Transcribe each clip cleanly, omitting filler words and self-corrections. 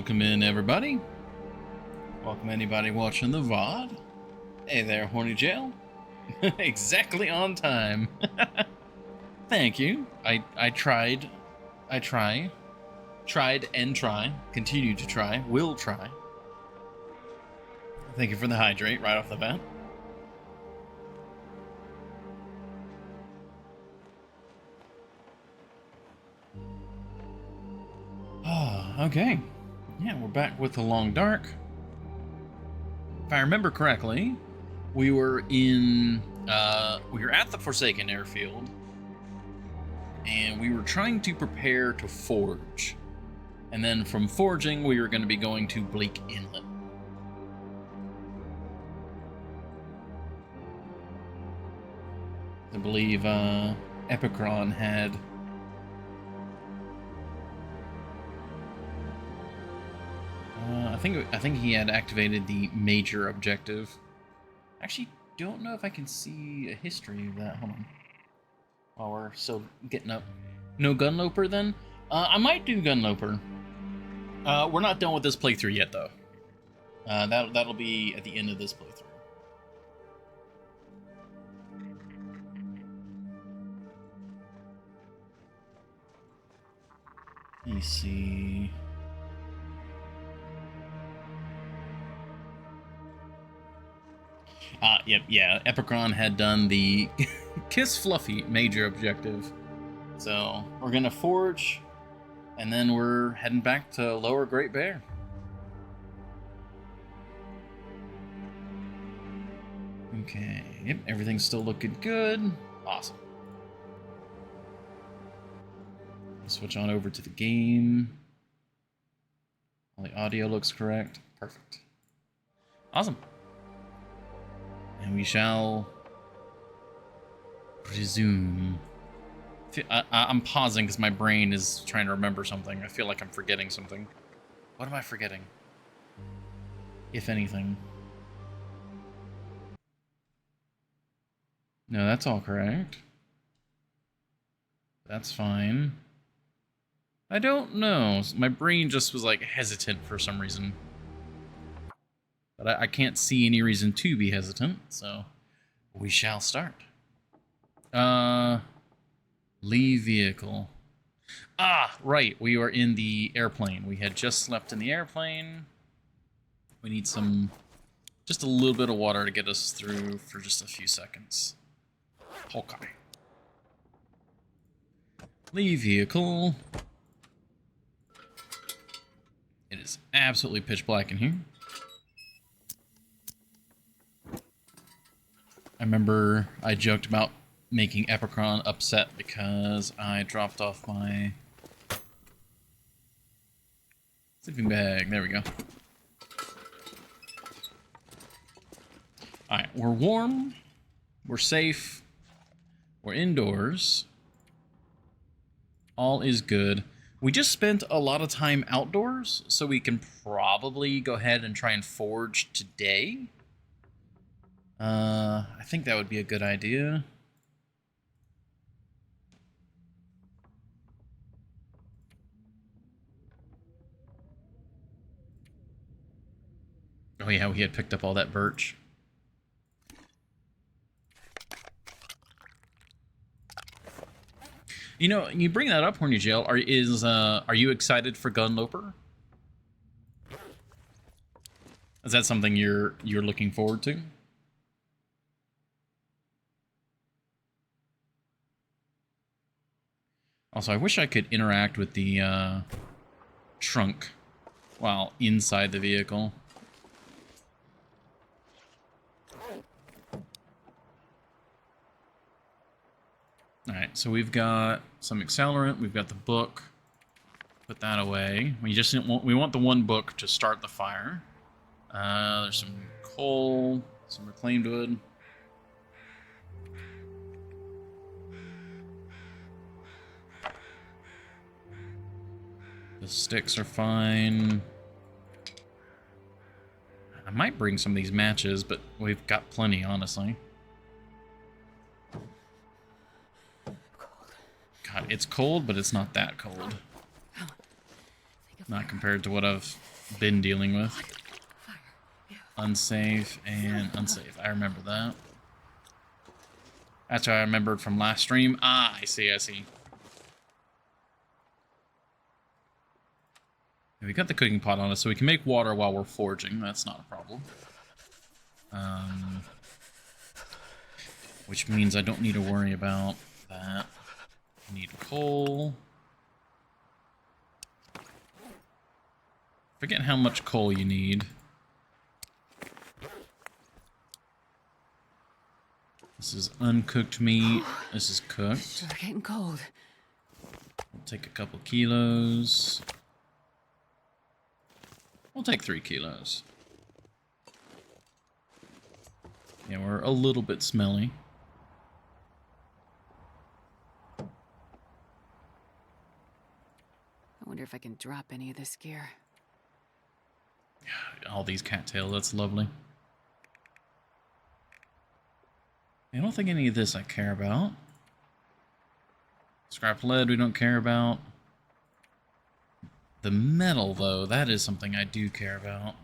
Welcome in, everybody. Welcome anybody watching the VOD. Hey there, Horny Jail. Exactly on time. Thank you. I tried and try, continue to try, will try. Thank you for the hydrate right off the bat. Okay. Yeah, we're back with the Long Dark. If I remember correctly, we were at the Forsaken Airfield, and we were trying to prepare to forge. And then from forging, we were going to be going to Bleak Inlet. I believe Epicron had I think he had activated the major objective. Actually, don't know if I can see a history of that. Hold on. While we're still getting up. No Gunloper then? I might do Gunloper. We're not done with this playthrough yet, though. That'll be at the end of this playthrough. Let me see. Yep, yeah. Epicron had done the Kiss Fluffy major objective. So we're gonna forge, and then we're heading back to Lower Great Bear. Okay, yep, everything's still looking good. Awesome. Switch on over to the game. All the audio looks correct. Perfect. Awesome. And we shall resume. I'm pausing because my brain is trying to remember something. I feel like I'm forgetting something. What am I forgetting? If anything. No, that's all correct. That's fine. I don't know. My brain just was like hesitant for some reason. But I can't see any reason to be hesitant, so we shall start. Leave vehicle. Ah, right. We were in the airplane. We had just slept in the airplane. We need just a little bit of water to get us through for just a few seconds. Okay. Leave vehicle. It is absolutely pitch black in here. I remember I joked about making Epicron upset because I dropped off my sleeping bag. There we go. Alright, we're warm. We're safe. We're indoors. All is good. We just spent a lot of time outdoors, so we can probably go ahead and try and forge today. I think that would be a good idea. Oh yeah, we had picked up all that birch. You know, you bring that up, Horny Jail. Are you excited for Gunloper? Is that something you're looking forward to? Also, I wish I could interact with the trunk while inside the vehicle. Alright, so we've got some accelerant, we've got the book. Put that away. We want the one book to start the fire. There's some coal, some reclaimed wood. The sticks are fine. I might bring some of these matches, but we've got plenty, honestly. God, it's cold, but it's not that cold. Not compared to what I've been dealing with. Unsafe and unsafe. I remember that. That's what I remembered from last stream. Ah, I see, I see. We got the cooking pot on us, so we can make water while we're forging. That's not a problem. Which means I don't need to worry about that. I need coal. Forget how much coal you need. This is uncooked meat. This is cooked. Sure getting cold. We'll take a couple kilos. We'll take 3 kilos. Yeah, we're a little bit smelly. I wonder if I can drop any of this gear. All these cattails, that's lovely. I don't think any of this I care about. Scrap lead we don't care about. The metal, though, that is something I do care about.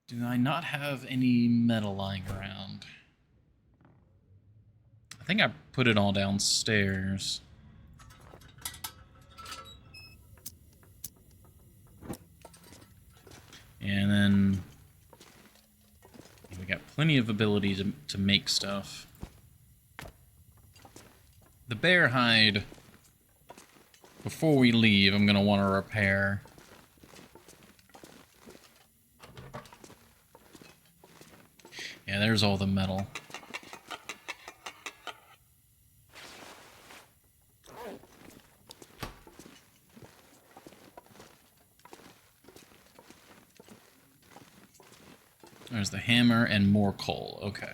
Do I not have any metal lying around? I think I put it all downstairs. And then we got plenty of ability to make stuff. The bear hide, before we leave, I'm going to want to repair. Yeah, there's all the metal. There's the hammer and more coal. Okay.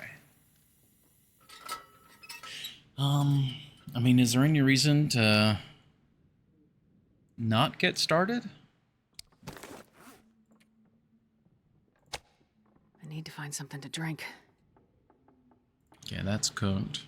I mean, is there any reason to not get started? I need to find something to drink. Yeah, that's cooked.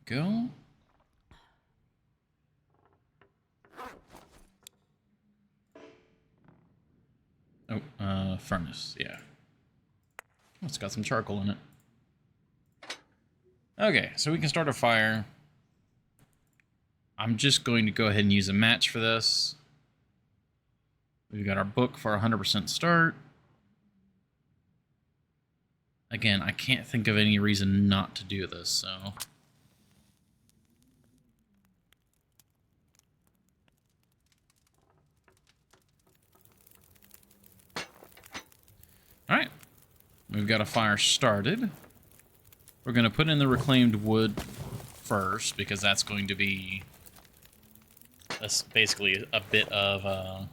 Go. Oh, furnace, yeah. Oh, it's got some charcoal in it. Okay, so we can start a fire. I'm just going to go ahead and use a match for this. We've got our book for 100% start. Again, I can't think of any reason not to do this, so... Alright, we've got a fire started. We're going to put in the reclaimed wood first, because that's going to be basically a bit of,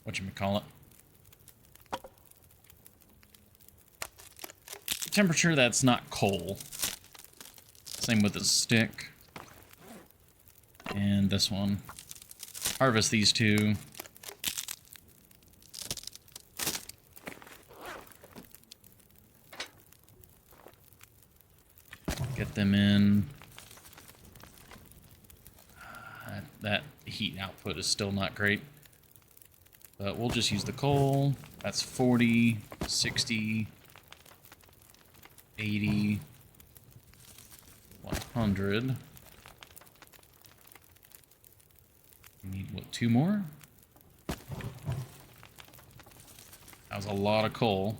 whatchamacallit, temperature that's not coal. Same with the stick. And this one. Harvest these two. Get them in. That heat output is still not great. But we'll just use the coal. That's 40, 60, 80, 100. We need, what, 2 more? That was a lot of coal.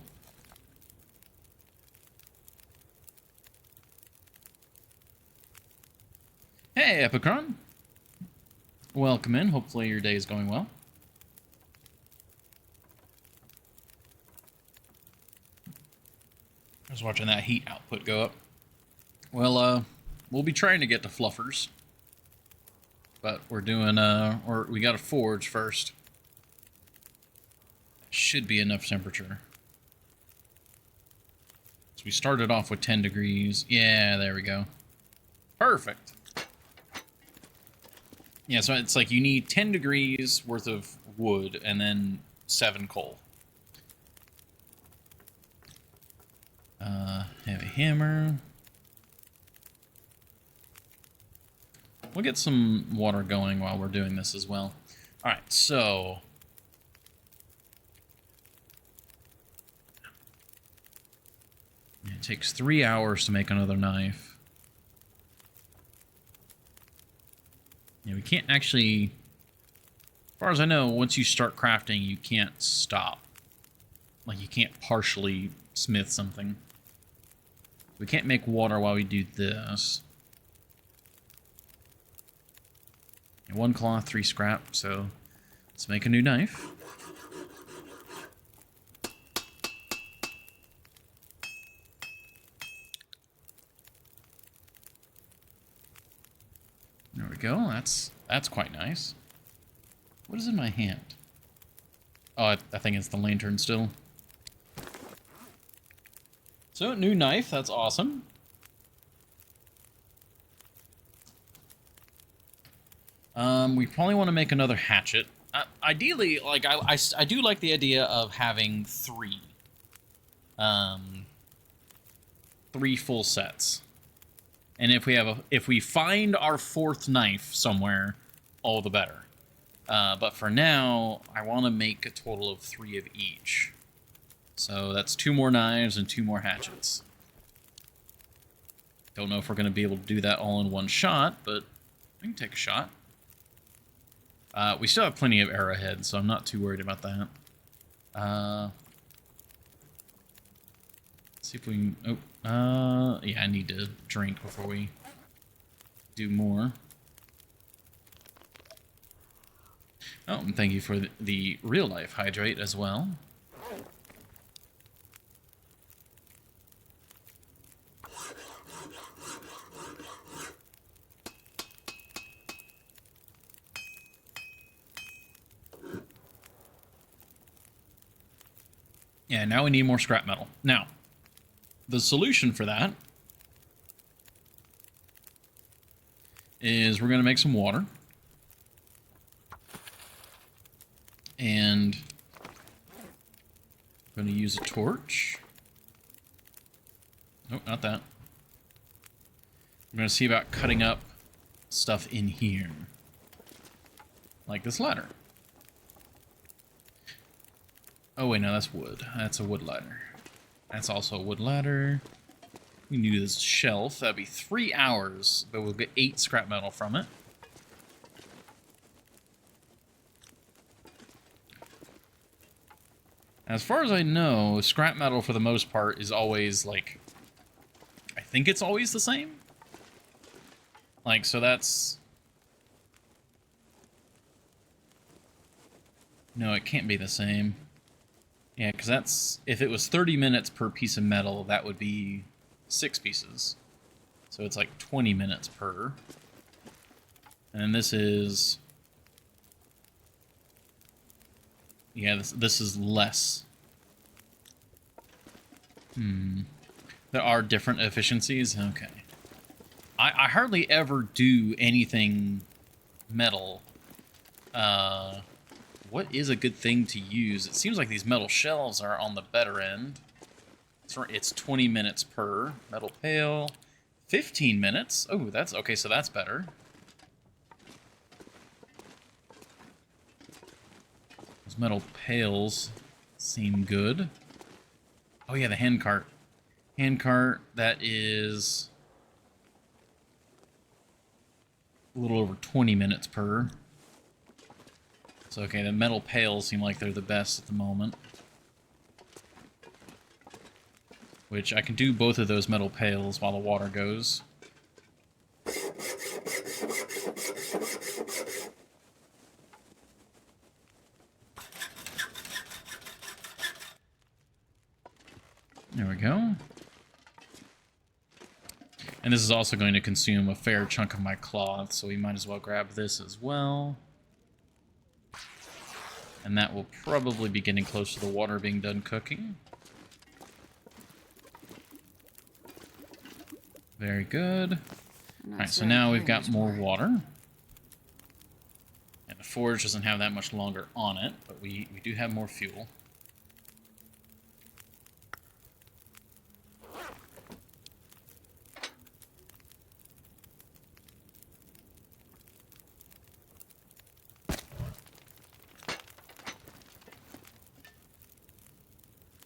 Hey, Epicron. Welcome in. Hopefully your day is going well. I was watching that heat output go up. Well, we'll be trying to get to fluffers. But we're doing, we got to forge first. Should be enough temperature. So we started off with 10 degrees. Yeah, there we go. Perfect. Yeah, so it's like you need 10 degrees worth of wood and then 7 coal. Heavy hammer. We'll get some water going while we're doing this as well. Alright, so... it takes 3 hours to make another knife. Yeah, we can't actually... as far as I know, once you start crafting, you can't stop. Like, you can't partially smith something. We can't make water while we do this. 1 cloth, 3 scrap, so let's make a new knife. There we go. That's quite nice. What is in my hand? Oh, I think it's the lantern still. So, new knife. That's awesome. We probably want to make another hatchet. Ideally, like I do like the idea of having 3. 3 full sets. And if we find our 4th knife somewhere, all the better. But for now, I want to make a total of 3 of each. So that's 2 more knives and 2 more hatchets. Don't know if we're going to be able to do that all in one shot, but we can take a shot. We still have plenty of arrowheads, so I'm not too worried about that. Let's see if we can... oh, yeah, I need to drink before we do more. Oh, and thank you for the real-life hydrate as well. Yeah, now we need more scrap metal. Now, the solution for that is we're going to make some water. And I'm going to use a torch. Nope, not that. I'm going to see about cutting up stuff in here. Like this ladder. Oh, wait, no, that's wood. That's a wood ladder. That's also a wood ladder. We can do this shelf. That'd be 3 hours, but we'll get 8 scrap metal from it. As far as I know, scrap metal for the most part is always, like... I think it's always the same? Like, so that's... No, it can't be the same. Yeah, because that's... If it was 30 minutes per piece of metal, that would be 6 pieces. So it's like 20 minutes per. And this is... Yeah, this is less. There are different efficiencies? Okay. I hardly ever do anything metal. What is a good thing to use? It seems like these metal shelves are on the better end. It's 20 minutes per. Metal pail. 15 minutes. Oh, that's... Okay, so that's better. Those metal pails seem good. Oh, yeah, the hand cart. Hand cart, that is... a little over 20 minutes per. So, okay, the metal pails seem like they're the best at the moment. Which, I can do both of those metal pails while the water goes. There we go. And this is also going to consume a fair chunk of my cloth, so we might as well grab this as well. And that will probably be getting close to the water being done cooking. Very good. Alright, so now we've got more water. forge doesn't have that much longer on it, but we do have more fuel.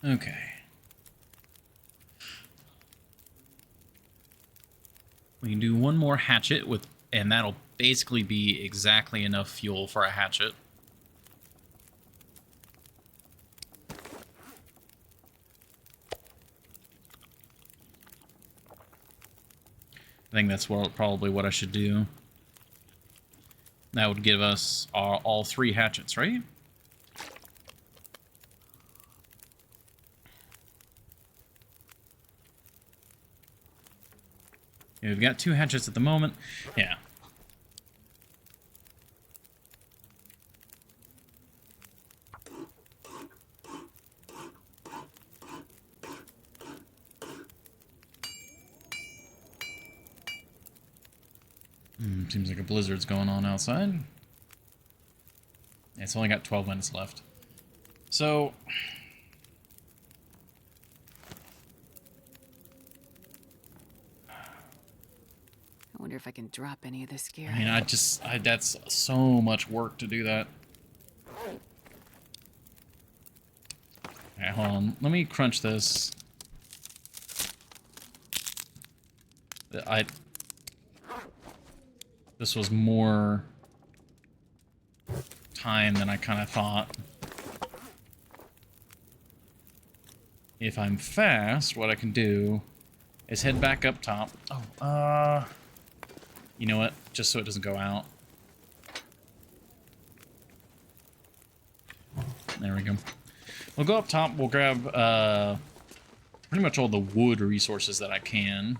Okay. We can do one more hatchet with, and that'll basically be exactly enough fuel for a hatchet. I think that's probably what I should do. That would give us all 3 hatchets, right? Yeah, we've got 2 hatchets at the moment. Yeah. Seems like a blizzard's going on outside. It's only got 12 minutes left. So... I wonder if I can drop any of this gear. I mean, that's so much work to do that. Okay, hold on. Let me crunch this. This was more time than I kind of thought. If I'm fast, what I can do is head back up top. Oh, you know what? Just so it doesn't go out. There we go. We'll go up top. We'll grab pretty much all the wood resources that I can.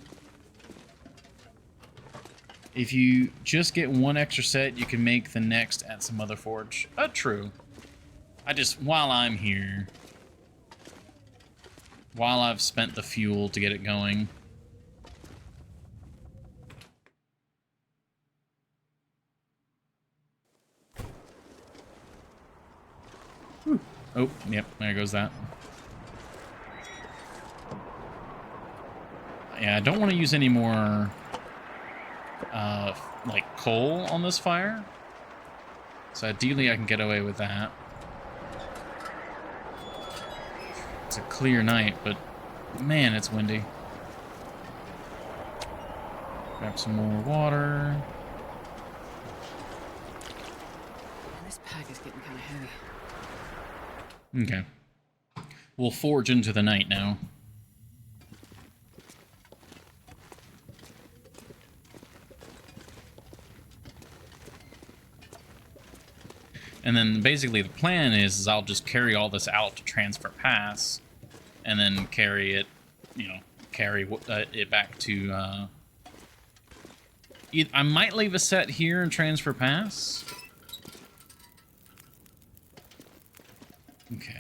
If you just get 1 extra set, you can make the next at some other forge. True. While I'm here, while I've spent the fuel to get it going. Whew. Oh, yep, there goes that. Yeah, I don't want to use any more, like, coal on this fire. So ideally I can get away with that. It's a clear night, but man, it's windy. Grab some more water. This pack is getting kind of heavy. Okay. We'll forge into the night now. And then basically the plan is I'll just carry all this out to Transfer Pass, and then carry it, carry it back to, I might leave a set here in Transfer Pass. Okay.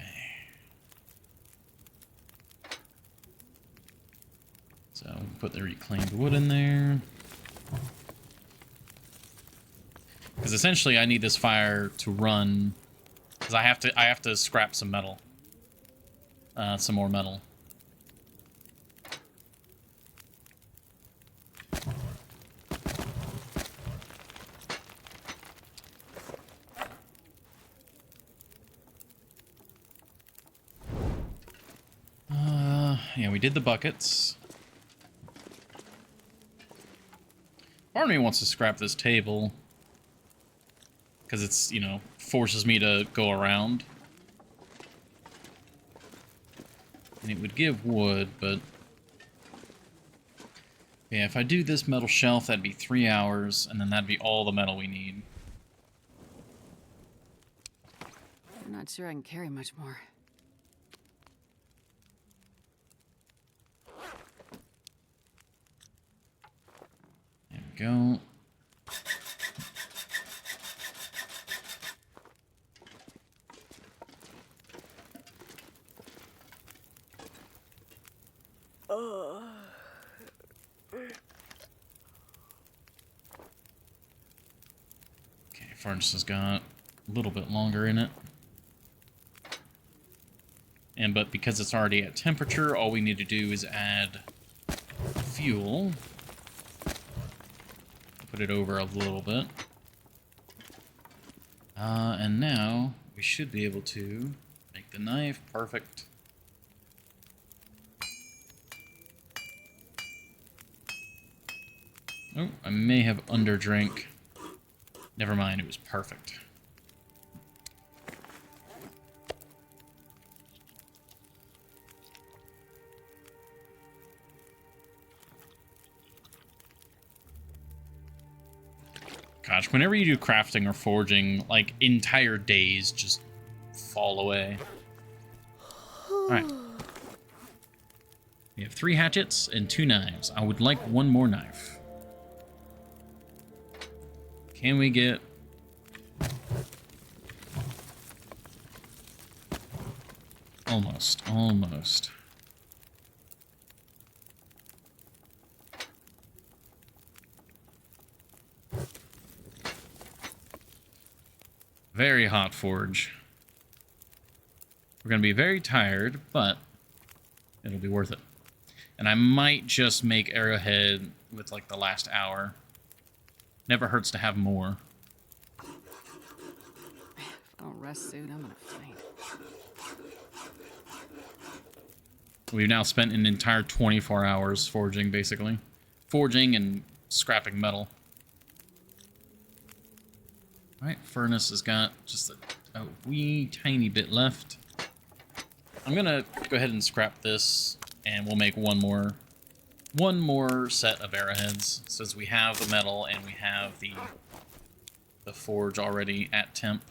So put the reclaimed wood in there. Because essentially I need this fire to run, because I have to scrap some metal. Some more metal. Yeah, we did the buckets. Part of me wants to scrap this table, because it's, forces me to go around. And it would give wood, but... yeah, if I do this metal shelf, that'd be 3 hours, and then that'd be all the metal we need. I'm not sure I can carry much more. There we go. Okay, furnace has got a little bit longer in it. But because it's already at temperature, all we need to do is add fuel. Put it over a little bit. And now we should be able to make the knife. Perfect. Oh, I may have underdrank. Never mind, it was perfect. Gosh, whenever you do crafting or forging, like, entire days just fall away. Alright. We have 3 hatchets and 2 knives. I would like 1 more knife. Can we get... Almost. Very hot forge. We're going to be very tired, but it'll be worth it. And I might just make arrowhead with, like, the last hour. Never hurts to have more. If I don't rest soon, I'm gonna faint. We've now spent an entire 24 hours forging, basically. Forging and scrapping metal. Alright, furnace has got just a wee tiny bit left. I'm gonna go ahead and scrap this, and we'll make one more set of arrowheads, since we have the metal and we have the forge already at temp.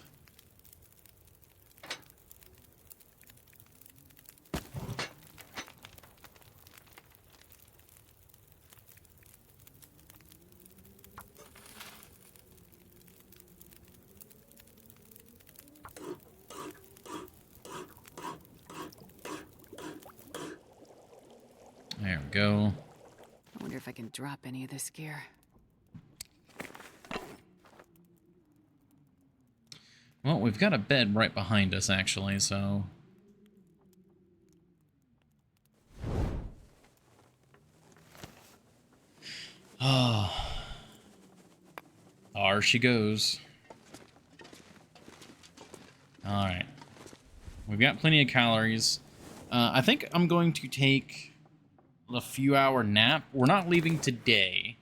There we go. I wonder if I can drop any of this gear. Well, we've got a bed right behind us, actually, so... Oh. There she goes. Alright. We've got plenty of calories. I think I'm going to take a few hour nap. We're not leaving today,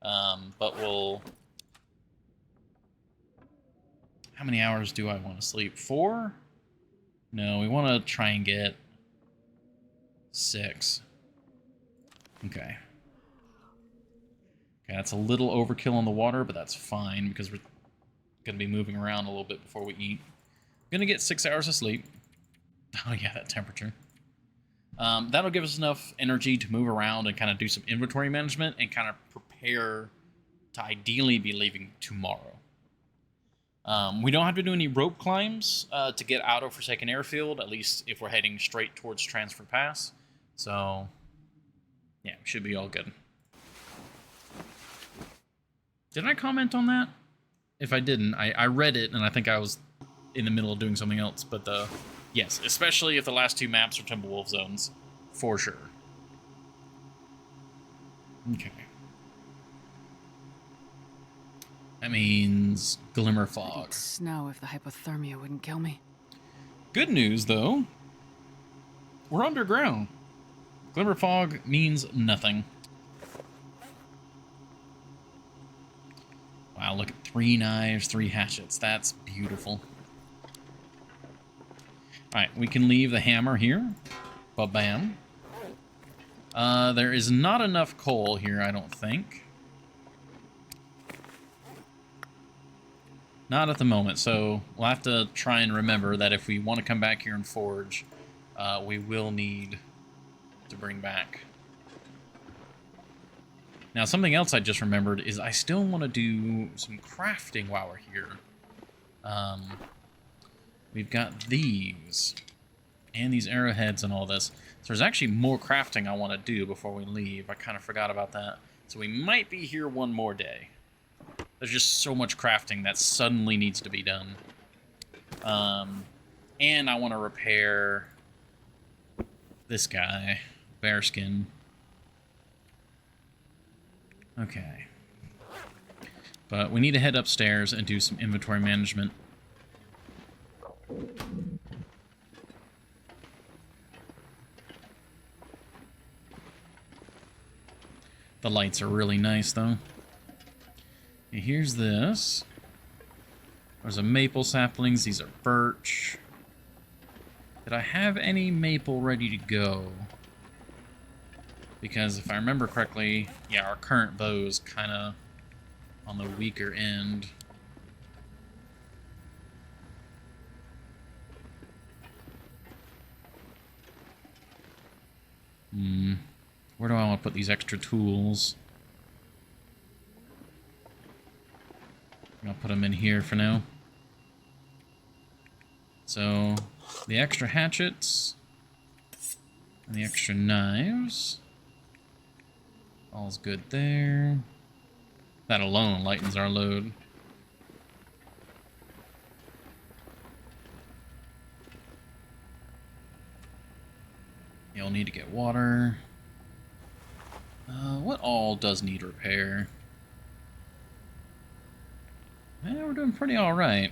but we'll... How many hours do I want to sleep? 4? No, we want to try and get 6. Okay. Okay, that's a little overkill on the water, but that's fine because we're going to be moving around a little bit before we eat. Going to get 6 hours of sleep. Oh yeah, that temperature. That'll give us enough energy to move around and kind of do some inventory management and kind of prepare to ideally be leaving tomorrow. We don't have to do any rope climbs to get out of Forsaken Airfield, at least if we're heading straight towards Transfer Pass. So, yeah, we should be all good. Did I comment on that? If I didn't, I read it, and I think I was in the middle of doing something else, but yes, especially if the last 2 maps are Timberwolf zones, for sure. Okay. That means Glimmer Fog. I'd snow if the hypothermia wouldn't kill me. Good news, though. We're underground. Glimmer Fog means nothing. Wow, look at 3 knives, 3 hatchets. That's beautiful. Alright, we can leave the hammer here. Ba-bam. There is not enough coal here, I don't think. Not at the moment, so we'll have to try and remember that if we want to come back here and forge, we will need to bring back. Now, something else I just remembered is I still want to do some crafting while we're here. We've got these, and these arrowheads and all this. So there's actually more crafting I want to do before we leave. I kind of forgot about that. So we might be here one more day. There's just so much crafting that suddenly needs to be done. And I want to repair this guy, bearskin. Okay. But we need to head upstairs and do some inventory management. The lights are really nice, though. Okay, here's this. There's a maple saplings. These are birch. Did I have any maple ready to go? Because if I remember correctly, yeah, our current bow is kind of on the weaker end. Where do I want to put these extra tools? I'll put them in here for now. So, the extra hatchets and the extra knives. All's good there. That alone lightens our load. You'll need to get water. What all does need repair? Yeah, we're doing pretty alright.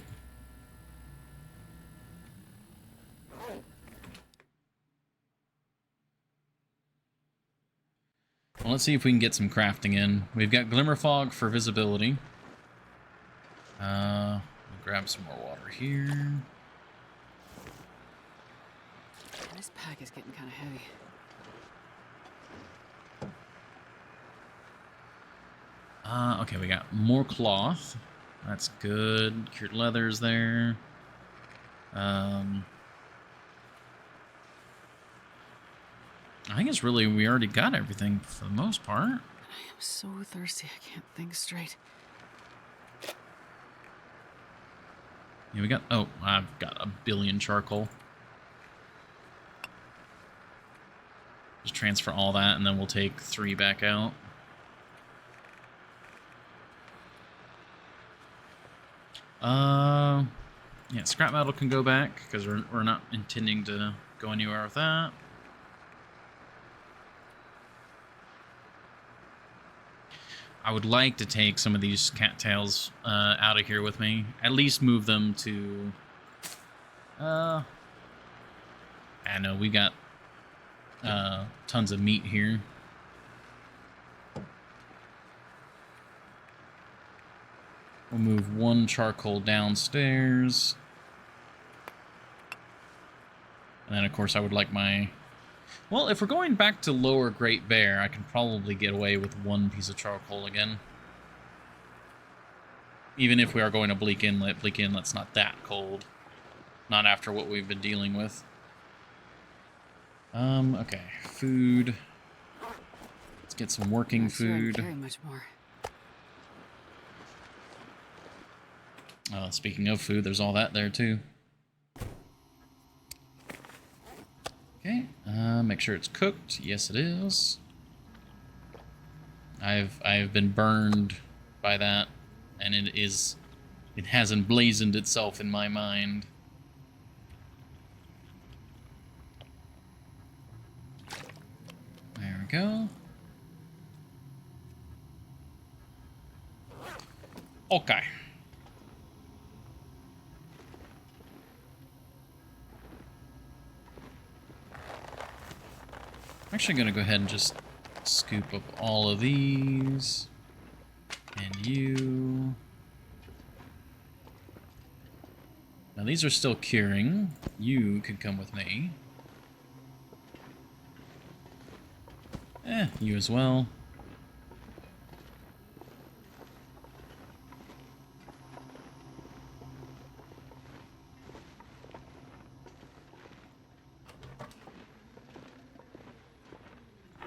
Well, let's see if we can get some crafting in. We've got Glimmer Fog for visibility. We'll grab some more water here. This pack is getting kind of heavy. Okay, we got more cloth. That's good. Cured leather's there. I think it's really, we already got everything for the most part. I am so thirsty, I can't think straight. Yeah, we got, oh, I've got a billion charcoal. Just transfer all that, and then we'll take 3 back out. Yeah, scrap metal can go back, because we're not intending to go anywhere with that. I would like to take some of these cattails out of here with me. At least move them to... I know, we got tons of meat here. We'll move 1 charcoal downstairs. And then, of course, I would like my... Well, if we're going back to Lower Great Bear, I can probably get away with 1 piece of charcoal again. Even if we are going to Bleak Inlet. Bleak Inlet's not that cold. Not after what we've been dealing with. Okay. Food. Let's get some working Not sure I can food. carry much more. Speaking of food, there's all that there, too. Okay, make sure it's cooked. Yes, it is. I've been burned by that, and it has emblazoned itself in my mind. There we go. Okay. I'm actually going to go ahead and just scoop up all of these. And you. Now these are still curing. You could come with me. You as well.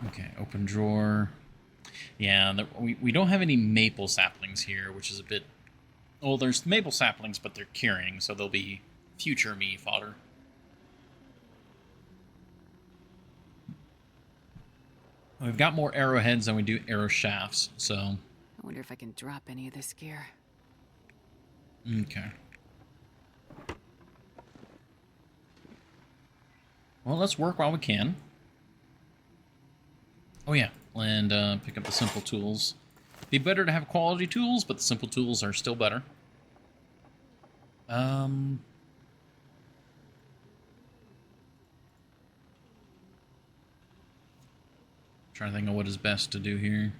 Okay, open drawer. Yeah, we don't have any maple saplings here, which is a bit... Well, there's maple saplings, but they're curing, so they'll be future me fodder. We've got more arrowheads than we do arrow shafts, so... I wonder if I can drop any of this gear. Okay. Well, let's work while we can. Oh yeah, and pick up the simple tools. Be better to have quality tools, but the simple tools are still better. Trying to think of what is best to do here.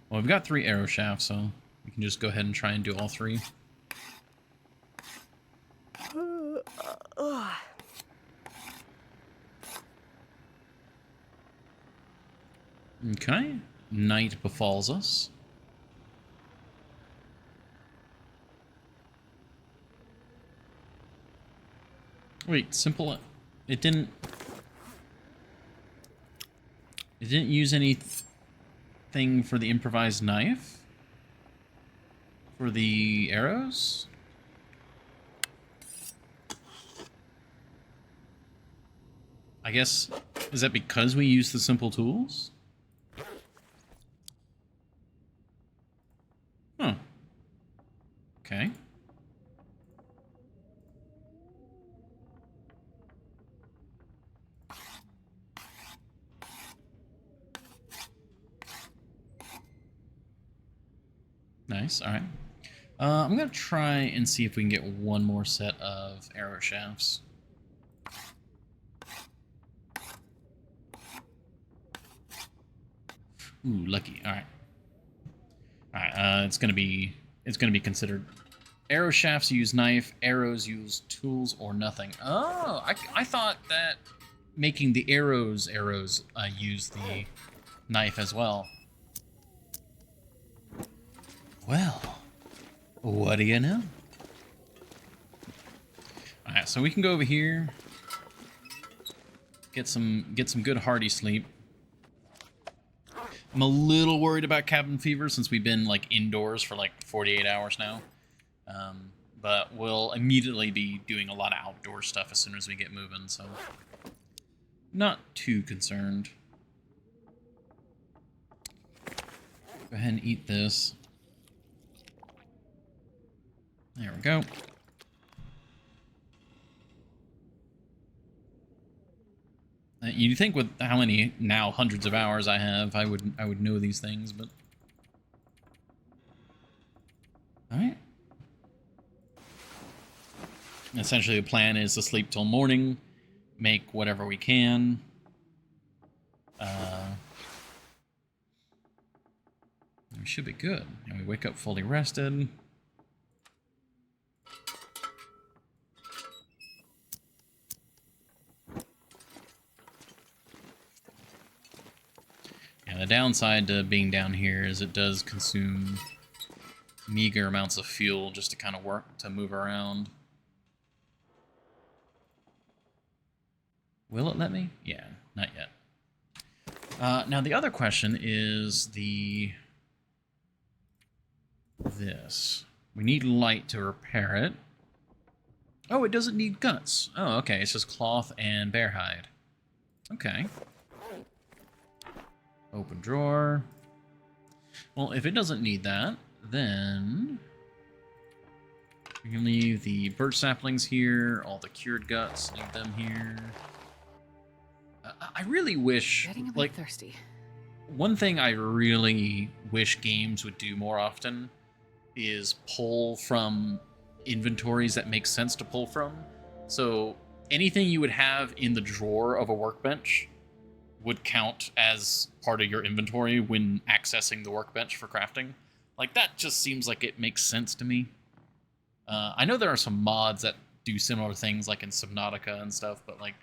Well, we've got 3 arrow shafts, so we can just go ahead and try and do all 3. Okay. Night befalls us. Wait, simple. It didn't use anything for the improvised knife? For the arrows? I guess, is that because we use the simple tools? Huh. Okay. Nice, alright. I'm gonna try and see if we can get one more set of arrow shafts. Ooh, lucky. Alright. Alright, it's gonna be considered. Arrow shafts use knife, arrows use tools or nothing. Oh, I thought that making the arrows use the knife as well. Well, what do you know? Alright, so we can go over here, get some good hearty sleep. I'm a little worried about cabin fever since we've been like indoors for like 48 hours now. But we'll immediately be doing a lot of outdoor stuff as soon as we get moving, so not too concerned. Go ahead and eat this. There we go. You'd think with how many now hundreds of hours I have, I would know these things, but all right. Essentially, the plan is to sleep till morning, make whatever we can. We should be good. And we wake up fully rested. The downside to being down here is it does consume meager amounts of fuel just to kind of work to move around. Will it let me? Yeah, not yet. Now the other question is this. We need light to repair it. Oh, it doesn't need guts. Oh, okay, it's just cloth and bear hide. Okay. Open drawer. Well, if it doesn't need that, then we can leave the birch saplings here, all the cured guts, leave them here. I really wish, Getting a bit like, thirsty. one thing I really wish games would do more often is pull from inventories that make sense to pull from. So anything you would have in the drawer of a workbench would count as part of your inventory when accessing the workbench for crafting. Like, that just seems like it makes sense to me. I know there are some mods that do similar things, like in Subnautica and stuff, but, like,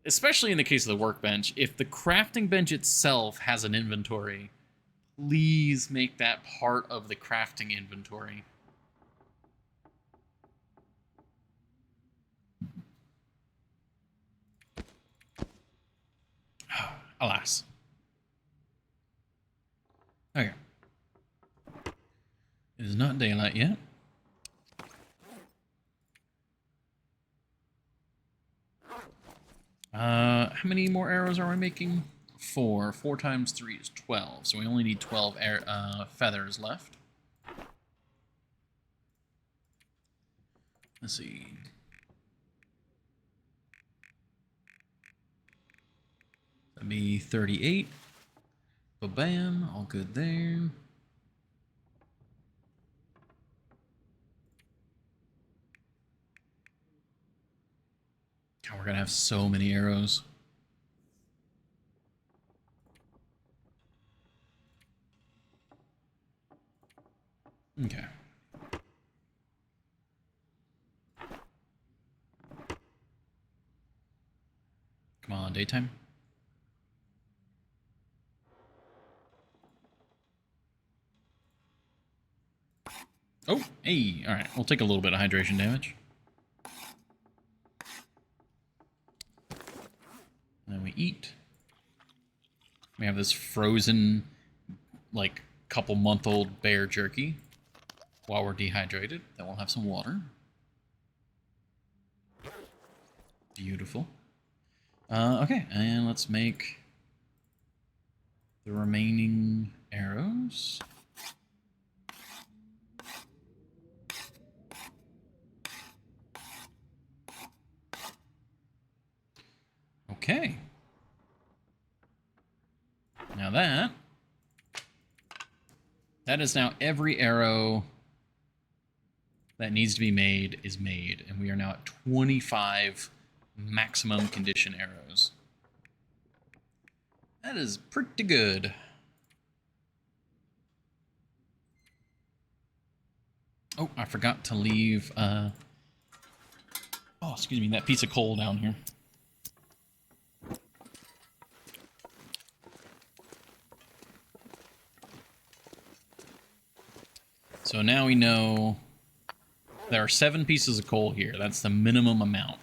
especially in the case of the workbench, if the crafting bench itself has an inventory, please make that part of the crafting inventory. Alas. Okay. It is not daylight yet. How many more arrows are we making? 4. 4 times 3 is 12. So we only need 12 feathers left. Let's see. That'd be 38. Ba-bam. All good there. God, we're going to have so many arrows. Okay. Come on, daytime. Oh, hey. All right, we'll take a little bit of hydration damage. And then we eat. We have this frozen, like, couple-month-old bear jerky while we're dehydrated. Then we'll have some water. Beautiful. Okay, and let's make the remaining arrows. Okay. Now that is now every arrow that needs to be made is made, and we are now at 25 maximum condition arrows. That is pretty good. Oh, I forgot to leave, oh, excuse me, that piece of coal down here. So now we know there are 7 pieces of coal here. That's the minimum amount.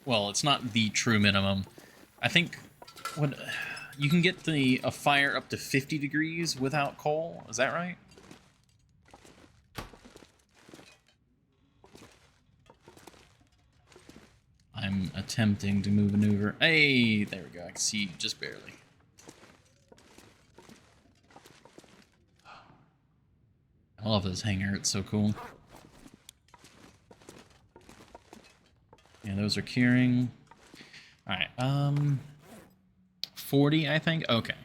Well, it's not the true minimum. I think what you can get a fire up to 50 degrees without coal. Is that right? I'm attempting to maneuver. Hey, there we go. I can see just barely. I love this hanger. It's so cool. Yeah, those are curing. All right. 40, I think. Okay.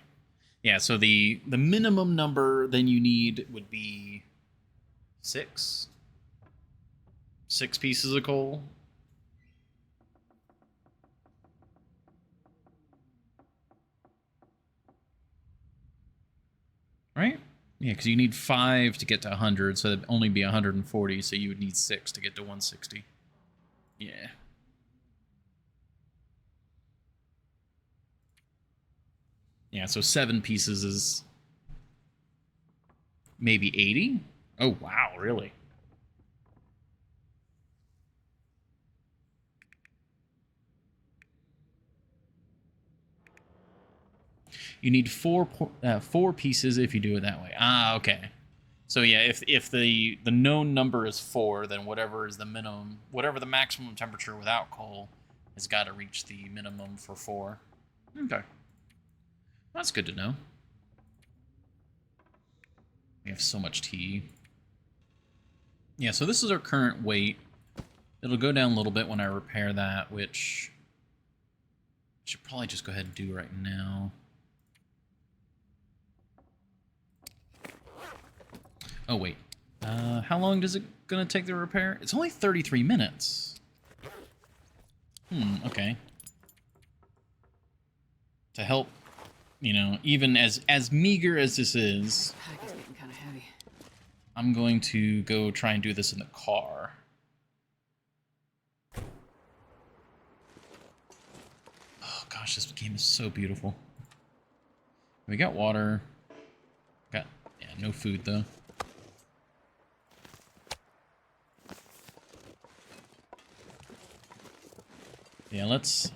Yeah. So the minimum number then you need would be 6 pieces of coal. Right? Yeah, because you need 5 to get to 100, so it'd only be 140, so you would need 6 to get to 160. Yeah. Yeah, so 7 pieces is maybe 80? Oh, wow, really? You need 4 pieces if you do it that way. Ah, okay. So yeah, if the known number is 4, then whatever is the minimum, whatever the maximum temperature without coal has got to reach the minimum for 4. Okay. That's good to know. We have so much tea. Yeah, so this is our current weight. It'll go down a little bit when I repair that, which I should probably just go ahead and do right now. Oh, wait. How long is it going to take to repair? It's only 33 minutes. Okay. To help, you know, even as meager as this is, Pack is getting kind of heavy. I'm going to go try and do this in the car. Oh, gosh, this game is so beautiful. We got water. Got, yeah, no food, though. Yeah, let's...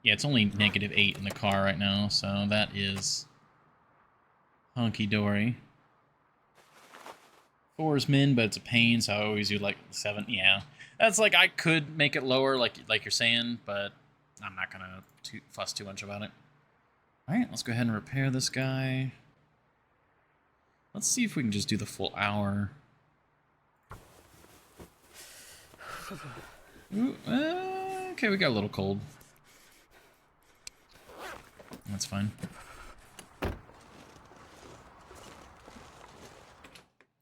Yeah, it's only -8 in the car right now, so that is hunky-dory. 4 is min, but it's a pain, so I always do, like, 7. Yeah. That's like, I could make it lower, like you're saying, but I'm not gonna fuss too much about it. Alright, let's go ahead and repair this guy. Let's see if we can just do the full hour. Ooh, okay, we got a little cold. That's fine.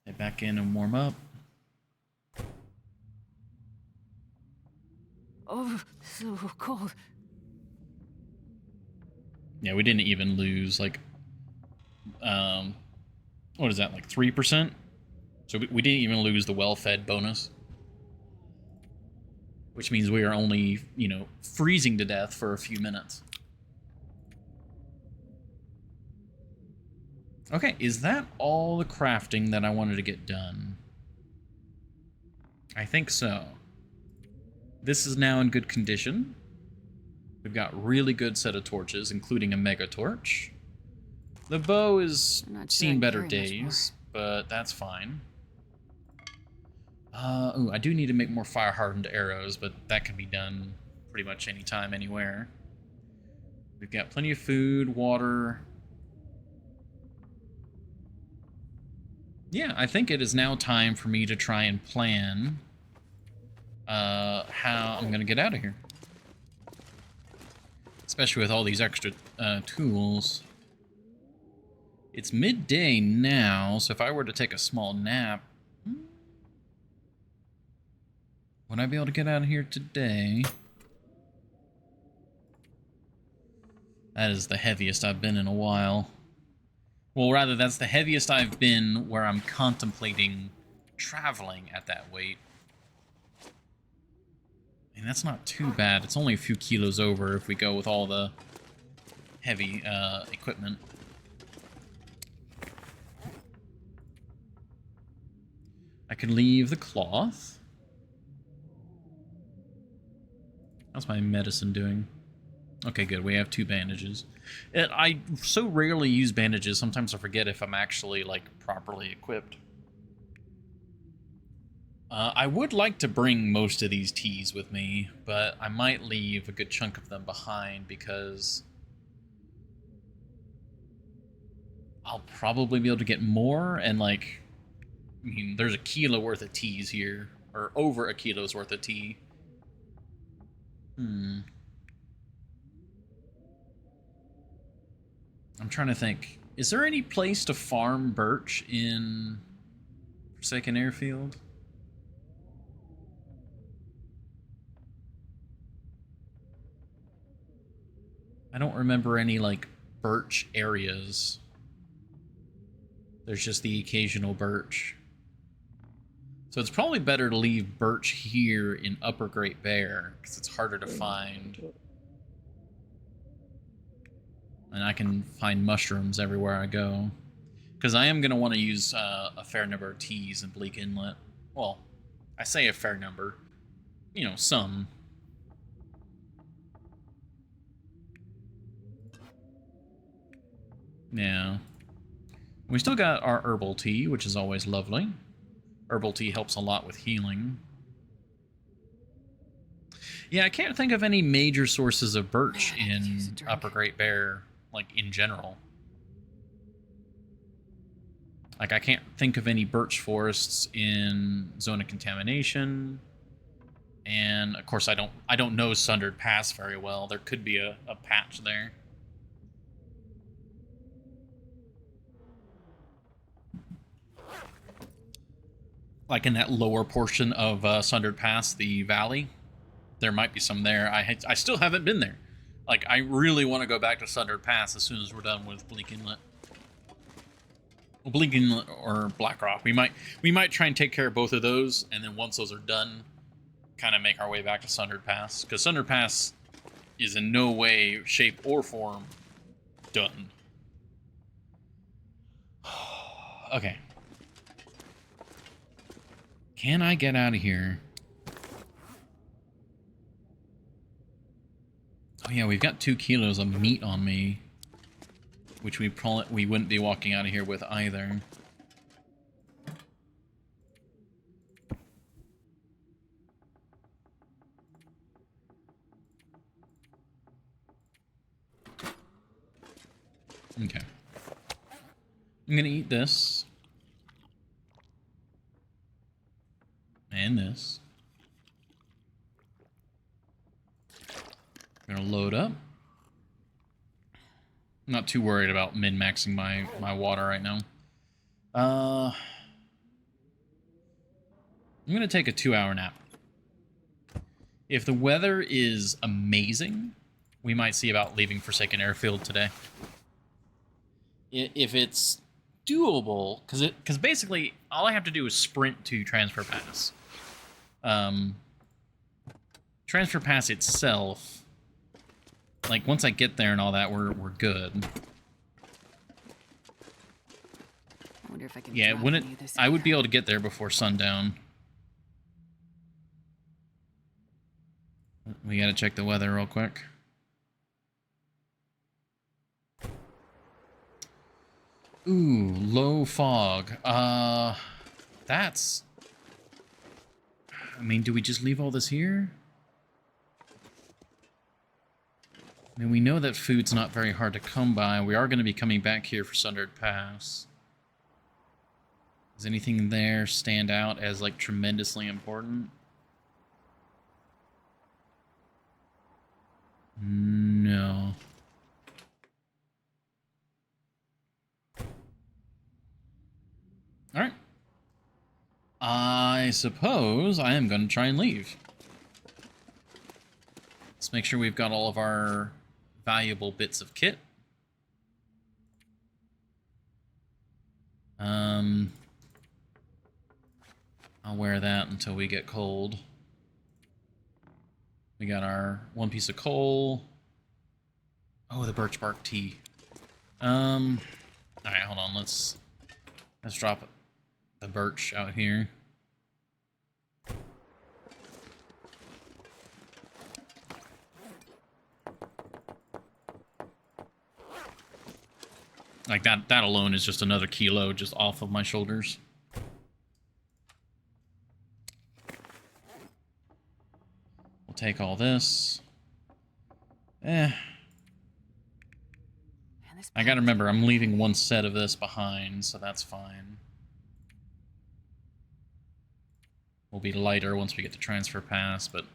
Head back in and warm up. Oh, so cold. Yeah, we didn't even lose, like, what is that, like 3%? So we didn't even lose the well-fed bonus. Which means we are only, you know, freezing to death for a few minutes. Okay, is that all the crafting that I wanted to get done? I think so. This is now in good condition. We've got really good set of torches, including a mega torch. The bow is seen better days, but that's fine. Ooh, I do need to make more fire-hardened arrows, but that can be done pretty much anytime, anywhere. We've got plenty of food, water. Yeah, I think it is now time for me to try and plan how I'm going to get out of here. Especially with all these extra tools. It's midday now, so if I were to take a small nap... Would I be able to get out of here today? That is the heaviest I've been in a while. Well, rather, that's the heaviest I've been where I'm contemplating traveling at that weight. And that's not too bad. It's only a few kilos over if we go with all the heavy equipment. I could leave the cloth. How's my medicine doing? Okay, good. We have 2 bandages. I so rarely use bandages, sometimes I forget if I'm actually, like, properly equipped. I would like to bring most of these teas with me, but I might leave a good chunk of them behind because I'll probably be able to get more, and, like, I mean, there's a kilo worth of teas here, or over a kilo's worth of tea. I'm trying to think. Is there any place to farm birch in Forsaken Airfield? I don't remember any, like, birch areas. There's just the occasional birch. So it's probably better to leave birch here in Upper Great Bear, because it's harder to find. And I can find mushrooms everywhere I go. Because I am going to want to use a fair number of teas in Bleak Inlet. Well, I say a fair number. You know, some. Yeah. We still got our herbal tea, which is always lovely. Herbal tea helps a lot with healing. Yeah, I can't think of any major sources of birch in Upper Great Bear, like, in general. Like, I can't think of any birch forests in Zone of Contamination. And, of course, I don't know Sundered Pass very well. There could be a patch there. Like in that lower portion of Sundered Pass, the valley, there might be some there. I still haven't been there. Like, I really want to go back to Sundered Pass as soon as we're done with Bleak Inlet. Well, Bleak Inlet or Blackrock. We might try and take care of both of those, and then once those are done, kind of make our way back to Sundered Pass. Because Sundered Pass is in no way, shape, or form done. Okay. Can I get out of here? Oh yeah, we've got 2 kilos of meat on me, which we wouldn't be walking out of here with either. Okay. I'm gonna eat this. And this. I'm gonna load up. I'm not too worried about min-maxing my water right now. I'm gonna take a 2-hour nap. If the weather is amazing, we might see about leaving Forsaken Airfield today. If it's doable, because basically all I have to do is sprint to Transfer Pass. Transfer Pass itself, like once I get there and all that, we're good. I wonder if I can. Yeah, drop when it, any of this I would here. be able to get there before sundown. We gotta check the weather real quick. Ooh, low fog. That's... I mean, do we just leave all this here? I mean, we know that food's not very hard to come by. We are going to be coming back here for Sundered Pass. Does anything there stand out as, like, tremendously important? No. Alright. I suppose I am going to try and leave. Let's make sure we've got all of our valuable bits of kit. I'll wear that until we get cold. We got our 1 piece of coal. Oh, the birch bark tea. Alright, hold on, let's drop the birch out here. Like that alone is just another kilo just off of my shoulders. We'll take all this. Man, this I gotta remember, I'm leaving 1 set of this behind, so that's fine. We'll be lighter once we get to Transfer Pass, but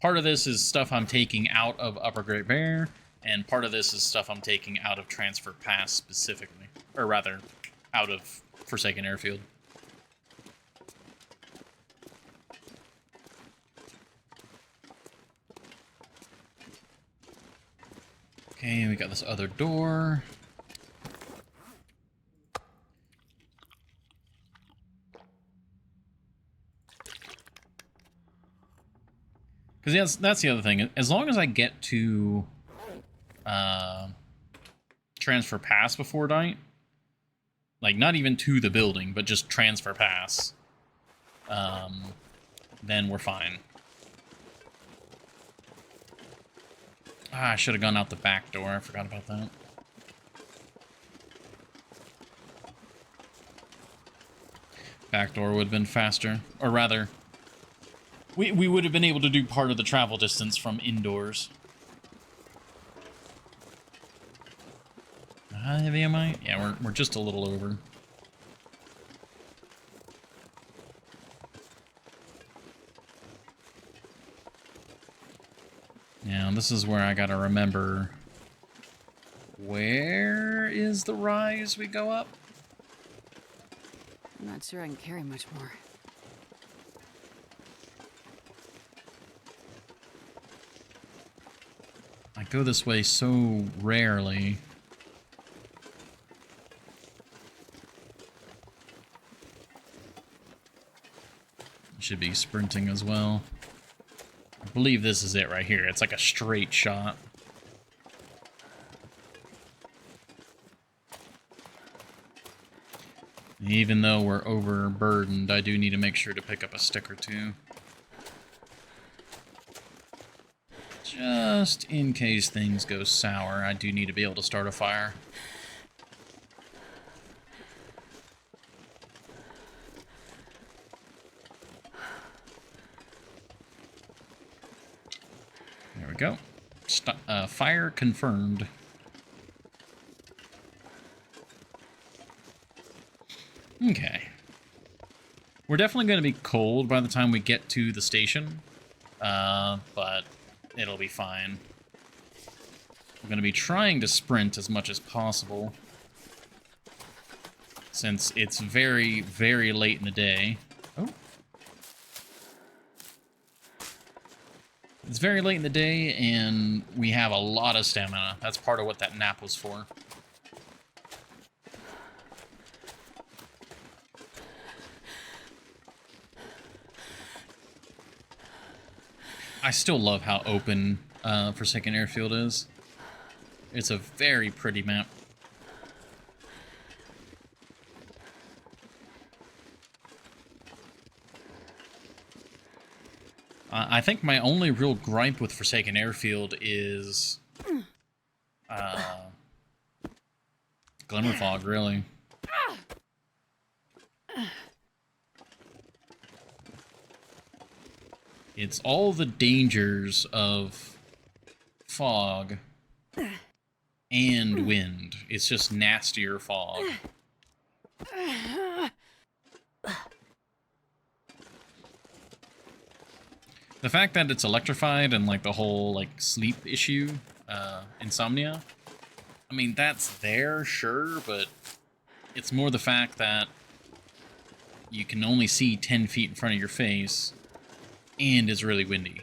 part of this is stuff I'm taking out of Upper Great Bear, and part of this is stuff I'm taking out of Transfer Pass specifically. Or rather, out of Forsaken Airfield. Okay, we got this other door. Because that's the other thing. As long as I get to Transfer Pass before night, like not even to the building, but just Transfer Pass, then we're fine. Ah, I should have gone out the back door. I forgot about that. Back door would have been faster. Or rather, we would have been able to do part of the travel distance from indoors. How heavy am I? Yeah, we're just a little over. Now, this is where I gotta remember... Where is the rise we go up? I'm not sure I can carry much more. I go this way so rarely. Should be sprinting as well. I believe this is it right here. It's like a straight shot. Even though we're overburdened, I do need to make sure to pick up a stick or two. Just in case things go sour, I do need to be able to start a fire. There we go. Fire confirmed. Okay. We're definitely going to be cold by the time we get to the station, but it'll be fine. I'm going to be trying to sprint as much as possible, since it's very, very late in the day. Oh. It's very late in the day, and we have a lot of stamina. That's part of what that nap was for. I still love how open Forsaken Airfield is. It's a very pretty map. I think my only real gripe with Forsaken Airfield is Glimmer Fog, really. It's all the dangers of fog and wind. It's just nastier fog. The fact that it's electrified and like the whole like sleep issue, insomnia, I mean, that's there, sure, but it's more the fact that you can only see 10 feet in front of your face and it's really windy.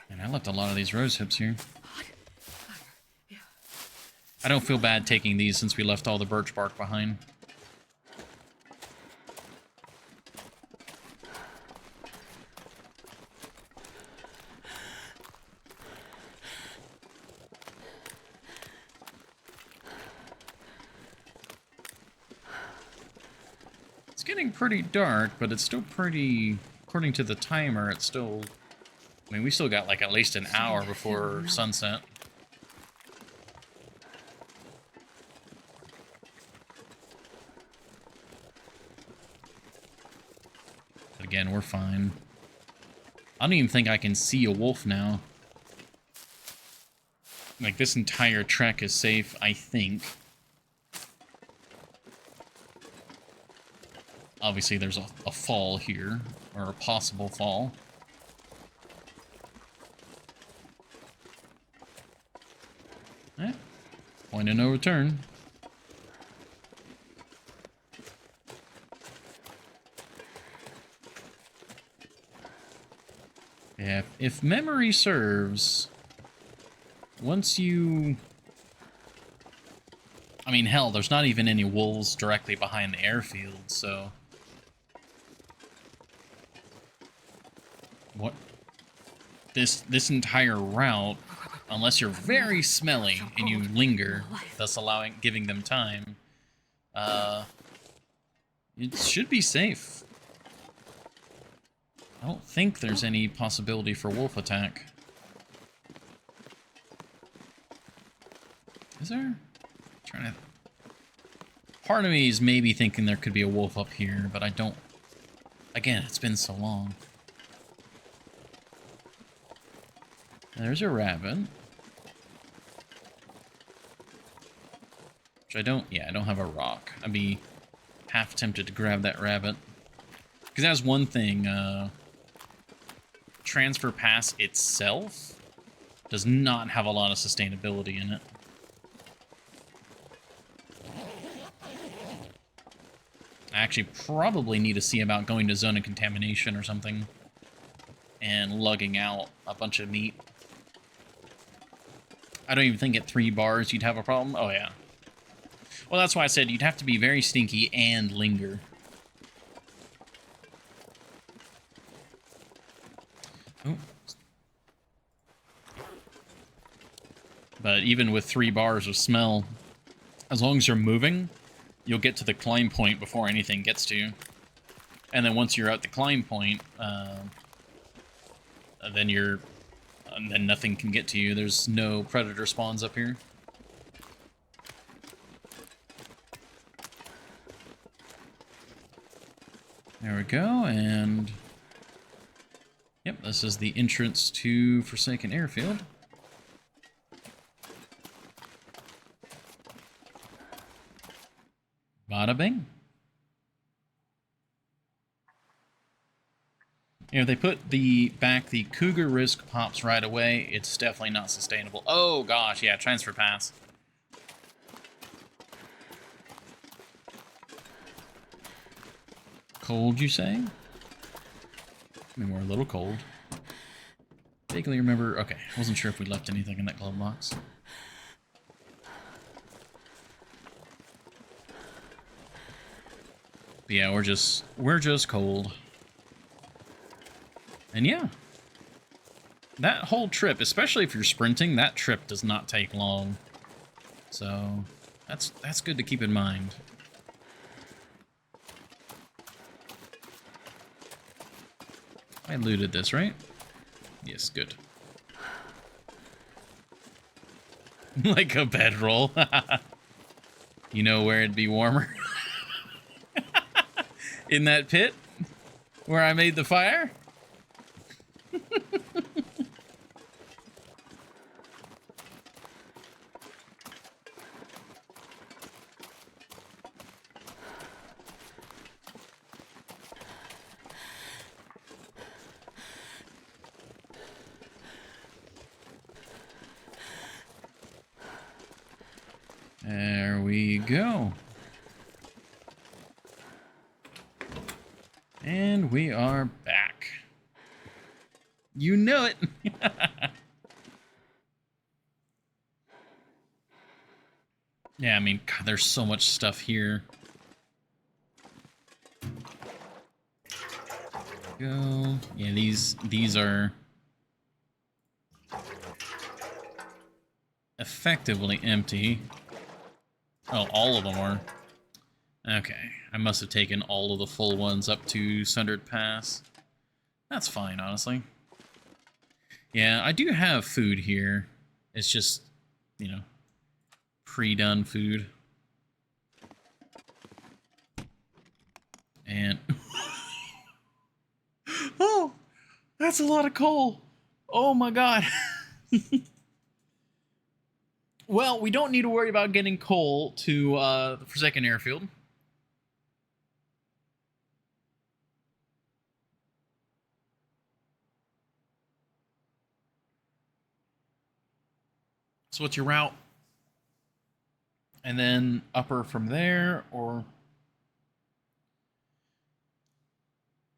And I left a lot of these rose hips here. I don't feel bad taking these since we left all the birch bark behind. It's getting pretty dark, but it's still pretty, according to the timer, it's still, I mean, we still got like at least an hour before sunset. But again, we're fine. I don't even think I can see a wolf now. Like, this entire trek is safe, I think. Obviously, there's a fall here, or a possible fall. Eh, point of no return. Yeah, if memory serves, once you... I mean, hell, there's not even any wolves directly behind the airfield, so... What? This entire route, unless you're very smelly and you linger, thus giving them time, it should be safe. I don't think there's any possibility for wolf attack. Is there? Trying to... Part of me is maybe thinking there could be a wolf up here, but I don't... Again, it's been so long. There's a rabbit. Which I don't... Yeah, I don't have a rock. I'd be half tempted to grab that rabbit. Because that's one thing, Transfer Pass itself does not have a lot of sustainability in it. I actually probably need to see about going to Zone of Contamination or something and lugging out a bunch of meat. I don't even think at 3 bars you'd have a problem. Oh, yeah. Well, that's why I said you'd have to be very stinky and linger. Oh. But even with 3 bars of smell, as long as you're moving, you'll get to the climb point before anything gets to you. And then once you're at the climb point, then nothing can get to you. There's no predator spawns up here. There we go, and... Yep, this is the entrance to Forsaken Airfield. Bada bing. You know, if they put the Cougar risk pops right away, it's definitely not sustainable. Oh gosh, yeah, transfer pass. Cold, you say? I mean, we're a little cold. Vaguely remember... Okay, I wasn't sure if we left anything in that glove box. But yeah, we're just cold. And yeah. That whole trip, especially if you're sprinting, that trip does not take long. So, that's good to keep in mind. I looted this, right? Yes, good. Like a bedroll. You know where it'd be warmer? In that pit? Where I made the fire? There we go. And we are back. You know it. Yeah, I mean, God, there's so much stuff here. Go. Yeah, these are effectively empty. Oh, all of them are. Okay, I must have taken all of the full ones up to Sundered Pass. That's fine, honestly. Yeah, I do have food here. It's just, you know, pre-done food. And... Oh! That's a lot of coal! Oh my god! Well, we don't need to worry about getting coal to the Forsaken Airfield. So what's your route? And then upper from there, or...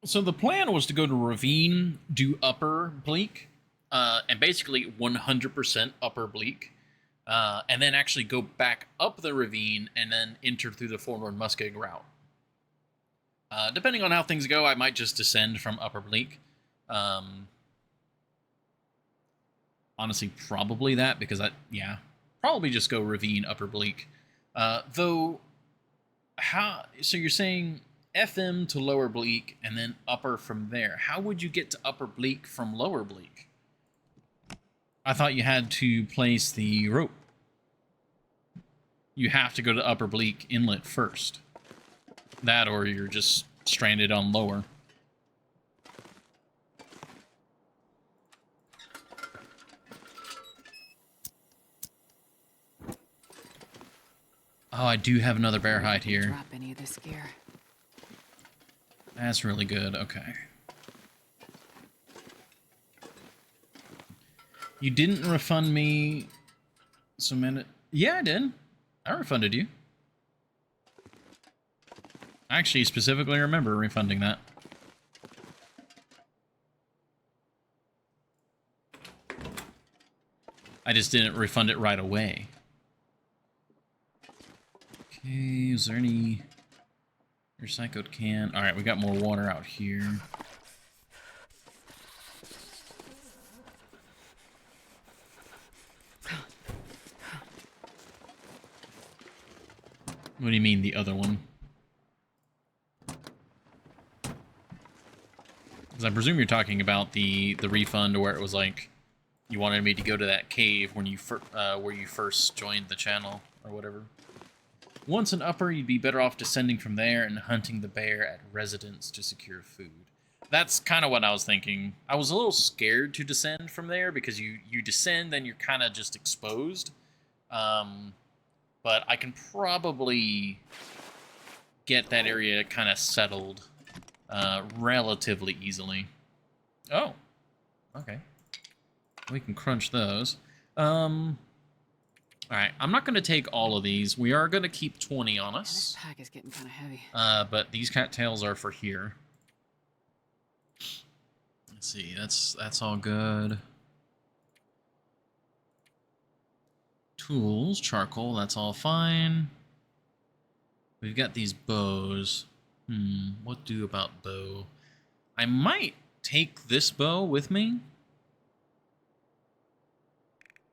So the plan was to go to Ravine, do upper Bleak, and basically 100% upper Bleak, and then actually go back up the ravine and then enter through the forward Muskeg route. Depending on how things go, I might just descend from upper Bleak. Honestly, probably that, because probably just go Ravine, upper Bleak. Though, so you're saying FM to lower Bleak, and then upper from there. How would you get to upper Bleak from lower Bleak? I thought you had to place the rope. You have to go to upper Bleak Inlet first. That, or you're just stranded on lower. Oh, I do have another bear hide here. Drop any of this gear. That's really good. Okay. You didn't refund me some minute. Yeah, I did. I refunded you. I actually specifically remember refunding that. I just didn't refund it right away. Okay, is there any recycled can? All right, we got more water out here. What do you mean, the other one? Because I presume you're talking about the refund where it was like, you wanted me to go to that cave when you where you first joined the channel, or whatever. Once an upper, you'd be better off descending from there and hunting the bear at residence to secure food. That's kind of what I was thinking. I was a little scared to descend from there because you descend and you're kind of just exposed. But I can probably get that area kind of settled relatively easily. Oh, okay. We can crunch those. All right, I'm not going to take all of these. We are going to keep 20 on us. This pack is getting kind of heavy. But these cattails are for here. Let's see, that's all good. Tools, charcoal, that's all fine. We've got these bows. What do about bow? I might take this bow with me.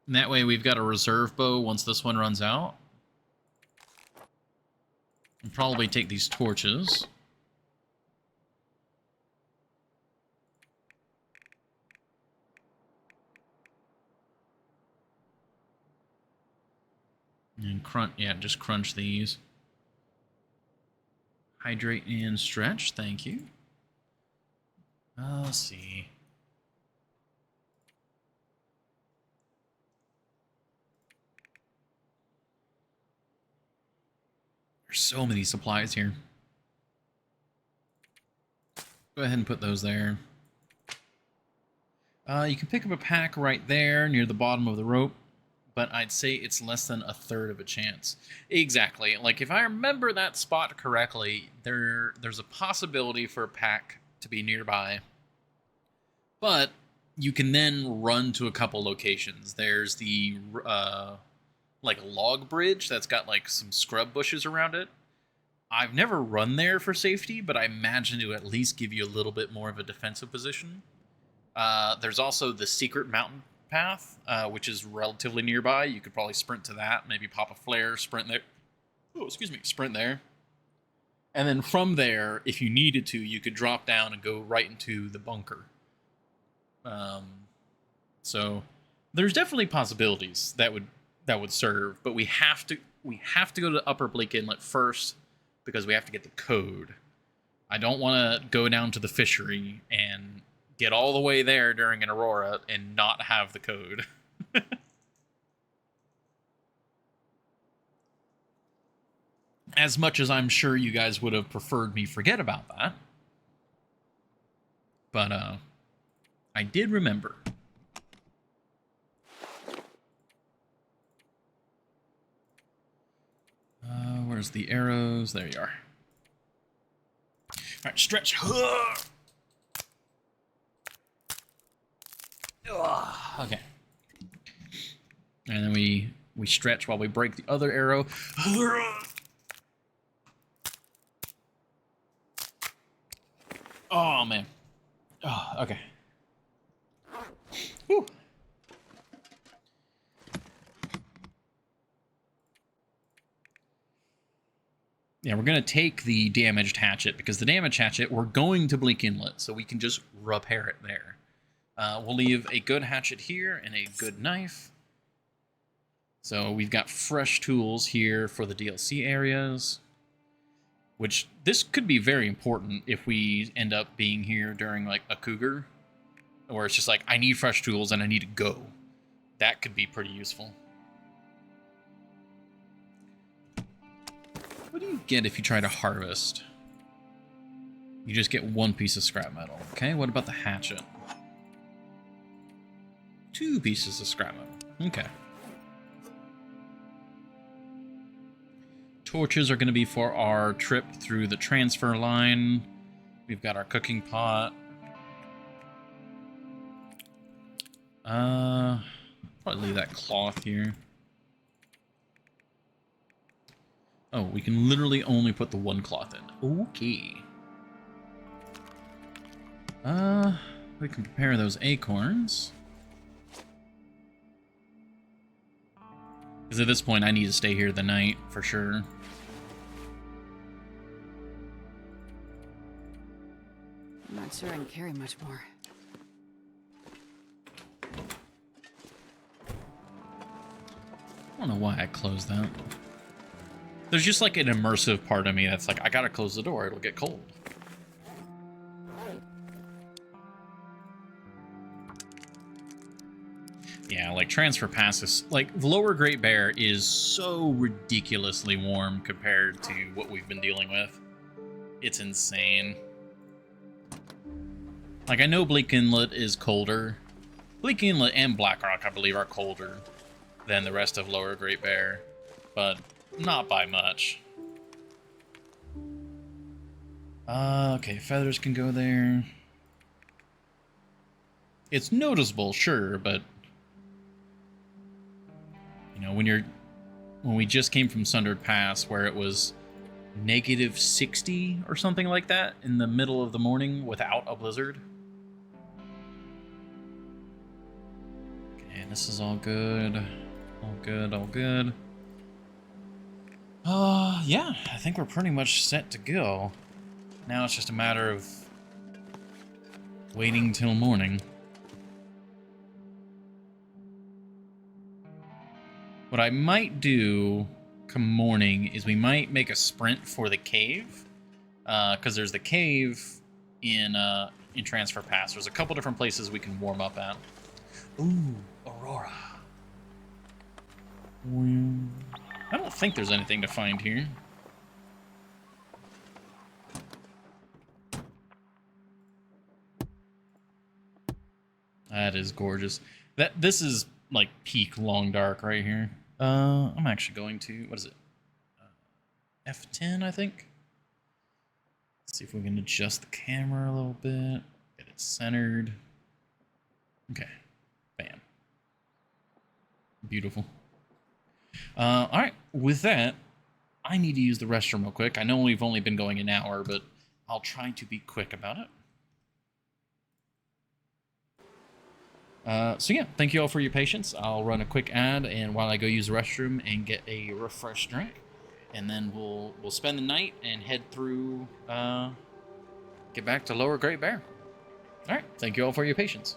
And that way we've got a reserve bow once this one runs out. And probably take these torches. And crunch, yeah, just crunch these. Hydrate and stretch, thank you. Let's see. There's so many supplies here. Go ahead and put those there. You can pick up a pack right there near the bottom of the rope, but I'd say it's less than a third of a chance. Exactly. Like, if I remember that spot correctly, there's a possibility for a pack to be nearby. But you can then run to a couple locations. There's the like log bridge that's got like some scrub bushes around it. I've never run there for safety, but I imagine it would at least give you a little bit more of a defensive position. There's also the secret mountain path, which is relatively nearby. You could probably sprint to that, maybe pop a flare, sprint there. Oh, excuse me, sprint there. And then from there, if you needed to, you could drop down and go right into the bunker. So there's definitely possibilities that would serve, but we have to go to Upper Bleak Inlet first because we have to get the code. I don't want to go down to the fishery and get all the way there during an aurora and not have the code. As much as I'm sure you guys would have preferred me forget about that. But I did remember. Where's the arrows? There you are. All right, stretch. Okay. And then we stretch while we break the other arrow. Oh, man. Oh, okay. Whew. Yeah, we're going to take the damaged hatchet, because the damaged hatchet, we're going to Bleak Inlet, so we can just repair it there. We'll leave a good hatchet here and a good knife. So we've got fresh tools here for the DLC areas, which this could be very important if we end up being here during like a cougar, where it's just like, I need fresh tools and I need to go. That could be pretty useful. What do you get if you try to harvest? You just get 1 piece of scrap metal. Okay, what about the hatchet? 2 pieces of scrap metal. Okay. Torches are going to be for our trip through the transfer line. We've got our cooking pot. Probably leave that cloth here. Oh, we can literally only put the 1 cloth in. Okay. We can prepare those acorns. Because at this point, I need to stay here the night, for sure. I'm not sure I can carry much more. I don't know why I closed that. There's just like an immersive part of me that's like, I gotta close the door, it'll get cold. Yeah, like transfer passes. Like the Lower Great Bear is so ridiculously warm compared to what we've been dealing with. It's insane. Like I know Bleak Inlet is colder. Bleak Inlet and Blackrock, I believe, are colder than the rest of Lower Great Bear, but not by much. Okay, feathers can go there. It's noticeable, sure, but you know, when we just came from Sundered Pass where it was -60 or something like that in the middle of the morning without a blizzard. Okay, this is all good. All good, all good. Yeah, I think we're pretty much set to go. Now it's just a matter of waiting till morning. What I might do come morning is we might make a sprint for the cave, because there's the cave in Transfer Pass. There's a couple different places we can warm up at. Ooh, Aurora. I don't think there's anything to find here. That is gorgeous. This is like peak long dark right here. I'm actually going to, what is it? F10, I think. Let's see if we can adjust the camera a little bit. Get it centered. Okay. Bam. Beautiful. All right. With that, I need to use the restroom real quick. I know we've only been going an hour, but I'll try to be quick about it. So yeah, thank you all for your patience. I'll run a quick ad, and while I go use the restroom and get a refresh drink, and then we'll spend the night and head through, get back to Lower Great Bear. All right, thank you all for your patience.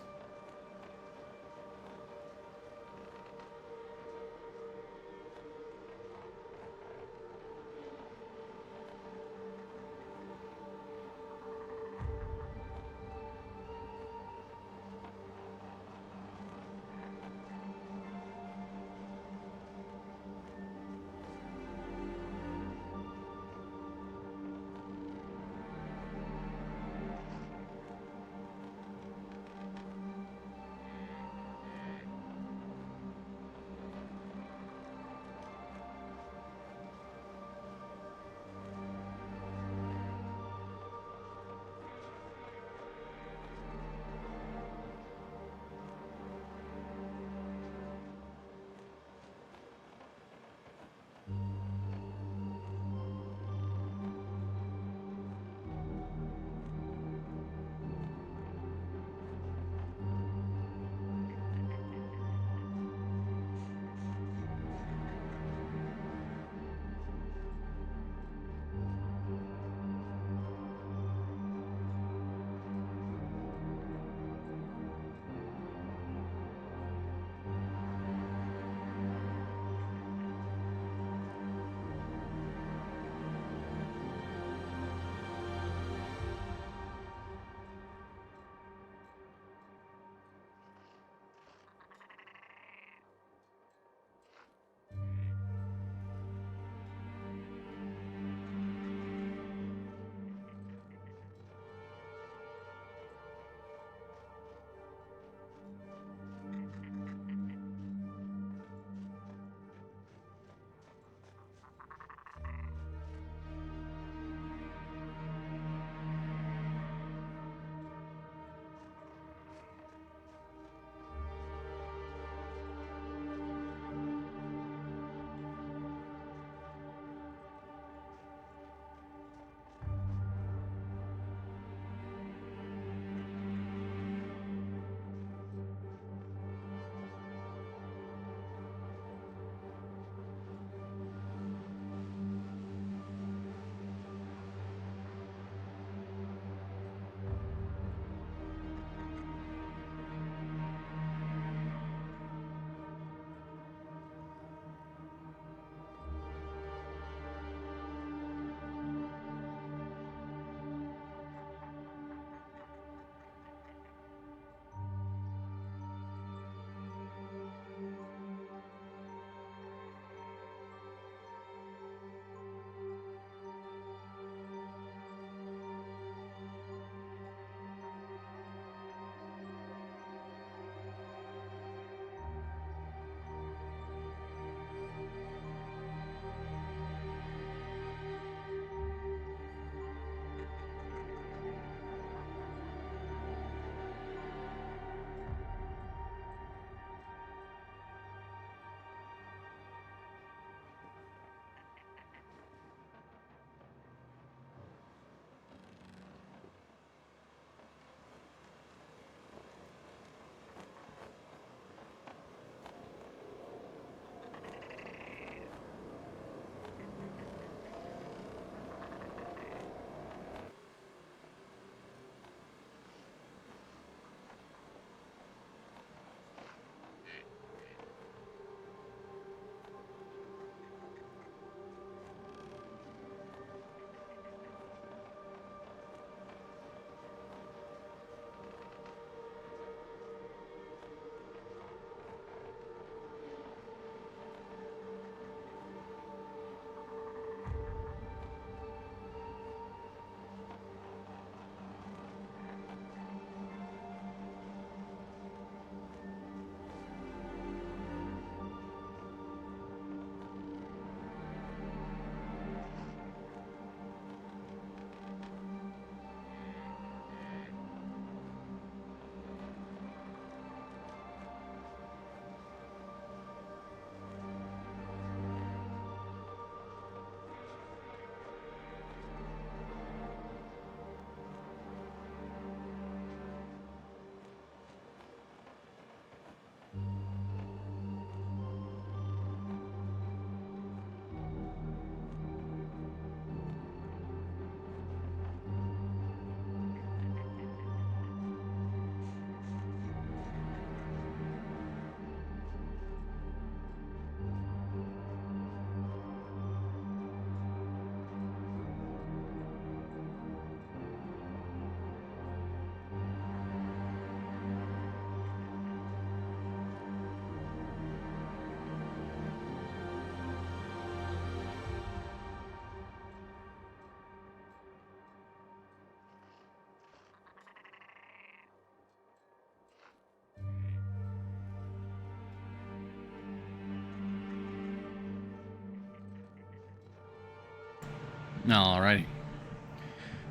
Alrighty.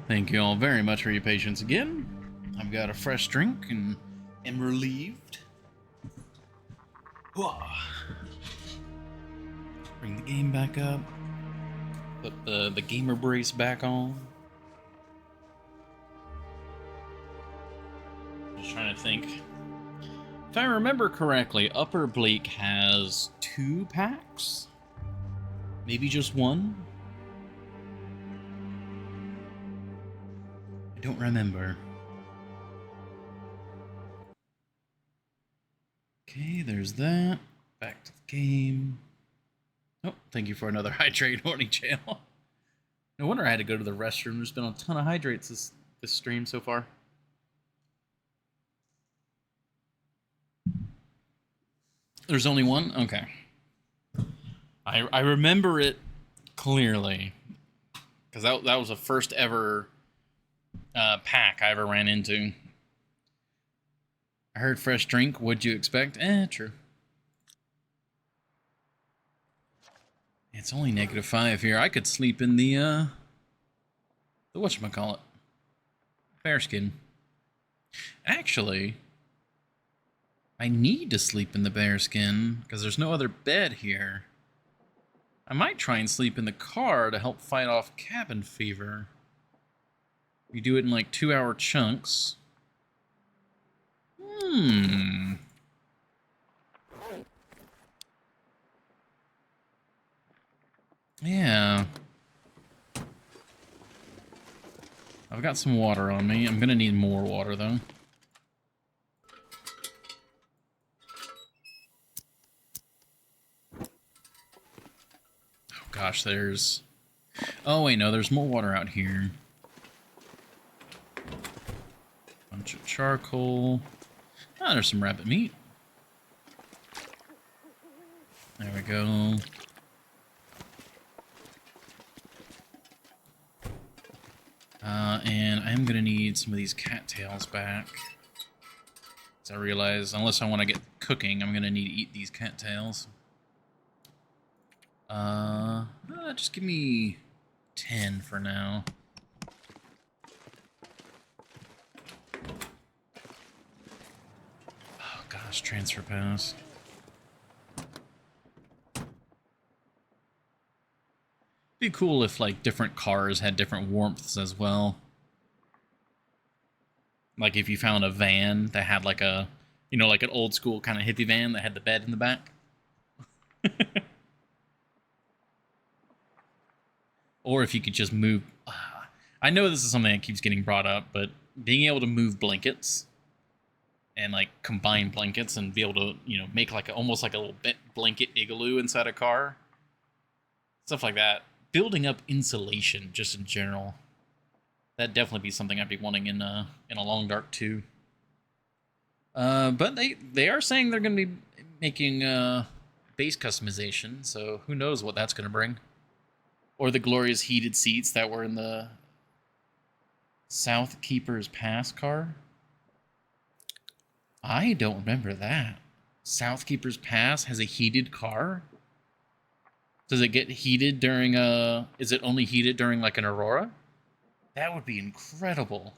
Thank you all very much for your patience again. I've got a fresh drink and am relieved. Bring the game back up. Put the gamer brace back on. Just trying to think. If I remember correctly, Upper Bleak has 2 packs? Maybe just 1? I don't remember. Okay, there's that. Back to the game. Oh, thank you for another hydrate warning channel. No wonder I had to go to the restroom. There's been a ton of hydrates this stream so far. There's only one? Okay. I remember it clearly. Because that was the first ever pack I ever ran into. I heard fresh drink. What'd you expect? True. It's only -5 here. I could sleep in the whatchamacallit? Bearskin. Actually, I need to sleep in the bearskin because there's no other bed here. I might try and sleep in the car to help fight off cabin fever. We do it in like 2-hour chunks. Yeah. I've got some water on me. I'm gonna need more water, though. Oh, gosh, there's... Oh, wait, no, there's more water out here. Bunch of charcoal. Ah, there's some rabbit meat. There we go. And I'm gonna need some of these cattails back. So I realize, unless I want to get cooking, I'm gonna need to eat these cattails. Just give me 10 for now. Oh gosh, transfer pass. Be cool if like different cars had different warmths as well. Like if you found a van that had like a, you know, like an old school kind of hippie van that had the bed in the back. Or if you could just move... I know this is something that keeps getting brought up, but being able to move blankets and like combine blankets and be able to, you know, make like almost like a little blanket igloo inside a car. Stuff like that. Building up insulation just in general. That'd definitely be something I'd be wanting in a Long Dark 2. But they are saying they're going to be making base customization, so who knows what that's going to bring. Or the glorious heated seats that were in the South Keeper's Pass car. I don't remember that. South Keeper's Pass has a heated car? Does it get heated during a... Is it only heated during like an Aurora? That would be incredible.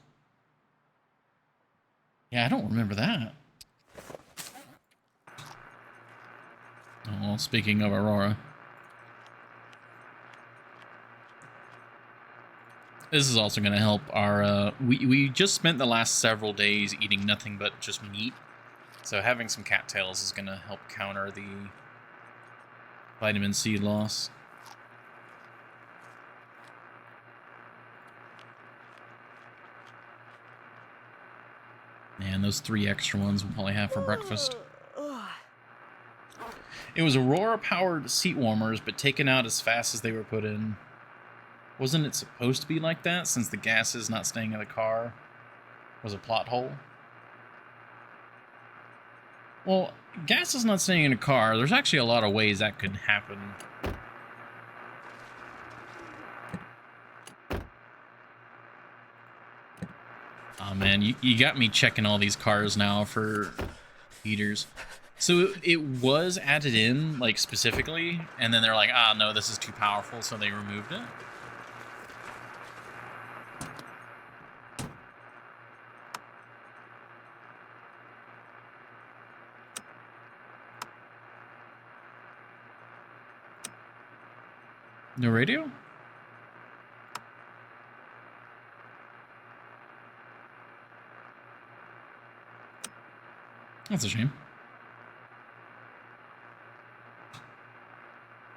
Yeah, I don't remember that. Oh, well, speaking of Aurora. This is also going to help our... we just spent the last several days eating nothing but just meat. So having some cattails is going to help counter the vitamin C loss. Man, those 3 extra ones we'll probably have for breakfast. It was Aurora-powered seat warmers, but taken out as fast as they were put in. Wasn't it supposed to be like that, since the gases not staying in the car was a plot hole? Well, gases not staying in a car, there's actually a lot of ways that could happen. Oh man, you got me checking all these cars now for heaters. So it was added in, like, specifically, and then they're like, ah, no, this is too powerful, so they removed it. No radio? That's a shame.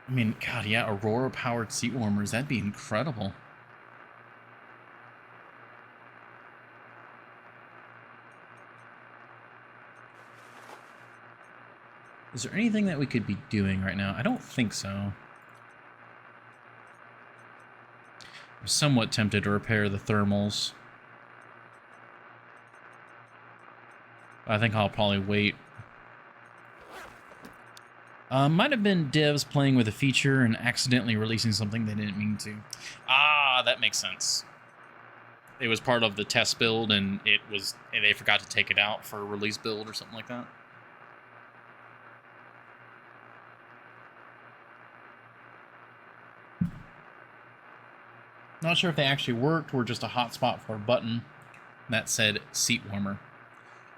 I mean, God, yeah, Aurora-powered seat warmers. That'd be incredible. Is there anything that we could be doing right now? I don't think so. I'm somewhat tempted to repair the thermals. I think I'll probably wait. Might have been devs playing with a feature and accidentally releasing something they didn't mean to. Ah, that makes sense. It was part of the test build, and they forgot to take it out for a release build or something like that. Not sure if they actually worked or just a hotspot for a button that said seat warmer.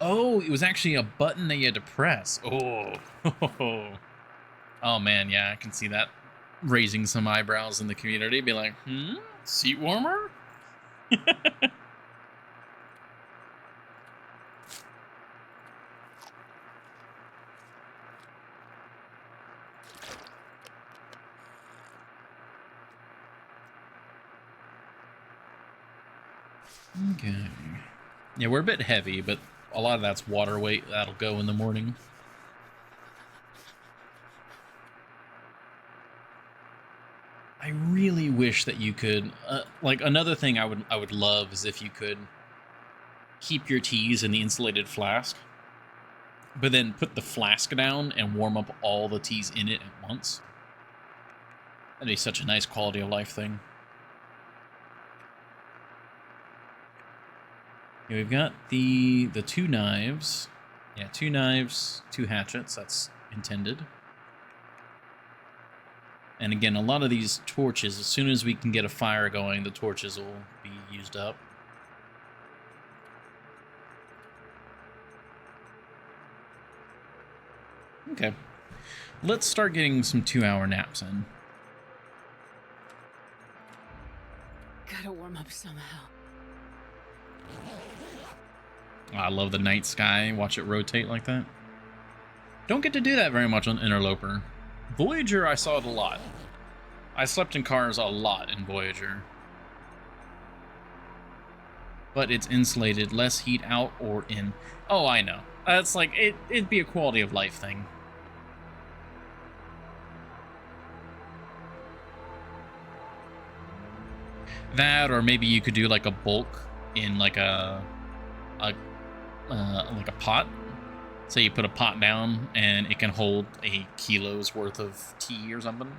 Oh, it was actually a button that you had to press. Oh. Oh man, yeah, I can see that raising some eyebrows in the community. Be like, seat warmer? Okay. Yeah, we're a bit heavy, but a lot of that's water weight. That'll go in the morning. I really wish that you could, like, another thing I would love is if you could keep your teas in the insulated flask, but then put the flask down and warm up all the teas in it at once. That'd be such a nice quality of life thing. Yeah, we've got the 2 knives. Yeah, 2 knives, 2 hatchets. That's intended. And again, a lot of these torches, as soon as we can get a fire going, the torches will be used up. Okay. Let's start getting some 2-hour naps in. Gotta warm up somehow. I love the night sky. Watch it rotate like that. Don't get to do that very much on Interloper. Voyager, I saw it a lot. I slept in cars a lot in Voyager. But it's insulated, less heat out or in. Oh, I know. That's like, it'd be a quality of life thing. That, or maybe you could do like a bulk in like a pot. Say you put a pot down and it can hold a kilo's worth of tea or something.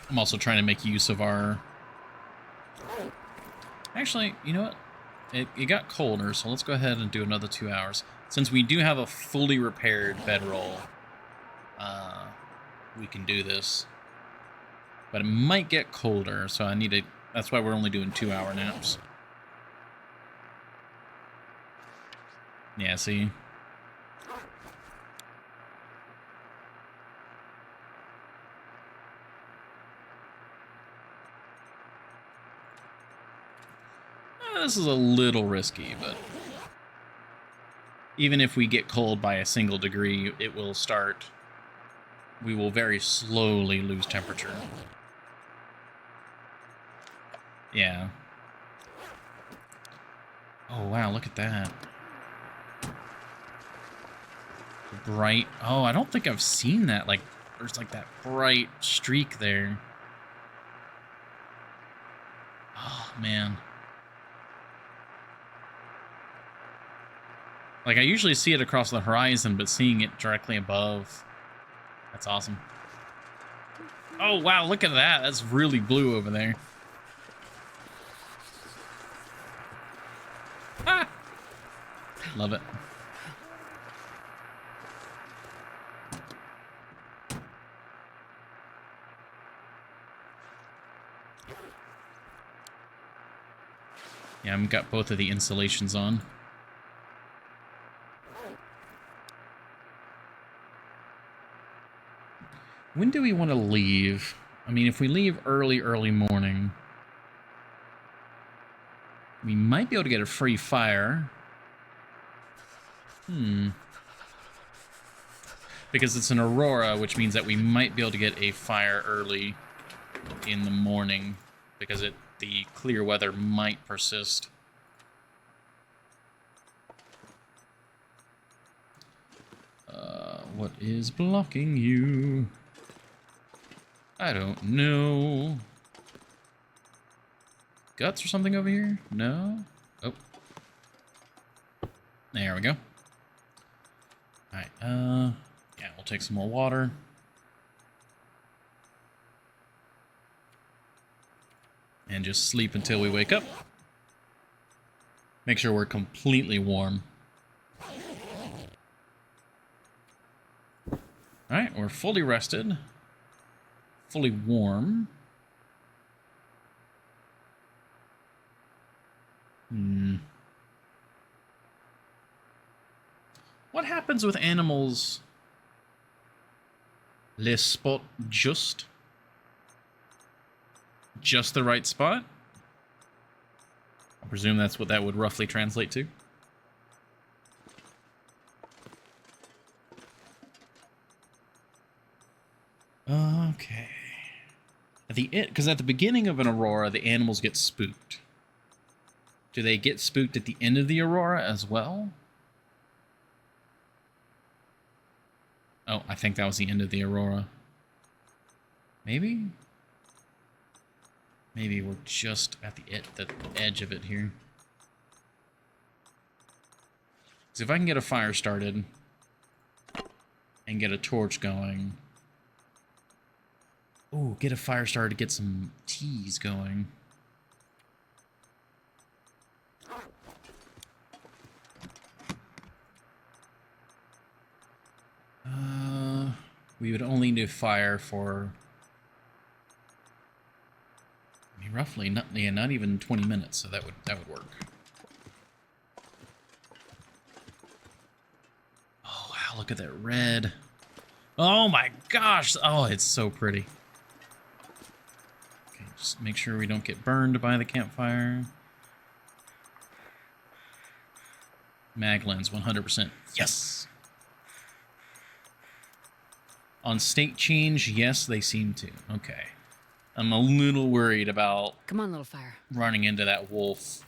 I'm also trying to make use of our... Actually, you know what? It got colder, so let's go ahead and do another 2 hours. Since we do have a fully repaired bedroll, we can do this. But it might get colder, so I need to... That's why we're only doing 2-hour naps. Yeah, see? This is a little risky, but even if we get cold by a single degree, it will start... We will very slowly lose temperature. Yeah. Oh, wow, look at that. Bright... Oh, I don't think I've seen that. Like, there's like that bright streak there. Oh, man. Like, I usually see it across the horizon, but seeing it directly above, that's awesome. Oh, wow, look at that. That's really blue over there. Ah! Love it. Yeah, I've got both of the insulations on. When do we want to leave? I mean, if we leave early morning, we might be able to get a free fire. Because it's an aurora, which means that we might be able to get a fire early in the morning, because the clear weather might persist. What is blocking you? I don't know. Guts or something over here? No? Oh. There we go. Alright, yeah, we'll take some more water. And just sleep until we wake up. Make sure we're completely warm. Alright, we're fully rested. Fully warm. What happens with animals? Les spot just the right spot? I presume that's what that would roughly translate to. Okay. Because at the beginning of an aurora, the animals get spooked. Do they get spooked at the end of the aurora as well? Oh, I think that was the end of the aurora. Maybe? Maybe we're just at the edge of it here. So if I can get a fire started and get a torch going. Ooh, get a fire started to get some teas going. We would only need fire for, I mean, roughly not even 20 minutes, so that would work. Oh wow, look at that red. Oh my gosh! Oh, it's so pretty. Okay, just make sure we don't get burned by the campfire. Mag lens 100%. Yes! On state change, yes, they seem to. Okay. I'm a little worried about... Come on, little fire. ...running into that wolf.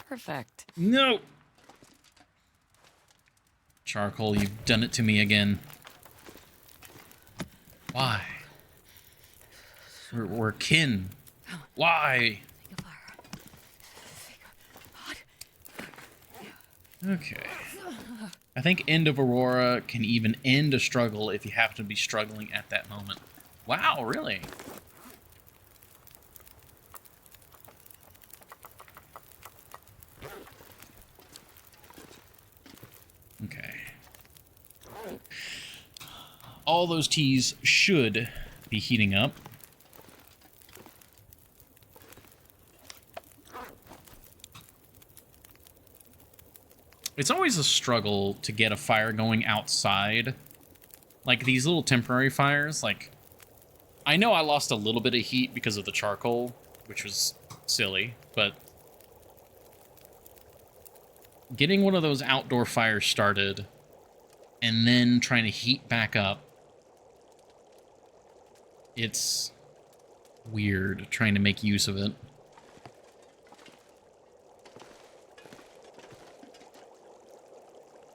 Perfect. No! Charcoal, you've done it to me again. Why? We're kin. Why? Okay. I think end of Aurora can even end a struggle if you happen to be struggling at that moment. Wow, really? Okay. All those teas should be heating up. It's always a struggle to get a fire going outside. Like, these little temporary fires, like... I know I lost a little bit of heat because of the charcoal, which was silly, but... getting one of those outdoor fires started, and then trying to heat back up... it's... weird, trying to make use of it.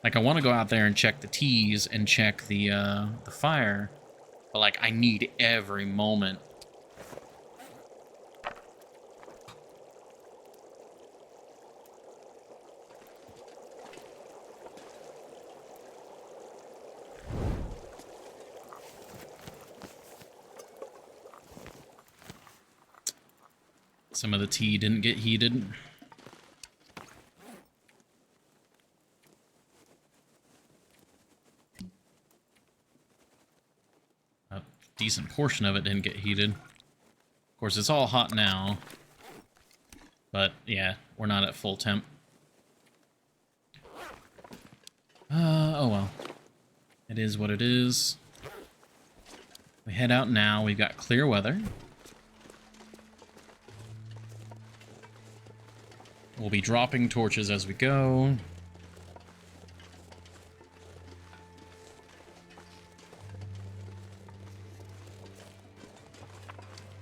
Like, I want to go out there and check the teas and check the fire, but, like, I need every moment. Some of the tea didn't get heated. Decent portion of it didn't get heated. Of course, it's all hot now. But yeah, we're not at full temp. Oh well. It is what it is. We head out now. We've got clear weather. We'll be dropping torches as we go.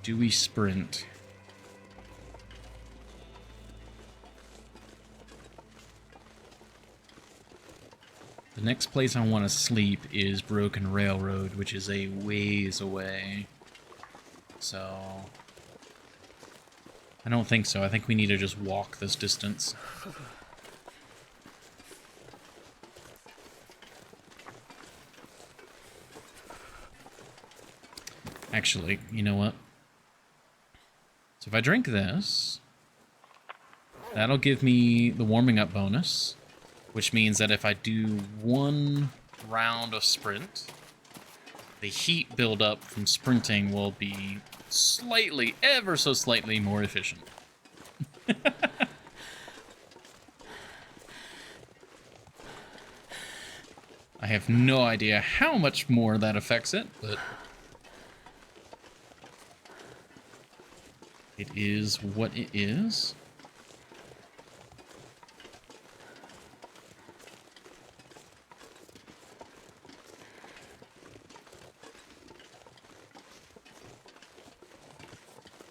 Do we sprint? The next place I want to sleep is Broken Railroad, which is a ways away. So I don't think so. I think we need to just walk this distance. Actually, you know what? So if I drink this, that'll give me the warming up bonus, which means that if I do one round of sprint, the heat buildup from sprinting will be slightly, ever so slightly more efficient. I have no idea how much more that affects it, but it is what it is.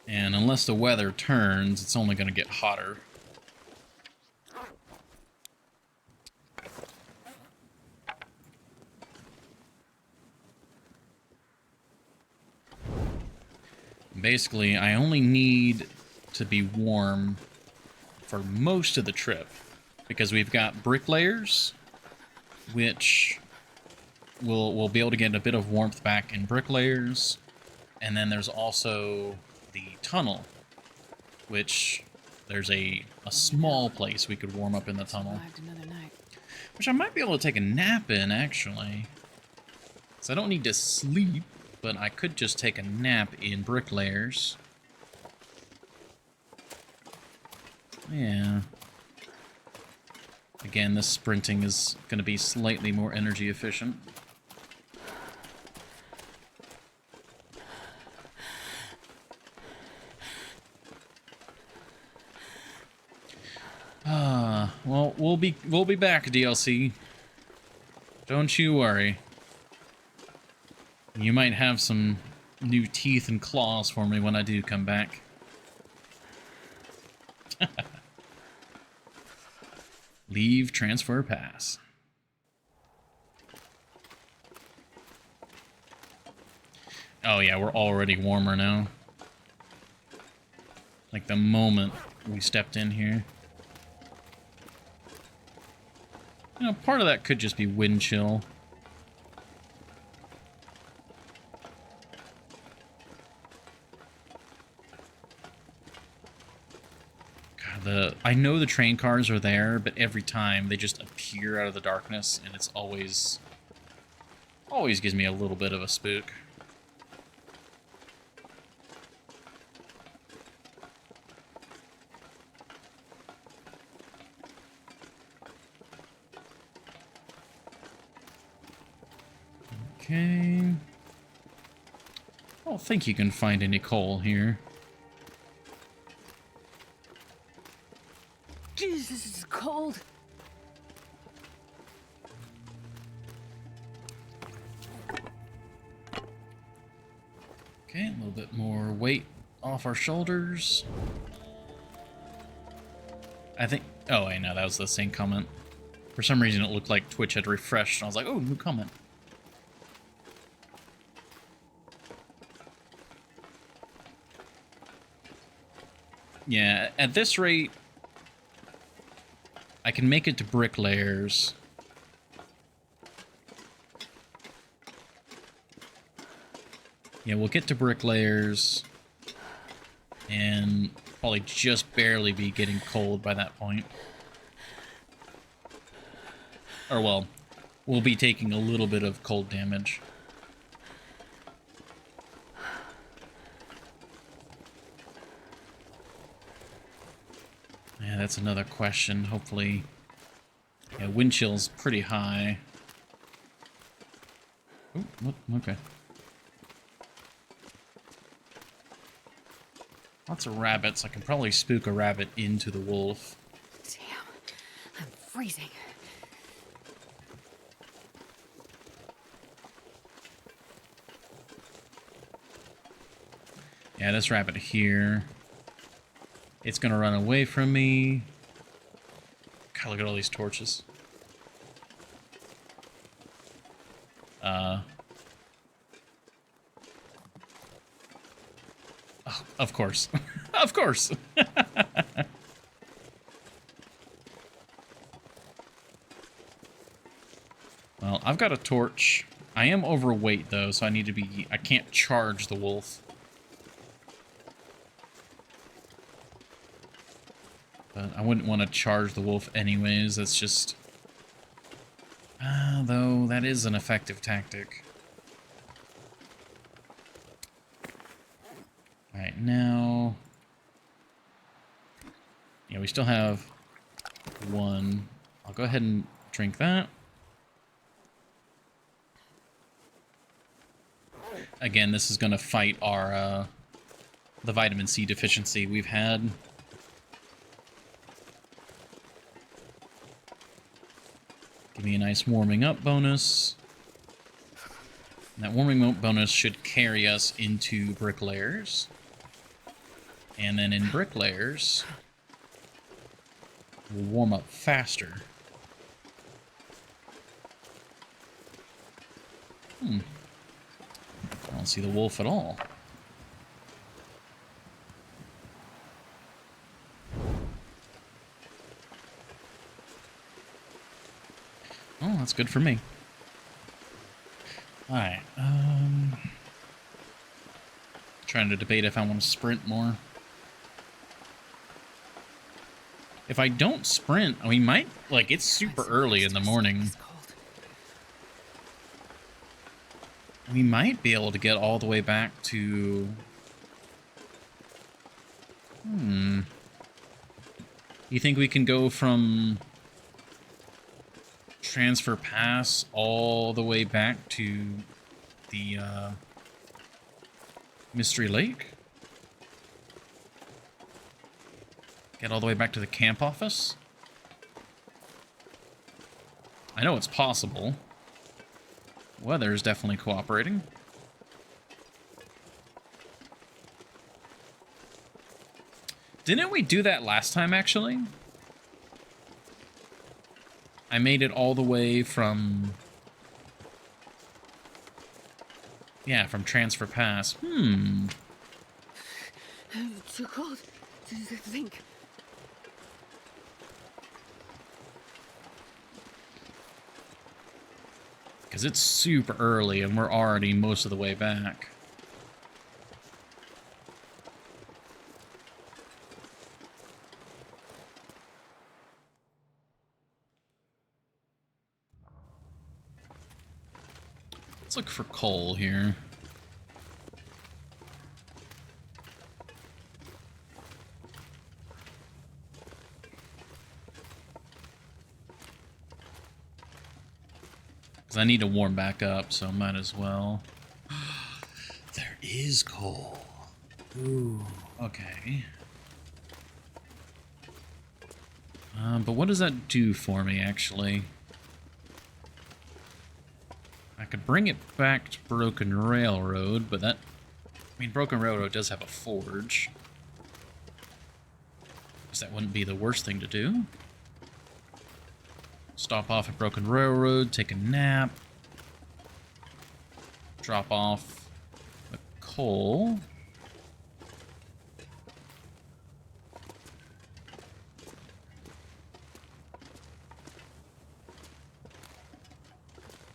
And unless the weather turns, it's only going to get hotter. Basically, I only need to be warm for most of the trip, because we've got bricklayers, which we'll be able to get a bit of warmth back in bricklayers, and then there's also the tunnel, which there's a small place we could warm up in the tunnel, which I might be able to take a nap in, actually. So I don't need to sleep, but I could just take a nap in bricklayers. Yeah. Again, this sprinting is going to be slightly more energy efficient. Well, we'll be back, DLC. Don't you worry. You might have some new teeth and claws for me when I do come back. Leave transfer pass. Oh yeah, we're already warmer now. Like the moment we stepped in here. You know, part of that could just be wind chill. God, I know the train cars are there, but every time they just appear out of the darkness, and it's always gives me a little bit of a spook. Okay. I don't think you can find any coal here. Jesus, this is cold. Okay, a little bit more weight off our shoulders. I think... Oh, wait, no, that was the same comment. For some reason, it looked like Twitch had refreshed, and I was like, oh, new comment. Yeah, at this rate, I can make it to bricklayers. Yeah, we'll get to bricklayers, and probably just barely be getting cold by that point. Or, well, we'll be taking a little bit of cold damage. that's another question. Hopefully... Yeah, wind chill's pretty high. Oh, okay. Lots of rabbits. I can probably spook a rabbit into the wolf. Damn, I'm freezing. Yeah, this rabbit here. It's gonna run away from me. God, look at all these torches. Oh, of course. Of course. Well, I've got a torch. I am overweight, though, so I can't charge the wolf. But I wouldn't want to charge the wolf anyways. That's just... though, that is an effective tactic. Alright, now... Yeah, we still have one. I'll go ahead and drink that. Again, this is going to fight our, the vitamin C deficiency we've had. Give me a nice warming up bonus. And that warming up bonus should carry us into bricklayers. And then in bricklayers, we'll warm up faster. I don't see the wolf at all. Oh, that's good for me. Alright, trying to debate if I want to sprint more. If I don't sprint, we might, like, it's super early in the morning. We might be able to get all the way back to... You think we can go from Transfer Pass all the way back to the Mystery Lake? Get all the way back to the camp office? I know it's possible. Weather is definitely cooperating. Didn't we do that last time, actually? I made it all the way from... Yeah, from Transfer Pass. Too cold to think. Because it's super early and we're already most of the way back. Let's look for coal here. Because I need to warm back up, so might as well. There is coal. Ooh, okay. But what does that do for me, actually? I could bring it back to Broken Railroad, but that... I mean, Broken Railroad does have a forge. Guess that wouldn't be the worst thing to do. Stop off at Broken Railroad, take a nap. Drop off the coal.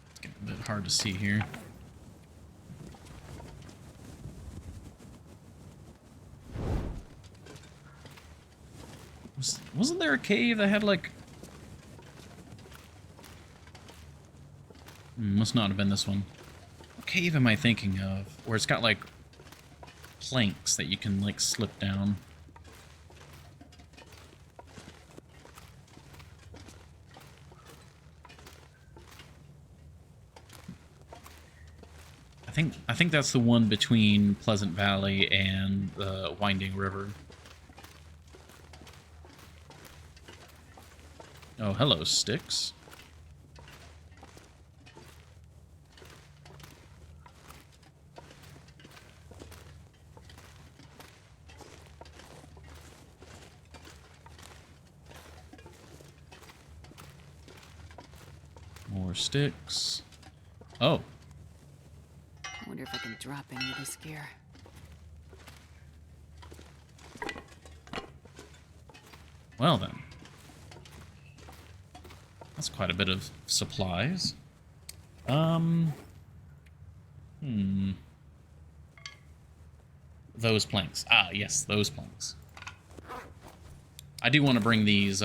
It's getting a bit hard to see here. Wasn't there a cave that had like... Must not have been this one. What cave am I thinking of? Where it's got, like, planks that you can, like, slip down. I think that's the one between Pleasant Valley and the Winding River. Oh, hello, sticks. More sticks. Oh. I wonder if I can drop any of this gear. Well then. That's quite a bit of supplies. Those planks. Ah, yes, those planks. I do want to bring these,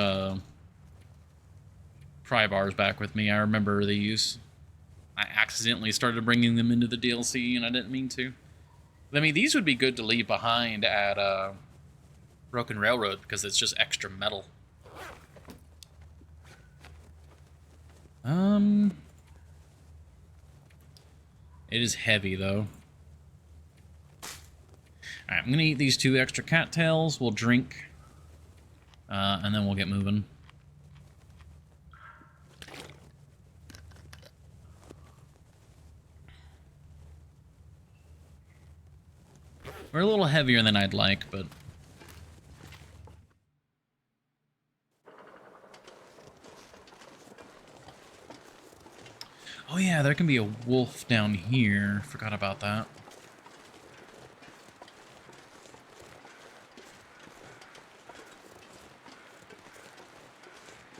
pry bars back with me. I remember these. I accidentally started bringing them into the DLC, and I didn't mean to. I mean, these would be good to leave behind at, Broken Railroad, because it's just extra metal. It is heavy, though. Alright, I'm gonna eat these 2 extra cattails, we'll drink, and then we'll get moving. We're a little heavier than I'd like, but... Oh yeah, there can be a wolf down here. Forgot about that.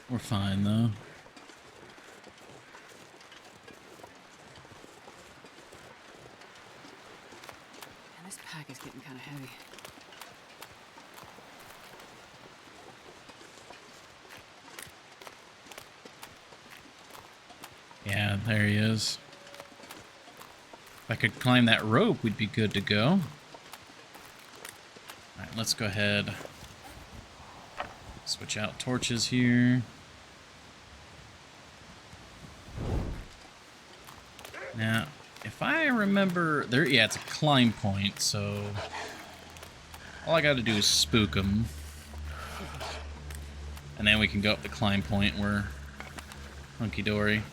We're fine, though. Man, this pack is getting kind of heavy. Yeah, there he is. If I could climb that rope, we'd be good to go. Alright, let's go ahead. Switch out torches here. Now, if I remember... there, yeah, it's a climb point, so... all I gotta do is spook them. And then we can go up the climb point where... hunky-dory.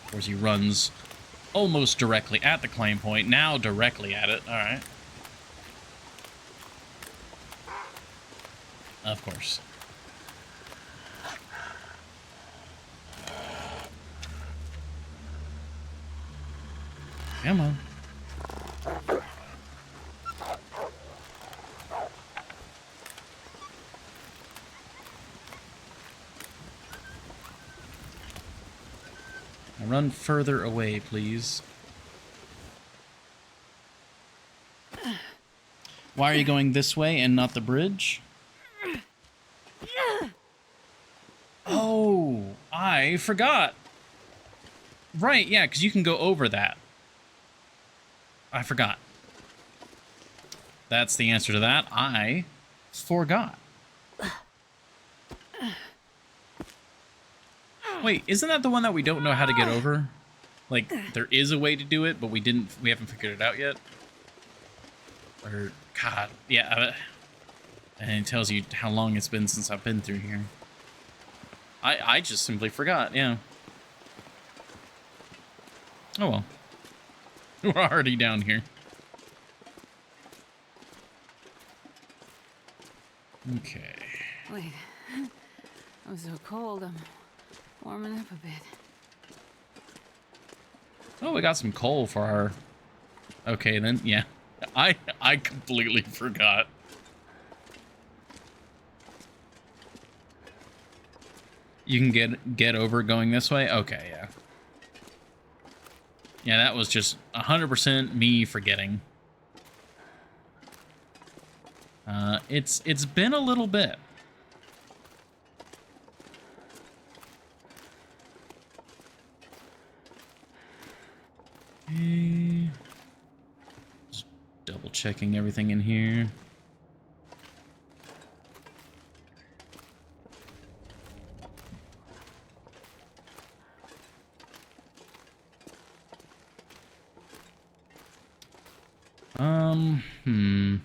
Of course, he runs almost directly at the climb point, now directly at it. Alright. Of course. Come on. Now run further away, please. Why are you going this way and not the bridge? Oh, I forgot. Right, yeah, because you can go over that. I forgot. That's the answer to that. I forgot. Wait, isn't that the one that we don't know how to get over? Like, there is a way to do it, but we haven't figured it out yet? Or, God, yeah. And it tells you how long it's been since I've been through here. I just simply forgot, yeah. Oh well. We're already down here. Okay. Wait. I'm so cold, I'm warming up a bit. Oh, we got some coal for our... okay, then, yeah. I completely forgot. You can get over going this way? Okay, yeah. Yeah, that was just 100% me forgetting. It's been a little bit. Okay. Just double checking everything in here. Hmm.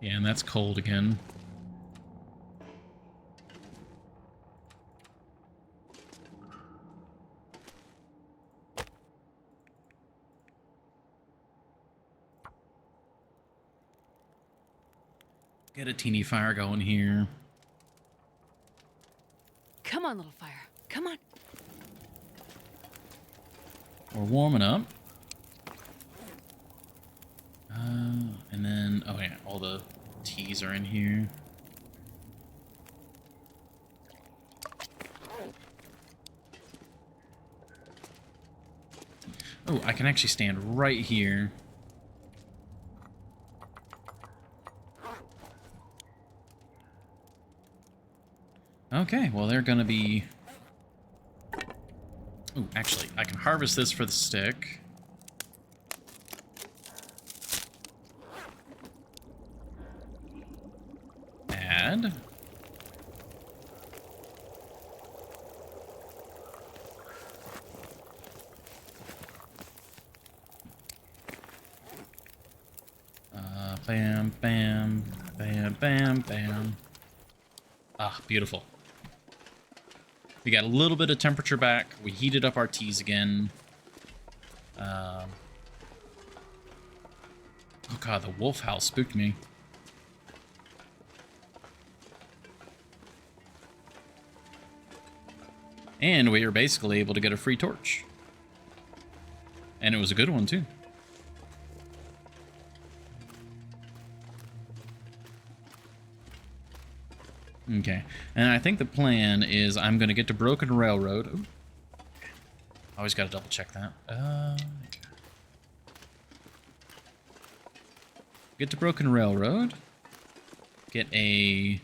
Yeah, and that's cold again. Get a teeny fire going here. Come on, little fire. Come on. We're warming up. And then, oh yeah, all the teas are in here. Oh, I can actually stand right here. Okay, well, they're gonna be... Oh, actually, I can harvest this for the stick. Add. Bam, bam, bam, bam, bam. Ah, beautiful. We got a little bit of temperature back. We heated up our teas again. Oh god, the wolf howl spooked me. And we were basically able to get a free torch. And it was a good one, too. Okay, and I think the plan is I'm going to get to Broken Railroad. Ooh. Always got to double check that. Get to Broken Railroad. Get a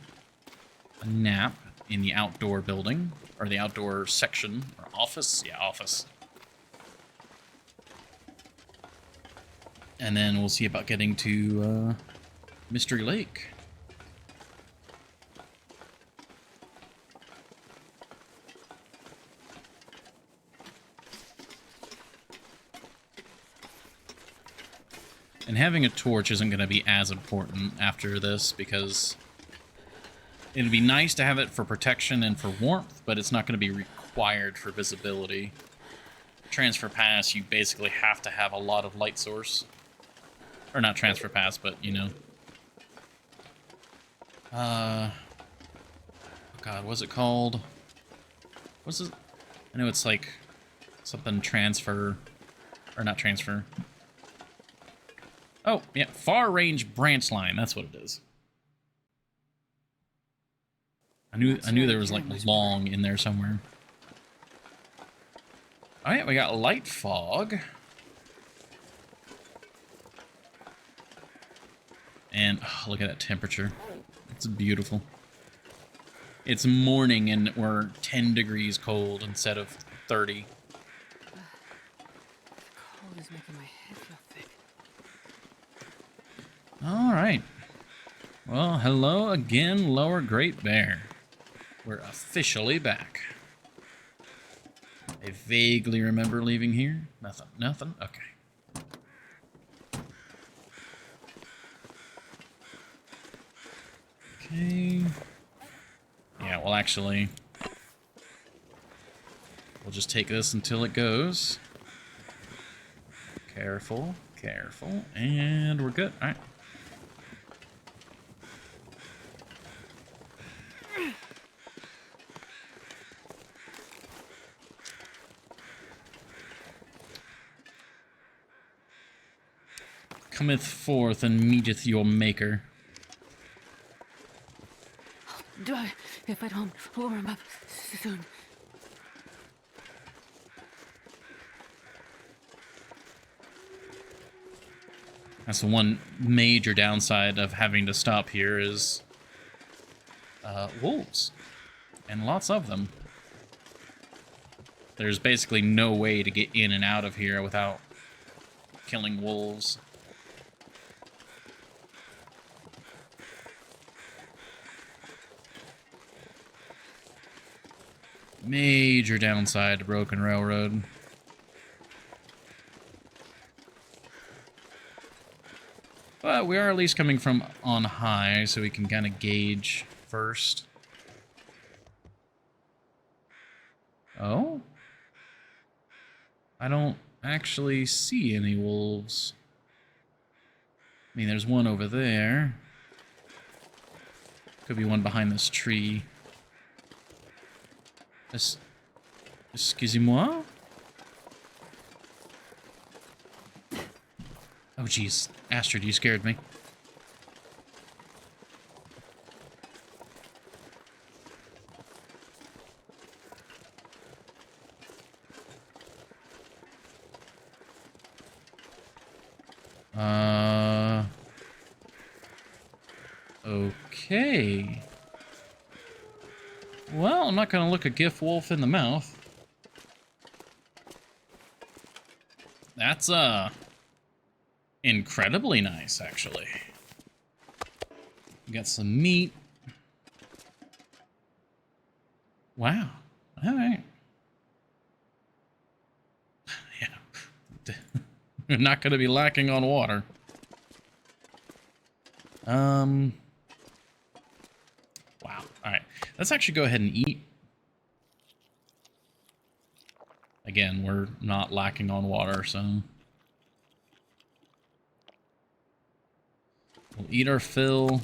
nap in the outdoor building, or the outdoor section, or office. Yeah, office. And then we'll see about getting to Mystery Lake. And having a torch isn't going to be as important after this, because it'd be nice to have it for protection and for warmth, but it's not going to be required for visibility. Transfer pass, you basically have to have a lot of light source. Or not transfer pass, but, you know. Oh god, what's it called? What's it? I know it's like something transfer, or not transfer. Oh, yeah, far range branch line, that's what it is. I knew there was like long in there somewhere. Oh yeah, we got light fog. And oh, look at that temperature. It's beautiful. It's morning and we're 10 degrees cold instead of 30. The cold is making my head feel thick. All right. Well, hello again, Lower Great Bear. We're officially back. I vaguely remember leaving here. Nothing? Okay. Okay. Yeah, well, actually, we'll just take this until it goes. Careful, careful, and we're good. All right. Cometh forth and meeteth your maker. Do I get back home? Warm up soon. That's the one major downside of having to stop here is wolves. And lots of them. There's basically no way to get in and out of here without killing wolves. Major downside to Broken Railroad. But we are at least coming from on high, so we can kind of gauge first. Oh? I don't actually see any wolves. I mean, there's one over there. Could be one behind this tree. Excusez-moi? Oh, jeez. Astrid, you scared me. Okay. Well, I'm not gonna look a gift wolf in the mouth. That's, incredibly nice, actually. We got some meat. Wow. Alright. Yeah. We're not gonna be lacking on water. Wow. Alright. Let's actually go ahead and eat. Again, we're not lacking on water, so... We'll eat our fill.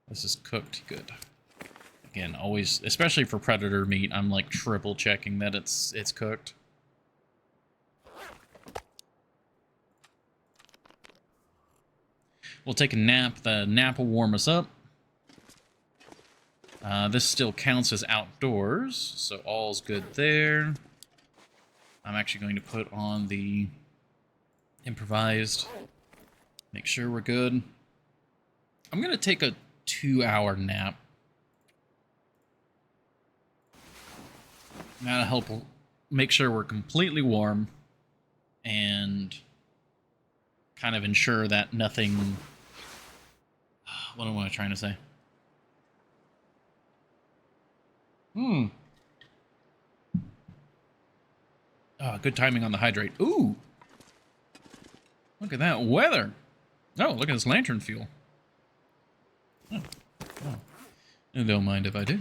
This is cooked good. Again, always, especially for predator meat, I'm like triple checking that it's cooked. We'll take a nap. The nap will warm us up. This still counts as outdoors, so all's good there. I'm actually going to put on the improvised. Make sure we're good. I'm going to take a 2-hour nap. That'll help make sure we're completely warm and kind of ensure that nothing... What am I trying to say? Oh, good timing on the hydrate. Ooh! Look at that weather! Oh, look at this lantern fuel. Oh. Oh. Don't mind if I do.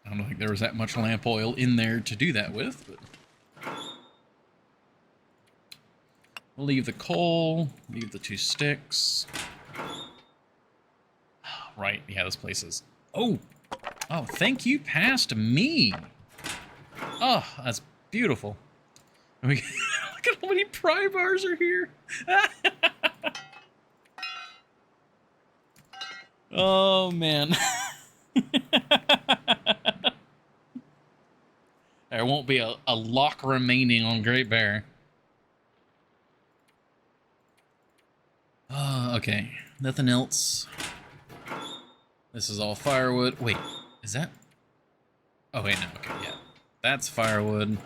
I don't think there was that much lamp oil in there to do that with, but... We'll leave the coal, leave the 2 sticks. Right, yeah, this place is... Oh! Oh, thank you, past me! Oh, that's beautiful. Look at how many pry bars are here! Oh, man. There won't be a lock remaining on Great Bear. Okay. Nothing else. This is all firewood. Wait, is that... Oh, wait, no. Okay, yeah. That's firewood.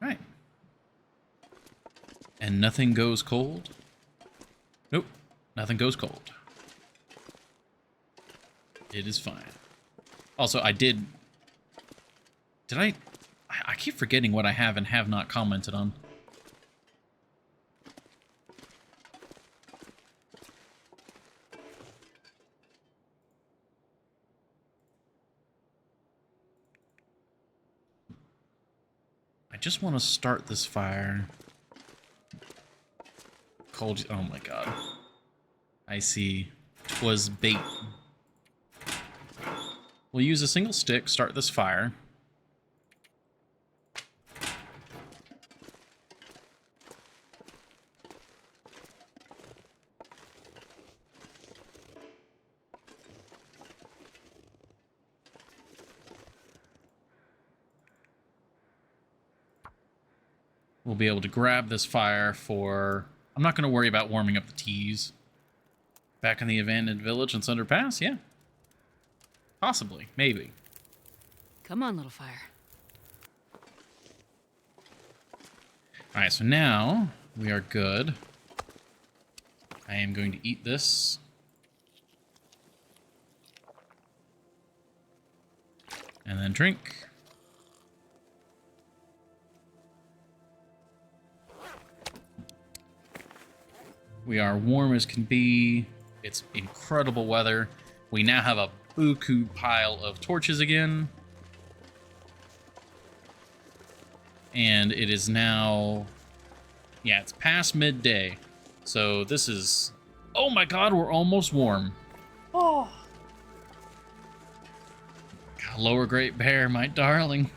Alright. And nothing goes cold? Nope. Nothing goes cold. It is fine. Also, I did... Did I keep forgetting what I have and have not commented on. I just want to start this fire. Cold... Oh my god. I see. 'Twas bait. We'll use a single stick, start this fire. We'll be able to grab this fire for... I'm not going to worry about warming up the teas. Back in the abandoned village and Underpass, yeah. Possibly, maybe. Come on, little fire. Alright, so now we are good. I am going to eat this. And then drink. We are warm as can be. It's incredible weather. We now have a buku pile of torches again. And it is now... yeah, it's past midday. So this is... oh my god, we're almost warm. Oh. God, Lower Great Bear, my darling.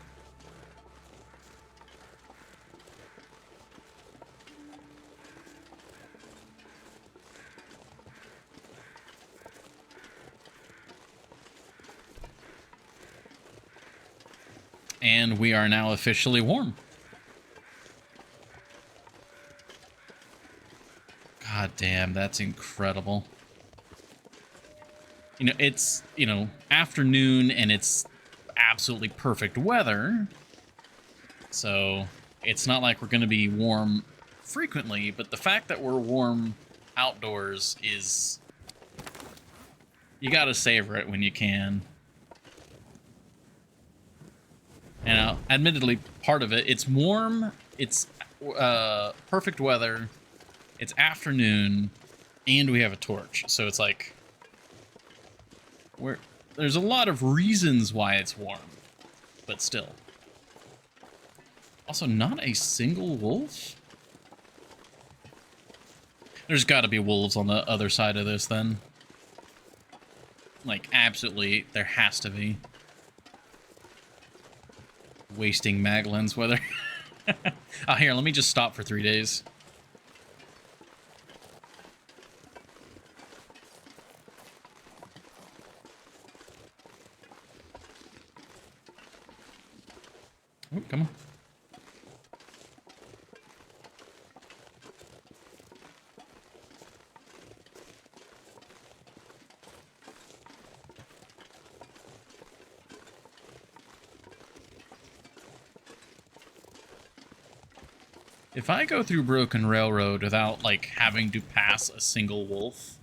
And we are now officially warm. God damn, that's incredible. You know, it's, you know, afternoon and it's absolutely perfect weather. So it's not like we're going to be warm frequently, but the fact that we're warm outdoors is... you got to savor it when you can. And admittedly, part of it, it's warm, it's perfect weather, it's afternoon, and we have a torch. So it's like, there's a lot of reasons why it's warm, but still. Also, not a single wolf? There's got to be wolves on the other side of this, then. Like, absolutely, there has to be. Wasting Maglins weather. Oh, here, let me just stop for 3 days. Oh, come on. If I go through Broken Railroad without, like, having to pass a single wolf,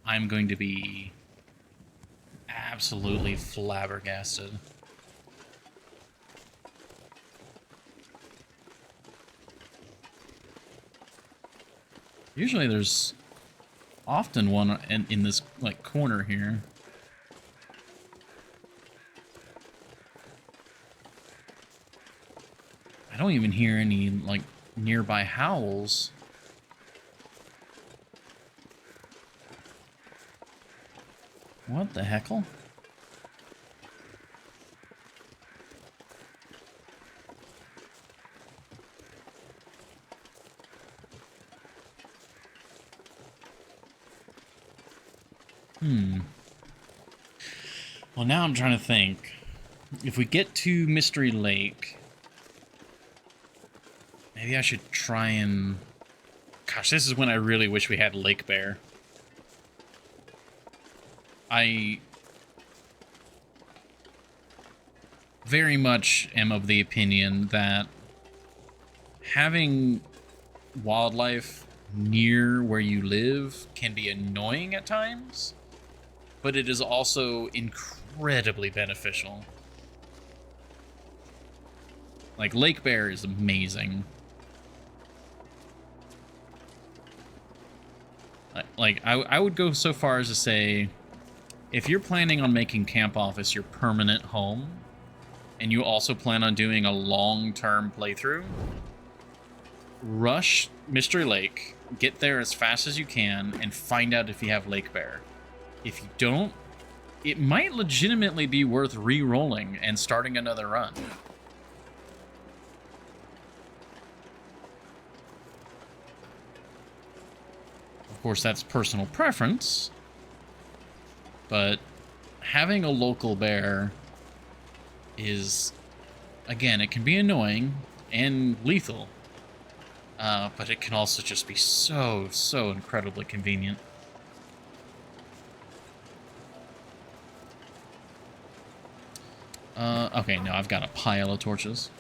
I'm going to be absolutely flabbergasted. Usually there's often one in this, like, corner here. I don't even hear any, like, nearby howls. What the heckle? Well, now I'm trying to think. If we get to Mystery Lake, maybe I should try and... gosh, this is when I really wish we had Lake Bear. I very much am of the opinion that having wildlife near where you live can be annoying at times, but it is also incredibly beneficial. Like, Lake Bear is amazing. Like, I would go so far as to say, if you're planning on making Camp Office your permanent home, and you also plan on doing a long-term playthrough, rush Mystery Lake, get there as fast as you can, and find out if you have Lake Bear. If you don't, it might legitimately be worth re-rolling and starting another run. Of course, that's personal preference, but having a local bear is, again, it can be annoying and lethal, but it can also just be so incredibly convenient. Okay, no, I've got a pile of torches.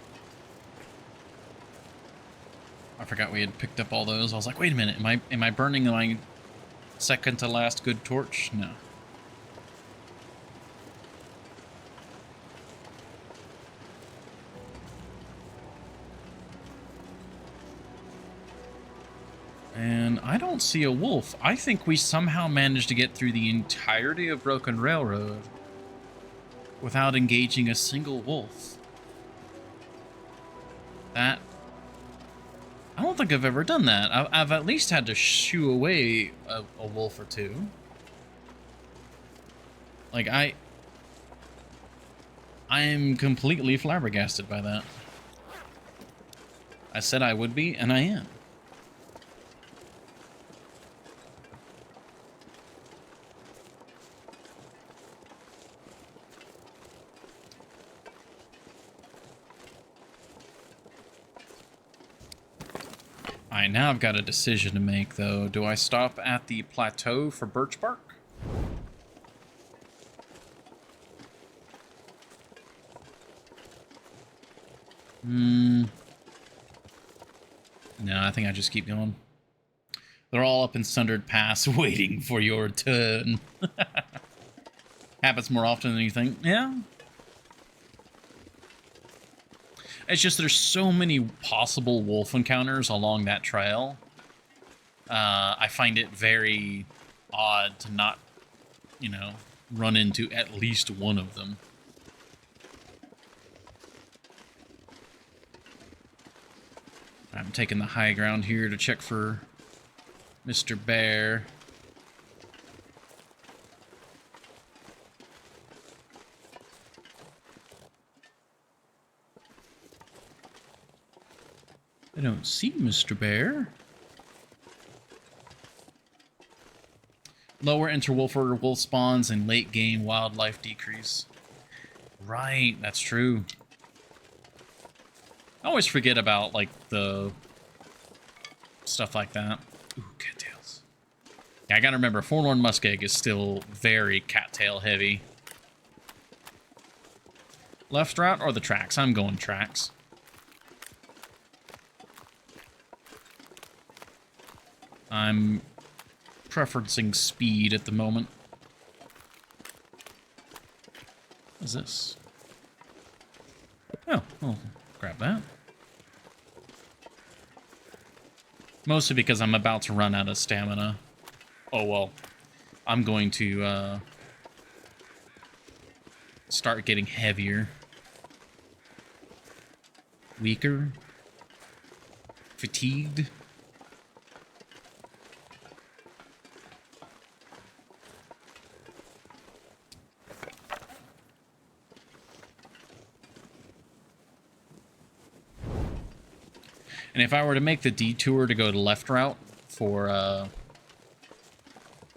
I forgot we had picked up all those. I was like, wait a minute, am I burning Second to last good torch? No. And I don't see a wolf. I think we somehow managed to get through the entirety of Broken Railroad without engaging a single wolf. That... I don't think I've ever done that. I've at least had to shoo away a wolf or two. Like, I am completely flabbergasted by that. I said I would be, and I am. Alright, now I've got a decision to make, though. Do I stop at the plateau for birch bark? No, I think I just keep going. They're all up in Sundered Pass waiting for your turn. Happens more often than you think. Yeah. It's just there's so many possible wolf encounters along that trail. I find it very odd to not, you know, run into at least one of them. I'm taking the high ground here to check for Mr. Bear. I don't see Mr. Bear. Lower interwolfer wolf spawns and late game wildlife decrease. Right, that's true. I always forget about, like, the stuff like that. Ooh, cattails. Yeah, I gotta remember, Forlorn Muskeg is still very cattail heavy. Left route or the tracks? I'm going tracks. I'm preferencing speed at the moment. What is this? Oh, well, grab that. Mostly because I'm about to run out of stamina. Oh, well. I'm going to start getting heavier. Weaker. Fatigued. And if I were to make the detour to go the left route for,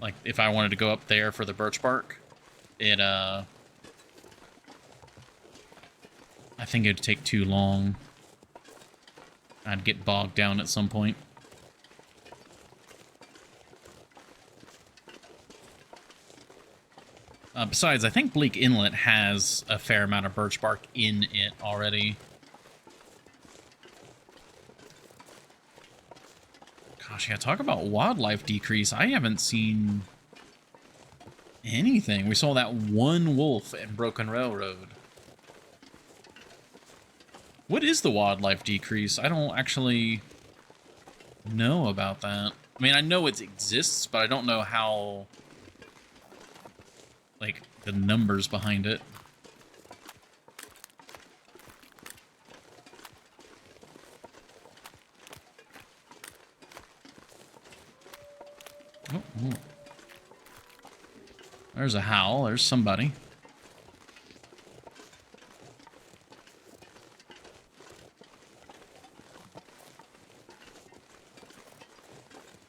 like, if I wanted to go up there for the birch bark, it, I think it'd take too long. I'd get bogged down at some point. Besides, I think Bleak Inlet has a fair amount of birch bark in it already. Gosh, yeah, talk about wildlife decrease. I haven't seen anything. We saw that one wolf in Broken Railroad. What is the wildlife decrease? I don't actually know about that. I mean, I know it exists, but I don't know how, like, the numbers behind it. Oh, oh. There's a howl. There's somebody.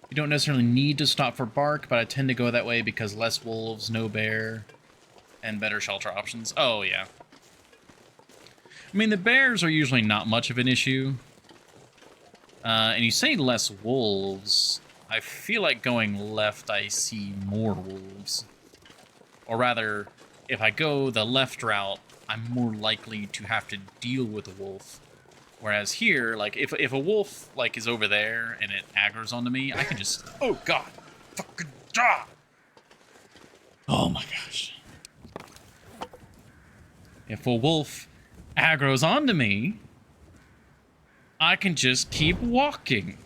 You don't necessarily need to stop for bark, but I tend to go that way because less wolves, no bear, and better shelter options. Oh, yeah. I mean, the bears are usually not much of an issue. And you say less wolves. I feel like going left, I see more wolves. Or rather, if I go the left route, I'm more likely to have to deal with a wolf. Whereas here, like, if a wolf, like, is over there and it aggroes onto me, I can just... Oh, God. Fucking Ah! Oh my gosh. If a wolf aggroes onto me, I can just keep walking.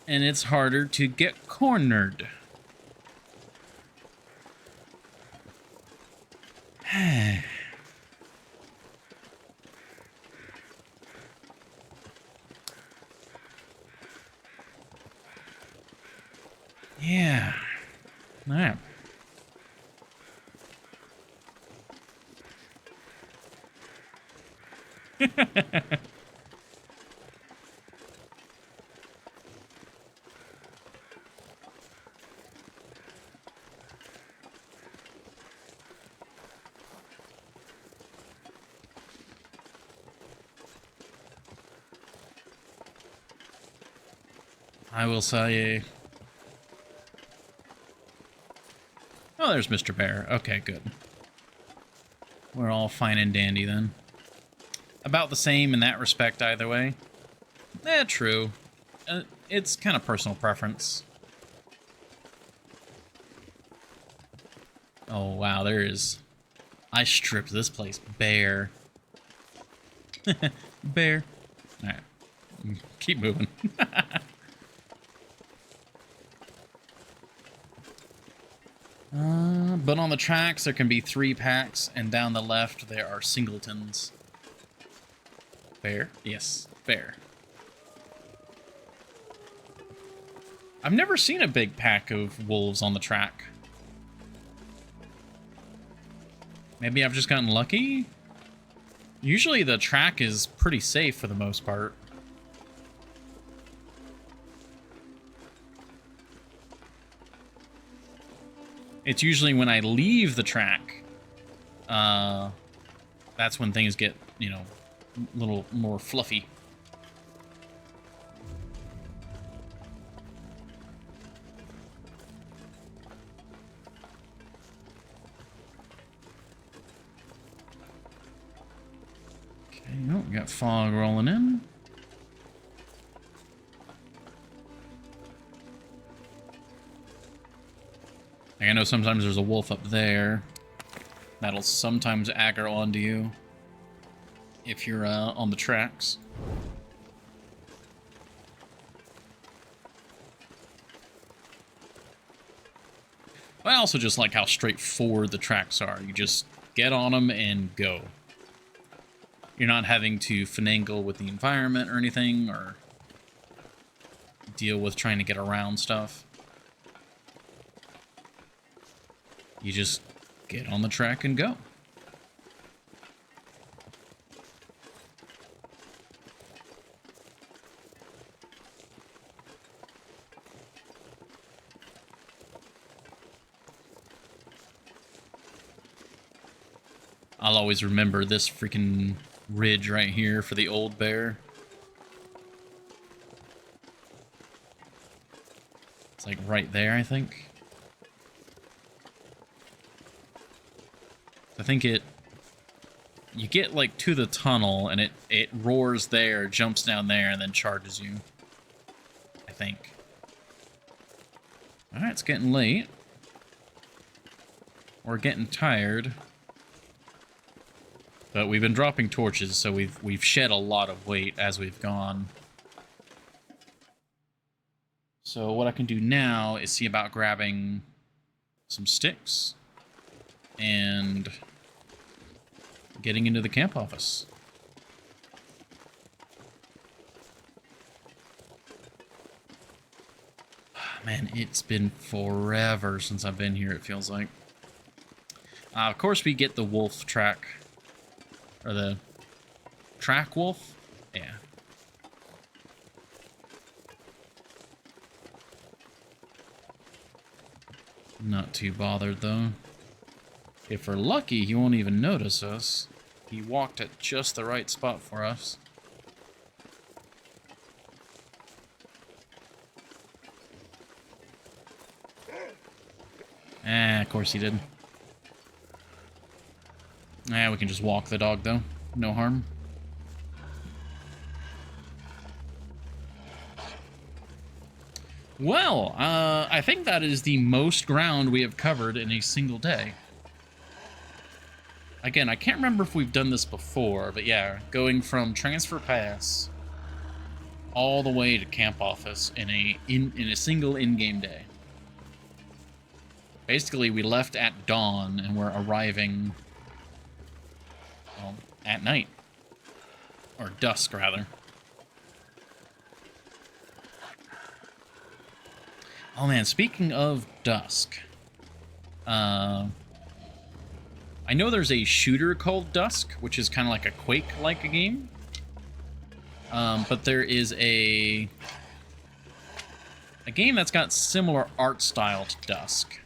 And it's harder to get cornered. Yeah. All right. I will say. Oh, there's Mr. Bear. Okay, good. We're all fine and dandy then. About the same in that respect either way. True. It's kind of personal preference. Oh, wow, there is... I stripped this place bare. Bare. Alright. Keep moving. But on the tracks, there can be 3 packs, and down the left, there are singletons. Fair? Yes, fair. I've never seen a big pack of wolves on the track. Maybe I've just gotten lucky? Usually the track is pretty safe for the most part. It's usually when I leave the track, that's when things get, you know, a little more fluffy. Okay, oh, we got fog rolling in. Like, I know sometimes there's a wolf up there. That'll sometimes aggro onto you if you're on the tracks. I also just like how straightforward the tracks are. You just get on them and go. You're not having to finagle with the environment or anything, or deal with trying to get around stuff. You just get on the track and go. I'll always remember this freaking ridge right here for the old bear. It's like right there, I think. I think you get like to the tunnel and it roars there, jumps down there, and then charges you. I think. Alright, it's getting late. We're getting tired. But we've been dropping torches, so we've shed a lot of weight as we've gone. So what I can do now is see about grabbing some sticks and getting into the camp office. Man, it's been forever since I've been here, it feels like. Of course, we get the wolf track. Or the track wolf? Yeah. Not too bothered, though. If we're lucky, he won't even notice us. He walked at just the right spot for us. Of course he did. We can just walk the dog, though. No harm. Well, I think that is the most ground we have covered in a single day. Again, I can't remember if we've done this before, but yeah, going from Transfer Pass all the way to Camp Office in a single in-game day. Basically, we left at dawn and we're arriving, well, at night. Or dusk, rather. Oh man, speaking of dusk, I know there's a shooter called Dusk, which is kind of like a Quake-like a game. But there is a game that's got similar art style to Dusk,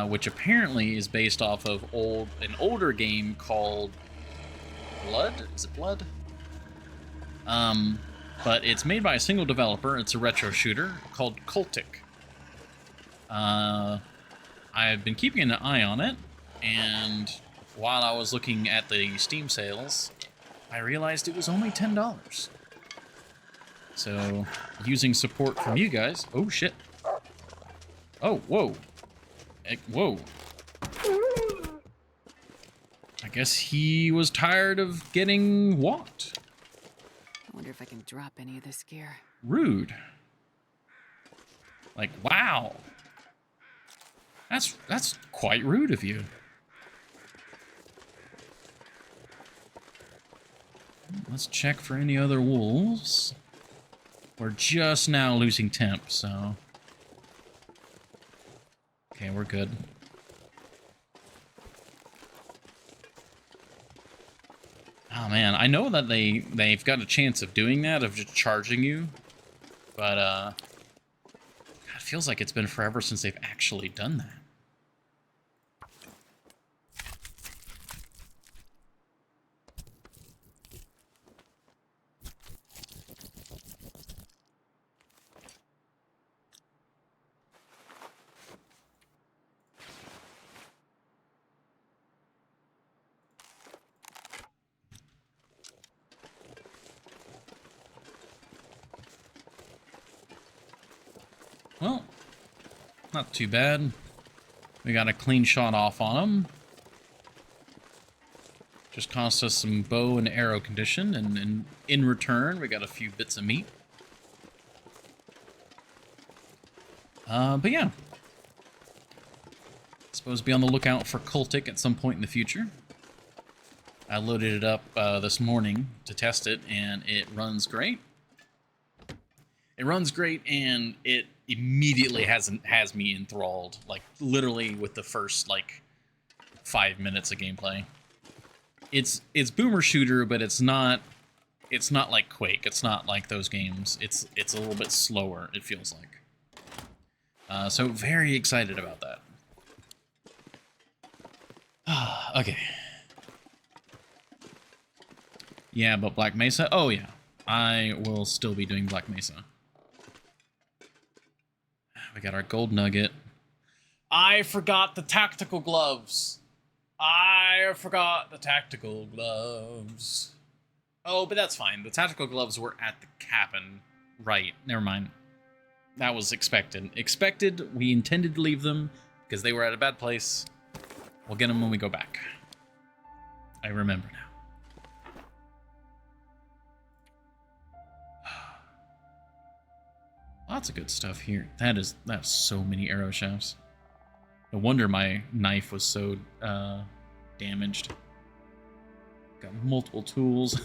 which apparently is based off of an older game called Blood? Is it Blood? But it's made by a single developer. It's a retro shooter called Cultic. I've been keeping an eye on it, and while I was looking at the Steam sales, I realized it was only $10. So, using support from you guys... Oh, shit. Oh, whoa. Whoa. I guess he was tired of getting walked. I wonder if I can drop any of this gear. Rude. Like, wow. That's quite rude of you. Let's check for any other wolves. We're just now losing temp, so... Okay, we're good. Oh man, I know that they've got a chance of doing that, of just charging you. But, God, it feels like it's been forever since they've actually done that. Well, not too bad. We got a clean shot off on him. Just cost us some bow and arrow condition, and in return, we got a few bits of meat. But yeah. Suppose be on the lookout for Cultic at some point in the future. I loaded it up this morning to test it, and it runs great. It runs great, and it immediately has me enthralled, like literally with the first like 5 minutes of gameplay. It's boomer shooter, but it's not like Quake. It's not like those games. It's a little bit slower, it feels like. So very excited about that. Okay. Yeah, but Black Mesa? Oh yeah. I will still be doing Black Mesa. We got our gold nugget. I forgot the tactical gloves. I forgot the tactical gloves. Oh, but that's fine. The tactical gloves were at the cabin. Right, never mind. That was expected. Expected, we intended to leave them because they were at a bad place. We'll get them when we go back. I remember now. Lots of good stuff here. That's so many arrow shafts. No wonder my knife was so damaged. Got multiple tools.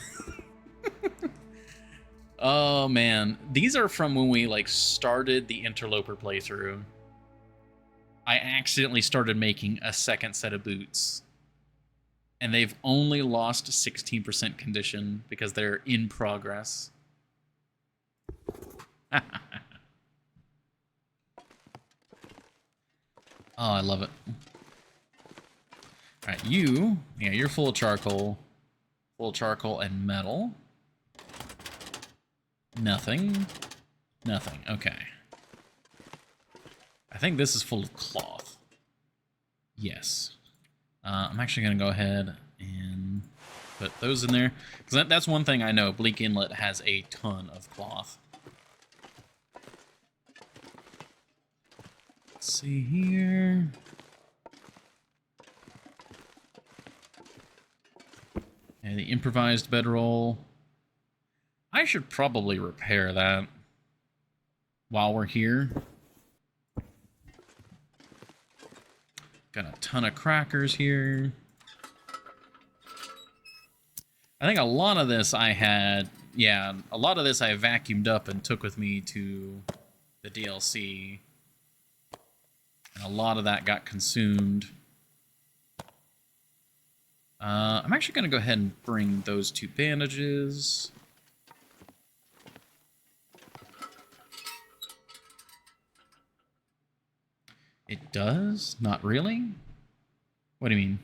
Oh man, these are from when we like started the Interloper playthrough. I accidentally started making a second set of boots, and they've only lost 16% condition because they're in progress. Oh, I love it. Alright, you're full of charcoal. Full of charcoal and metal. Nothing. Nothing, okay. I think this is full of cloth. Yes. I'm actually going to go ahead and put those in there. Because that's one thing I know. Bleak Inlet has a ton of cloth. Let's see here. And the improvised bedroll. I should probably repair that while we're here. Got a ton of crackers here. I think a lot of this I had, yeah, a lot of this I vacuumed up and took with me to the DLC. And a lot of that got consumed. I'm actually going to go ahead and bring those 2 bandages. It does? Not really? What do you mean?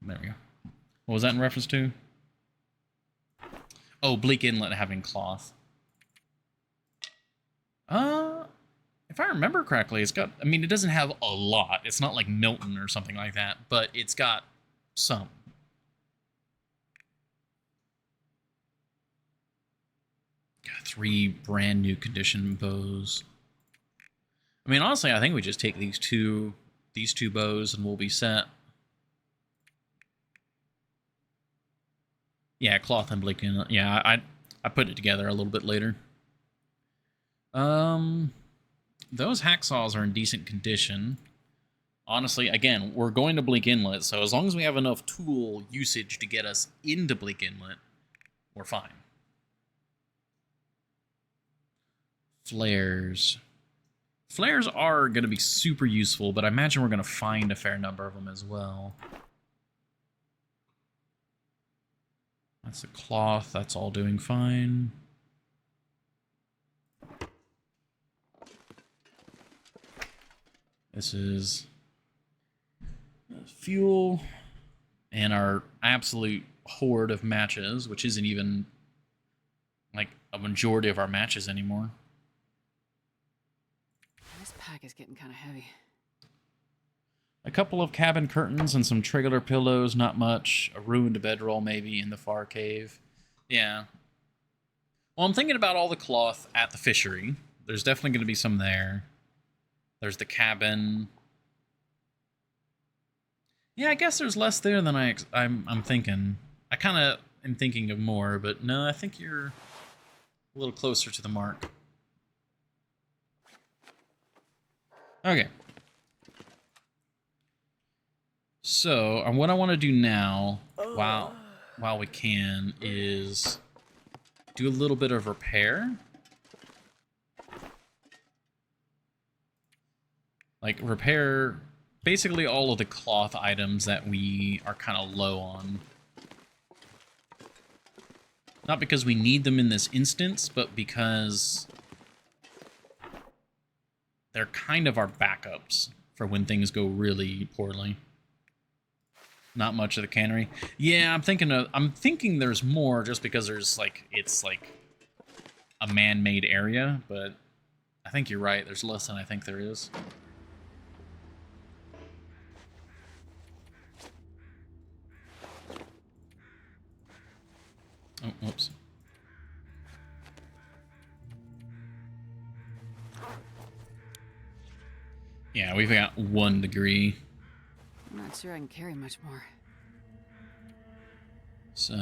There we go. What was that in reference to? Oh, Bleak Inlet having cloth. If I remember correctly, it's got, I mean, it doesn't have a lot. It's not like Milton or something like that, but it's got some. Got 3 brand new condition bows. I mean, honestly, I think we just take these two bows and we'll be set. Yeah, cloth and Bleak Inlet. Yeah, I put it together a little bit later. Those hacksaws are in decent condition. Honestly, again, we're going to Bleak Inlet, so as long as we have enough tool usage to get us into Bleak Inlet, we're fine. Flares. Flares are going to be super useful, but I imagine we're going to find a fair number of them as well. That's the cloth. That's all doing fine. This is fuel and our absolute horde of matches, which isn't even like a majority of our matches anymore. This pack is getting kind of heavy. A couple of cabin curtains and some triangular pillows, not much. A ruined bedroll maybe in the far cave. Yeah. Well, I'm thinking about all the cloth at the fishery. There's definitely going to be some there. There's the cabin. Yeah, I guess there's less there than I'm thinking. I kind of am thinking of more, but no, I think you're a little closer to the mark. Okay. So, what I want to do now, while we can, is do a little bit of repair. Like, repair basically all of the cloth items that we are kind of low on. Not because we need them in this instance, but because they're kind of our backups for when things go really poorly. Not much of the cannery. Yeah, I'm thinking there's more just because there's it's like a man-made area, but I think you're right. There's less than I think there is. Oh, whoops. Yeah, we've got 1 degree. I'm not sure I can carry much more. So,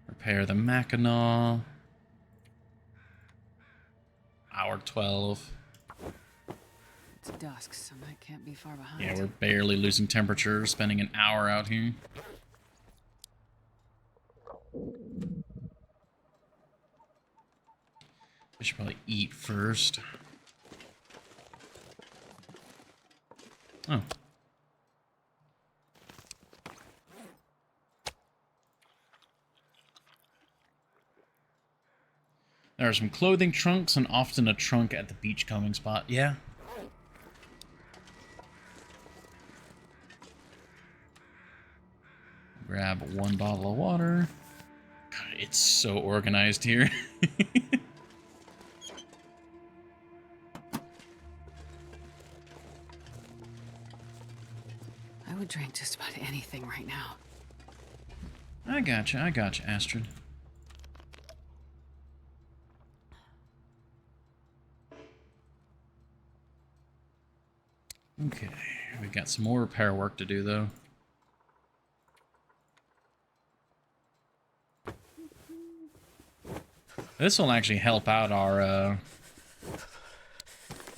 repair the Mackinac. Hour 12. It's dusk, so I can't be far behind. Yeah, we're barely losing temperature, spending an hour out here. I should probably eat first. Oh. There are some clothing trunks and often a trunk at the beachcombing spot. Yeah. Grab 1 bottle of water. God, it's so organized here. I would drink just about anything right now. I gotcha, Astrid. Okay, we've got some more repair work to do, though. This will actually help out our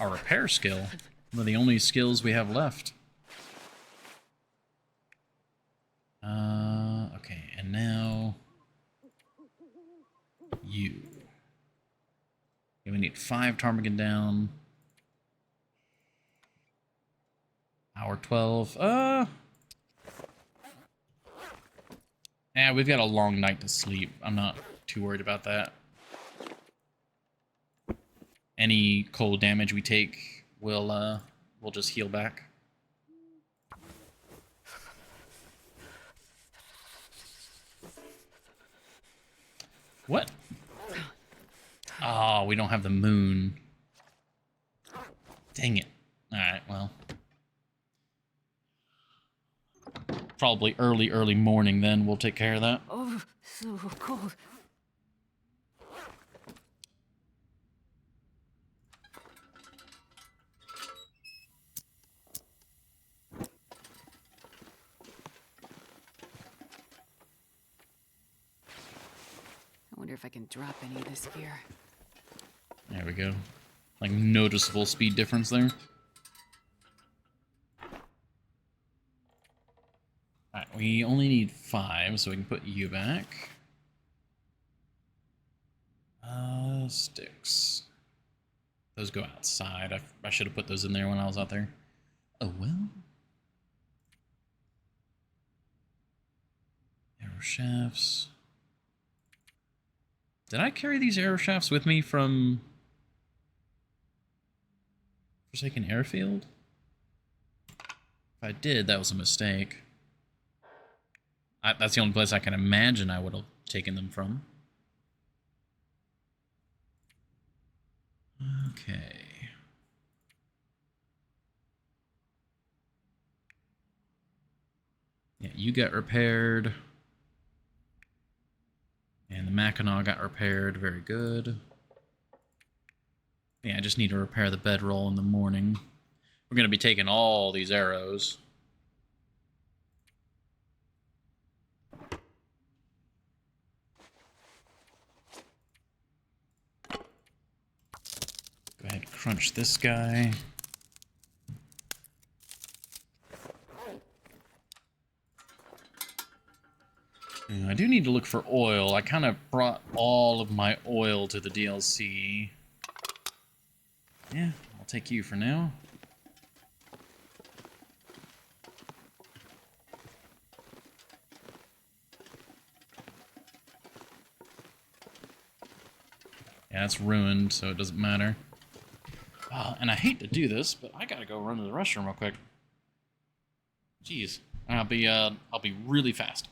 repair skill. One of the only skills we have left. Okay, and now you. Okay, we need 5 ptarmigan down. Hour 12. Yeah, we've got a long night to sleep. I'm not too worried about that. Any cold damage we take will just heal back. What? Oh, we don't have the moon. Dang it. Alright, well. Probably early morning then. We'll take care of that. Oh, so cold. I wonder if I can drop any of this gear. There we go. Like, noticeable speed difference there. Alright, we only need 5, so we can put you back. Sticks. Those go outside. I should have put those in there when I was out there. Oh, well. Arrow shafts. Did I carry these arrow shafts with me from Forsaken Airfield? If I did, that was a mistake. That's the only place I can imagine I would have taken them from. Okay. Yeah, you got repaired. And the Mackinac got repaired. Very good. Yeah, I just need to repair the bedroll in the morning. We're going to be taking all these arrows. Go ahead and crunch this guy. I do need to look for oil. I kind of brought all of my oil to the DLC. Yeah, I'll take you for now. Yeah, it's ruined, so it doesn't matter. And I hate to do this, but I gotta go run to the restroom real quick. Jeez, I'll be really fast.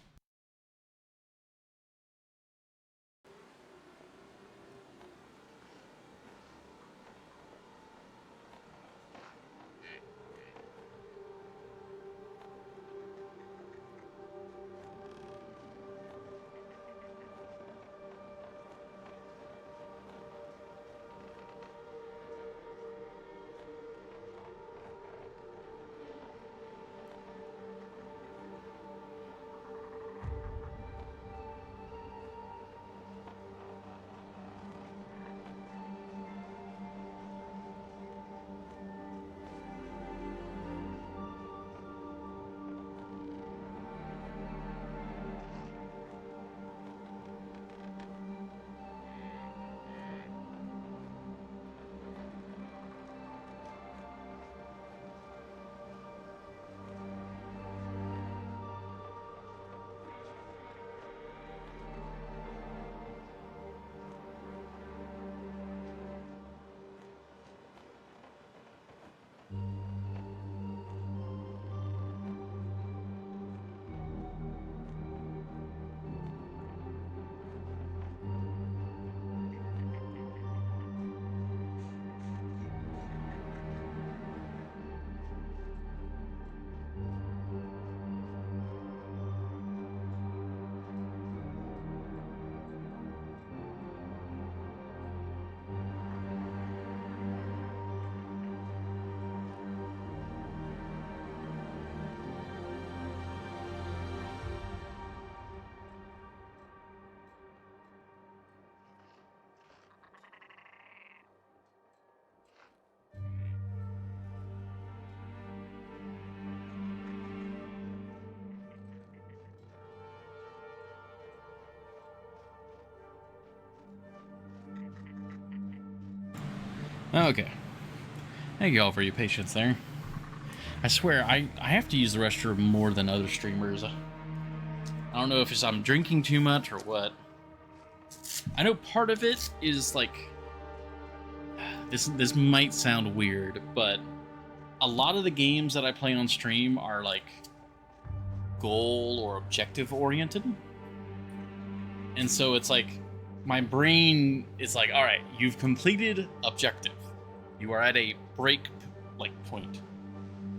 Okay. Thank you all for your patience there. I swear, I have to use the restroom more than other streamers. I don't know if it's I'm drinking too much or what. I know part of it is like this might sound weird, but a lot of the games that I play on stream are like goal or objective oriented. And so it's like my brain is like, all right, you've completed objective. You are at a break like point.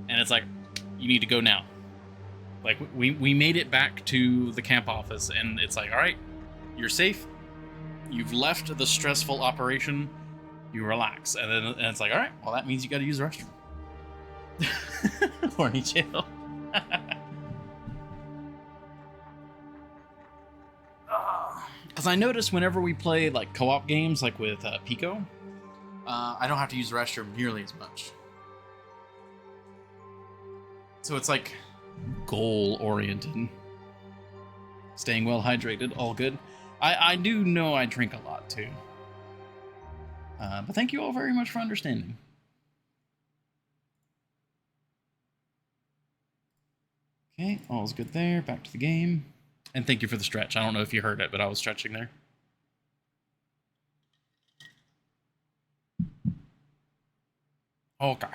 And it's like, you need to go now. Like we made it back to the camp office and it's like, all right, you're safe. You've left the stressful operation. You relax. And it's like, all right, well, that means you got to use the restroom. Horny chill. Because I notice whenever we play like co-op games, like with Pico, I don't have to use the restroom nearly as much. So it's like goal-oriented. Staying well hydrated, all good. I do know I drink a lot too. But thank you all very much for understanding. Okay, all's good there. Back to the game. And thank you for the stretch. I don't know if you heard it, but I was stretching there. Okay.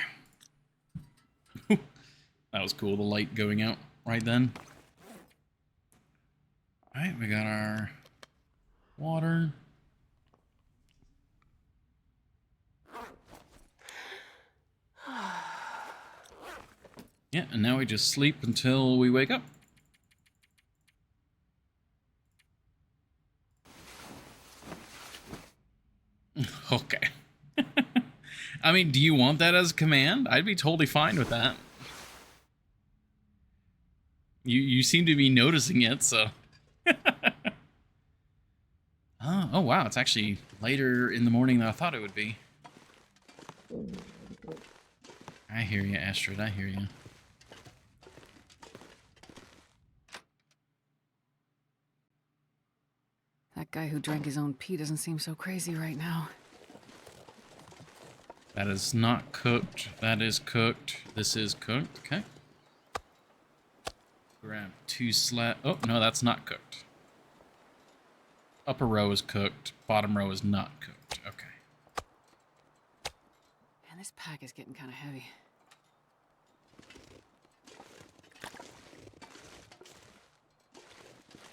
That was cool, the light going out right then. Alright, we got our water. Yeah, and now we just sleep until we wake up. Okay. I mean, do you want that as a command? I'd be totally fine with that. You seem to be noticing it, so. Oh, wow, it's actually later in the morning than I thought it would be. I hear you, Astrid, I hear you. That guy who drank his own pee doesn't seem so crazy right now. That is not cooked. That is cooked. This is cooked. Okay. Grab 2 slab. Oh, no, that's not cooked. Upper row is cooked. Bottom row is not cooked. Okay. Man, this pack is getting kind of heavy.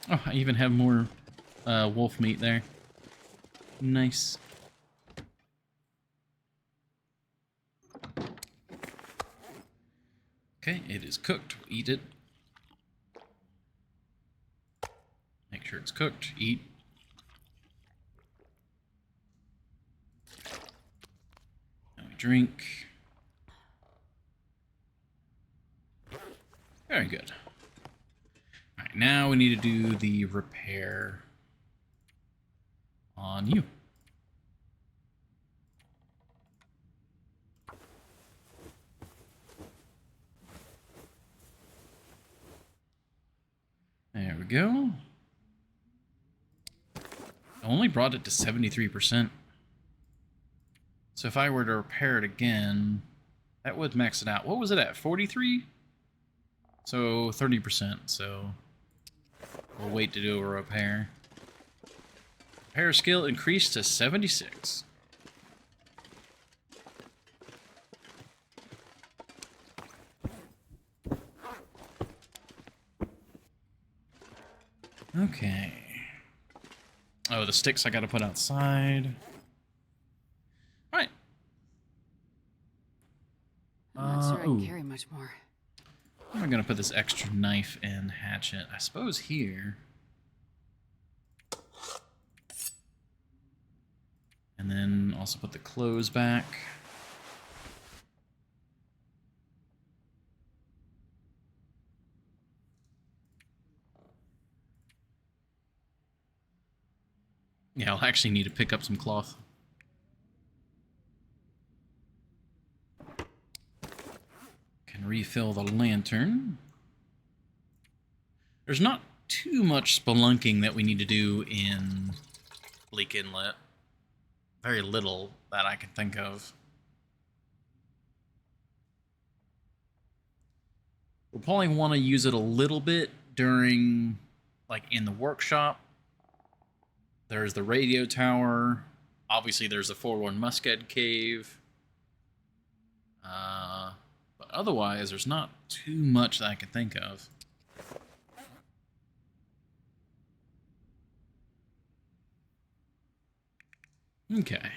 Oh, I even have more wolf meat there. Nice. Okay, it is cooked. We'll eat it. Make sure it's cooked. Eat. Now we drink. Very good. Alright, now we need to do the repair on you. There we go. I only brought it to 73%. So if I were to repair it again, that would max it out. What was it at? 43? So 30%. So we'll wait to do a repair. Repair skill increased to 76. Okay. Oh, the sticks I gotta put outside. Alright. I'm not sure I can carry much more. I'm gonna put this extra knife and hatchet, I suppose, here. And then also put the clothes back. Yeah, I'll actually need to pick up some cloth. Can refill the lantern. There's not too much spelunking that we need to do in Bleak Inlet. very little that I can think of. We'll probably want to use it a little bit during, like, in the workshop. There's the radio tower. Obviously, there's the 4-1 Muskeg Cave. But otherwise, there's not too much that I can think of. Okay.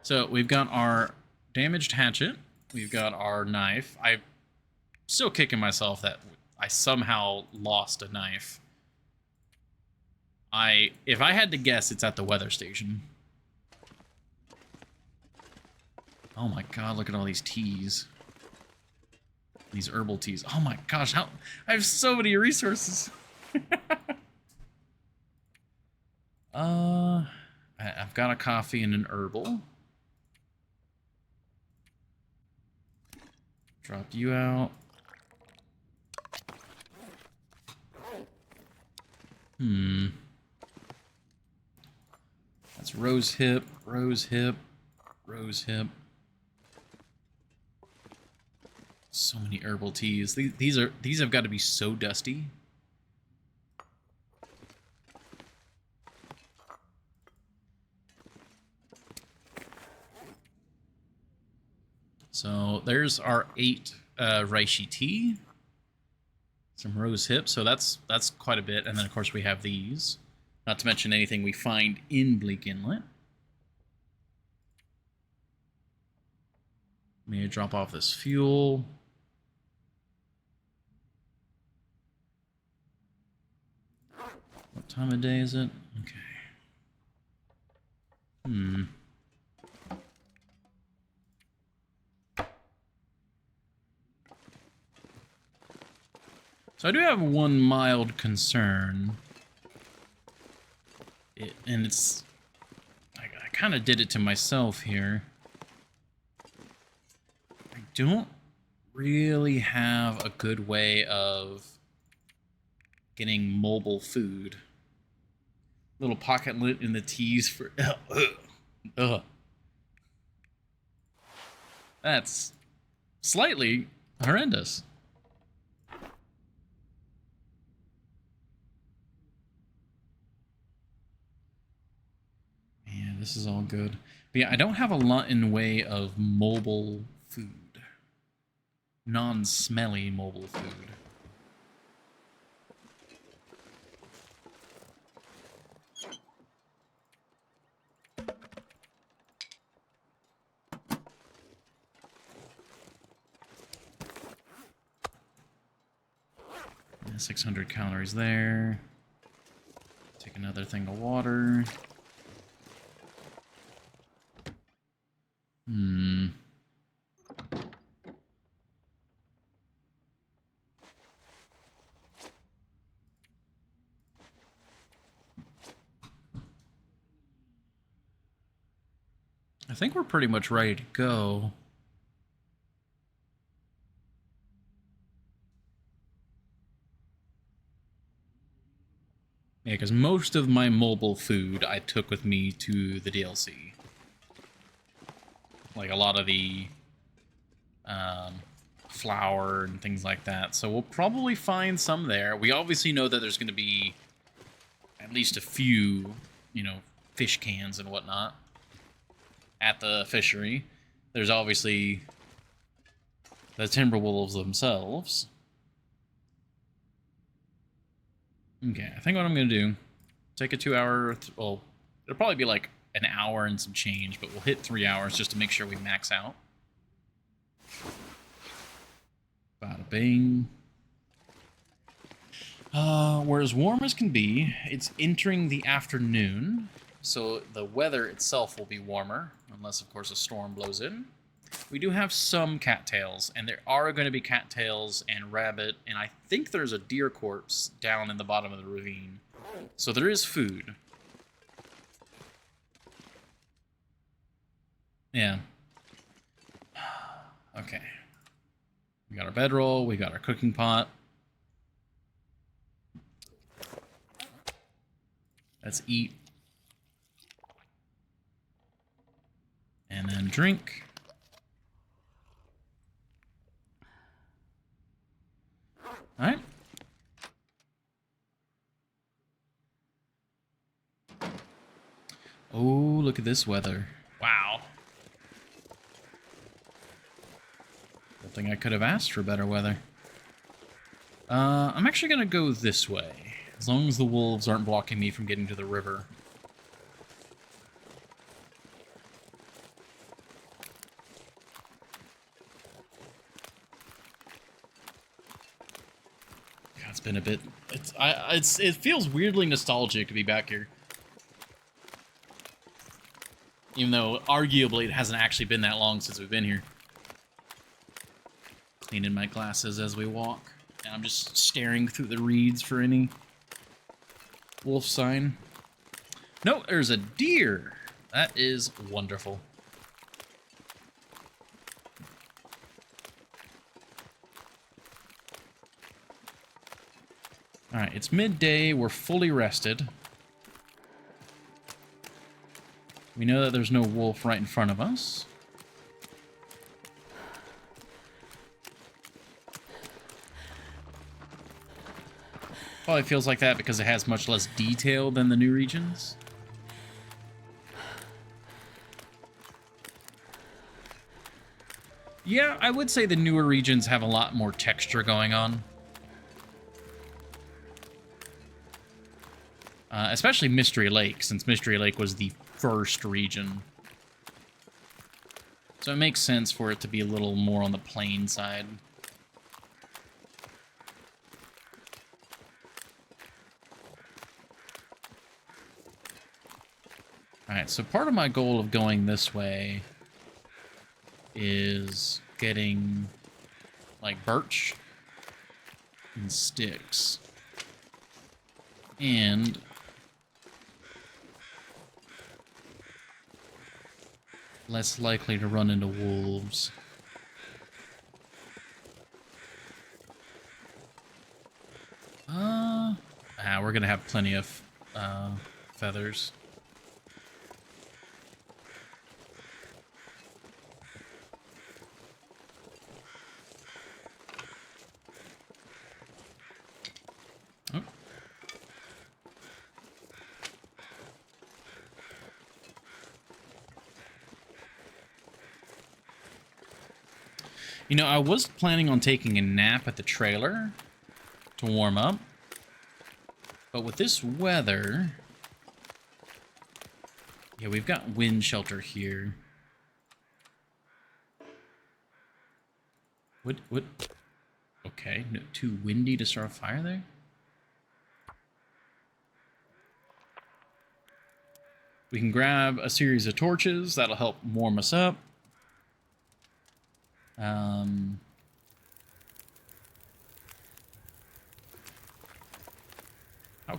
So we've got our damaged hatchet. We've got our knife. I'm still kicking myself that I somehow lost a knife. If I had to guess, it's at the weather station. Oh my god, look at all these teas. These herbal teas. Oh my gosh, I have so many resources. I've got a coffee and an herbal. Dropped you out. That's rose hip, rose hip, rose hip. So many herbal teas. These have got to be so dusty. So there's our 8 reishi tea. Some rose hip, so that's quite a bit. And then of course we have these. Not to mention anything we find in Bleak Inlet. May I drop off this fuel? What time of day is it? Okay. So I do have one mild concern. And it's... I kind of did it to myself here. I don't really have a good way of getting mobile food. Little pocket lint in the teas for... Ugh. That's slightly horrendous. Yeah, this is all good. But yeah, I don't have a lot in way of mobile food. Non-smelly mobile food. Yeah, 600 calories there. Take another thing of water. I think we're pretty much ready to go. Yeah, because most of my mobile food I took with me to the DLC. Like a lot of the flour and things like that. So we'll probably find some there. We obviously know that there's going to be at least a few, you know, fish cans and whatnot at the fishery. There's obviously the Timberwolves themselves. Okay, I think what I'm going to do, take a 2-hour, well, it'll probably be like an hour and some change, but we'll hit 3 hours just to make sure we max out. Bada bing. We're as warm as can be. It's entering the afternoon, so the weather itself will be warmer, unless, of course, a storm blows in. We do have some cattails, and there are going to be cattails and rabbit, and I think there's a deer corpse down in the bottom of the ravine. So there is food. Yeah. Okay. We got our bedroll, we got our cooking pot. Let's eat. drink. All right. Oh, look at this weather. Wow. Don't think I could have asked for better weather. I'm actually going to go this way, as long as the wolves aren't blocking me from getting to the river. God, it's been a bit... it feels weirdly nostalgic to be back here. Even though, arguably, it hasn't actually been that long since we've been here. Cleaning my glasses as we walk. And I'm just staring through the reeds for any wolf sign. No, there's a deer. That is wonderful. Alright, it's midday. We're fully rested. We know that there's no wolf right in front of us. Probably feels like that because it has much less detail than the new regions. Yeah, I would say the newer regions have a lot more texture going on. Especially Mystery Lake, since Mystery Lake was the first region. So it makes sense for it to be a little more on the plain side. Alright, so part of my goal of going this way is getting, like, birch and sticks. And less likely to run into wolves. We're gonna have plenty of feathers. Oh. You know, I was planning on taking a nap at the trailer to warm up. But with this weather... Yeah, we've got wind shelter here. What? Okay, no, too windy to start a fire there? We can grab a series of torches. That'll help warm us up. How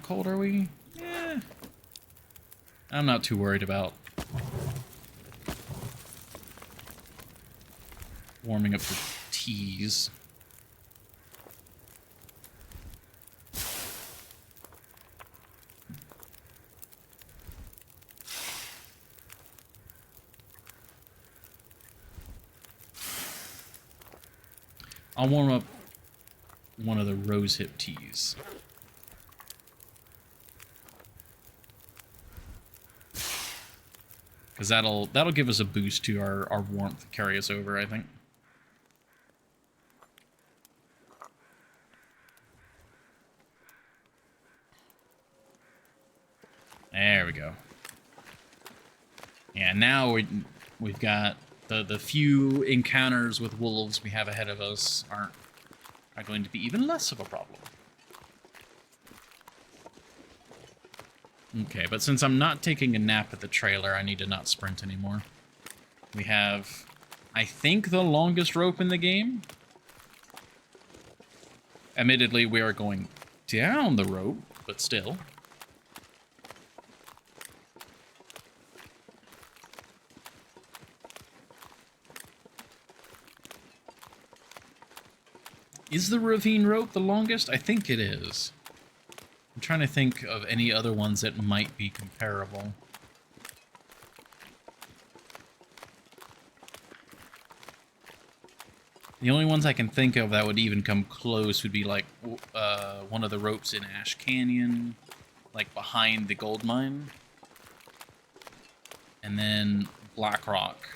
cold are we? Yeah. I'm not too worried about warming up the teas. I'll warm up one of the rosehip teas. Because that'll give us a boost to our warmth, carry us over, I think. There we go. Yeah, now we've got the few encounters with wolves we have ahead of us are going to be even less of a problem. Okay, but since I'm not taking a nap at the trailer, I need to not sprint anymore. We have, I think, the longest rope in the game. Admittedly, we are going down the rope, but still. Is the ravine rope the longest? I think it is. I'm trying to think of any other ones that might be comparable. The only ones I can think of that would even come close would be like one of the ropes in Ash Canyon, like behind the gold mine, and then Black Rock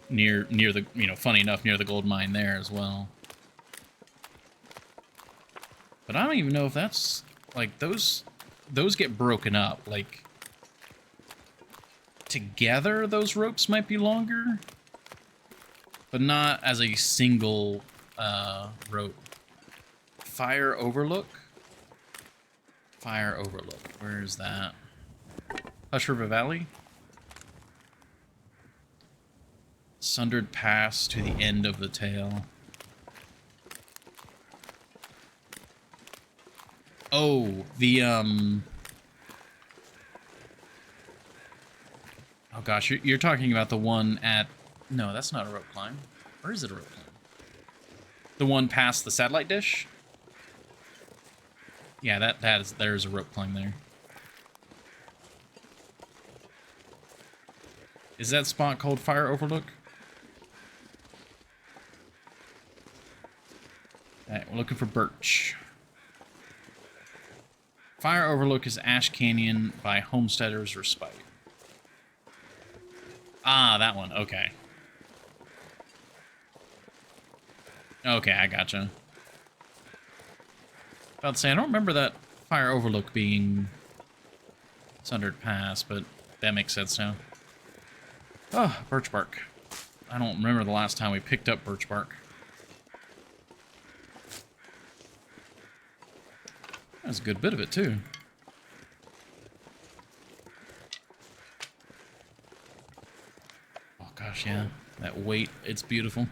near the, you know, funny enough, near the gold mine there as well. But I don't even know if that's like those get broken up. Like together, those ropes might be longer, but not as a single rope. Fire Overlook. Fire Overlook. Where is that? Hush River Valley. Sundered Pass to the end of the tail. Oh, the oh gosh, you're talking about the one at... No, that's not a rope climb. Or is it a rope climb? The one past the satellite dish? Yeah, there's a rope climb there. Is that spot called Fire Overlook? Alright, we're looking for birch. Fire Overlook is Ash Canyon by Homesteader's Respite. Ah, that one. Okay. Okay, I gotcha. About to say, I don't remember that Fire Overlook being Sundered Pass, but that makes sense now. Oh, birch bark. I don't remember the last time we picked up birch bark. That's a good bit of it, too. Oh, gosh, yeah. That weight, it's beautiful.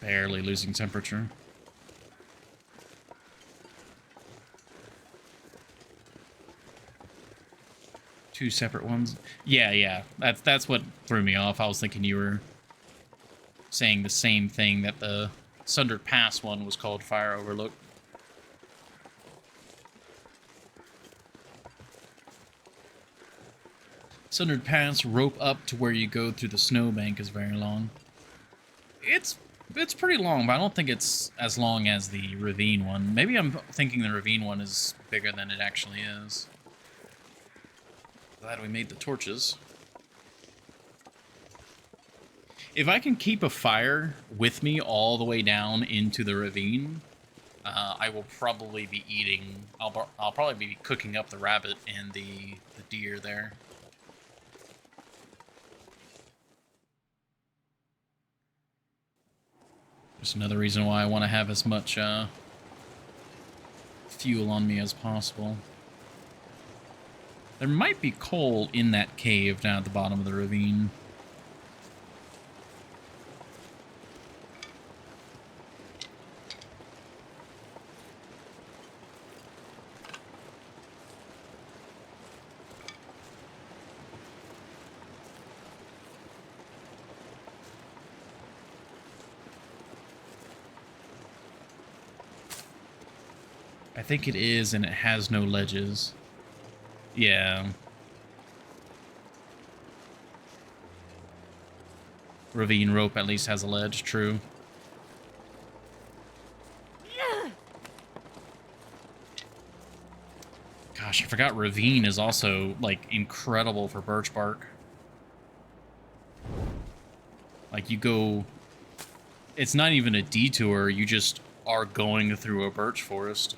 Barely losing temperature. Two separate ones? Yeah. That's what threw me off. I was thinking you were saying the same thing, that the Sundered Pass one was called Fire Overlook. Sundered Pass rope up to where you go through the snowbank is very long. It's pretty long, but I don't think it's as long as the ravine one. Maybe I'm thinking the ravine one is bigger than it actually is. Glad we made the torches. If I can keep a fire with me all the way down into the ravine, I will probably be eating... I'll probably be cooking up the rabbit and the deer there. Just another reason why I want to have as much fuel on me as possible. There might be coal in that cave down at the bottom of the ravine. I think it is, and it has no ledges. Yeah. Ravine rope at least has a ledge, true. Gosh, I forgot ravine is also, like, incredible for birch bark. Like, you go... It's not even a detour, you just are going through a birch forest.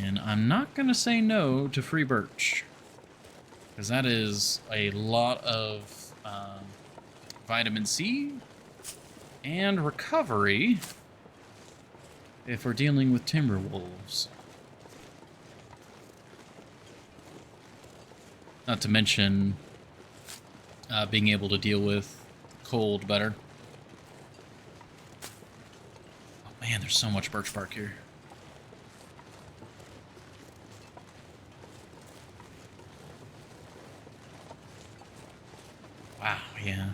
And I'm not going to say no to free birch, because that is a lot of vitamin C and recovery if we're dealing with timber wolves. Not to mention being able to deal with cold better. Oh man, there's so much birch bark here. Wow, yeah.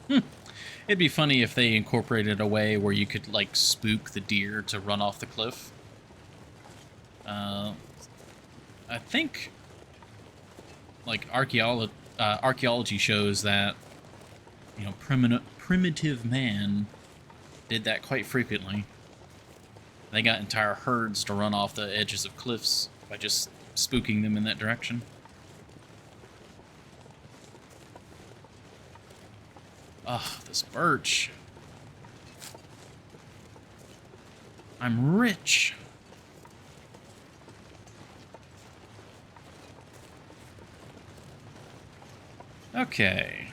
It'd be funny if they incorporated a way where you could, like, spook the deer to run off the cliff. I think, like, archaeology shows that, you know, primitive man did that quite frequently. They got entire herds to run off the edges of cliffs by just spooking them in that direction. Ugh, this birch. I'm rich. Okay.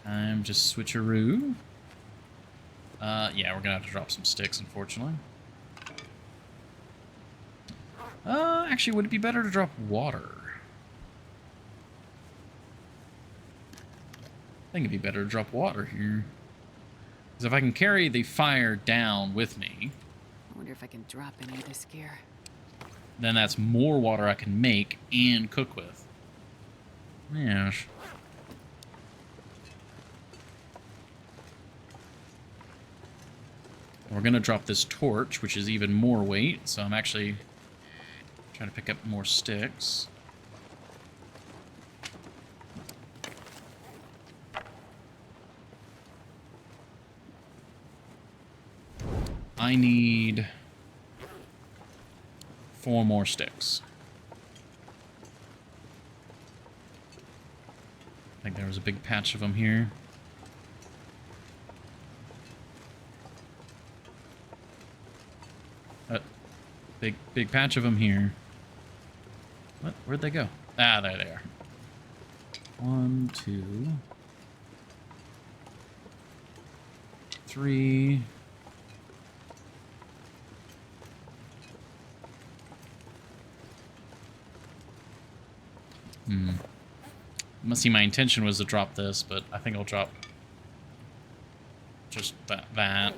Time to switcheroo. Yeah, we're gonna have to drop some sticks, unfortunately. Actually, would it be better to drop water? I think it'd be better to drop water here. Because if I can carry the fire down with me... I wonder if I can drop any of this gear. Then that's more water I can make and cook with. Yes. We're going to drop this torch, which is even more weight, so I'm actually trying to pick up more sticks. I need 4 more sticks. I think there was a big patch of them here. Big patch of them here. What? Where'd they go? Ah, there they are. 1, 2, 3. Must see my intention was to drop this, but I think I'll drop just that.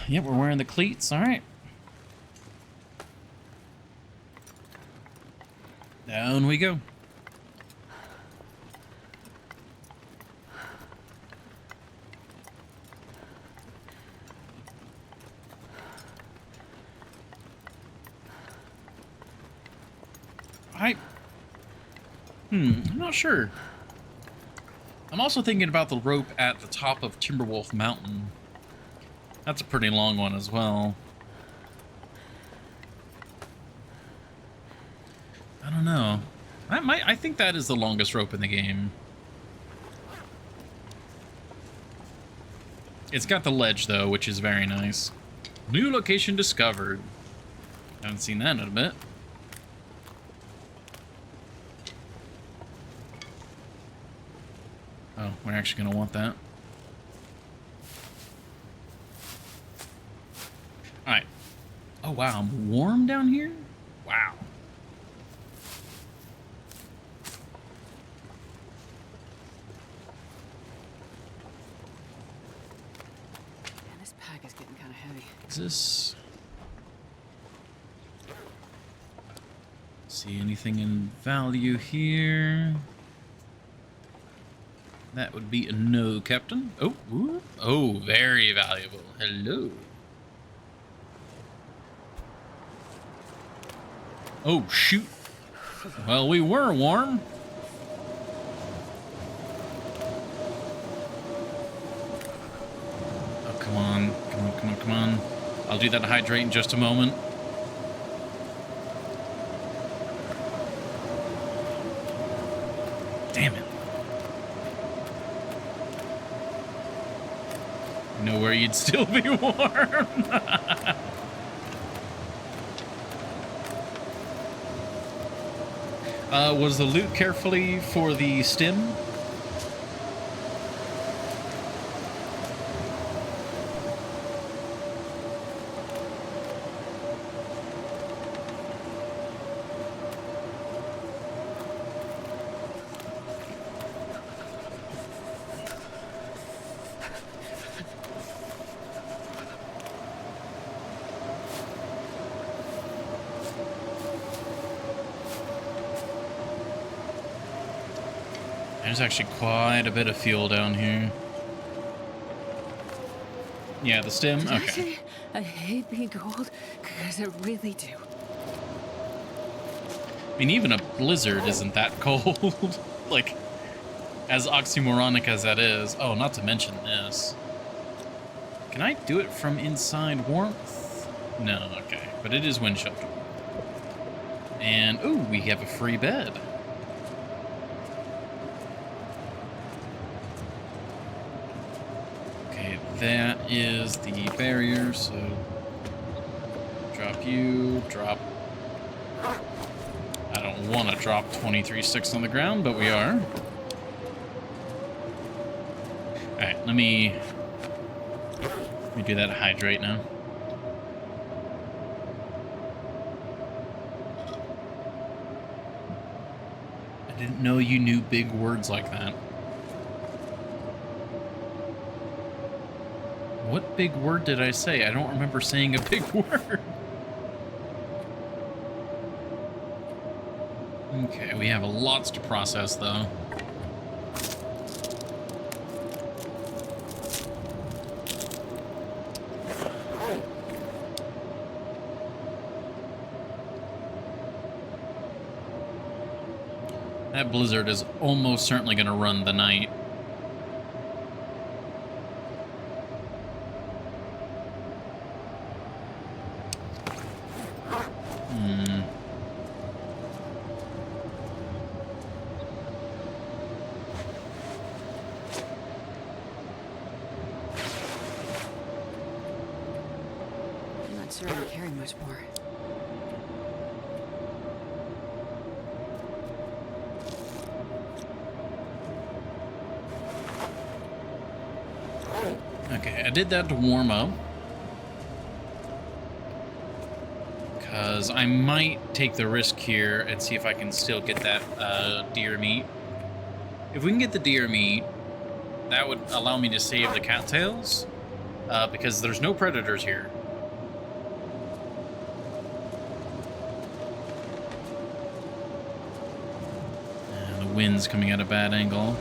Yep, we're wearing the cleats. All right. Down we go. I'm not sure. I'm also thinking about the rope at the top of Timberwolf Mountain. That's a pretty long one as well. I don't know. I think that is the longest rope in the game. It's got the ledge though, which is very nice. New location discovered. Haven't seen that in a bit. Oh, we're actually gonna want that. Alright. Oh wow, I'm warm down here? Wow. Man, this pack is getting kind of heavy. Is this... See anything in value here? That would be a no, Captain. Oh, ooh. Oh, very valuable. Hello. Oh, shoot. Well, we were warm. Oh, come on. Come on, come on, come on. I'll do that to hydrate in just a moment. Damn it. You know where you'd still be warm. Was the loot carefully for the stim? There's actually quite a bit of fuel down here. Yeah, the stem? Did I Okay. say I hate being cold? Because I really do. I mean, even a blizzard isn't that cold. Like, as oxymoronic as that is. Oh, not to mention this. Can I do it from inside warmth? No, okay. But it is wind shelter. And, ooh, we have a free bed. Okay, that is the barrier, so drop you, drop. I don't want to drop 23 sticks on the ground, but we are. Alright, let me do that hydrate now. I didn't know you knew big words like that. What big word did I say? I don't remember saying a big word. Okay, we have lots to process, though. That blizzard is almost certainly going to run the night. I'm not sure I can carry much more. Okay, I did that to warm up. Because I might take the risk here and see if I can still get that deer meat. If we can get the deer meat, that would allow me to save the cattails. Because there's no predators here. And the wind's coming at a bad angle.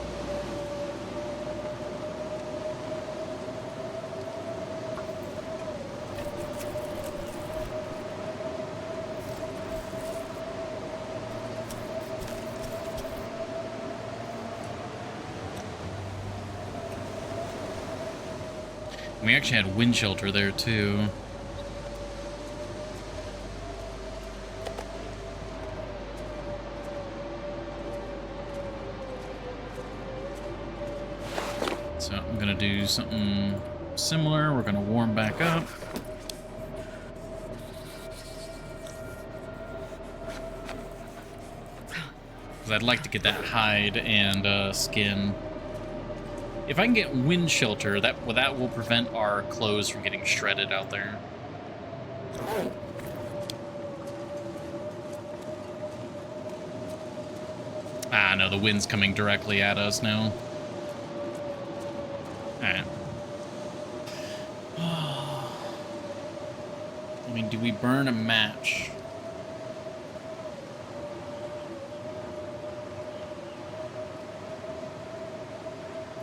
We actually had wind shelter there, too. So I'm going to do something similar. We're going to warm back up. Because I'd like to get that hide and skin. If I can get wind shelter, that will prevent our clothes from getting shredded out there. Ah, no, the wind's coming directly at us now. Alright. I mean, do we burn a match?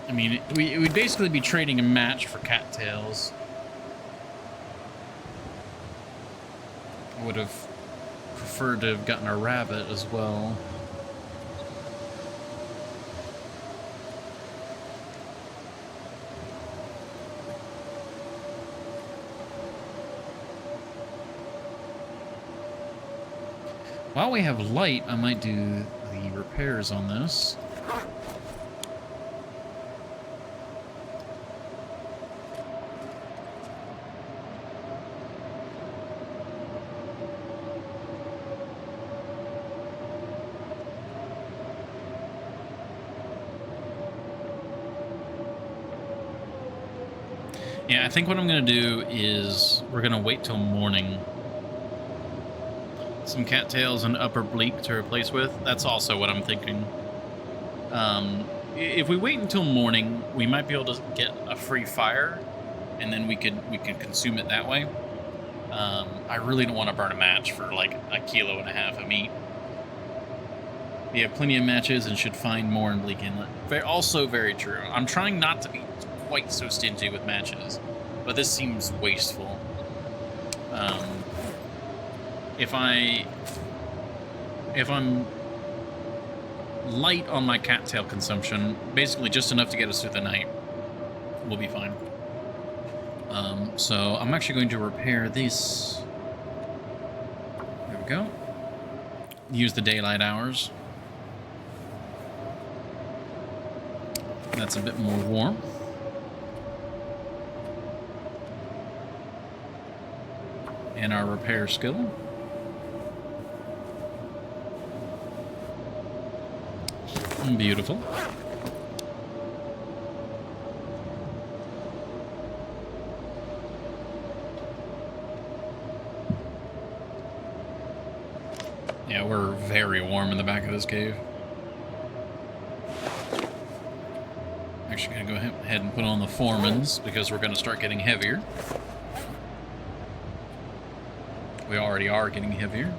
I mean, we'd basically be trading a match for cattails. I would have preferred to have gotten a rabbit as well. While we have light, I might do the repairs on this. Yeah, I think what I'm going to do is we're going to wait till morning. Some cattails and upper bleak to replace with. That's also what I'm thinking. If we wait until morning, we might be able to get a free fire, and then we could consume it that way. I really don't want to burn a match for like 1.5 kilos of meat. We have plenty of matches and should find more in Bleak Inlet. Also very true. I'm trying not to be quite so stingy with matches, but this seems wasteful. If I'm light on my cattail consumption, basically just enough to get us through the night, we'll be fine. So I'm actually going to repair this. There we go. Use the daylight hours. That's a bit more warm. And our repair skill. Beautiful. Yeah, we're very warm in the back of this cave. Actually gonna go ahead and put on the foremans because we're gonna start getting heavier. We already are getting heavier.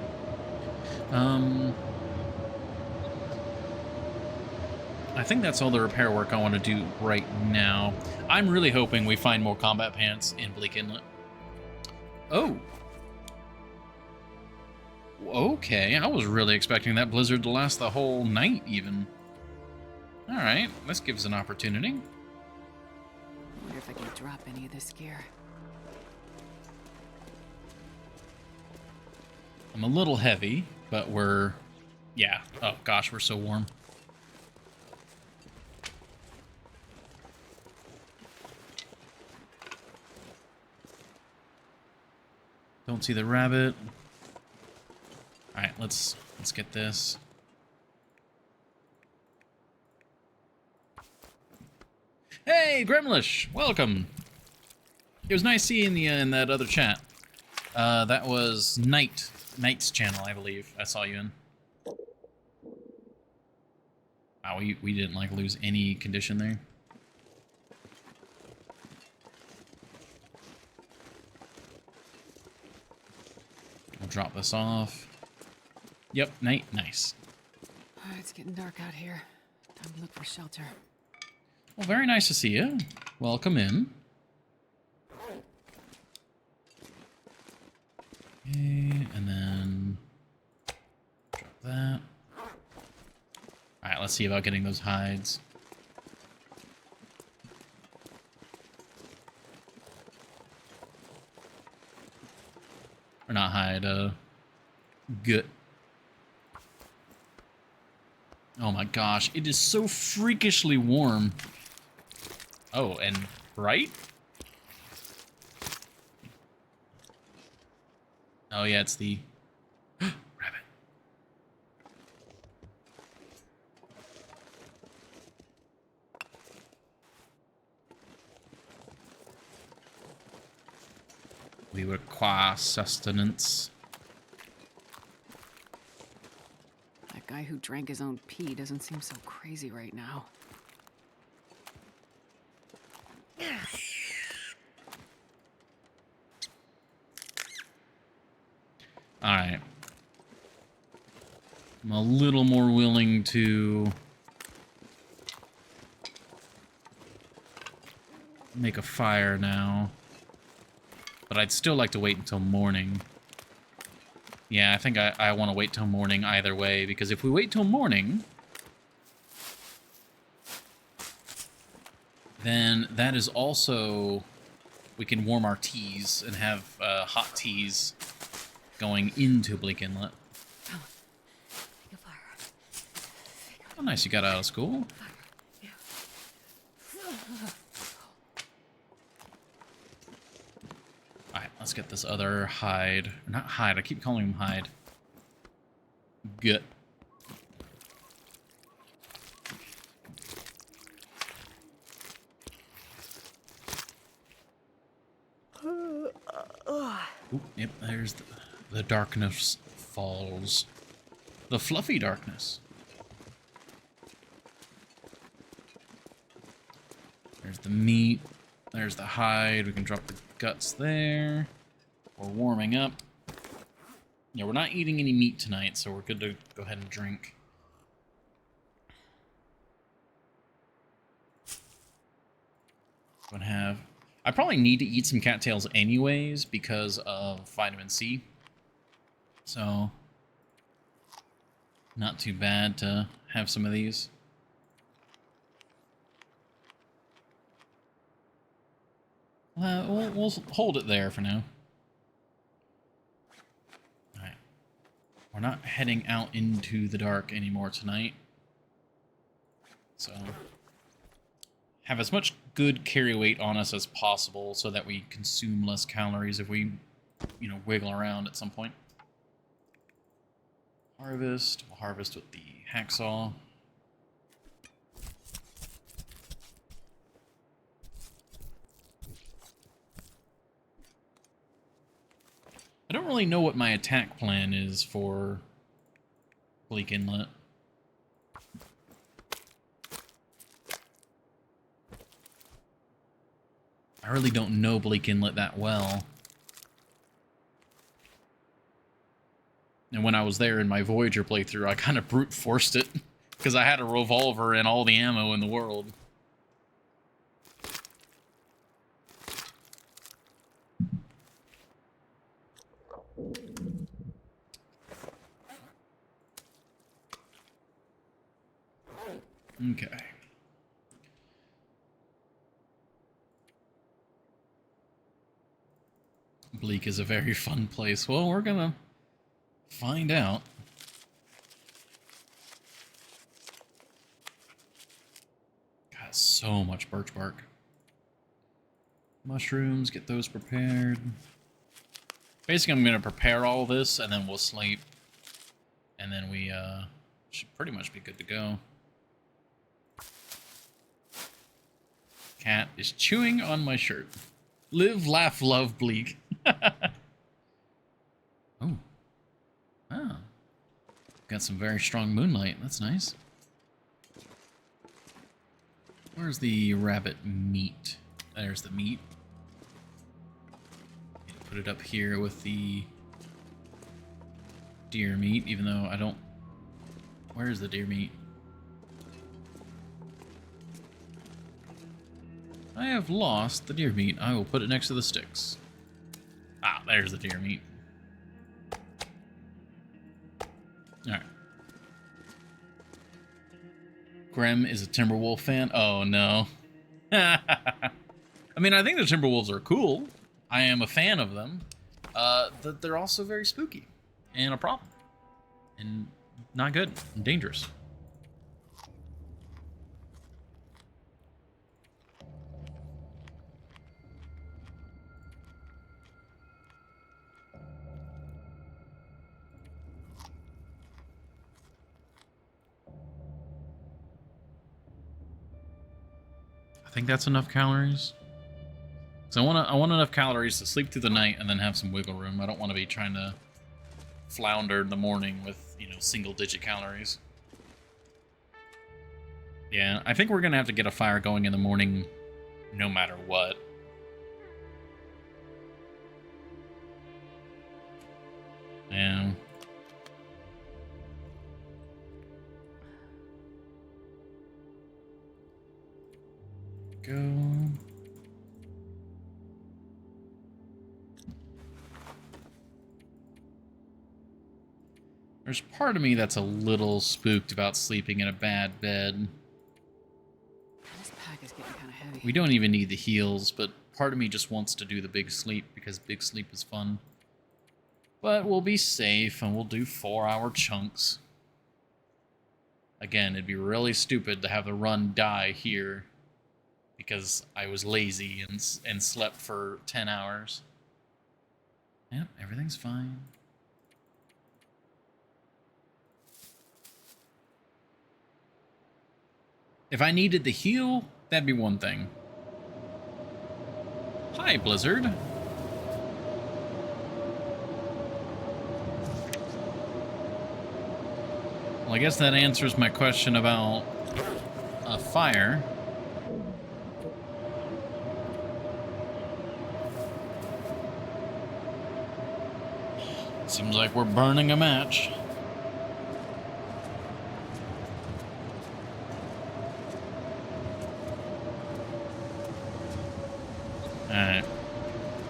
I think that's all the repair work I want to do right now. I'm really hoping we find more combat pants in Bleak Inlet. Oh. Okay, I was really expecting that blizzard to last the whole night, even. Alright, this gives an opportunity. I wonder if I can drop any of this gear. I'm a little heavy, but we're... Yeah. Oh, gosh, we're so warm. Don't see the rabbit. Alright, let's get this. Hey, Grimlish! Welcome! It was nice seeing you in that other chat. That was Knight's channel, I believe. I saw you in. Wow, we didn't, like, lose any condition there. I'll drop this off. Yep, Knight, nice. It's getting dark out here. Time to look for shelter. Well, very nice to see you. Welcome in. Okay, and then drop that. Alright, let's see about getting those hides. Or not hide, gut. Oh my gosh, it is so freakishly warm. Oh, and bright? Oh yeah, it's the rabbit. We require sustenance. That guy who drank his own pee doesn't seem so crazy right now. Alright. I'm a little more willing to make a fire now. But I'd still like to wait until morning. Yeah, I think I want to wait till morning either way, because if we wait till morning, then that is also... We can warm our teas and have hot teas going into Bleak Inlet. Oh, nice, you got out of school. Alright, let's get this other hide. Not hide, I keep calling him hide. Gut. Ooh, yep, there's the darkness falls. The fluffy darkness. There's the meat. There's the hide. We can drop the guts there. We're warming up. Yeah, we're not eating any meat tonight, so we're good to go ahead and drink. Don't have. I probably need to eat some cattails anyways because of vitamin C. So, not too bad to have some of these. We'll hold it there for now. Alright. We're not heading out into the dark anymore tonight. So, have as much good carry weight on us as possible so that we consume less calories if we, you know, wiggle around at some point. Harvest. We'll harvest with the hacksaw. I don't really know what my attack plan is for Bleak Inlet. I really don't know Bleak Inlet that well. And when I was there in my Voyager playthrough, I kind of brute forced it because I had a revolver and all the ammo in the world. Okay. Bleak is a very fun place. Well, we're gonna find out. Got so much birch bark. Mushrooms, get those prepared. Basically, I'm gonna prepare all this, and then we'll sleep. And then we should pretty much be good to go. Cat is chewing on my shirt. Live, laugh, love, Bleak. Oh. Ah. Got some very strong moonlight. That's nice. Where's the rabbit meat? There's the meat. Put it up here with the deer meat, even though I don't... Where's the deer meat? I have lost the deer meat. I will put it next to the sticks. Ah, there's the deer meat. Alright. Grem is a Timberwolf fan? Oh, no. I mean, I think the Timberwolves are cool. I am a fan of them. They're also very spooky. And a problem. And not good. And dangerous. I think that's enough calories. So I want enough calories to sleep through the night and then have some wiggle room. I don't want to be trying to flounder in the morning with, you know, single-digit calories. Yeah, I think we're gonna have to get a fire going in the morning no matter what. Yeah. Go. There's part of me that's a little spooked about sleeping in a bad bed. This pack is getting kind of heavy. We don't even need the heals, but part of me just wants to do the big sleep because big sleep is fun. But we'll be safe and we'll do 4-hour chunks. Again, it'd be really stupid to have the run die here because I was lazy and slept for 10 hours. Yep, everything's fine. If I needed the heal, that'd be one thing. Hi, Blizzard. Well, I guess that answers my question about a fire. Seems like we're burning a match.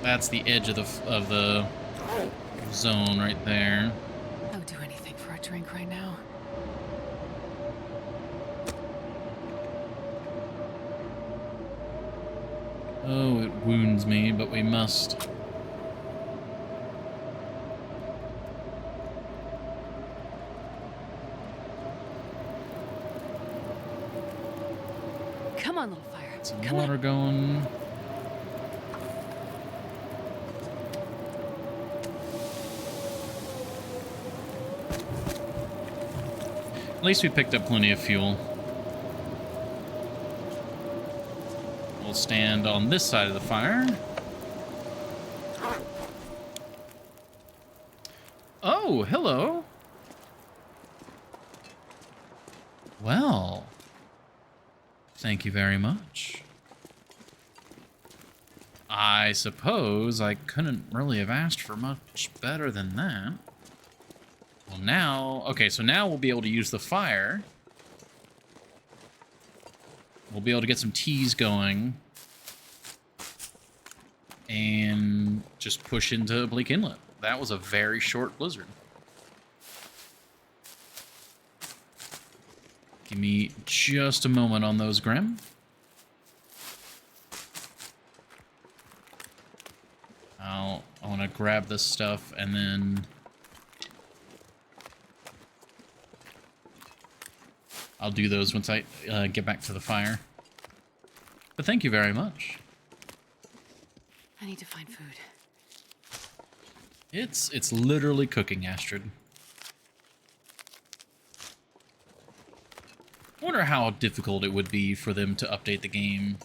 That's the edge of the zone right there. I would do anything for a drink right now. Oh, it wounds me, but we must. Come on, little fire. Some Come water on. going. At least we picked up plenty of fuel. We'll stand on this side of the fire. Oh, hello. Well, thank you very much. I suppose I couldn't really have asked for much better than that. Well, now... Okay, so now we'll be able to use the fire. We'll be able to get some teas going. And just push into Bleak Inlet. That was a very short blizzard. Give me just a moment on those, Grim. I want to grab this stuff and then... I'll do those once I get back to the fire. But thank you very much. I need to find food. It's literally cooking, Astrid. I wonder how difficult it would be for them to update the game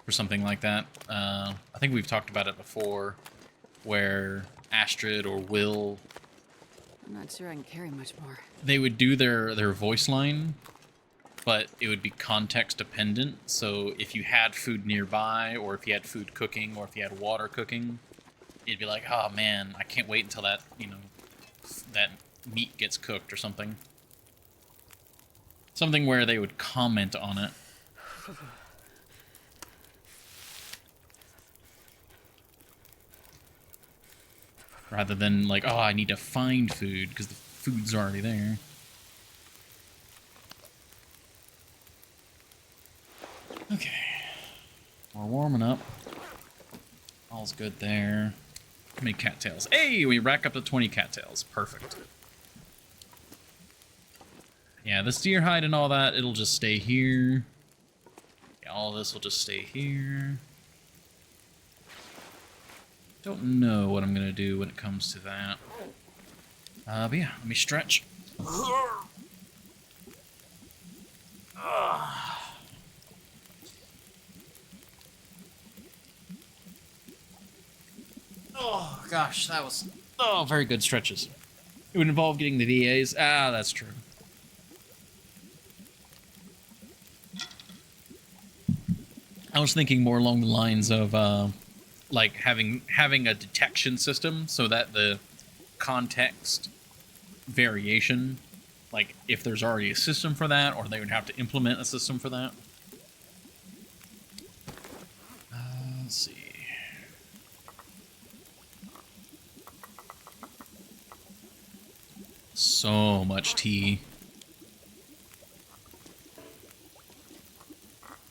for something like that. I think we've talked about it before, where Astrid or Will... I'm not sure I can carry much more. They would do their voice line, but it would be context dependent. So if you had food nearby, or if you had food cooking, or if you had water cooking, it'd be like, oh man, I can't wait until that, you know, that meat gets cooked or something. Something where they would comment on it. Rather than like, oh, I need to find food because the food's already there. Okay. We're warming up. All's good there. How many cattails? Hey, we rack up to 20 cattails. Perfect. Yeah, this deer hide and all that, it'll just stay here. Yeah, all this will just stay here. Don't know what I'm gonna do when it comes to that. But yeah, let me stretch. Oh gosh, that was very good stretches. It would involve getting the VAs. Ah, that's true. I was thinking more along the lines of like having a detection system so that the context variation, like if there's already a system for that, or they would have to implement a system for that. Let's see. So much tea.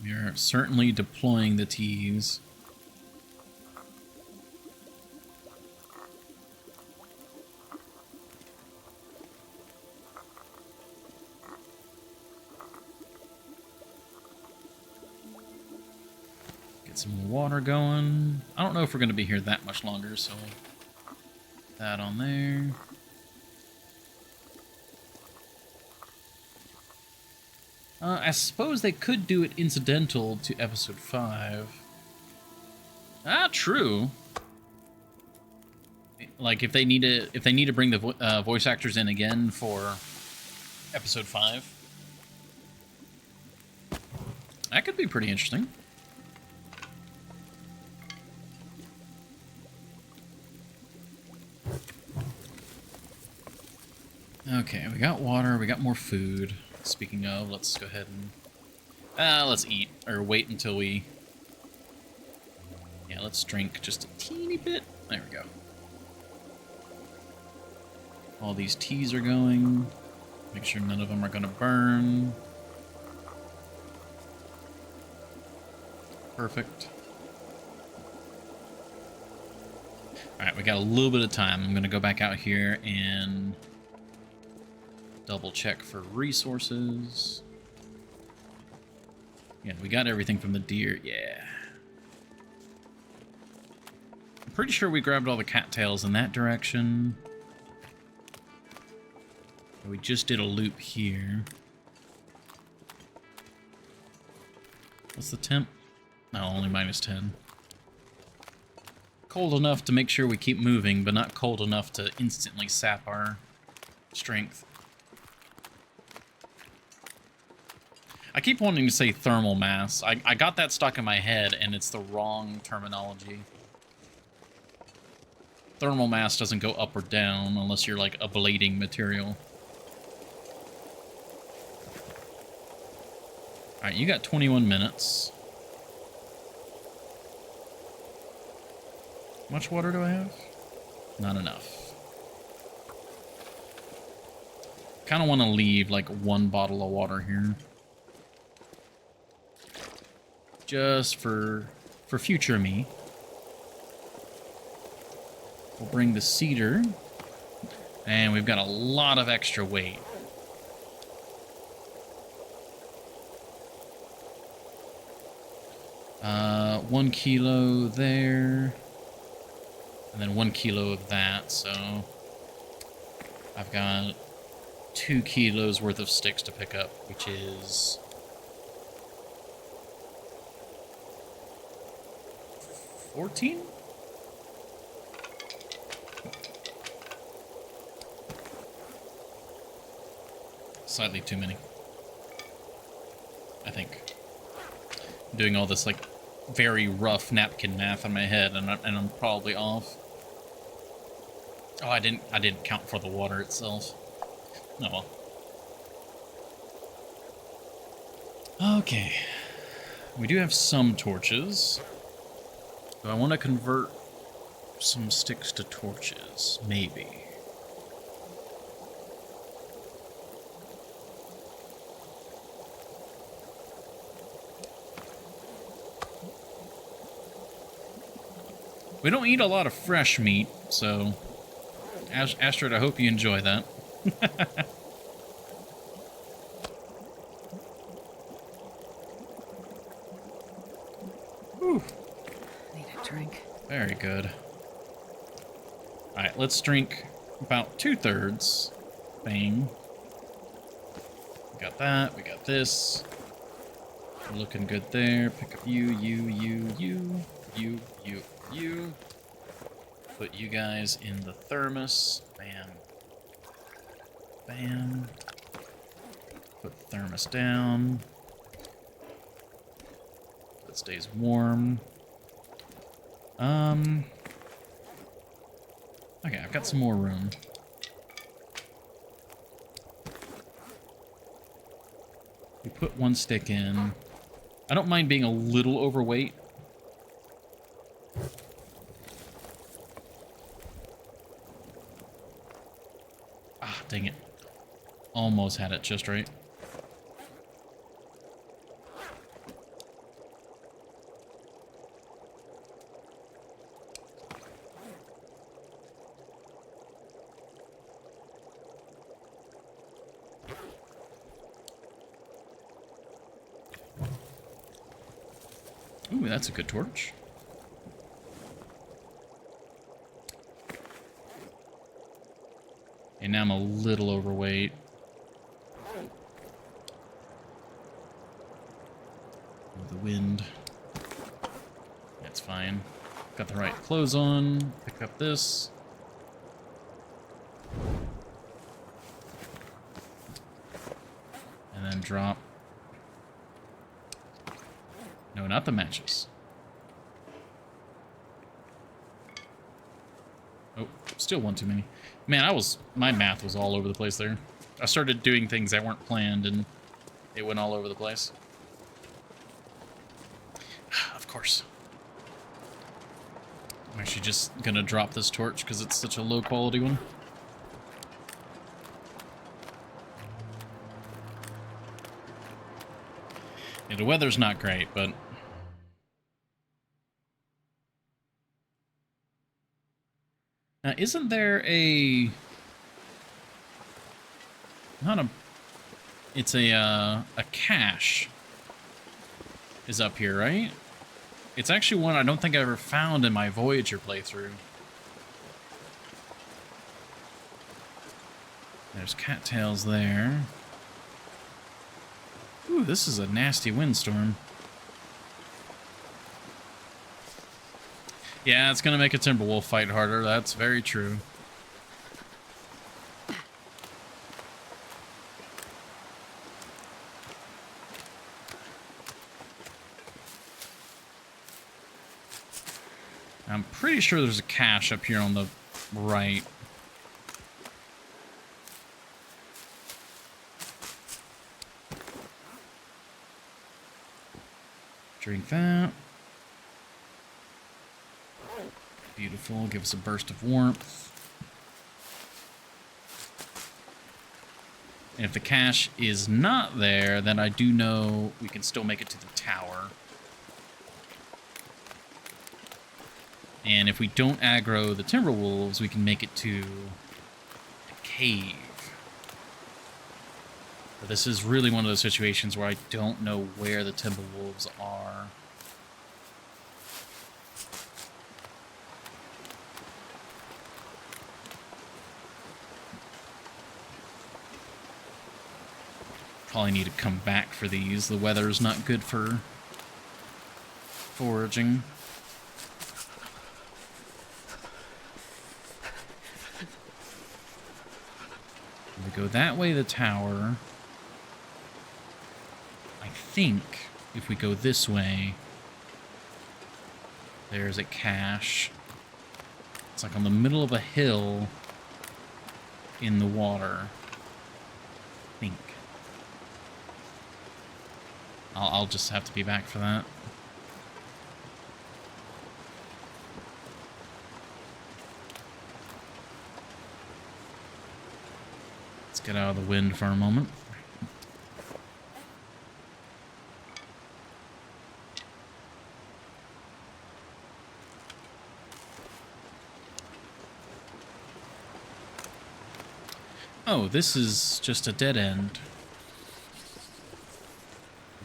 We are certainly deploying the teas. Get some water going. I don't know if we're going to be here that much longer, so that on there. I suppose they could do it incidental to episode 5. Ah, true. Like if they need to bring the voice actors in again for episode 5, that could be pretty interesting. Okay, we got water, we got more food. Speaking of, let's go ahead and let's eat, or wait until we... Yeah, Yeah, let's drink just a teeny bit. There we go. All these teas are going. Make sure none of them are going to burn. Perfect. Alright, we got a little bit of time. I'm going to go back out here and double check for resources. Yeah, we got everything from the deer. Yeah. I'm pretty sure we grabbed all the cattails in that direction. We just did a loop here. What's the temp? No, only -10. Cold enough to make sure we keep moving, but not cold enough to instantly sap our strength. I keep wanting to say thermal mass. I got that stuck in my head, and it's the wrong terminology. Thermal mass doesn't go up or down unless you're like ablating material. Alright, you got 21 minutes. How much water do I have? Not enough. Kind of want to leave like 1 bottle of water here. Just for future me. We'll bring the cedar. And we've got a lot of extra weight. Uh, 1 kilo there. And then 1 kilo of that, so I've got 2 kilos worth of sticks to pick up, which is 14? Slightly too many, I think. I'm doing all this like very rough napkin math in my head, and I'm probably off. Oh, I didn't count for the water itself. Oh well. Okay. We do have some torches. Do I want to convert some sticks to torches? Maybe. We don't eat a lot of fresh meat, so Astrid, I hope you enjoy that. Whew. Need a drink. Very good. Alright, let's drink about 2/3. Bang. We got that, we got this. We're looking good there. Pick up you. Put you guys in the thermos. Bam. Bam. Put the thermos down. So it stays warm. Okay, I've got some more room. We put 1 stick in. I don't mind being a little overweight. Ah, dang it. Almost had it just right. Ooh, that's a good torch. And now I'm a little overweight. Oh, the wind. That's fine. Got the right clothes on. Pick up this. And then drop. No, not the matches. Oh, still 1 too many. Man, my math was all over the place there. I started doing things that weren't planned, and it went all over the place. Of course. actually just gonna drop this torch because it's such a low quality one. Yeah, the weather's not great, but... Now, isn't there a... Not a... It's a cache is up here, right? It's actually one I don't think I ever found in my Voyager playthrough. There's cattails there. Ooh, this is a nasty windstorm. Yeah, it's gonna make a Timberwolf fight harder. That's very true. I'm pretty sure there's a cache up here on the right. Drink that. Beautiful. Give us a burst of warmth. And if the cache is not there, then I do know we can still make it to the tower. And if we don't aggro the Timberwolves, we can make it to the cave. But this is really one of those situations where I don't know where the Timberwolves are. Probably need to come back for these. The weather's not good for foraging. We go that way, the tower. I think if we go this way, there's a cache. It's like on the middle of a hill in the water. I think. I'll just have to be back for that. Let's get out of the wind for a moment. Oh, this is just a dead end.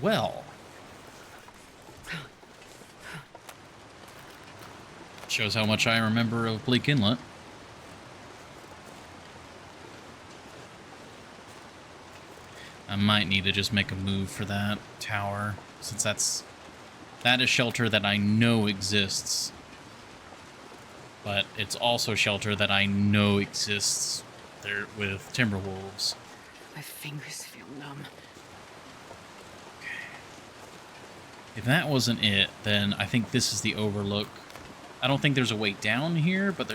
Well. Shows how much I remember of Bleak Inlet. I might need to just make a move for that tower, since that is shelter that I know exists. But it's also shelter that I know exists there with Timberwolves. My fingers feel numb. If that wasn't it, then I think this is the overlook. I don't think there's a way down here, but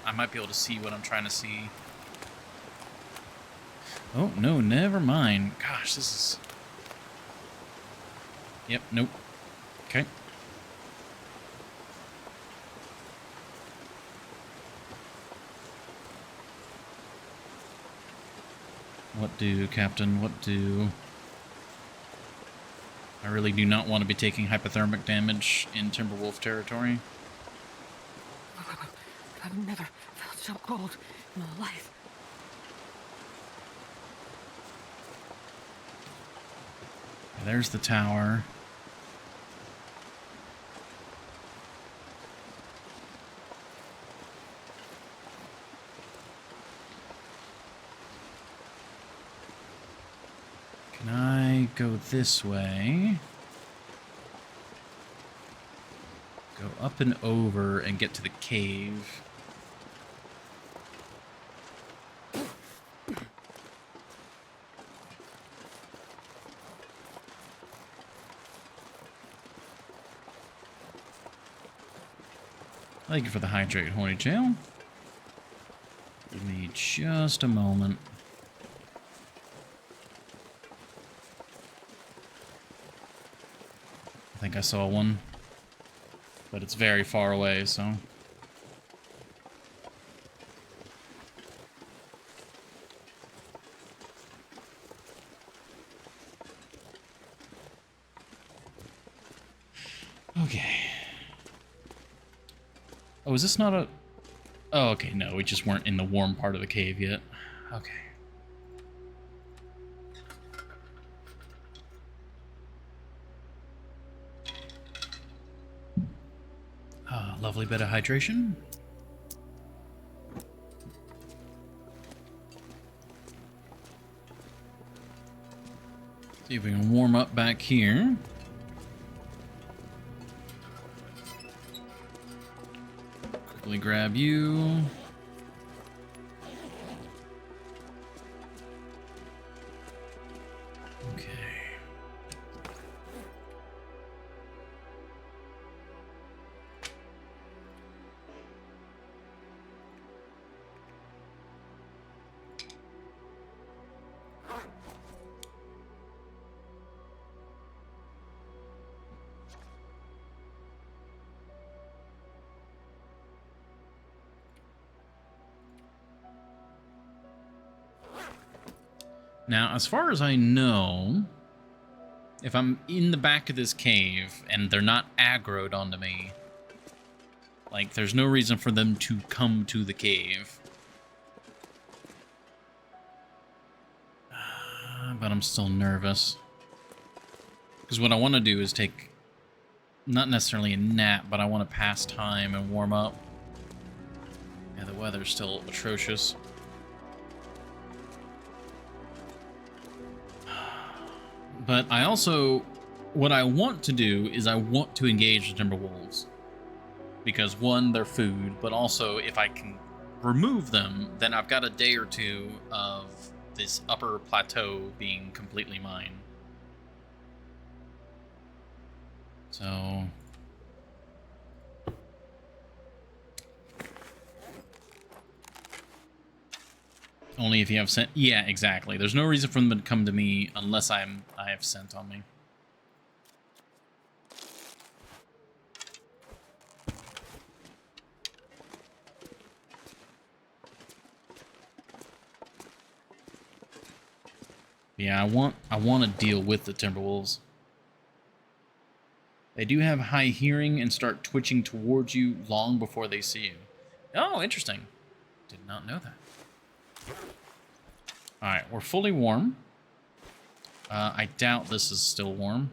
I might be able to see what I'm trying to see. Oh, no, never mind. Gosh, this is... Yep, nope. Okay. What do, Captain? What do? I really do not want to be taking hypothermic damage in Timberwolf territory. I've never felt so cold in my life. There's the tower. Can I go this way? Go up and over and get to the cave. Thank you for the hydrate, Horny Tail. Give me just a moment. I think I saw one, but it's very far away, so... Okay. Oh, is this not a... Oh, okay, no, we just weren't in the warm part of the cave yet. Okay. Lovely bit of hydration. See if we can warm up back here. Quickly grab you. Okay. Now, as far as I know, if I'm in the back of this cave and they're not aggroed onto me, like, there's no reason for them to come to the cave. But I'm still nervous. Because what I want to do is take, not necessarily a nap, but I want to pass time and warm up. Yeah, the weather's still atrocious. But I also, what I want to do is I want to engage the Timberwolves. Because one, they're food, but also if I can remove them, then I've got a day or two of this upper plateau being completely mine. So... Only if you have scent. Yeah, exactly. There's no reason for them to come to me unless I have scent on me. Yeah, I want to deal with the Timberwolves. They do have high hearing and start twitching towards you long before they see you. Oh, interesting. Did not know that. Alright, we're fully warm. I doubt this is still warm.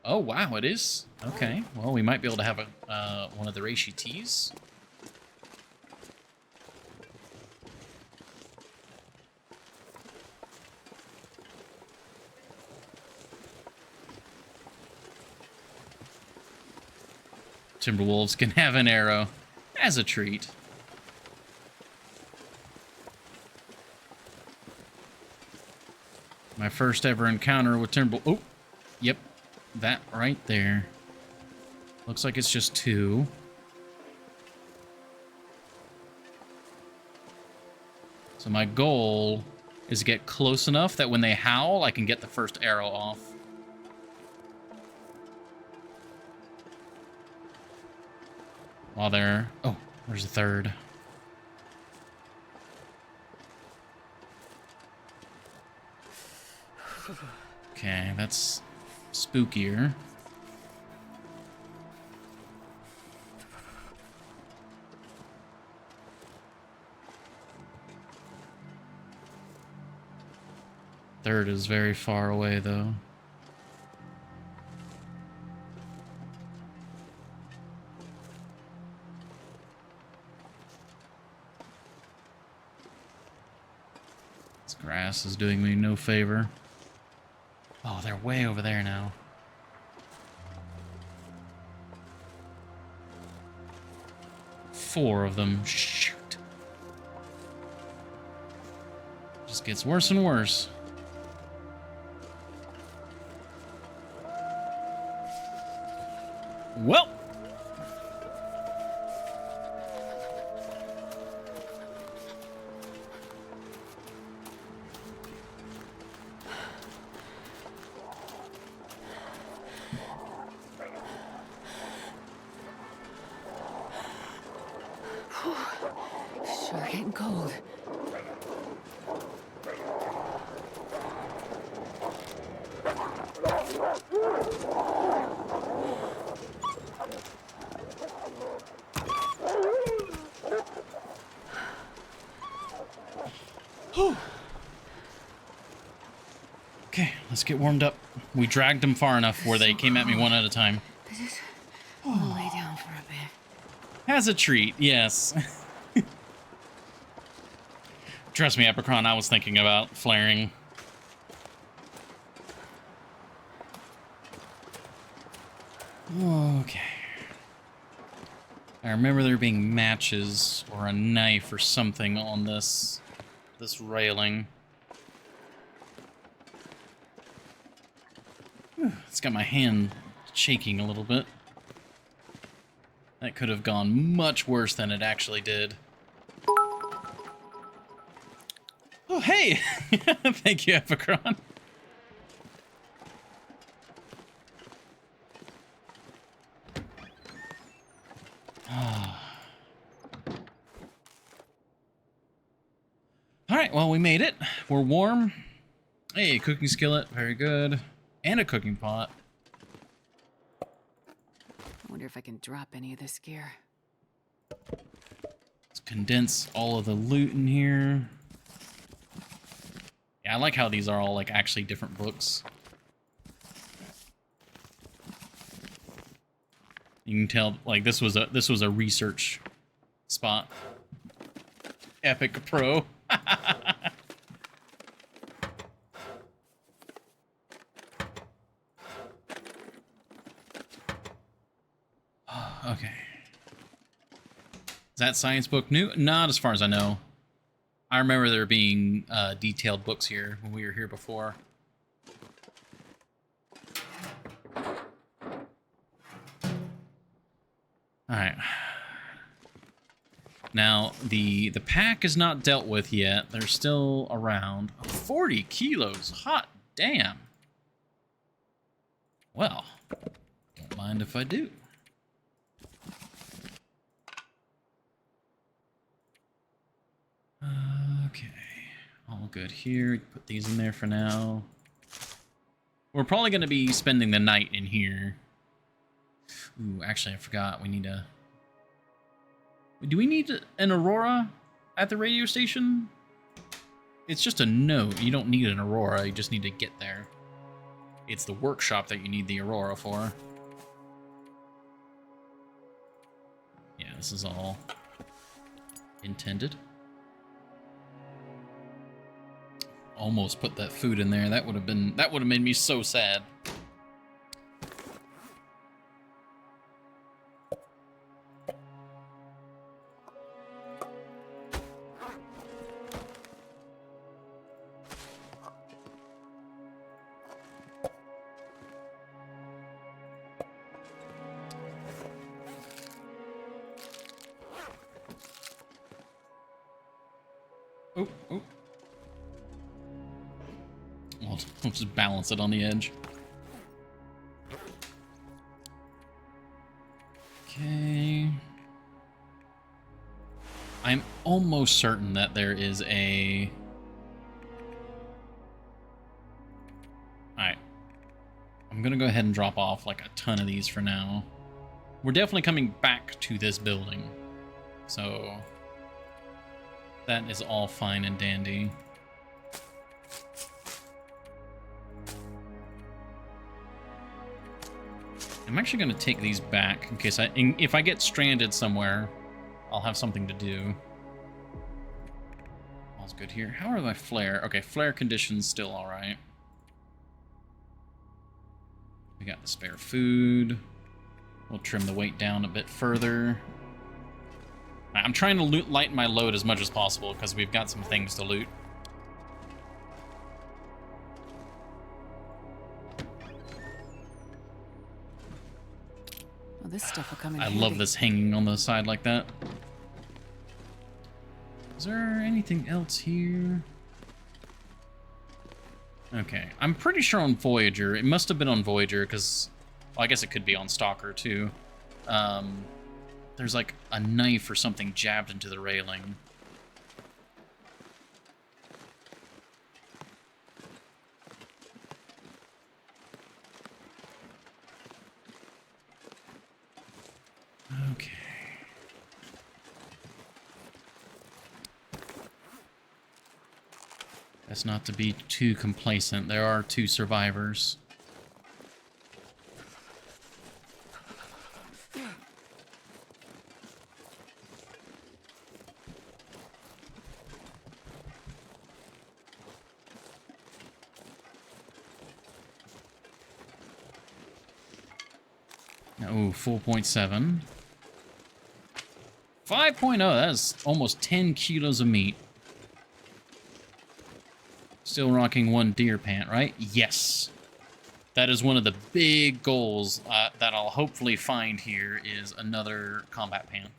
Oh, wow, it is. Okay, well, we might be able to have a one of the reishi teas. Timberwolves can have an arrow as a treat. My first ever encounter with Timberwolves. Oh, yep, that right there. Looks like it's just two. So my goal is to get close enough that when they howl, I can get the first arrow off. While they're... Oh, there's a third. Okay, that's spookier. Third is very far away, though. This grass is doing me no favor. Oh, they're way over there now. Four of them. Shoot. Just gets worse and worse. Well. Sure getting cold. Whew. Okay, let's get warmed up. We dragged them far enough where they came at me one at a time. I'll lay down for a bit. As a treat, yes. Trust me, Epicron, I was thinking about flaring. Okay. I remember there being matches or a knife or something on this railing. It's got my hand shaking a little bit. That could have gone much worse than it actually did. Oh, hey! Thank you, Epicron. Alright, well, we made it. We're warm. Hey, cooking skillet. Very good. And a cooking pot. I wonder if I can drop any of this gear. Let's condense all of the loot in here. Yeah, I like how these are all, like, actually different books. You can tell, like, this was a research spot. Epic Pro. Okay. Is that science book new? Not as far as I know. I remember there being detailed books here when we were here before. Alright. Now, the pack is not dealt with yet. They're still around. 40 kilos. Hot damn. Well, don't mind if I do. Okay. All good here. Put these in there for now. We're probably going to be spending the night in here. Ooh, actually, I forgot. We need a... Do we need an Aurora at the radio station? It's just a note. You don't need an Aurora. You just need to get there. It's the workshop that you need the Aurora for. Yeah, this is all intended. Almost put that food in there. That would have made me so sad. Oh, oh. I'll just balance it on the edge. Okay. I'm almost certain that there is a... Alright. I'm gonna go ahead and drop off like a ton of these for now. We're definitely coming back to this building. So... that is all fine and dandy. I'm actually going to take these back in case if I get stranded somewhere, I'll have something to do. All's good here. How are my flare? Okay, flare conditions still all right. We got the spare food. We'll trim the weight down a bit further. I'm trying to lighten my load as much as possible because we've got some things to loot. Well, this stuff will come in I handy. love this hanging on the side like that. Is there anything else here? Okay, I'm pretty sure on Voyager. It must have been on Voyager because, well, I guess it could be on Stalker too. There's like a knife or something jabbed into the railing. Okay. Best not to be too complacent. There are 2 survivors. Oh, 4.7. 5.0, that is almost 10 kilos of meat. Still rocking 1 deer pant, right? Yes. That is one of the big goals that I'll hopefully find here is another combat pant.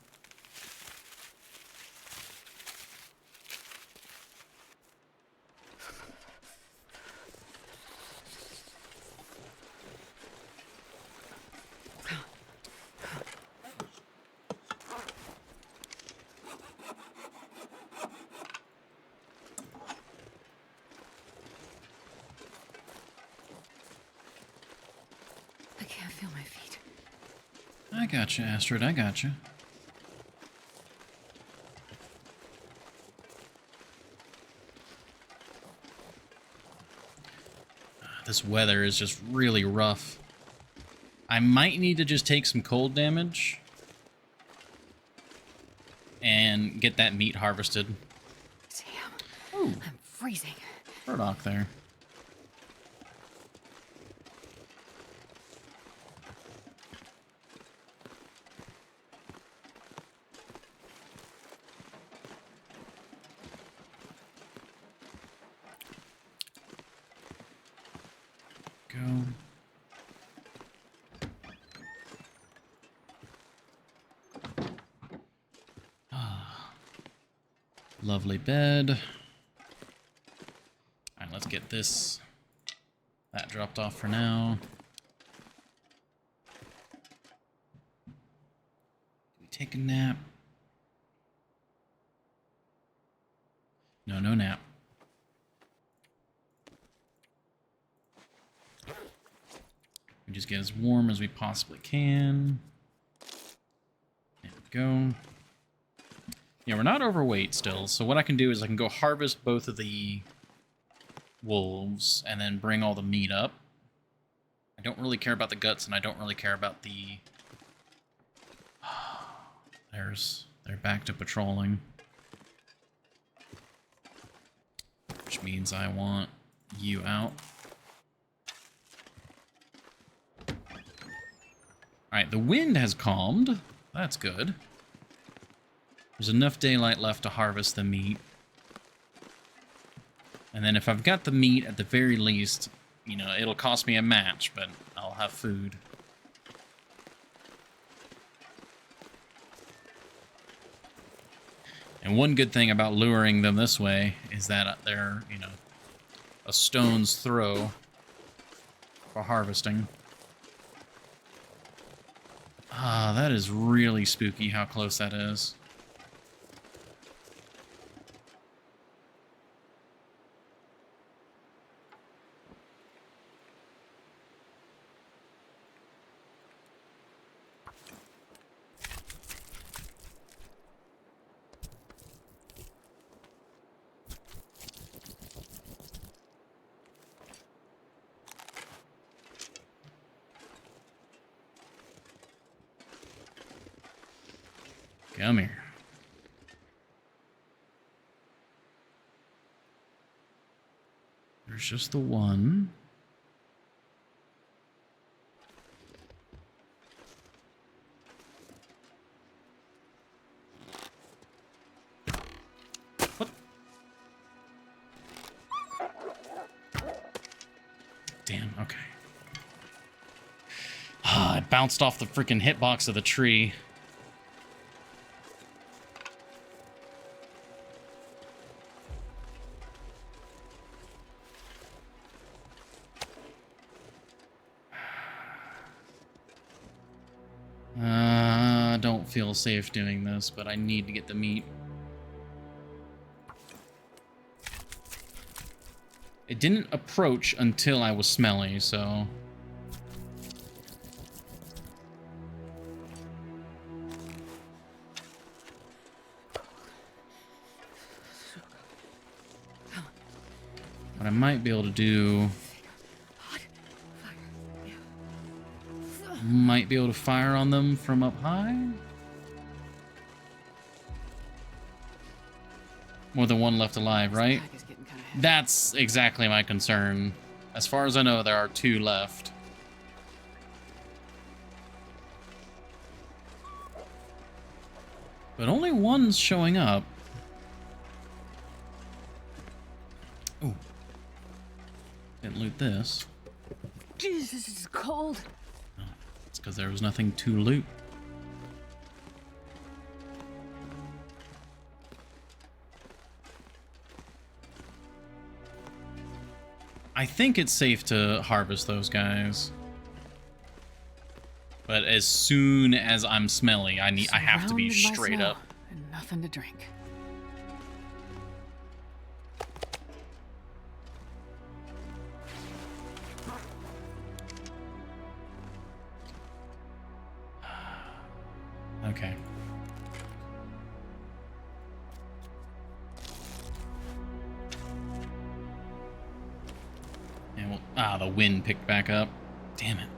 I can't feel my feet. I gotcha, Astrid, I gotcha. This weather is just really rough. I might need to just take some cold damage and get that meat harvested. Damn. Ooh, I'm freezing. burdock there. Go. Lovely bed. Alright, let's get that dropped off for now. Do we take a nap? No, no nap. We just get as warm as we possibly can. There we go. Yeah, we're not overweight still, so what I can do is I can go harvest both of the wolves and then bring all the meat up. I don't really care about the guts, and I don't really care about the... They're back to patrolling. Which means I want you out. Alright, the wind has calmed. That's good. There's enough daylight left to harvest the meat. And then if I've got the meat, at the very least, you know, it'll cost me a match, but I'll have food. And one good thing about luring them this way is that they're, you know, a stone's throw for harvesting. Ah, that is really spooky how close that is. Come here. There's just the one. What? Damn, okay. Ah, it bounced off the freaking hitbox of the tree. I don't feel safe doing this, but I need to get the meat. It didn't approach until I was smelly, so... What I might be able to do... Might be able to fire on them from up high? More than one left alive, right? That's exactly my concern. As far as I know, there are 2 left. But only one's showing up. Ooh. Didn't loot this. Jesus, this is cold. Oh, it's because there was nothing to loot. I think it's safe to harvest those guys. But as soon as I'm smelly, I have to be straight up. And nothing to drink. Okay. And the wind picked back up. Damn it.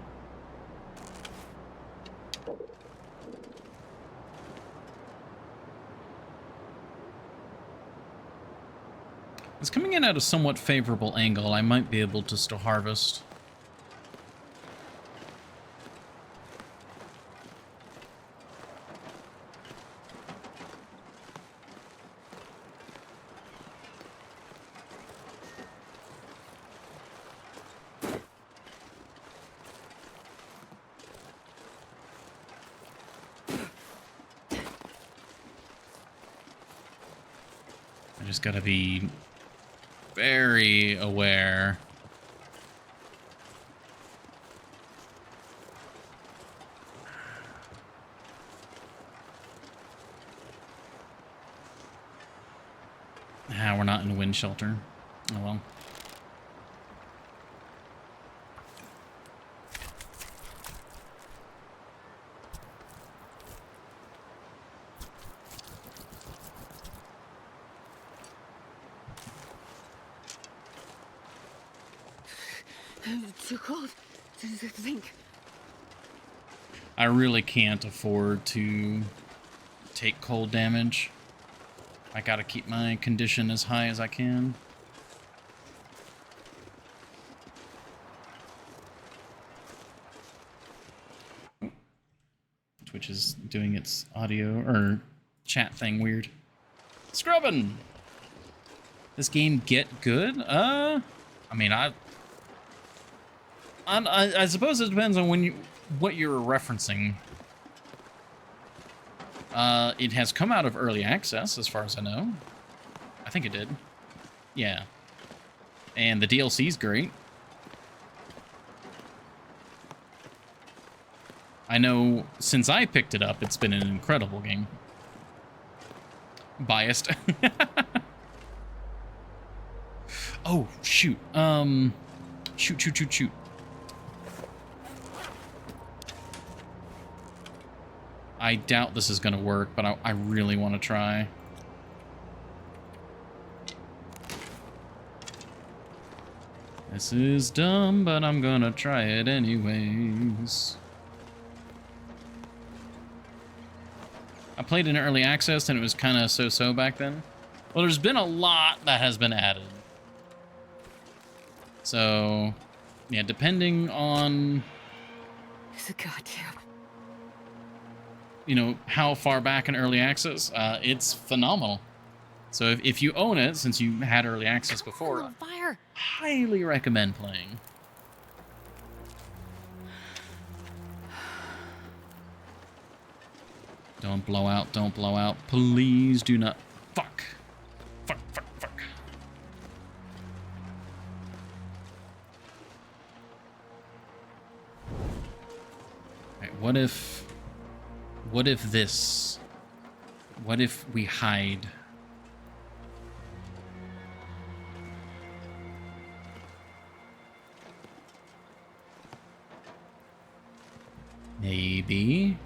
It's coming in at a somewhat favorable angle. I might be able to still harvest. I just gotta be very aware. We're not in a wind shelter. Oh well. It's too cold to think. I really can't afford to take cold damage. I gotta keep my condition as high as I can. Twitch is doing its audio or chat thing weird. Scrubbin'! This game get good? I mean, I suppose it depends on what you're referencing. It has come out of early access, as far as I know. I think it did. Yeah. And the DLC's great. I know since I picked it up, it's been an incredible game. Biased. Oh, shoot. Shoot. I doubt this is going to work, but I really want to try. This is dumb, but I'm going to try it anyways. I played in early access, and it was kind of so-so back then. Well, there's been a lot that has been added. So, yeah, depending on... It's a goddamn... you know, how far back in early access, it's phenomenal. So if you own it, since you had early access before, fire. Highly recommend playing. Don't blow out, don't blow out. Please do not. Fuck. Fuck. Alright, what if we hide? Maybe.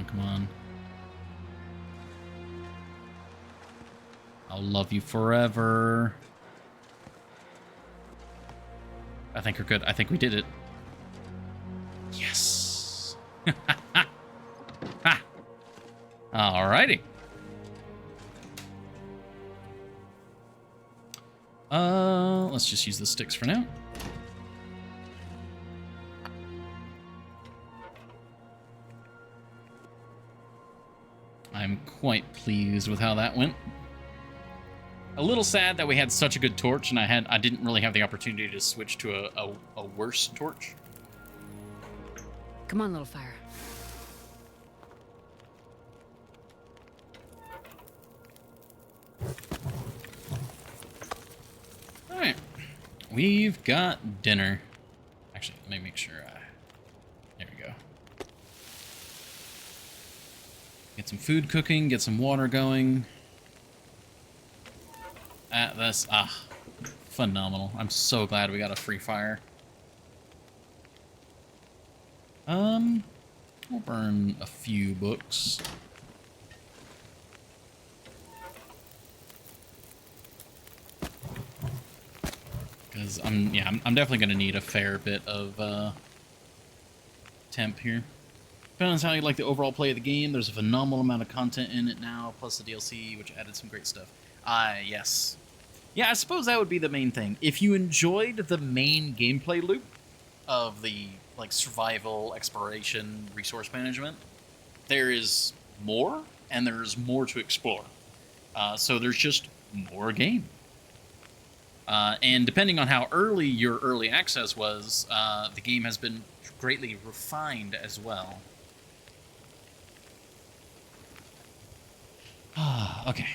on, come on. I'll love you forever. I think we're good. I think we did it. Yes. Ha. Alrighty. Let's just use the sticks for now. I'm quite pleased with how that went. A little sad that we had such a good torch and I didn't really have the opportunity to switch to a worse torch. Come on, little fire. All right, we've got dinner. Actually, let me make sure. There we go. Get some food cooking, get some water going. That's phenomenal. I'm so glad we got a free fire. We'll burn a few books. Because I'm definitely gonna need a fair bit of temp here. Depends on how you like the overall play of the game. There's a phenomenal amount of content in it now, plus the DLC, which added some great stuff. Yes. Yeah, I suppose that would be the main thing. If you enjoyed the main gameplay loop of the like survival, exploration, resource management, there is more, and there's more to explore. So there's just more game. And depending on how early your early access was, the game has been greatly refined as well. Okay.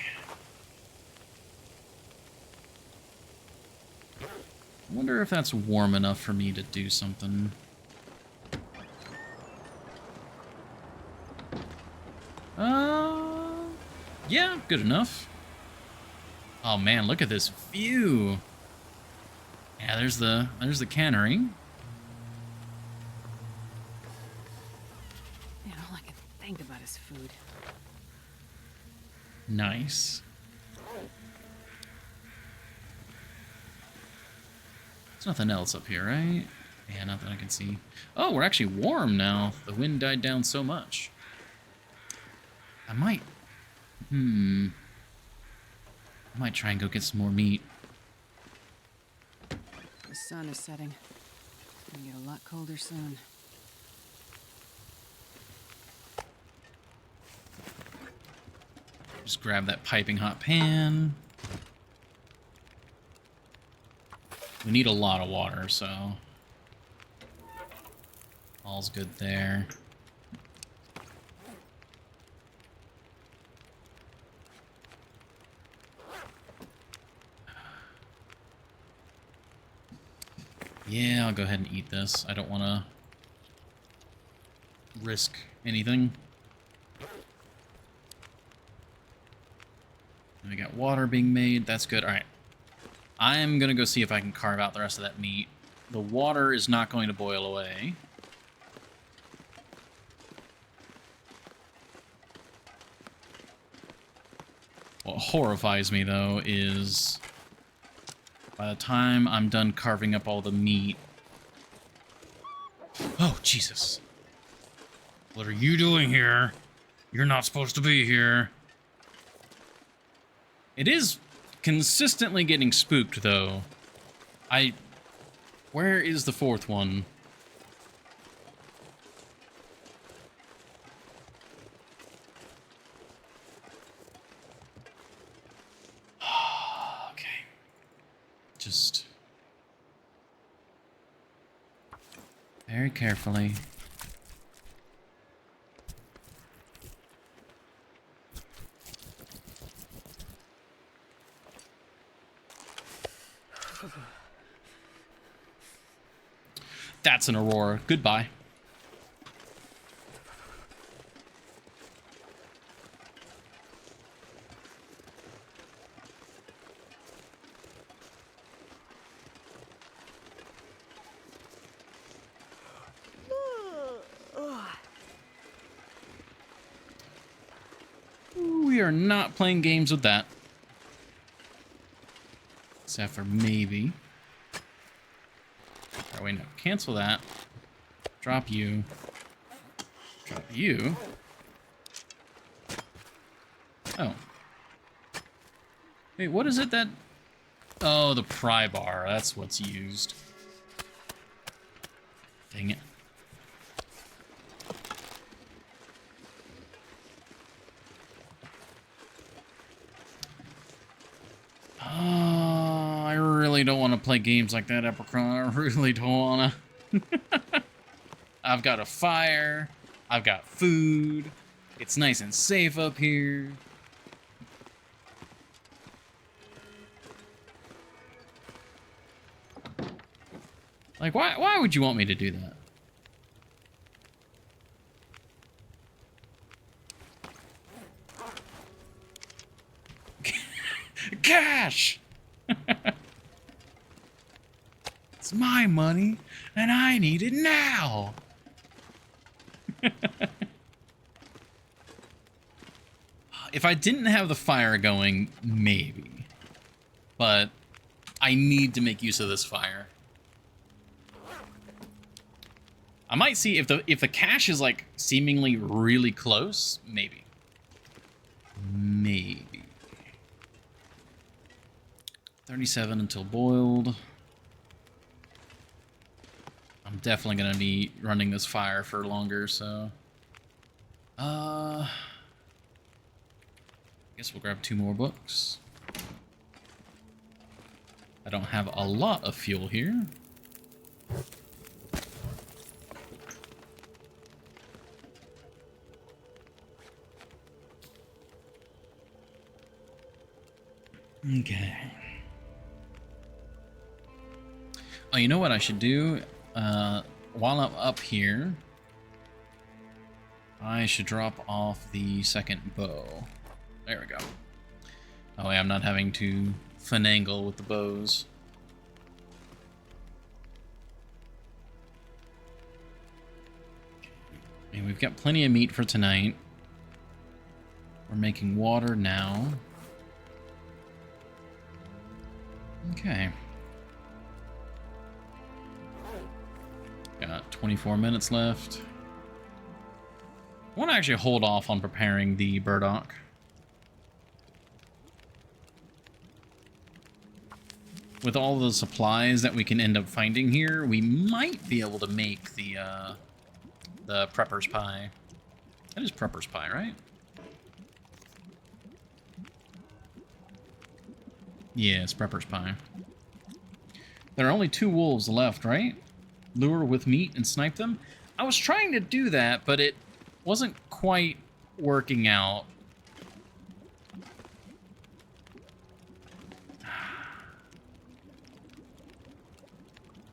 I wonder if that's warm enough for me to do something. Yeah, good enough. Oh man, look at this view. Yeah, there's the cannery. Man, all I can think about is food. Nice. There's nothing else up here, right? Yeah, not that I can see. Oh, we're actually warm now. The wind died down so much. I might try and go get some more meat. The sun is setting. It's gonna get a lot colder soon. Just grab that piping hot pan. We need a lot of water, so all's good there. Yeah, I'll go ahead and eat this. I don't want to risk anything. And we got water being made. That's good. All right. I'm going to go see if I can carve out the rest of that meat. The water is not going to boil away. What horrifies me, though, is by the time I'm done carving up all the meat... Oh, Jesus. What are you doing here? You're not supposed to be here. It is consistently getting spooked, though. Where is the fourth one? Okay. Just very carefully. That's an aurora. Goodbye. are not playing games with that. Except for maybe. Oh, wait, no. Cancel that. Drop you. Drop you. Oh. Wait, what is it that... Oh, the pry bar. That's what's used. Dang it. I really don't want to play games like that, Epicron. I really don't want to. I've got a fire. I've got food. It's nice and safe up here. Like, why would you want me to do that? Cash! It's my money, and I need it now! If I didn't have the fire going, maybe. But I need to make use of this fire. I might see if the cache is like seemingly really close, maybe. Maybe. 37 until boiled. I'm definitely gonna be running this fire for longer, so guess we'll grab 2 more books. I don't have a lot of fuel here. Okay. Oh, you know what I should do? While I'm up here, I should drop off the second bow. There we go. Oh, yeah, I'm not having to finagle with the bows. And we've got plenty of meat for tonight. We're making water now. Okay. Got 24 minutes left. I want to actually hold off on preparing the burdock. With all the supplies that we can end up finding here, we might be able to make the prepper's pie. That is prepper's pie, right? Yeah, it's prepper's pie. There are only 2 wolves left, right? Lure with meat and snipe them? I was trying to do that, but it wasn't quite working out.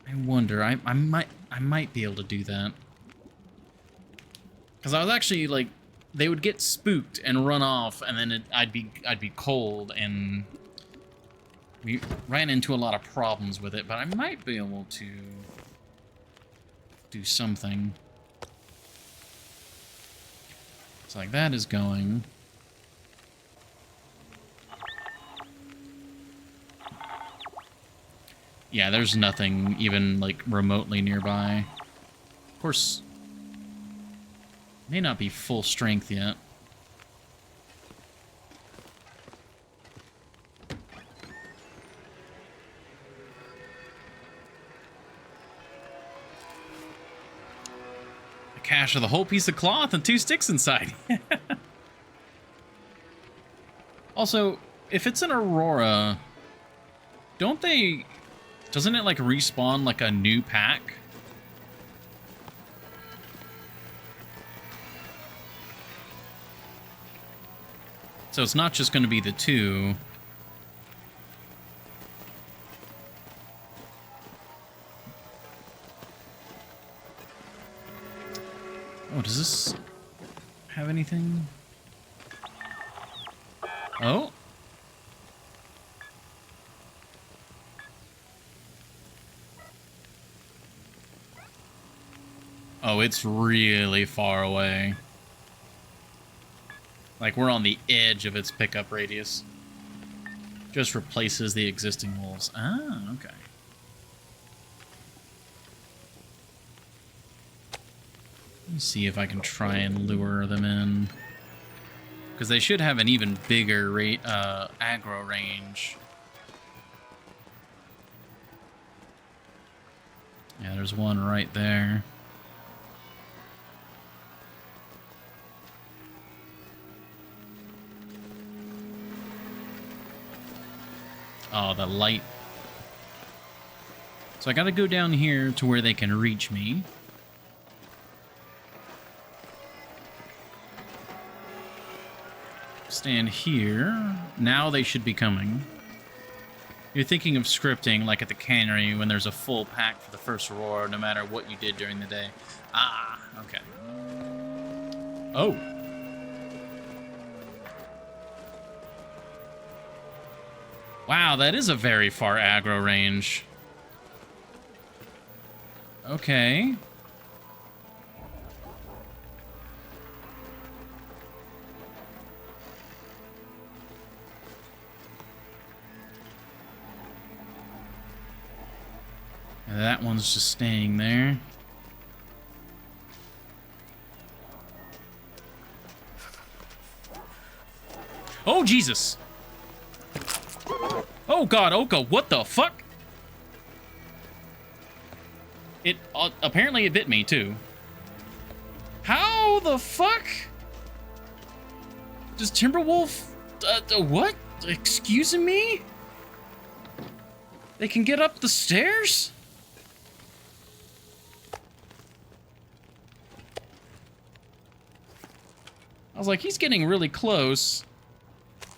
I wonder. I might be able to do that. Because I was actually like, they would get spooked and run off, and then I'd be cold, and we ran into a lot of problems with it. But I might be able to do something. It's like that is going. Yeah, there's nothing even like remotely nearby. Of course, may not be full strength yet. A cache of the whole piece of cloth and 2 sticks inside. Also, if it's an Aurora, doesn't it like respawn like a new pack? So it's not just going to be the 2. Oh, does this have anything? Oh? Oh, it's really far away. Like, we're on the edge of its pickup radius. Just replaces the existing wolves. Ah, okay. Let me see if I can try and lure them in. Because they should have an even bigger aggro range. Yeah, there's one right there. Oh, the light. So I gotta go down here to where they can reach me. Stand here. Now they should be coming. You're thinking of scripting like at the cannery when there's a full pack for the first roar, no matter what you did during the day. Ah, okay. Oh. Wow, that is a very far aggro range. Okay. And that one's just staying there. Oh, Jesus! Oh, God, Oka, what the fuck? It, apparently it bit me, too. How the fuck? Does Timberwolf, what? Excuse me? They can get up the stairs? I was like, he's getting really close.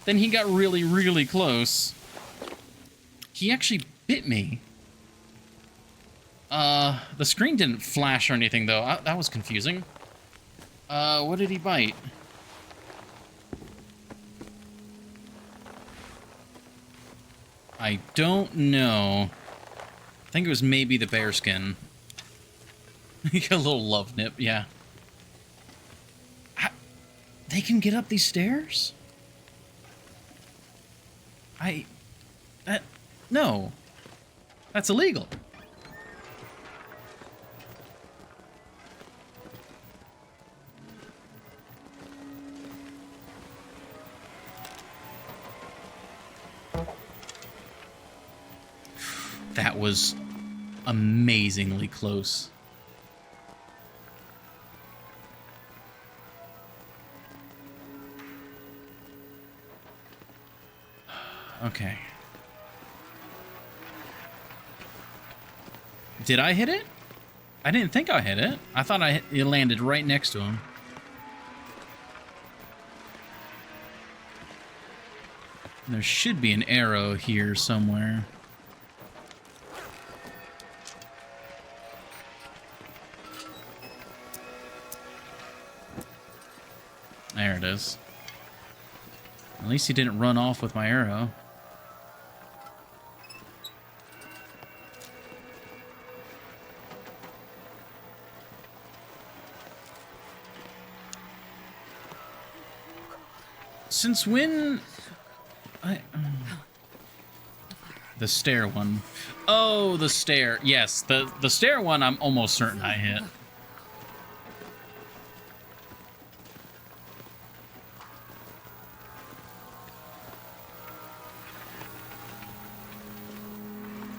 Then he got really, really close. He actually bit me. The screen didn't flash or anything, though. That was confusing. What did he bite? I don't know. I think it was maybe the bear skin. He got a little love nip, yeah. They can get up these stairs? No. That's illegal. That was amazingly close. Okay. Did I hit it? I didn't think I hit it. I thought it landed right next to him. There should be an arrow here somewhere. There it is. At least he didn't run off with my arrow. Since when... The stair one. Oh, the stair. Yes, the stair one I'm almost certain I hit.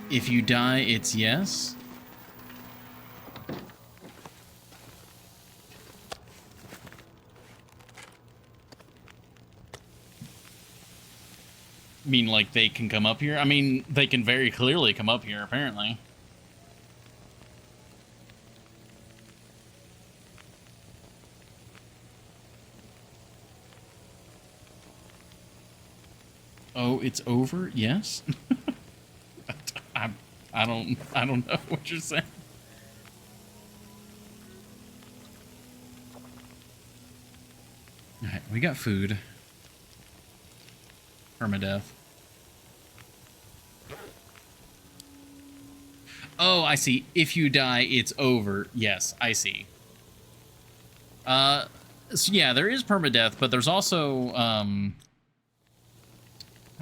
If you die, it's yes. I mean, like, they can come up here? I mean, they can very clearly come up here, apparently. Oh, it's over? Yes? I don't know what you're saying. Alright, we got food. Permadeath. Oh, I see. If you die, it's over. Yes, I see. So yeah, there is permadeath, but there's also how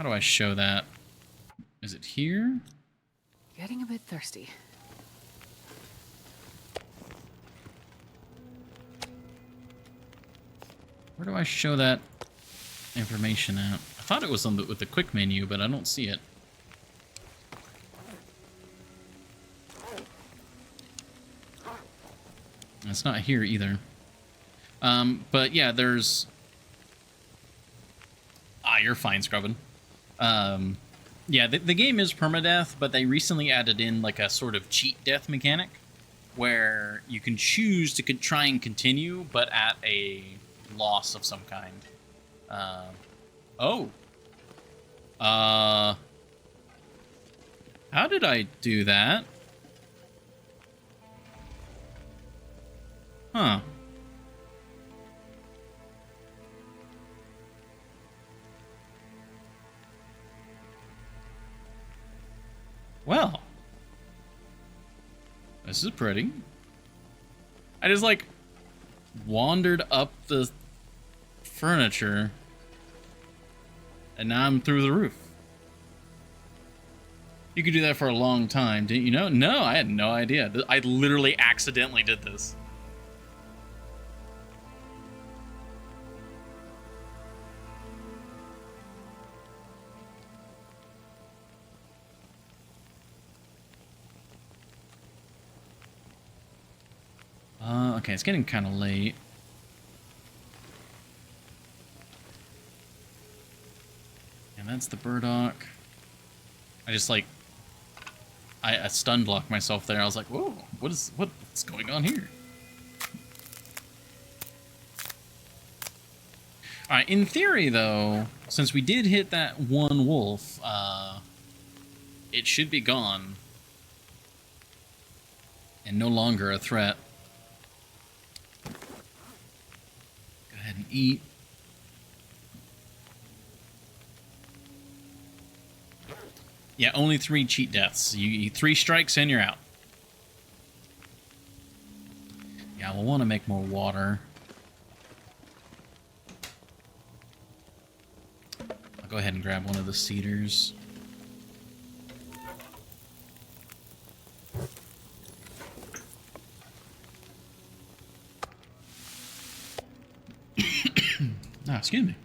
do I show that? Is it here? Getting a bit thirsty. Where do I show that information at? I thought it was on with the quick menu, but I don't see it. It's not here either. But yeah, there's... Ah, you're fine, Scrubbin. Yeah, the game is permadeath, but they recently added in like a sort of cheat death mechanic where you can choose to try and continue, but at a loss of some kind. Oh. How did I do that? Huh. Well. This is pretty. I just, like, wandered up the furniture, and now I'm through the roof. You could do that for a long time, didn't you know? No, I had no idea. I literally accidentally did this. Okay, it's getting kind of late. And that's the burdock. I just, like, I stun blocked myself there. I was like, whoa, what's going on here? Alright, in theory, though, since we did hit that one wolf, it should be gone. And no longer a threat. Go ahead and eat. Yeah, only 3 cheat deaths. You eat 3 strikes and you're out. Yeah, we'll want to make more water. I'll go ahead and grab one of the cedars. Excuse me.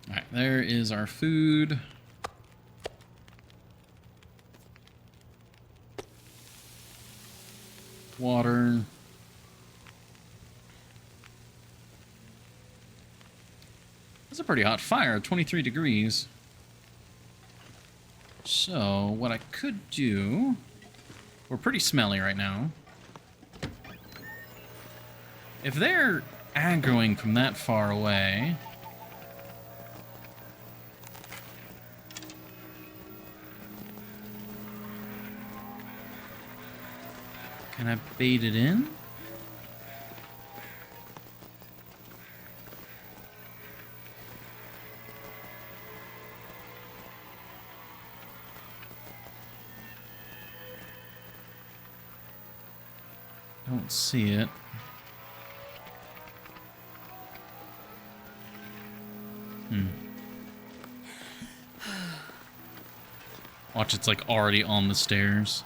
Alright, there is our food. Water. That's a pretty hot fire, 23 degrees. So, what I could do... We're pretty smelly right now. If they're aggroing from that far away... Can I bait it in? Don't see it. Watch, it's like already on the stairs.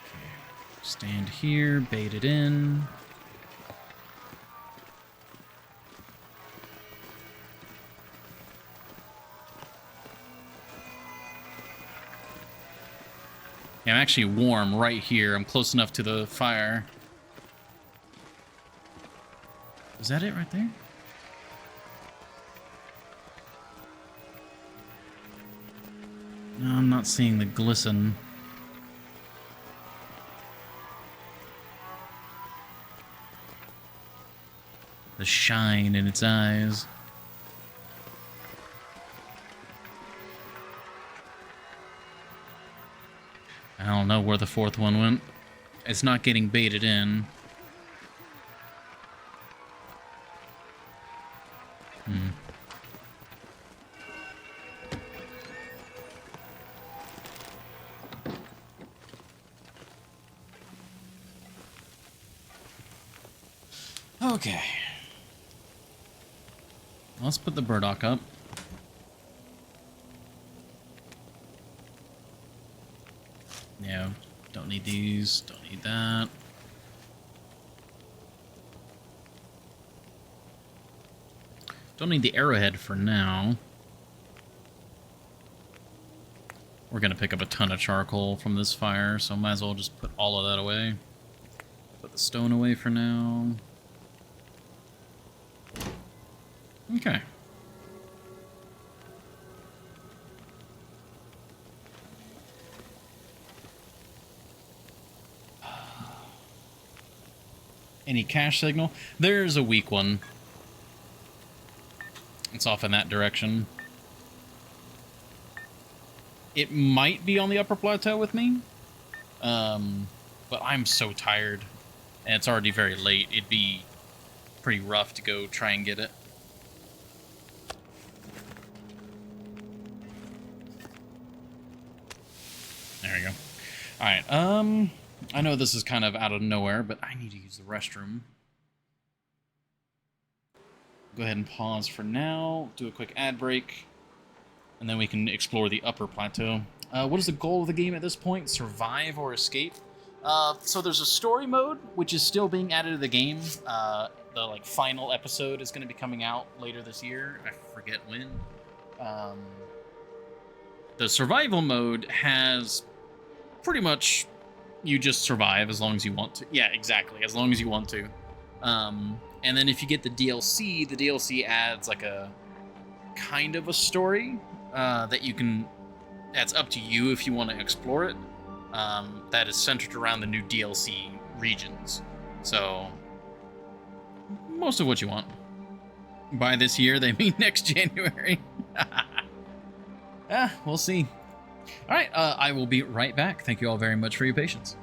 Okay. Stand here, bait it in. Yeah, I'm actually warm right here. I'm close enough to the fire. Is that it right there? No, I'm not seeing the glisten. The shine in its eyes. I don't know where the 4th one went. It's not getting baited in. Okay. Let's put the burdock up. Yeah, don't need these, don't need that. Don't need the arrowhead for now. We're gonna pick up a ton of charcoal from this fire, so might as well just put all of that away. Put the stone away for now. Okay. Any cash signal? There's a weak one. It's off in that direction. It might be on the upper plateau with me. But I'm so tired. And it's already very late. It'd be pretty rough to go try and get it. There we go. Alright, I know this is kind of out of nowhere, but I need to use the restroom. Go ahead and pause for now, do a quick ad break, and then we can explore the upper plateau. What is the goal of the game at this point? Survive or escape? So there's a story mode, which is still being added to the game. The final episode is going to be coming out later this year. I forget when. The survival mode has pretty much you just survive as long as you want to. Yeah, exactly, as long as you want to. And then if you get the DLC adds like a kind of a story that you can. That's up to you if you want to explore it. That is centered around the new DLC regions. So most of what you want. By this year, they mean next January. We'll see. All right, I will be right back. Thank you all very much for your patience.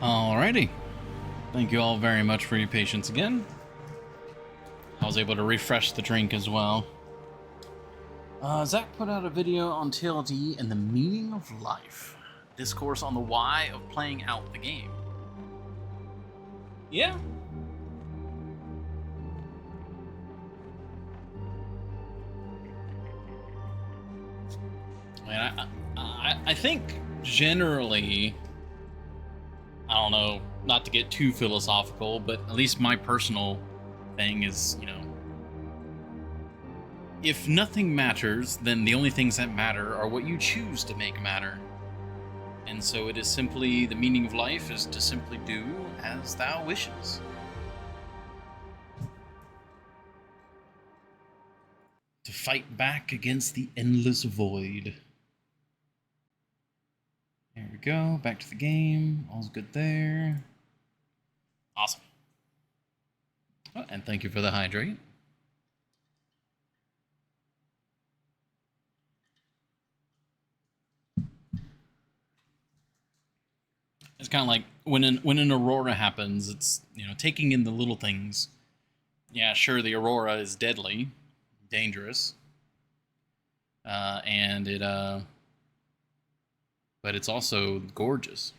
Alrighty. Thank you all very much for your patience again. I was able to refresh the drink as well. Zach put out a video on TLD and the meaning of life. Discourse on the why of playing out the game. Yeah. Man, I think generally, I don't know, not to get too philosophical, but at least my personal thing is, you know, if nothing matters, then the only things that matter are what you choose to make matter. And so it is simply, the meaning of life is to simply do as thou wishes. To fight back against the endless void. There we go, back to the game, all's good there. Awesome. Oh, and thank you for the hydrate. It's kind of like when an aurora happens, it's, you know, taking in the little things. Yeah, sure, the aurora is deadly, dangerous, and but it's also gorgeous.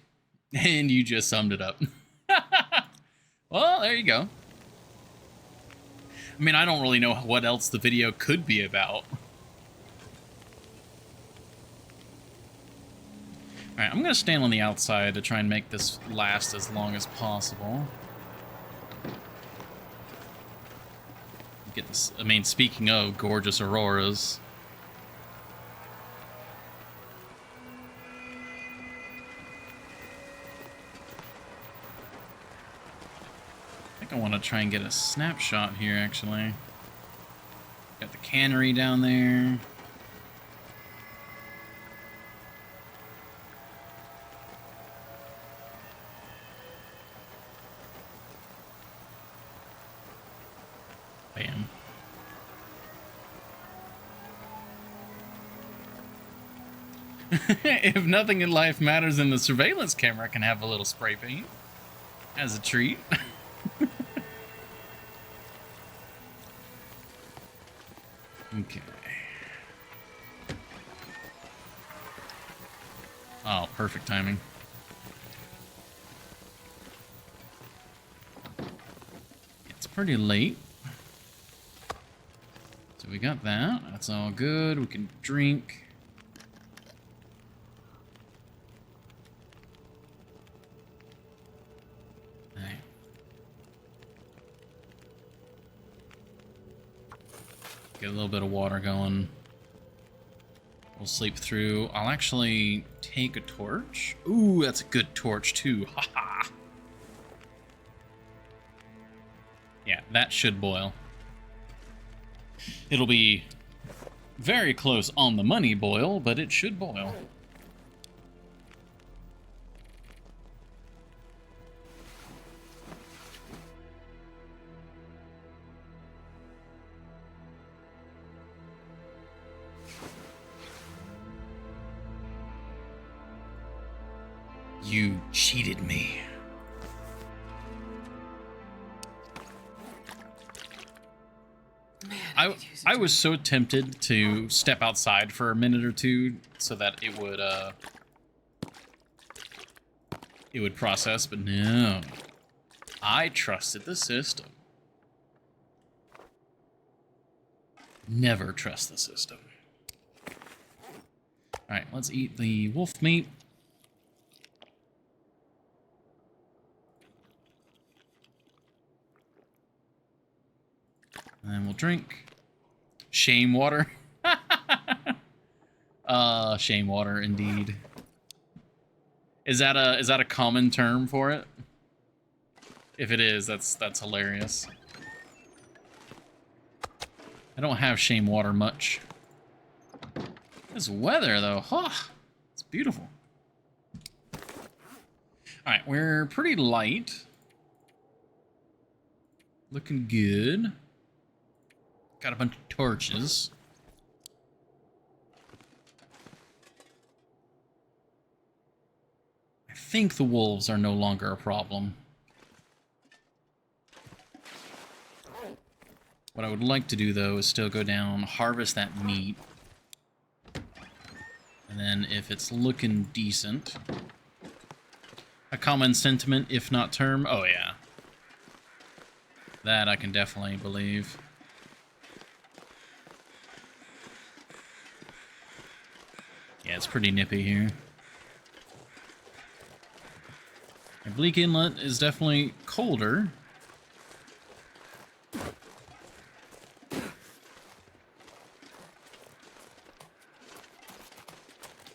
And you just summed it up. Well, there you go. I mean, I don't really know what else the video could be about. Alright, I'm going to stand on the outside to try and make this last as long as possible. Get this, I mean, speaking of gorgeous auroras. I think I want to try and get a snapshot here, actually. Got the cannery down there. Bam. If nothing in life matters, then the surveillance camera can have a little spray paint as a treat. Okay. Oh, perfect timing. It's pretty late. So we got that. That's all good. We can drink. Alright. Get a little bit of water going. We'll sleep through. I'll actually take a torch. Ooh, that's a good torch too. Haha. Yeah, that should boil. It'll be very close on the money boil, but it should boil. You cheated me. Man, I was so tempted to step outside for a minute or two so that it would process, but no. I trusted the system. Never trust the system. Alright, let's eat the wolf meat. And then we'll drink. Shame water. Shame water indeed. Is that a common term for it? If it is, that's hilarious. I don't have shame water much. This weather though, huh? It's beautiful. Alright, we're pretty light. Looking good. Got a bunch of torches. I I think the wolves are no longer a problem. What I would like to do, though, is still go down, harvest that meat. And then if it's looking decent... A common sentiment, if not term. Oh, yeah. That I can definitely believe. Yeah, it's pretty nippy here. And Bleak Inlet is definitely colder.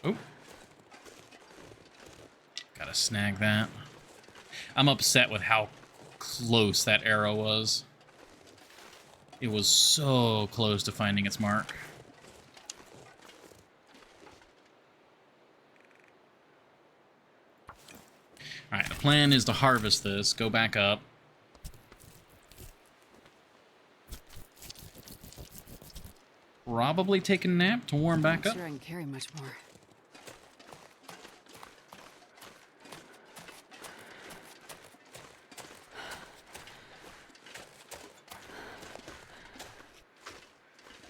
Oh. Gotta snag that. I'm upset with how close that arrow was. It was so close to finding its mark. Alright, the plan is to harvest this, go back up. Probably take a nap to warm back up. I'm sure I can carry much more.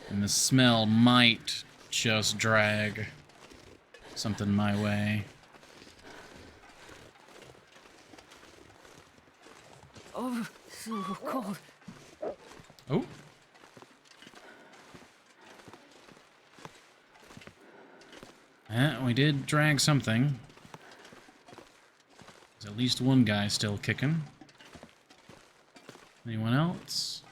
And the smell might just drag something my way. Oh, so cold. Oh. Yeah, we did drag something. There's at least one guy still kicking. Anyone else?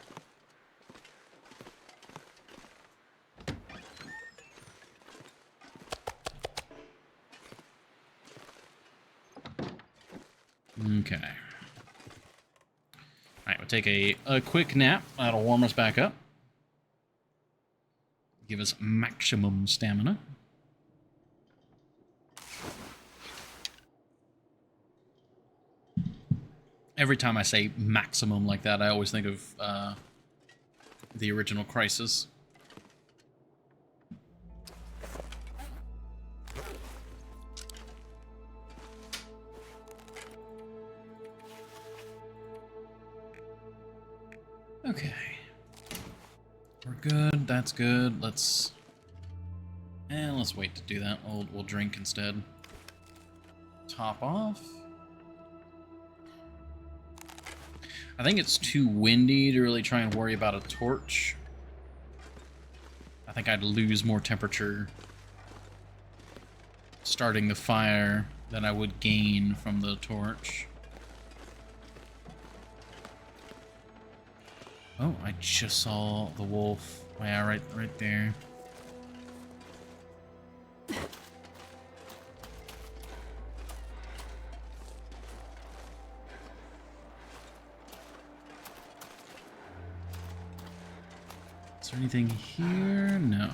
Okay. Alright, we'll take a quick nap. That'll warm us back up. Give us maximum stamina. Every time I say maximum like that, I always think of the original Crisis. Okay. We're good. That's good. Let's wait to do that. We'll drink instead. Top off. I think it's too windy to really try and worry about a torch. I think I'd lose more temperature starting the fire than I would gain from the torch. Oh, I just saw the wolf. Yeah, right there. Is there anything here? No.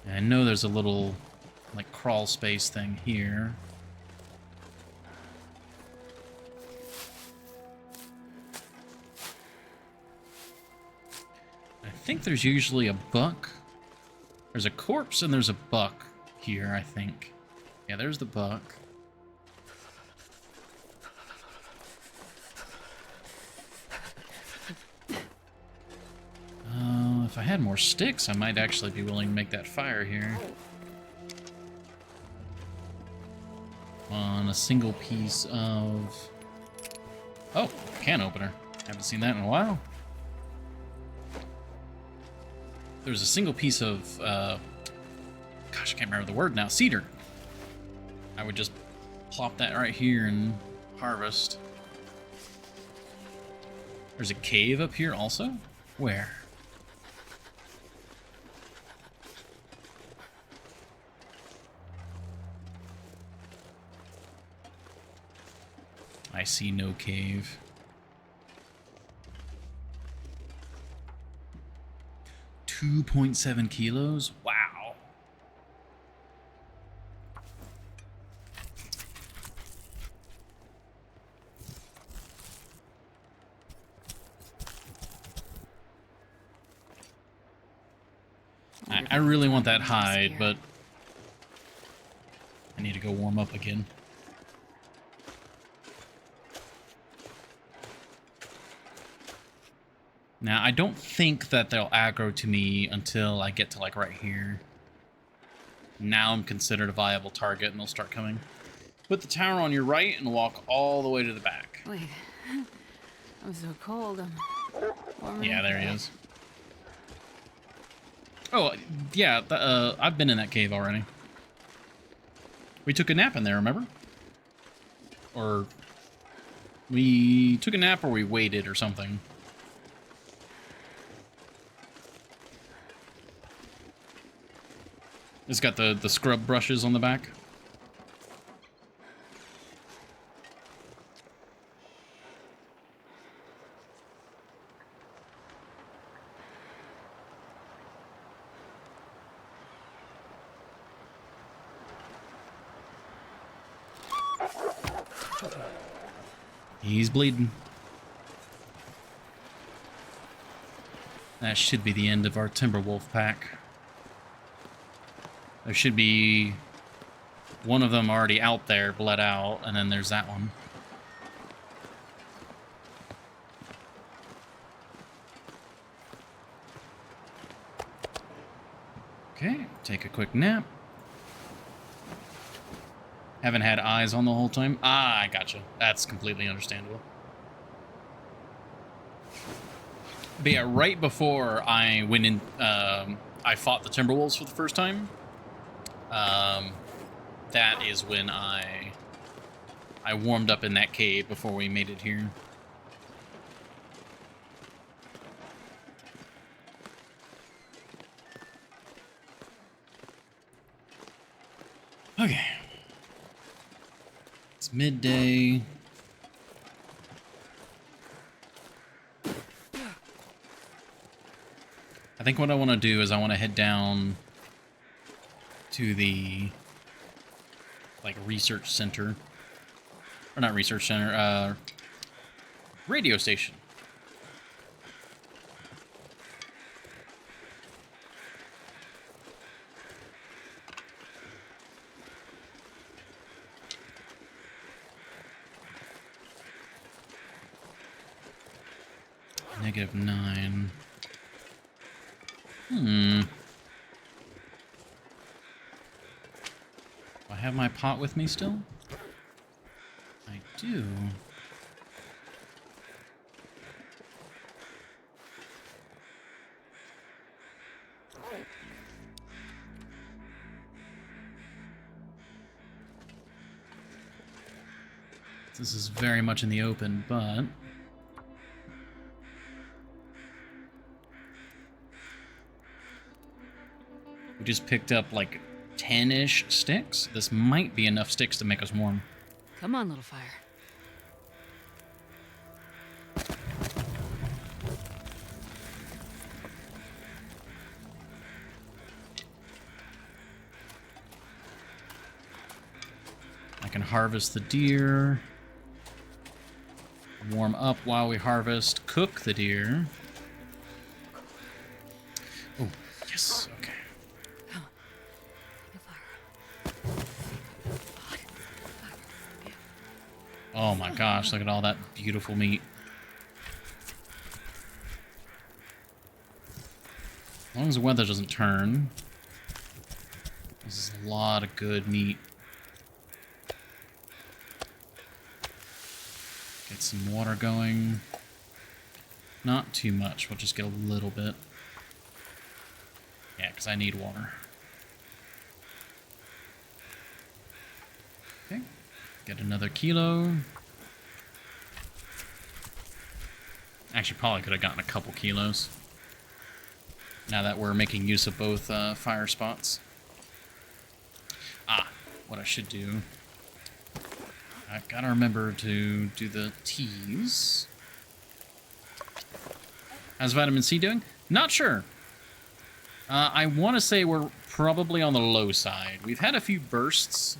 I know there's a little, like, crawl space thing here. I think there's usually a buck. There's a corpse and there's a buck here, I think. Yeah, there's the buck. If I had more sticks, I might actually be willing to make that fire here. On a single piece of... Oh, can opener. Haven't seen that in a while. There's a single piece of... gosh, I can't remember the word now. Cedar. I would just plop that right here and harvest. There's a cave up here also? Where? I see no cave. $2.7 kilos? Wow. I really want that hide, but I need to go warm up again. Now, I don't think that they'll aggro to me until I get to, like, right here. Now I'm considered a viable target, and they'll start coming. Put the tower on your right and walk all the way to the back. Wait, I'm so cold. I'm warming Yeah, up. there he is. Oh, yeah, I've been in that cave already. We took a nap in there, remember? Or we took a nap or we waited or something. It's got the scrub brushes on the back. He's bleeding. That should be the end of our Timberwolf pack. There should be one of them already out there, bled out, and then there's that one. Okay, take a quick nap. Haven't had eyes on the whole time. Ah, I gotcha. That's completely understandable. But yeah, right before I went in, I fought the Timberwolves for the first time. That is when I warmed up in that cave before we made it here. Okay. It's midday. I think what I want to do is I want to head down to the, like, research center. Or not research center, radio station. -9. Do I have my pot with me still? I do. This is very much in the open, but we just picked up like 10-ish sticks. This might be enough sticks to make us warm. Come on, little fire. I can harvest the deer. Warm up while we harvest. Cook the deer. Oh, yes. Okay. Oh my gosh, look at all that beautiful meat. As long as the weather doesn't turn. This is a lot of good meat. Get some water going. Not too much, we'll just get a little bit. Yeah, because I need water. Okay. Get another kilo. Actually, probably could have gotten a couple kilos. Now that we're making use of both fire spots. Ah, what I should do. I've got to remember to do the teas. How's vitamin C doing? Not sure. I want to say we're probably on the low side. We've had a few bursts.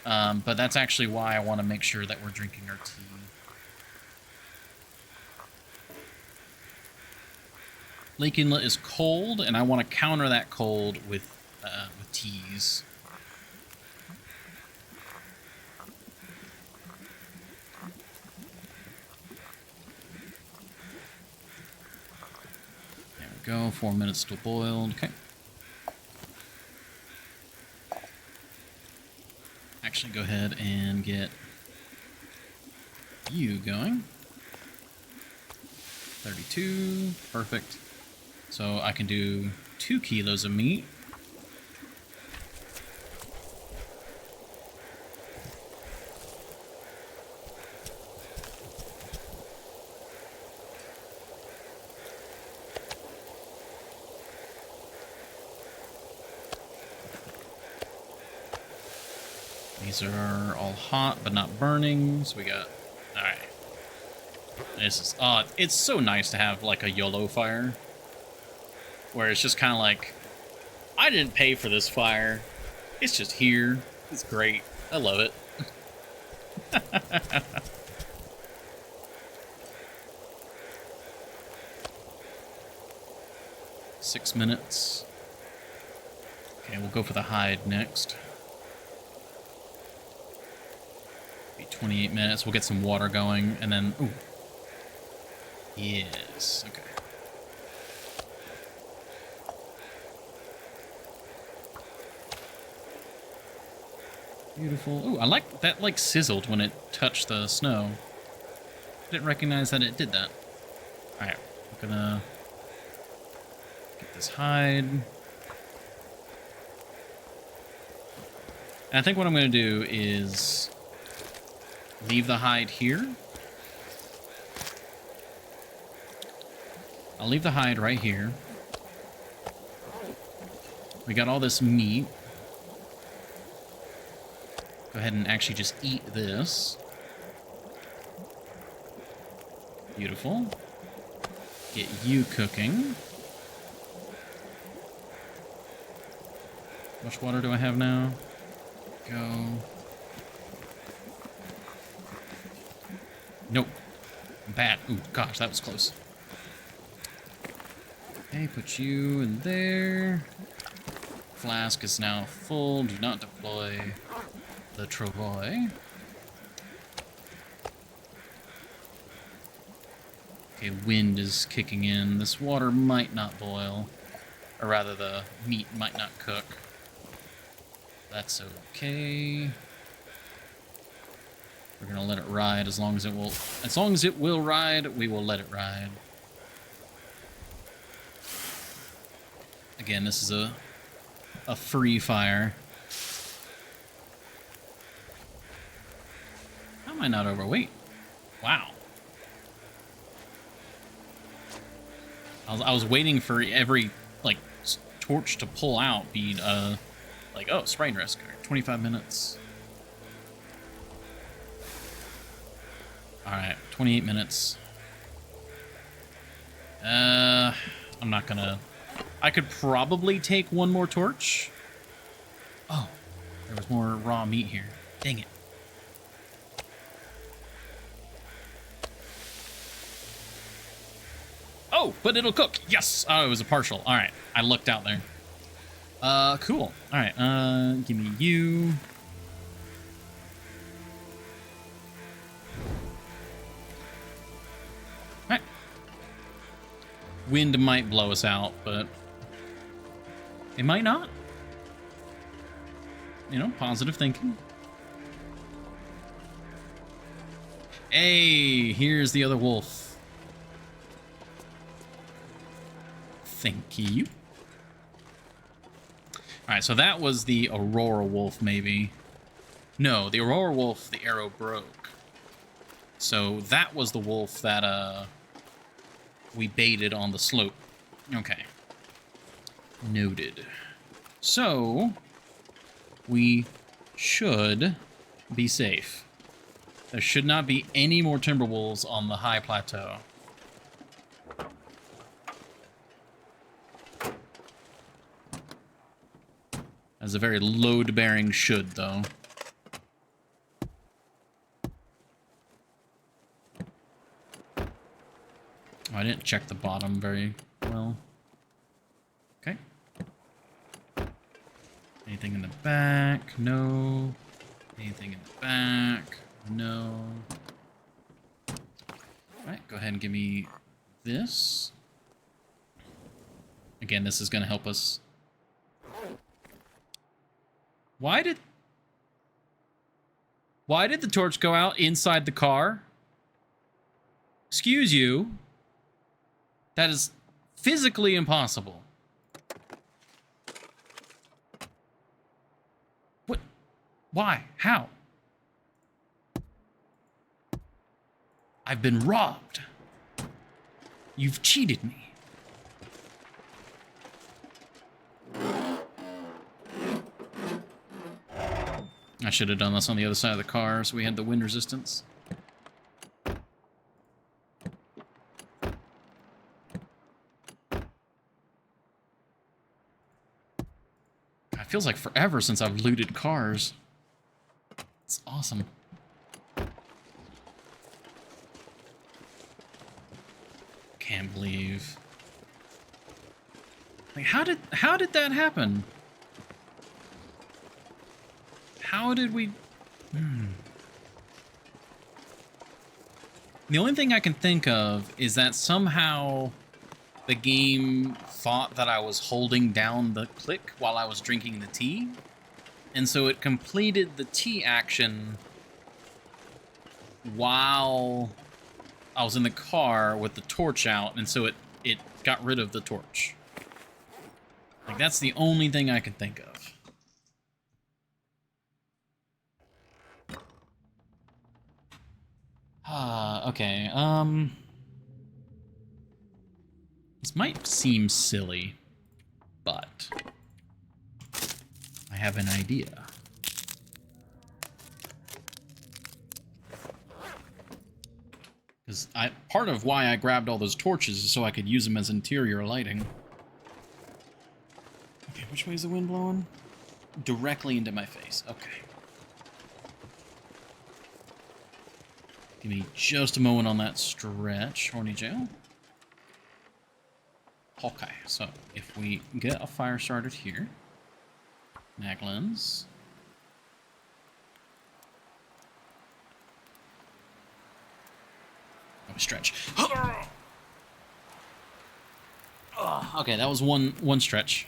But that's actually why I want to make sure that we're drinking our tea. Lake Inlet is cold, and I want to counter that cold with teas. There we go. 4 minutes still boiled. Okay. Actually, go ahead and get you going. 32. Perfect. So I can do 2 kilos of meat. These are all hot, but not burning. So we got... Alright. This is... it's so nice to have, like, a YOLO fire. Where it's just kind of like... I didn't pay for this fire. It's just here. It's great. I love it. 6 minutes. Okay, we'll go for the hide next. Be 28 minutes. We'll get some water going, and then... Ooh. Yes. Okay. Beautiful. Ooh, I like that, like, sizzled when it touched the snow. Didn't recognize that it did that. Alright, we're gonna get this hide. And I think what I'm gonna do is leave the hide here. I'll leave the hide right here. We got all this meat. Go ahead and actually just eat this. Beautiful. Get you cooking. How much water do I have now? Go. Nope. Bad. Ooh, gosh, that was close. Okay, put you in there. Flask is now full. Do not deploy the travois. Okay, wind is kicking in. This water might not boil. Or rather, the meat might not cook. That's okay. We're gonna let it ride as long as it will. As long as it will ride, we will let it ride. Again, this is a free fire. How am I not overweight? Wow. I was waiting for every, like, torch to pull out be, like, oh, sprain risk. 25 minutes. Alright, 28 minutes. I'm not gonna... I could probably take one more torch. Oh, there was more raw meat here. Dang it. Oh, but it'll cook. Yes. Oh, it was a partial. All right. I lucked out there. Cool. All right. Give me you. All right. Wind might blow us out, but it might not. You know, positive thinking. Hey, here's the other wolf. Thank you. Alright, so that was the Aurora Wolf, maybe. No, the Aurora Wolf, the arrow broke. So that was the wolf that, we baited on the slope. Okay. Noted. So, we should be safe. There should not be any more timber wolves on the high plateau. As a very load-bearing should, though. Oh, I didn't check the bottom very well. Okay. Anything in the back? No. Anything in the back? No. Alright, go ahead and give me this. Again, this is going to help us. Why did the torch go out inside the car? Excuse you. That is physically impossible. What? Why? How? I've been robbed. You've cheated me. I should have done this on the other side of the car so we had the wind resistance. It feels like forever since I've looted cars. It's awesome. Can't believe. Like, how did that happen? How did we... The only thing I can think of is that somehow the game thought that I was holding down the click while I was drinking the tea. And so it completed the tea action while I was in the car with the torch out. And so it got rid of the torch. Like, that's the only thing I can think of. Okay, this might seem silly, but I have an idea. Because part of why I grabbed all those torches is so I could use them as interior lighting. Okay, which way is the wind blowing? Directly into my face, okay. Give me just a moment on that stretch, Horny Jail. Okay, so if we get a fire started here, mag lens. Oh, stretch. Okay, that was one stretch.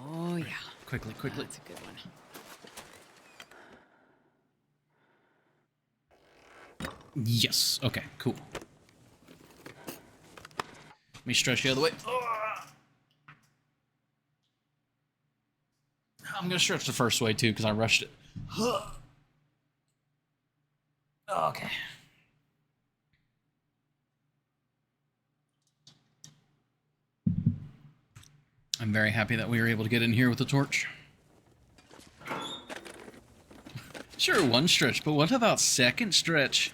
Oh yeah. Quickly. That's a good one. Yes. Okay, cool. Let me stretch the other way. I'm going to stretch the first way, too, because I rushed it. Okay. I'm very happy that we were able to get in here with the torch. Sure, one stretch, but what about second stretch?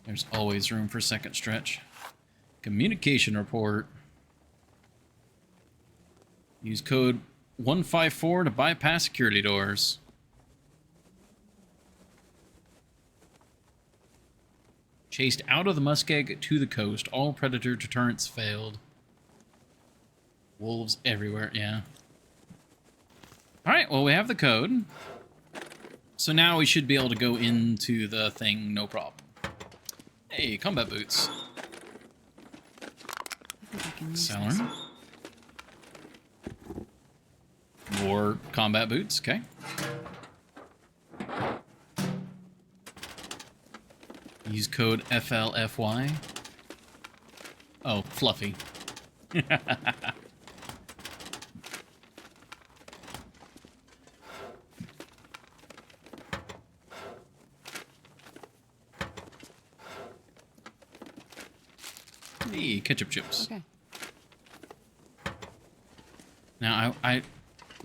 There's always room for second stretch. Communication report. Use code 154 to bypass security doors. Chased out of the muskeg to the coast. All predator deterrents failed. Wolves everywhere, yeah. Alright, well, we have the code. So now we should be able to go into the thing, no problem. Hey, combat boots. Seller. More combat boots, okay. Use code FLFY. Oh, fluffy. Hey, ketchup chips. Okay. Now, I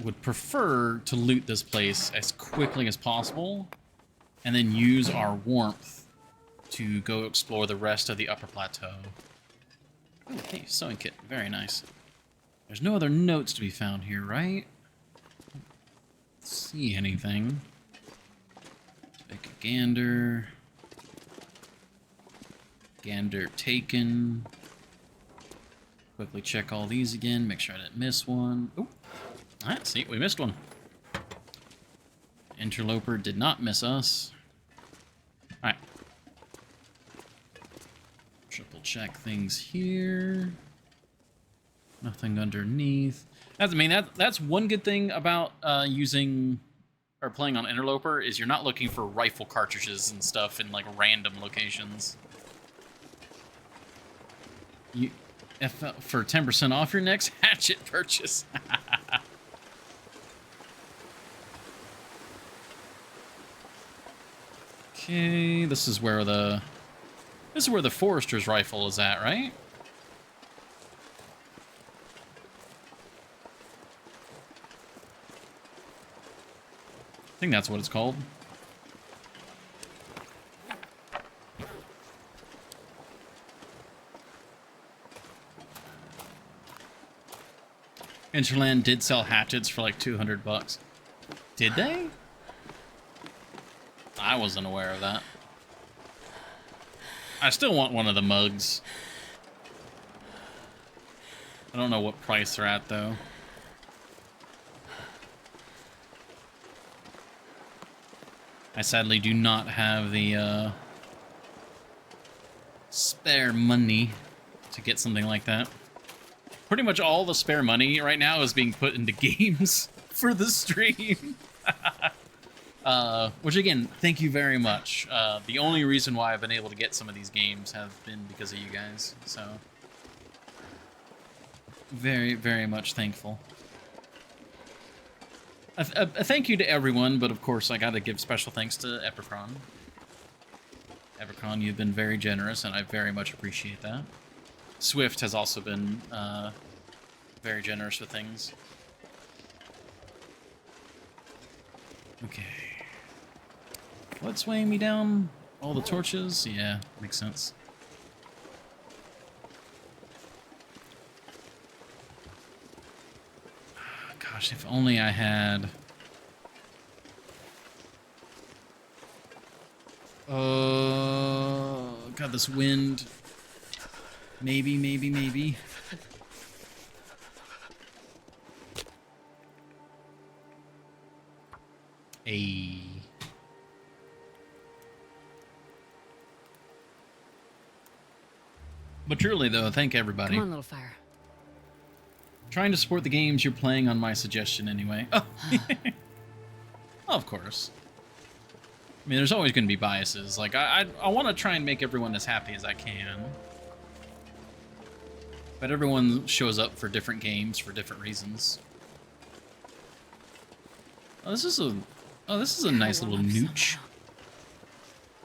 would prefer to loot this place as quickly as possible and then use our warmth to go explore the rest of the upper plateau. Oh, hey, sewing kit. Very nice. There's no other notes to be found here, right? Don't see anything. Take a gander. Gander taken. Quickly check all these again, make sure I didn't miss one. Oh, alright, see, we missed one. Interloper did not miss us. Alright. Triple check things here. Nothing underneath. That's one good thing about using or playing on Interloper is you're not looking for rifle cartridges and stuff in like random locations. For 10% off your next hatchet purchase. Okay, this is where the forester's rifle is at, right? I think that's what it's called. Interland did sell hatchets for like $200. Did they? I wasn't aware of that. I still want one of the mugs. I don't know what price they're at, though. I sadly do not have the spare money to get something like that. Pretty much all the spare money right now is being put into games for the stream. Which, again, thank you very much. The only reason why I've been able to get some of these games have been because of you guys. So, very, very much thankful. A thank you to everyone, but of course I gotta give special thanks to Epicron. Epicron, you've been very generous, and I very much appreciate that. Swift has also been very generous with things. Okay. What's weighing me down? All the torches? Yeah, makes sense. Gosh, if only I had... God, this wind. Maybe. But truly, though, thank everybody. Come on, little fire. Trying to support the games you're playing on my suggestion, anyway. Oh, of course. I mean, there's always going to be biases. Like, I want to try and make everyone as happy as I can. But everyone shows up for different games for different reasons. Oh, this is a nice little nooch.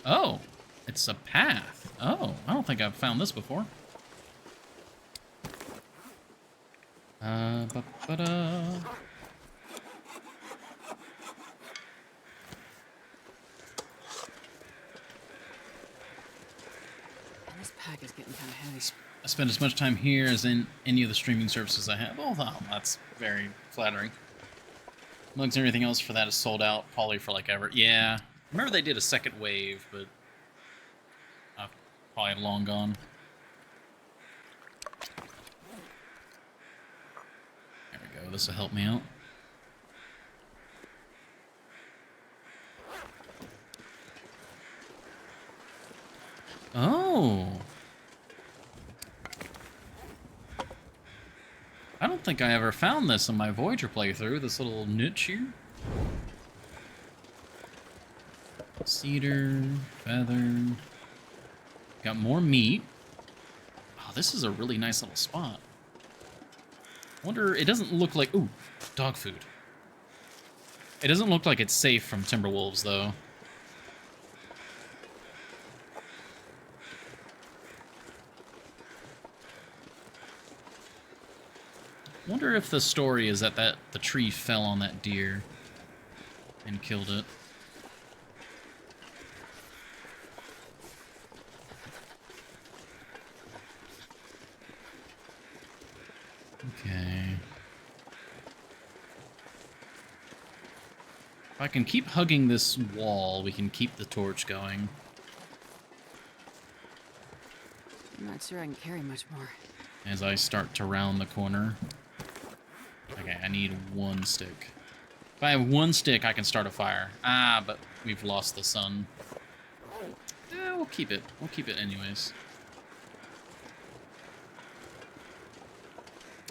Oh, it's a path. Oh, I don't think I've found this before. Ba-ba-da. This pack is getting kind of heavy. I spend as much time here as in any of the streaming services I have. Oh, that's very flattering. Mugs and everything else for that is sold out, probably for like ever. Yeah, remember they did a second wave, but probably long gone. There we go. This will help me out. Oh. I don't think I ever found this in my Voyager playthrough, this little niche here. Cedar, feather. Got more meat. Oh, this is a really nice little spot. Wonder, it doesn't look like... Ooh, dog food. It doesn't look like it's safe from Timberwolves, though. Wonder if the story is that the tree fell on that deer and killed it. Okay. If I can keep hugging this wall, we can keep the torch going. I'm not sure I can carry much more. as I start to round the corner. Okay, I need 1 stick. If I have 1 stick, I can start a fire. Ah, but we've lost the sun. We'll keep it. We'll keep it anyways.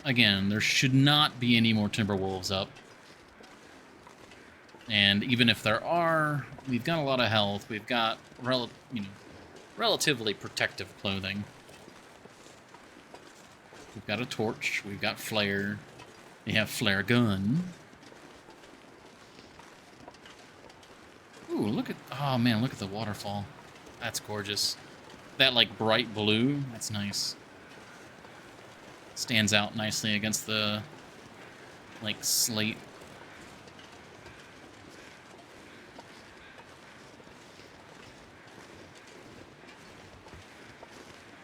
Again, there should not be any more timber wolves up. And even if there are, we've got a lot of health. We've got relatively protective clothing. We've got a torch. We've got flare. We have flare gun. Ooh, look at... Oh, man, look at the waterfall. That's gorgeous. That, like, bright blue, that's nice. Stands out nicely against the, like, slate.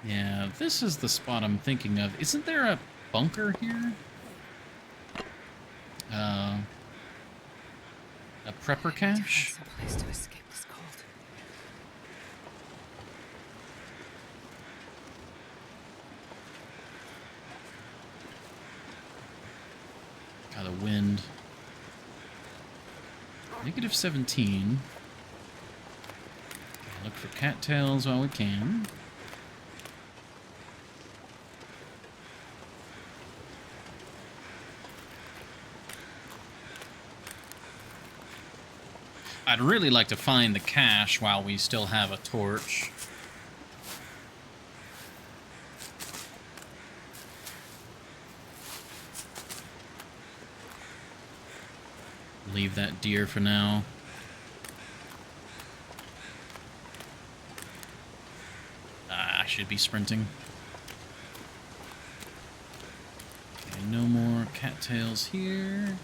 Yeah, this is the spot I'm thinking of. Isn't there a bunker here? A prepper cache? Someplace to escape this cold. God, the wind. -17. Look for cattails while we can. I'd really like to find the cache while we still have a torch. Leave that deer for now. I should be sprinting. Okay, no more cattails here.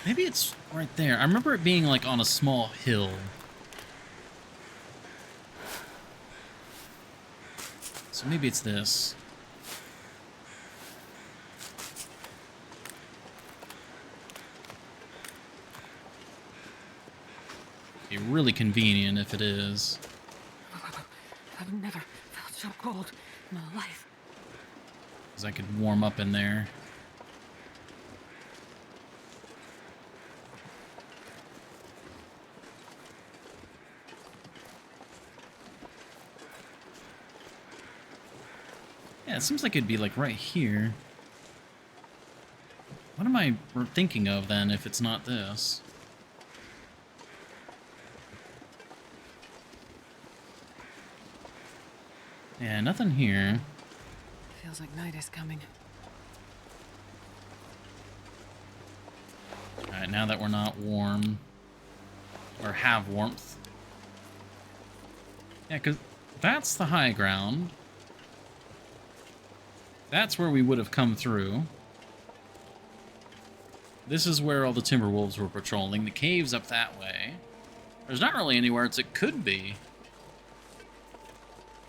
Maybe it's right there. I remember it being like on a small hill. So maybe it's this. Be really convenient if it is. I've never felt so cold in my life. Because I could warm up in there. Yeah, it seems like it'd be like right here. What am I thinking of then if it's not this? Yeah, nothing here. Feels like night is coming. Alright, now that we're not warm, or have warmth. Yeah, because that's the high ground. That's where we would have come through. This is where all the timber wolves were patrolling. The cave's up that way. There's not really anywhere else it could be.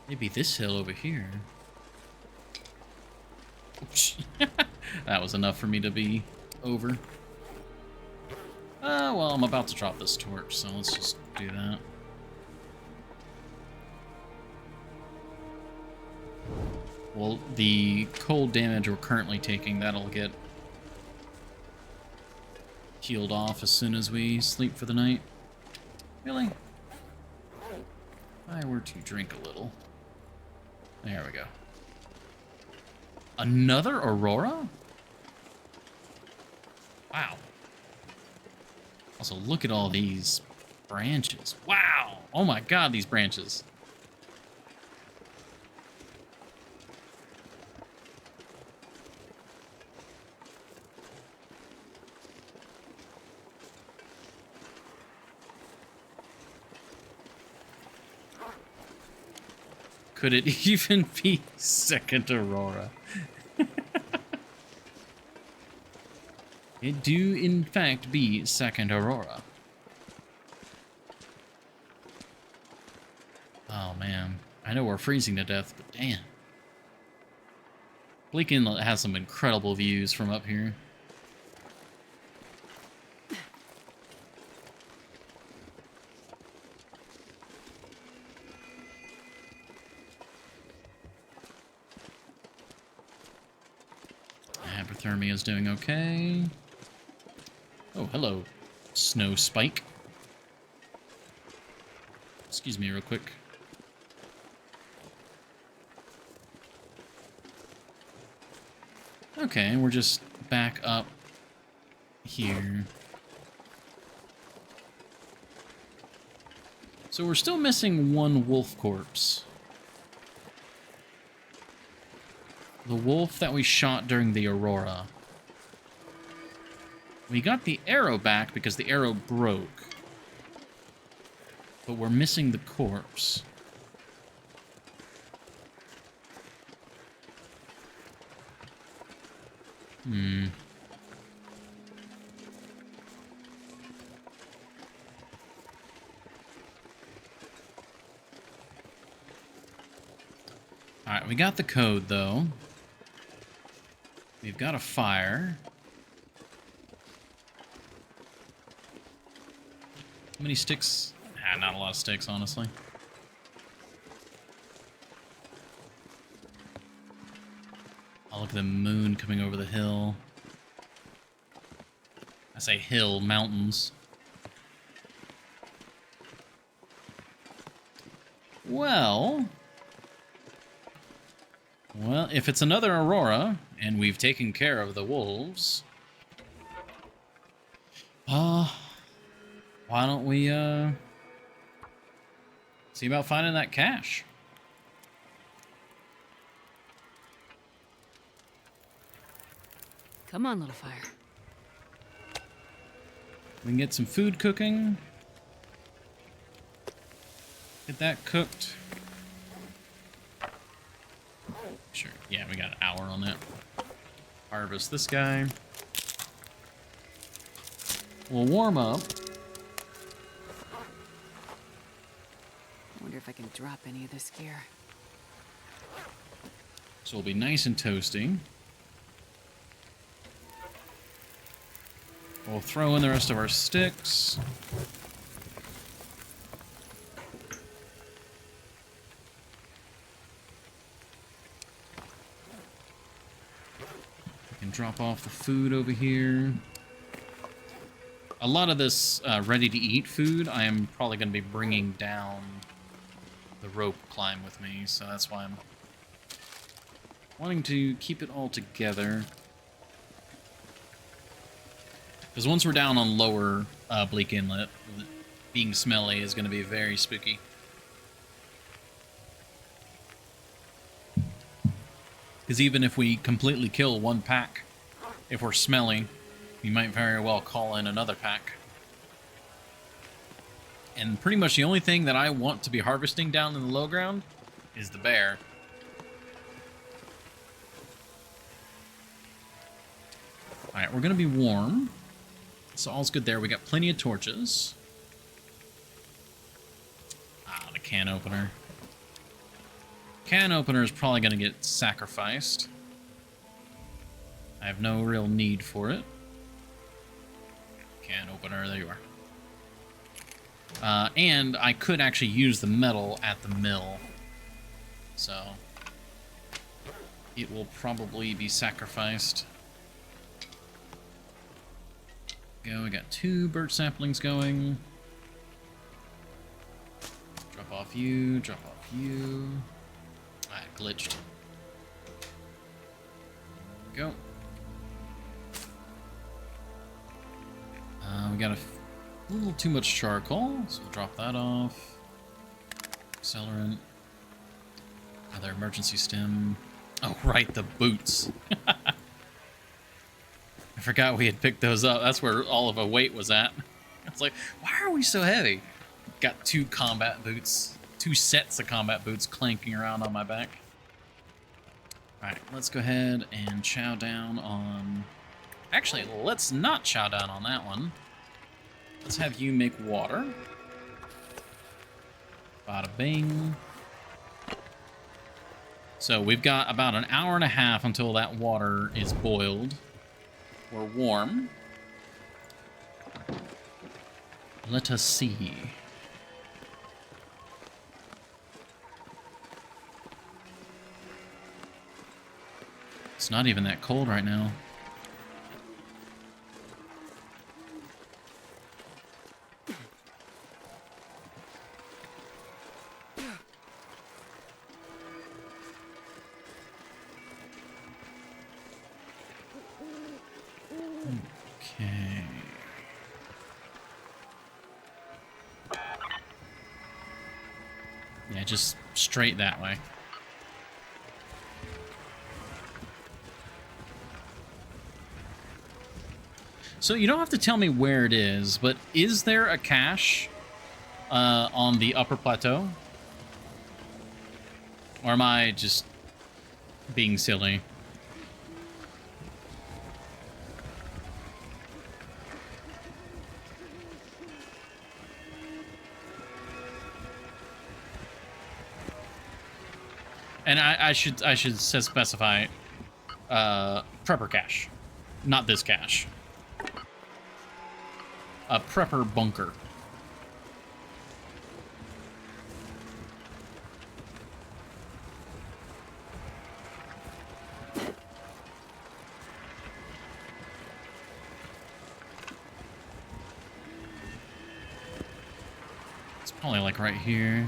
Maybe this hill over here. That was enough for me to be over. Well, I'm about to drop this torch, so let's just do that. Well, the cold damage we're currently taking, that'll get healed off as soon as we sleep for the night. Really? If I were to drink a little. There we go. Another aurora? Wow. Also, look at all these branches. Wow! Oh my god, these branches. Could it even be second aurora? It do, in fact, be second aurora. Oh, man. I know we're freezing to death, but damn. Bleak Inlet has some incredible views from up here. Hypothermia is doing okay. Oh, hello, Snow Spike. Excuse me real quick. Okay, we're just back up here. So we're still missing one wolf corpse. The wolf that we shot during the Aurora. We got the arrow back because the arrow broke. But we're missing the corpse. Hmm. Alright, we got the code, though. We've got a fire. How many sticks? Ah, not a lot of sticks, honestly. Oh, look at the moon coming over the hill. I say hill, mountains. Well, if it's another Aurora, and we've taken care of the wolves, why don't we, see about finding that cache? Come on, little fire. We can get some food cooking. Get that cooked. Sure, yeah, we got an hour on that. Harvest this guy. We'll warm up. I wonder if I can drop any of this gear. So we'll be nice and toasty. We'll throw in the rest of our sticks. We can drop off the food over here. A lot of this ready-to-eat food I am probably going to be bringing down the rope climb with me, so that's why I'm wanting to keep it all together. Because once we're down on lower Bleak Inlet, being smelly is going to be very spooky. Because even if we completely kill one pack, if we're smelly, we might very well call in another pack. And pretty much the only thing that I want to be harvesting down in the low ground is the bear. Alright, we're going to be warm. So all's good there. We got plenty of torches. Ah, the can opener. Can opener is probably going to get sacrificed. I have no real need for it. Can opener, there you are. And I could actually use the metal at the mill. So it will probably be sacrificed. Go, we got 2 birch saplings going. Drop off you, drop off you. Ah, it glitched. Go. We got a little too much charcoal, so we'll drop that off. Accelerant. Another emergency stem. Oh, right, the boots. I forgot we had picked those up. That's where all of our weight was at. It's like, why are we so heavy? Got 2 combat boots. 2 sets of combat boots clanking around on my back. Alright, let's go ahead and chow down on... Actually, let's not chow down on that one. Let's have you make water. Bada bing. So we've got about an hour and a half until that water is boiled. We're warm. Let us see. It's not even that cold right now. Okay. Yeah, just straight that way. So you don't have to tell me where it is, but is there a cache on the upper plateau? Or am I just being silly? And I should specify prepper cache, not this cache. A prepper bunker. It's probably like right here.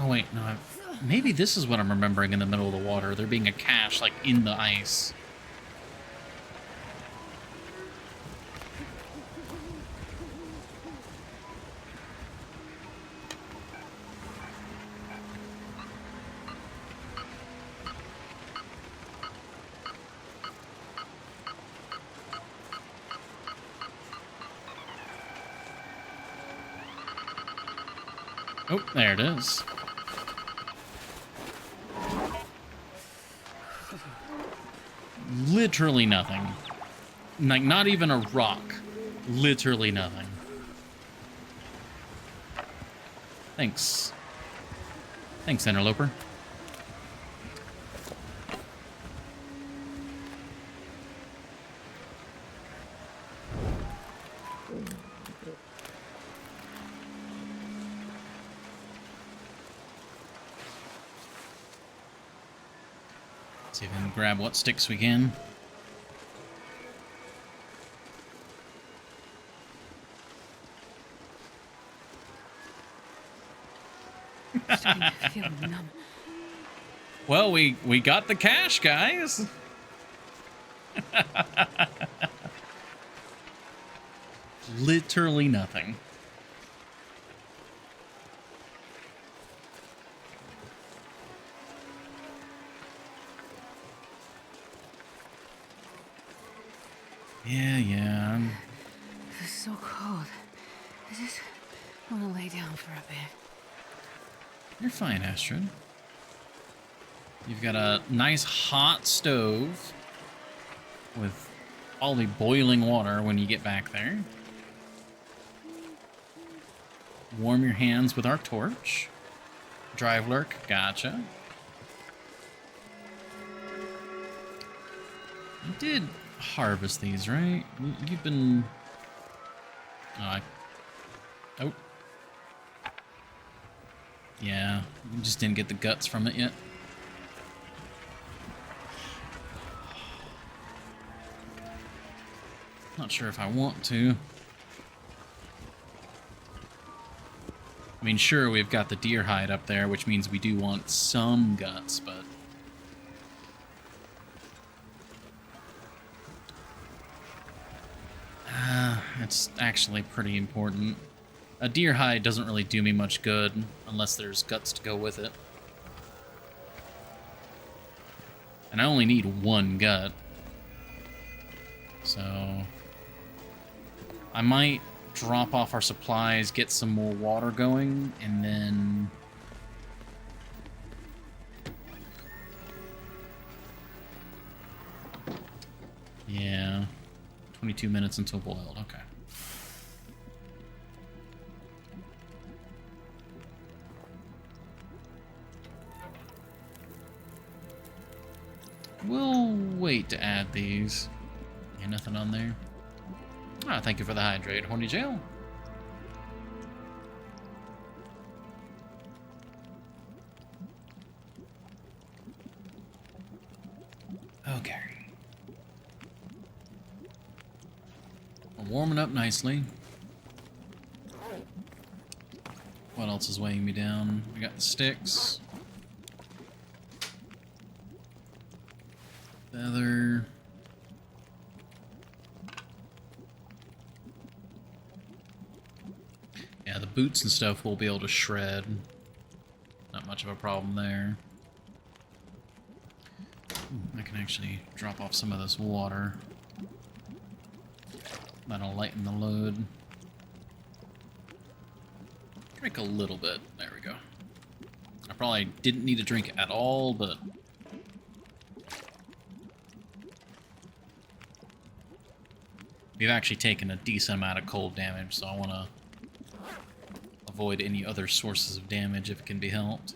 Oh wait, no, maybe this is what I'm remembering in the middle of the water. There being a cache, like, in the ice. Oh, there it is. Literally nothing. Like, not even a rock. Literally nothing. Thanks. Thanks, Interloper. See if we can grab what sticks we can. Starting to feel numb. Well, we got the cash, guys. Literally nothing. Yeah. This is so cold. I just want to lay down for a bit. You're fine, Astrid. You've got a nice hot stove with probably boiling water when you get back there. Warm your hands with our torch. Drive lurk, gotcha. You did harvest these, right? You've been... Oh. Yeah, you just didn't get the guts from it yet. Not sure if I want to. I mean, sure, we've got the deer hide up there, which means we do want some guts, but... it's actually pretty important. A deer hide doesn't really do me much good unless there's guts to go with it. And I only need one gut. So... I might drop off our supplies, get some more water going, and then... Yeah. 22 minutes until boiled, okay. We'll wait to add these. Yeah, nothing on there. Ah, thank you for the hydrate, Horny Jail. Okay. We're warming up nicely. What else is weighing me down? We got the sticks. Feather. Yeah, the boots and stuff we'll be able to shred. Not much of a problem there. Ooh, I can actually drop off some of this water. That'll lighten the load. Drink a little bit. There we go. I probably didn't need to drink at all, but... we've actually taken a decent amount of cold damage, so I want to avoid any other sources of damage if it can be helped.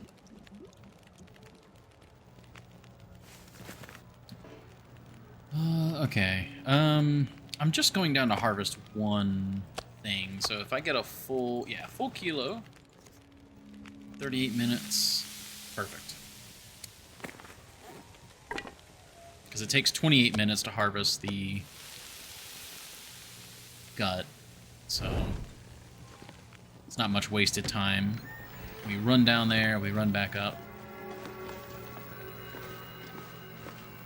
Okay. I'm just going down to harvest one thing. So if I get a full kilo, 38 minutes, perfect. Because it takes 28 minutes to harvest the gut, so it's not much wasted time. We run down there, we run back up.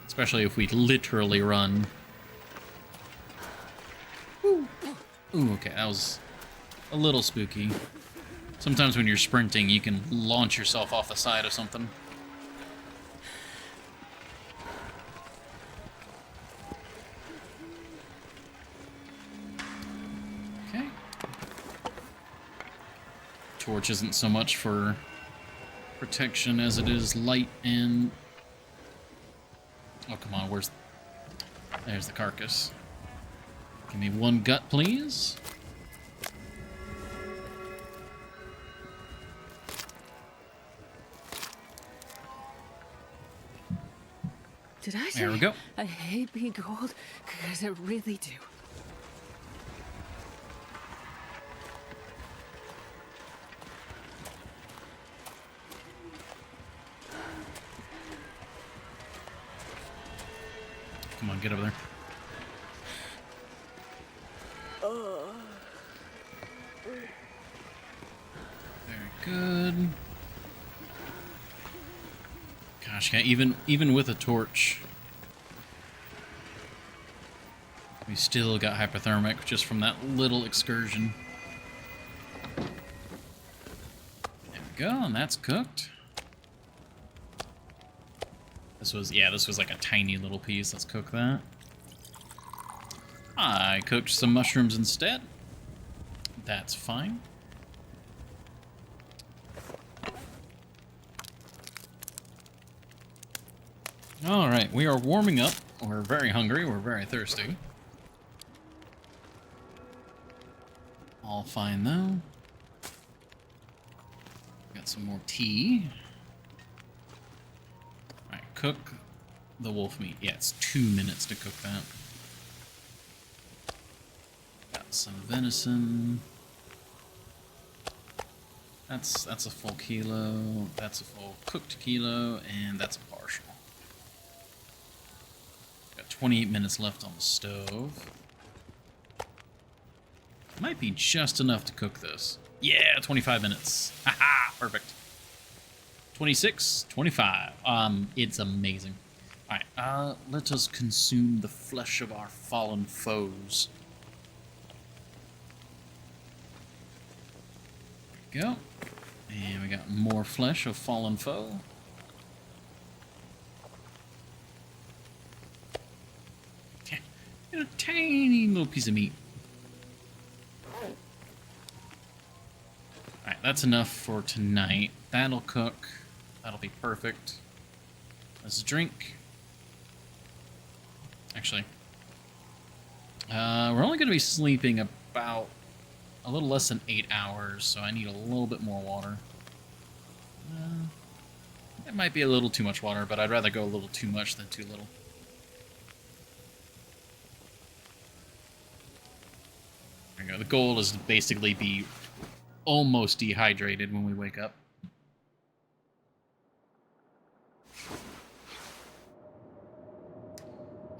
Especially if we literally run. Ooh, okay, that was a little spooky. Sometimes when you're sprinting, you can launch yourself off the side of something. Okay. Torch isn't so much for protection as it is light and... oh, come on, where's... there's the carcass. Give me one gut, please. Did I say There we go. I hate being cold? Because I really do. Come on, get over there. Very good. Gosh, yeah, even with a torch, we still got hypothermic just from that little excursion. There we go, and that's cooked. This was like a tiny little piece. Let's cook that. I cooked some mushrooms instead. That's fine. Alright, we are warming up. We're very hungry, we're very thirsty. All fine though. Got some more tea. Alright, cook the wolf meat. Yeah, it's 2 minutes to cook that. Got some venison. That's a full kilo. That's a full cooked kilo, and that's a partial. Got 28 minutes left on the stove. Might be just enough to cook this. Yeah, 25 minutes. Haha, perfect. 26, 25. It's amazing. Alright, let us consume the flesh of our fallen foes. There we go. And we got more flesh of fallen foe. And a tiny little piece of meat. Alright, that's enough for tonight. That'll cook. That'll be perfect. Let's drink. Actually, we're only going to be sleeping about a little less than 8 hours, so I need a little bit more water. It might be a little too much water, but I'd rather go a little too much than too little. There we go. The goal is to basically be almost dehydrated when we wake up.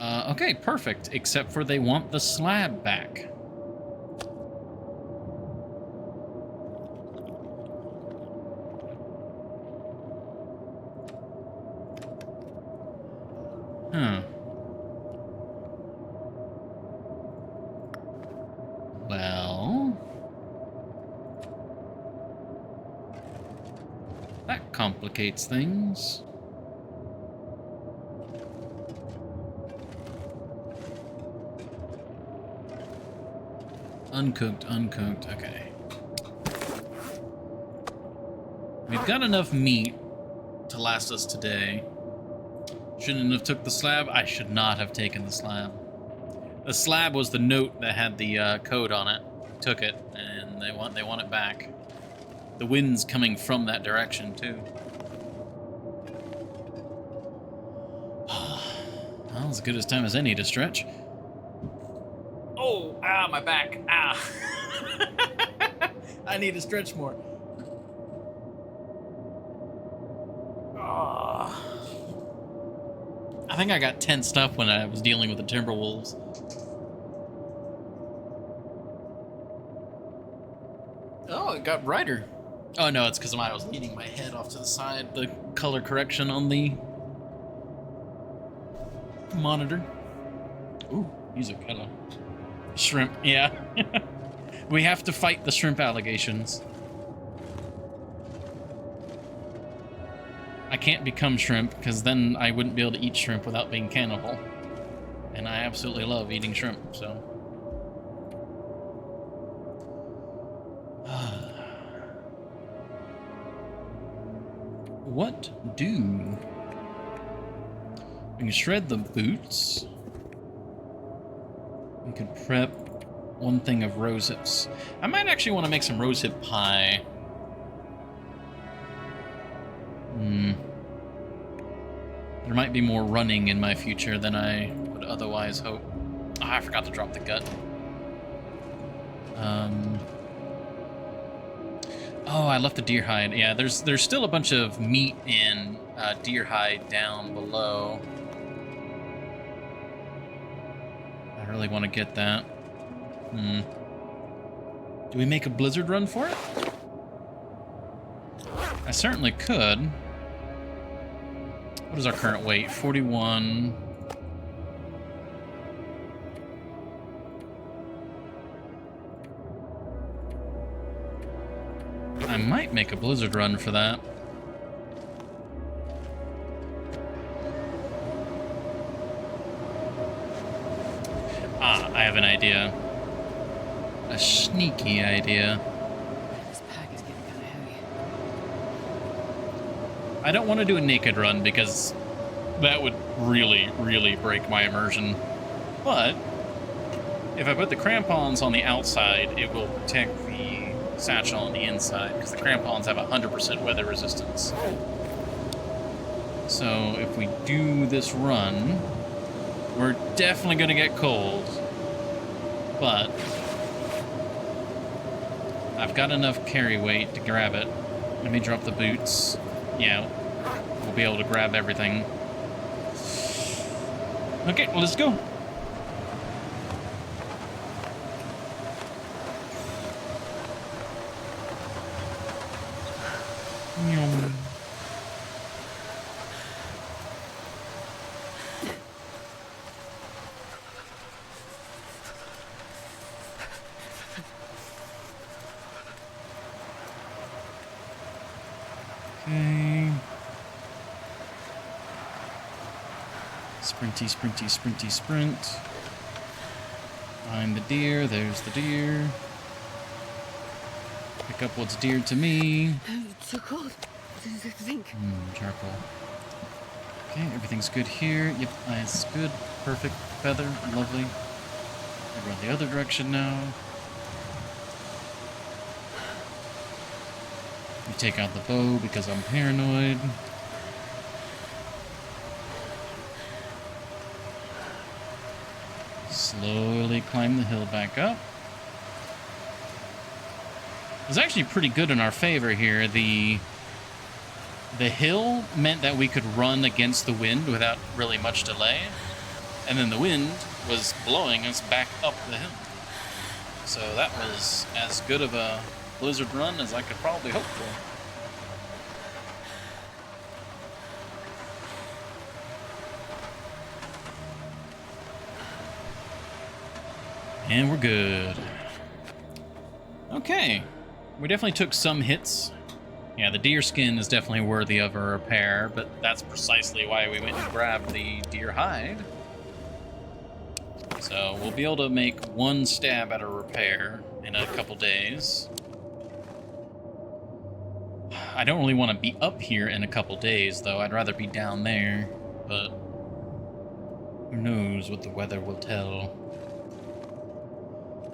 Okay, perfect. Except for they want the slab back. Huh. Well, that complicates things. Uncooked, uncooked, okay. We've got enough meat to last us today. Shouldn't have took the slab. I should not have taken the slab. The slab was the note that had the code on it. Took it, and they want it back. The wind's coming from that direction too. Well, as good as time as any to stretch. Oh, my back. I need to stretch more. I think I got tensed up when I was dealing with the Timberwolves. Oh, it got brighter. Oh no, it's because I was leaning my head off to the side. The color correction on the monitor. Ooh, he's a killer. Shrimp, yeah. We have to fight the shrimp allegations. I can't become shrimp, because then I wouldn't be able to eat shrimp without being cannibal. And I absolutely love eating shrimp, so... What do? We can shred the boots. We could prep one thing of rose hips. I might actually want to make some rose hip pie. There might be more running in my future than I would otherwise hope. Oh, I forgot to drop the gut. Oh, I left the deer hide. Yeah, there's still a bunch of meat and deer hide down below. I really want to get that. Do we make a blizzard run for it? I certainly could. What is our current weight? 41. I might make a blizzard run for that. I have an idea. A sneaky idea. This pack is getting kind of heavy. I don't want to do a naked run because that would really, really break my immersion. But if I put the crampons on the outside, it will protect the satchel on the inside because the crampons have 100% weather resistance. So if we do this run, we're definitely going to get cold. But I've got enough carry weight to grab it. Let me drop the boots. Yeah, we'll be able to grab everything. Okay, let's go. Okay. Sprinty, sprinty, sprinty, sprint. Find the deer. There's the deer. Pick up what's dear to me. It's so cold. Think. Charcoal. Okay, everything's good here. Yep, eyes good. Perfect. Feather. Lovely. We'll run the other direction now. We take out the bow because I'm paranoid. Slowly climb the hill back up. It was actually pretty good in our favor here. The hill meant that we could run against the wind without really much delay. And then the wind was blowing us back up the hill. So that was as good of a blizzard run as I could probably hope for. And we're good. Okay. We definitely took some hits. Yeah, the deer skin is definitely worthy of a repair, but that's precisely why we went and grabbed the deer hide. So we'll be able to make one stab at a repair in a couple days. I don't really want to be up here in a couple days, though. I'd rather be down there, but who knows what the weather will tell.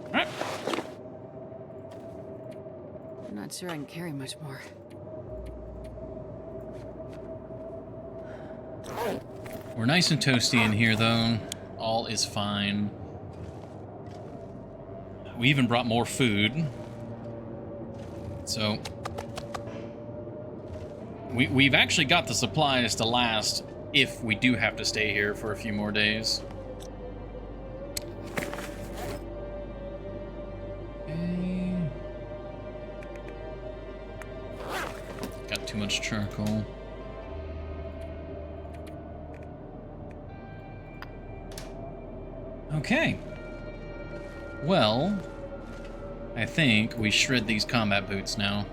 All right. I'm not sure I can carry much more. We're nice and toasty in here, though. All is fine. We even brought more food. So we've actually got the supplies to last if we do have to stay here for a few more days. Okay. Got too much charcoal. Okay. Well, I think we shred these combat boots now.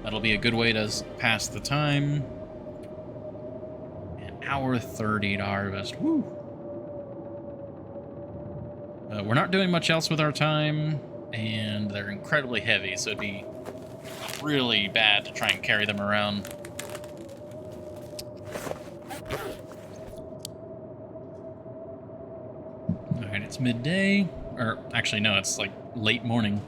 That'll be a good way to pass the time. An hour 30 to harvest. Woo! We're not doing much else with our time, and they're incredibly heavy, so it'd be really bad to try and carry them around. Alright, it's midday. Or, actually, no, it's like late morning.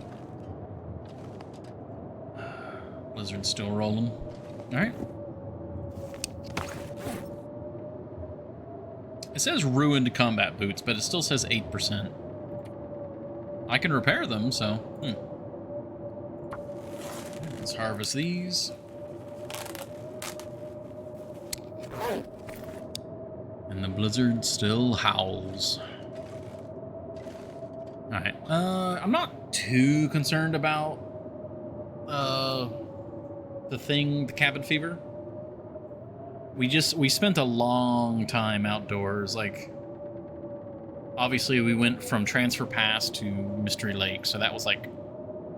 Blizzard's still rolling. Alright. It says ruined combat boots, but it still says 8%. I can repair them, so... Let's harvest these. And the blizzard still howls. Alright, I'm not too concerned about the cabin fever. We spent a long time outdoors. Like, obviously we went from Transfer Pass to Mystery Lake, so that was like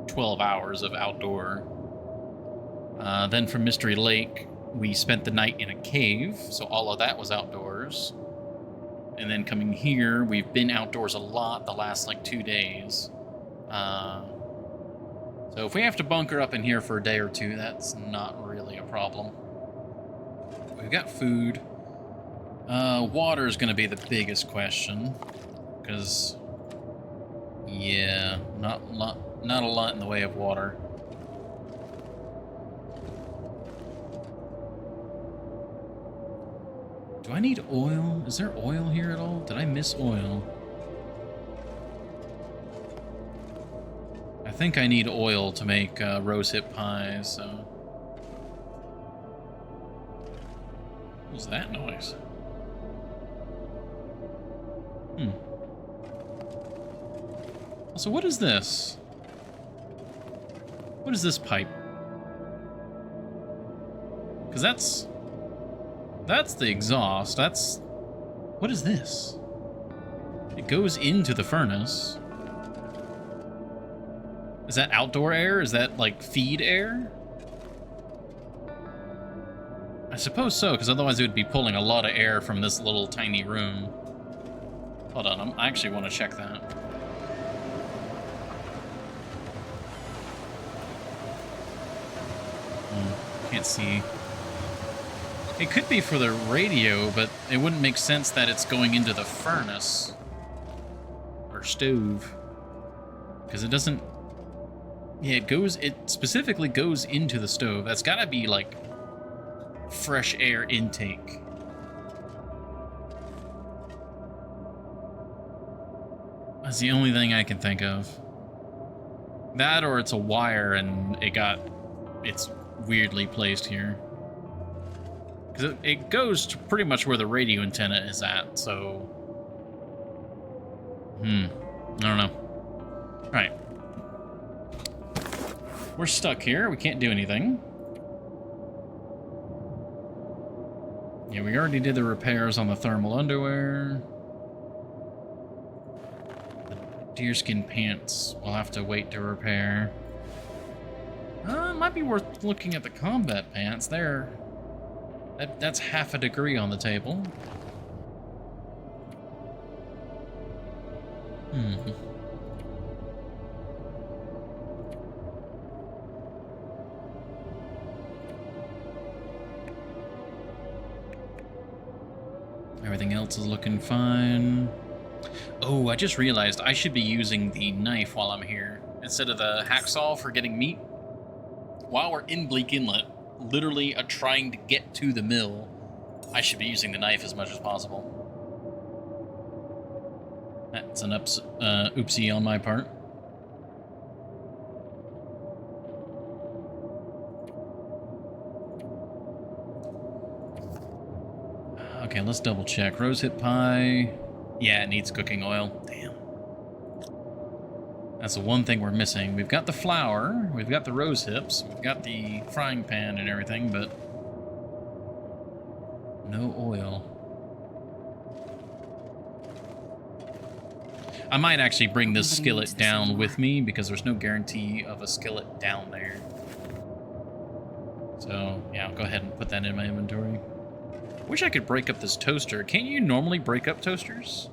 12 hours of outdoor. Then from Mystery Lake, we spent the night in a cave, so all of that was outdoors. And then coming here, we've been outdoors a lot the last, like, 2 days. So if we have to bunker up in here for a day or two, that's not really a problem. We've got food. Water is going to be the biggest question. Because, yeah, not a lot in the way of water. Do I need oil? Is there oil here at all? Did I miss oil? I think I need oil to make rosehip pies, so... What was that noise? So what is this? What is this pipe? Because that's the exhaust. What is this? It goes into the furnace. Is that outdoor air? Is that, like, feed air? I suppose so, because otherwise it would be pulling a lot of air from this little tiny room. Hold on, I actually want to check that. Can't see. It could be for the radio, but it wouldn't make sense that it's going into the furnace. Or stove. Because it doesn't... Yeah, it specifically goes into the stove. That's gotta be, like, fresh air intake. That's the only thing I can think of. That, or it's a wire and it's weirdly placed here. 'Cause it goes to pretty much where the radio antenna is at, so... I don't know. Alright. We're stuck here. We can't do anything. Yeah, we already did the repairs on the thermal underwear. The deerskin pants we'll have to wait to repair. It might be worth looking at the combat pants. That's half a degree on the table. Everything else is looking fine. Oh, I just realized I should be using the knife while I'm here instead of the hacksaw for getting meat. While we're in Bleak Inlet, literally trying to get to the mill, I should be using the knife as much as possible. That's an oopsie on my part. Okay, let's double check. Rosehip pie. Yeah, it needs cooking oil. Damn. That's the one thing we're missing. We've got the flour, we've got the rose hips, we've got the frying pan and everything, but no oil. I might actually bring this skillet down with me because there's no guarantee of a skillet down there. So, yeah, I'll go ahead and put that in my inventory. Wish I could break up this toaster. Can't you normally break up toasters?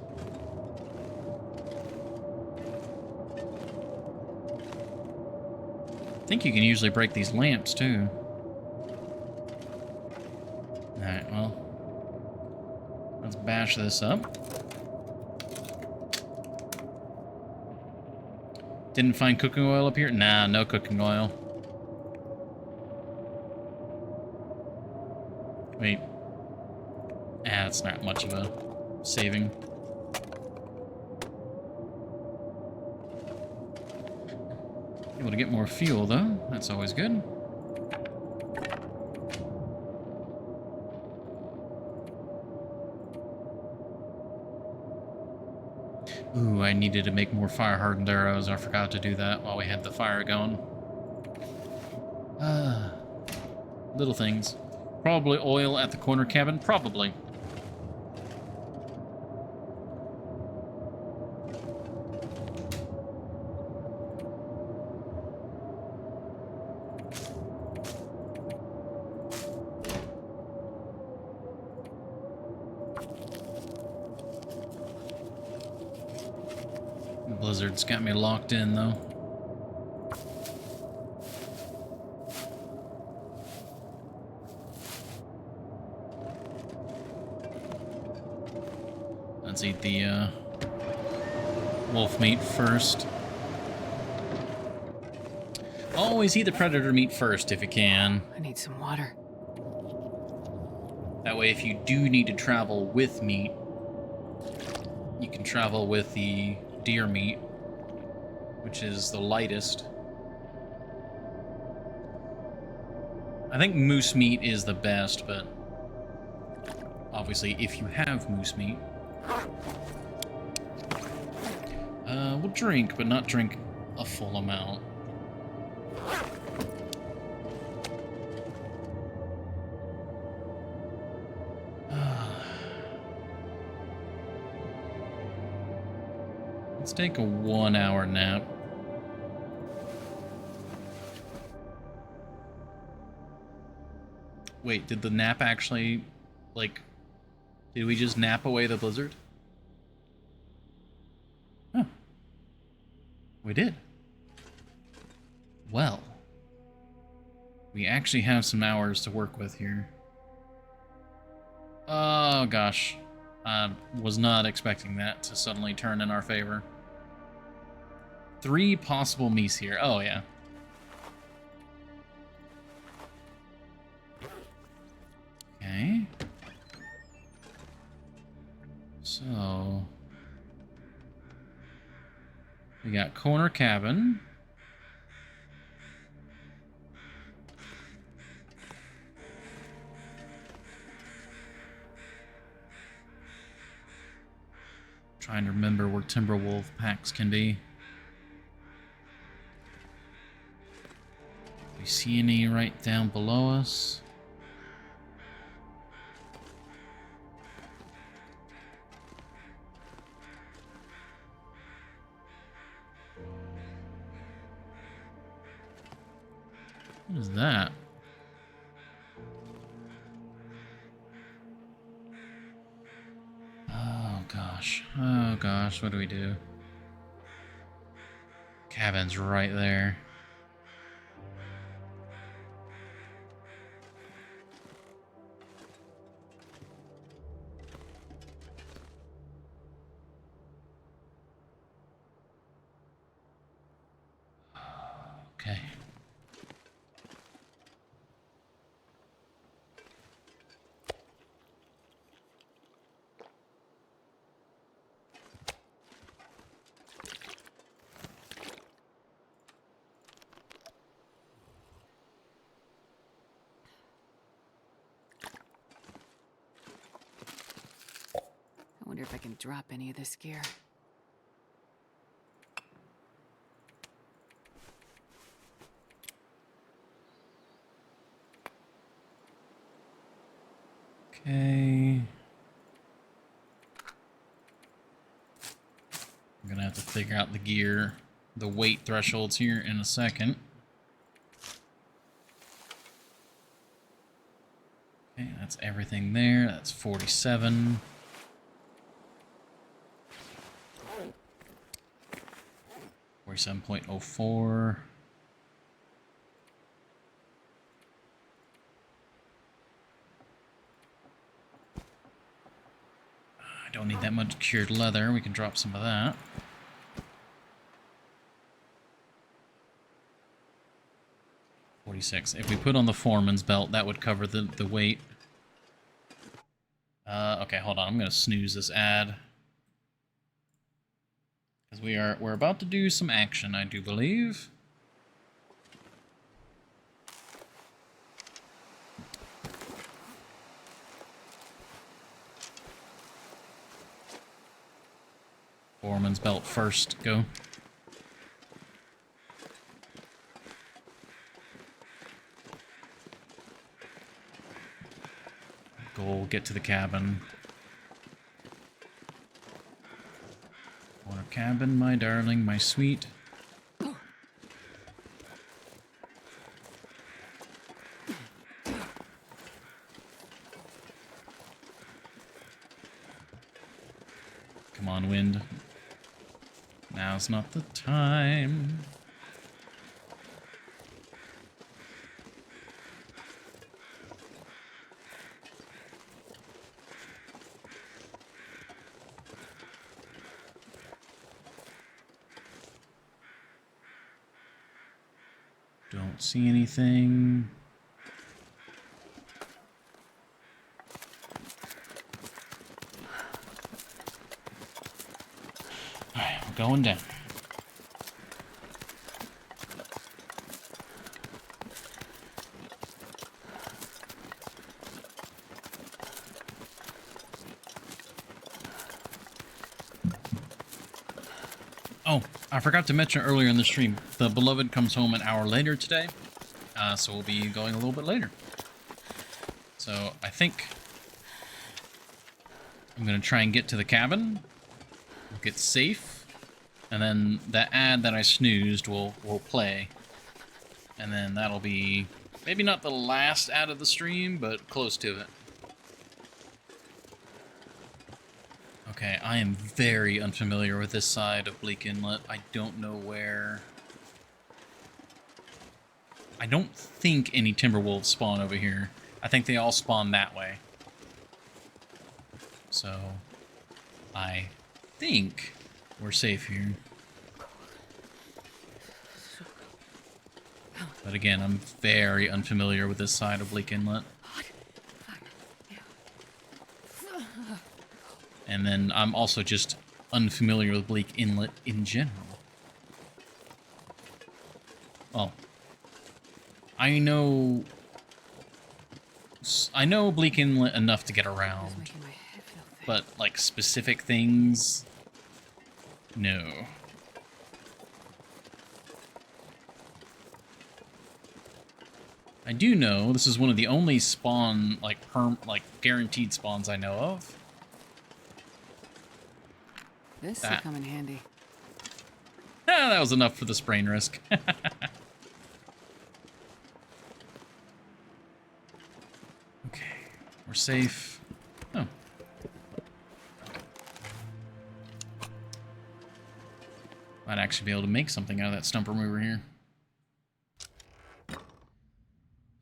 I think you can usually break these lamps, too. Alright, well. Let's bash this up. Didn't find cooking oil up here? Nah, no cooking oil. Wait. It's not much of a saving. Able to get more fuel, though. That's always good. Ooh, I needed to make more fire-hardened arrows. I forgot to do that while we had the fire going. Little things. Probably oil at the corner cabin. Probably. Blizzard's got me locked in, though. Let's eat the wolf meat first. Always eat the predator meat first if you can. I need some water. That way, if you do need to travel with meat, you can travel with the deer meat, which is the lightest. I think moose meat is the best, but obviously if you have moose meat. We'll drink, but not drink a full amount. Let's take a 1-hour nap. Wait, did the nap actually, like, did we just nap away the blizzard? Huh. We did. Well, we actually have some hours to work with here. Oh, gosh. I was not expecting that to suddenly turn in our favor. 3 possible meese here. Oh, yeah. Okay. So... we got corner cabin. Trying to remember where Timberwolf packs can be. Do we see any right down below us? What is that? Oh gosh. Oh gosh, what do we do? Cabin's right there. Okay. I wonder if I can drop any of this gear. Okay. I'm gonna have to figure out the gear, the weight thresholds here in a second. Okay, that's everything there. That's 47. .04. I don't need that much cured leather. We can drop some of that. .46. If we put on the foreman's belt, that would cover the weight. Okay, hold on. I'm gonna snooze this ad. Because we're about to do some action, I do believe. Foreman's belt first, go. Goal, get to the cabin. Corner cabin, my darling, my sweet. Come on, wind. Now's not the time. Don't see anything. Alright, we're going down. Oh, I forgot to mention earlier in the stream, the beloved comes home an hour later today, so we'll be going a little bit later. So I think I'm going to try and get to the cabin, we'll get safe, and then that ad that I snoozed will play. And then that'll be maybe not the last ad of the stream, but close to it. Okay, I am very unfamiliar with this side of Bleak Inlet. I don't know where... I don't think any Timberwolves spawn over here. I think they all spawn that way. So, I think we're safe here. But again, I'm very unfamiliar with this side of Bleak Inlet. And then I'm also just unfamiliar with Bleak Inlet in general. Well, I know Bleak Inlet enough to get around, but like specific things No. I do know this is one of the only spawn, like, guaranteed spawns I know of. This will come in handy. Ah, that was enough for the sprain risk. Okay, we're safe. Oh. Might actually be able to make something out of that stump remover here.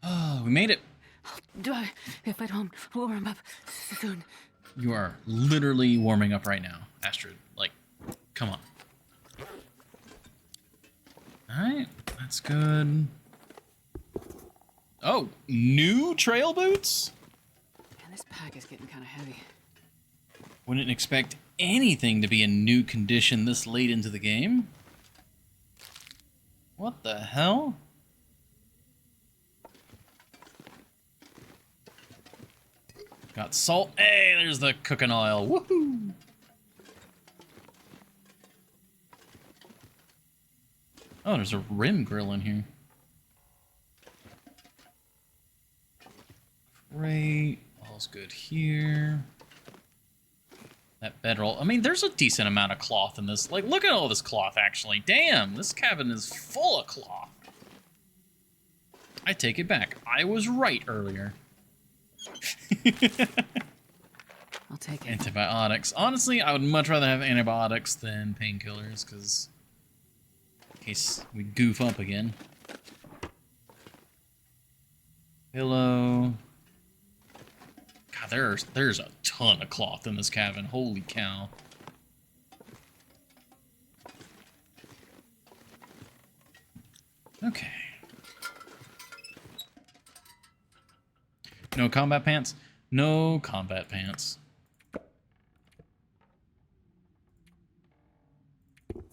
Oh, we made it. Do I, if I don't warm up soon? You are literally warming up right now, Astrid. Like, come on. Alright, that's good. Oh, new trail boots? Man, this pack is getting kind of heavy. Wouldn't expect anything to be in new condition this late into the game. What the hell? Got salt. Hey, there's the cooking oil. Woohoo! Oh, there's a rim grill in here. Great. All's good here. That bedroll. I mean, there's a decent amount of cloth in this. Like, look at all this cloth, actually. Damn, this cabin is full of cloth. I take it back. I was right earlier. I'll take it. Antibiotics. Honestly, I would much rather have antibiotics than painkillers, because in case we goof up again. Pillow. God, there's a ton of cloth in this cabin. Holy cow. Okay. No combat pants? No combat pants.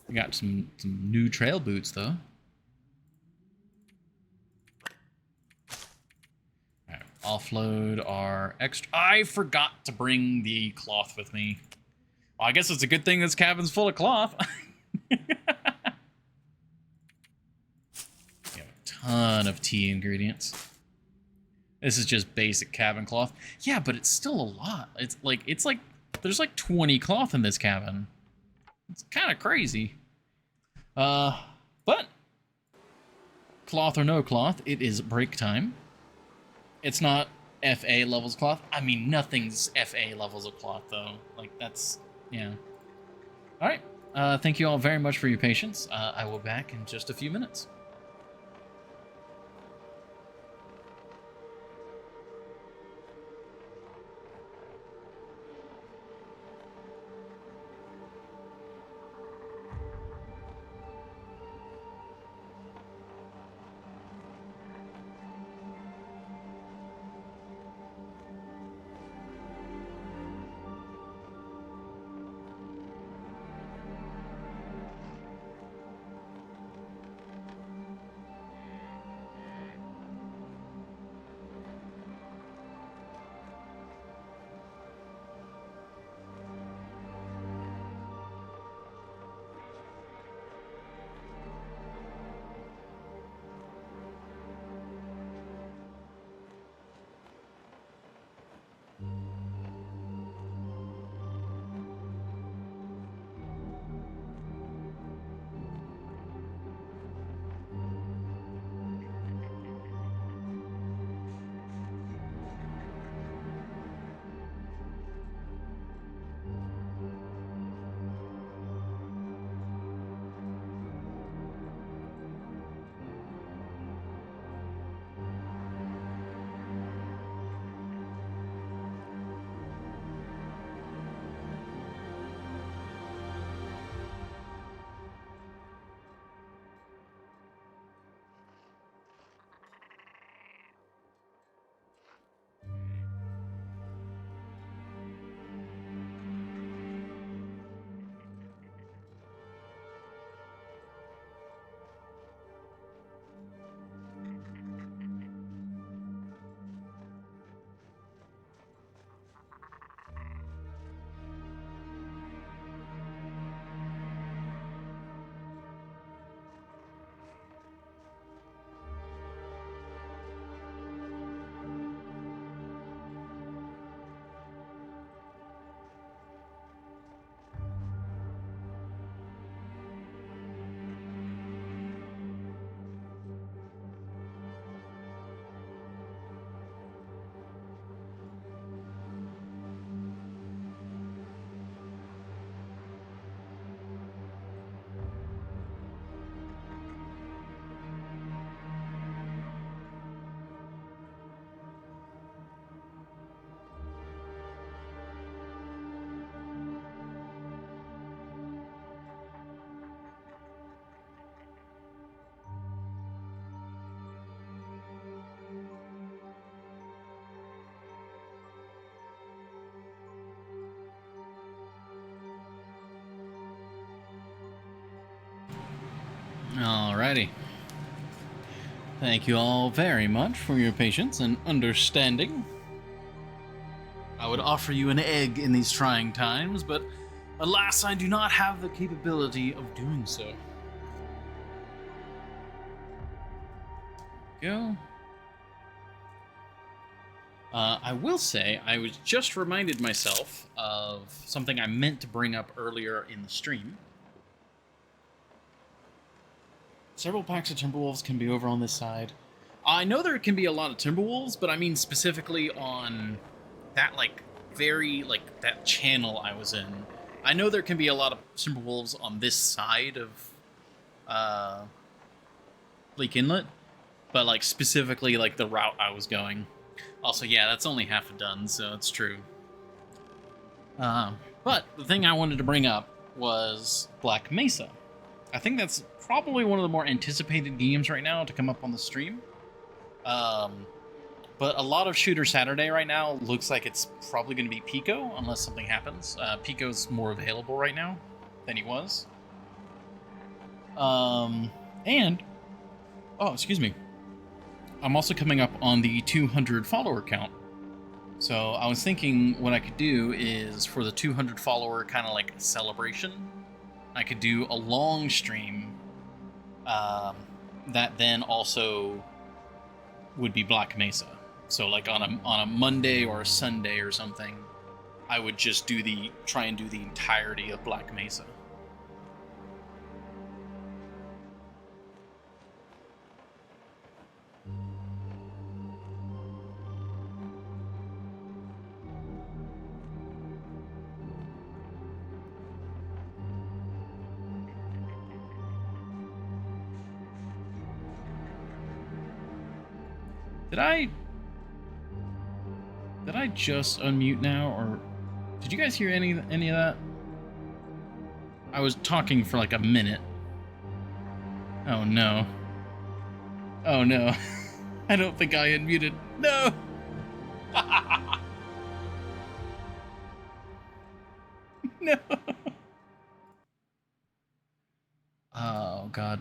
We got some new trail boots, though. Alright, offload our extra... I forgot to bring the cloth with me. Well, I guess it's a good thing this cabin's full of cloth. We have a ton of tea ingredients. This is just basic cabin cloth. Yeah, but it's still a lot. It's like there's like 20 cloth in this cabin. It's kind of crazy. But cloth or no cloth, it is break time. It's not FA levels cloth. I mean, nothing's FA levels of cloth though. Like that's, yeah. All right. Thank you all very much for your patience. I will be back in just a few minutes. Alrighty. Thank you all very much for your patience and understanding. I would offer you an egg in these trying times, but alas, I do not have the capability of doing so. Go. I will say, I was just reminded myself of something I meant to bring up earlier in the stream. Several packs of Timberwolves can be over on this side. I know there can be a lot of Timberwolves, but I mean specifically on that, like, that channel I was in. I know there can be a lot of Timberwolves on this side of Leak Inlet, but, like, specifically, like, the route I was going. Also, yeah, that's only half a done, so it's true. But the thing I wanted to bring up was Black Mesa. I think that's probably one of the more anticipated games right now to come up on the stream. But a lot of Shooter Saturday right now looks like it's probably going to be Pico, unless something happens. Pico's more available right now than he was. And, oh, excuse me. I'm also coming up on the 200 follower count. So I was thinking what I could do is for the 200 follower kind of like celebration, I could do a long stream that then also would be Black Mesa. So like on a Monday or a Sunday or something, I would just try and do the entirety of Black Mesa. Did I just unmute now, or did you guys hear any of that? I was talking for like a minute. Oh no. Oh no. I don't think I unmuted. No. No. Oh god.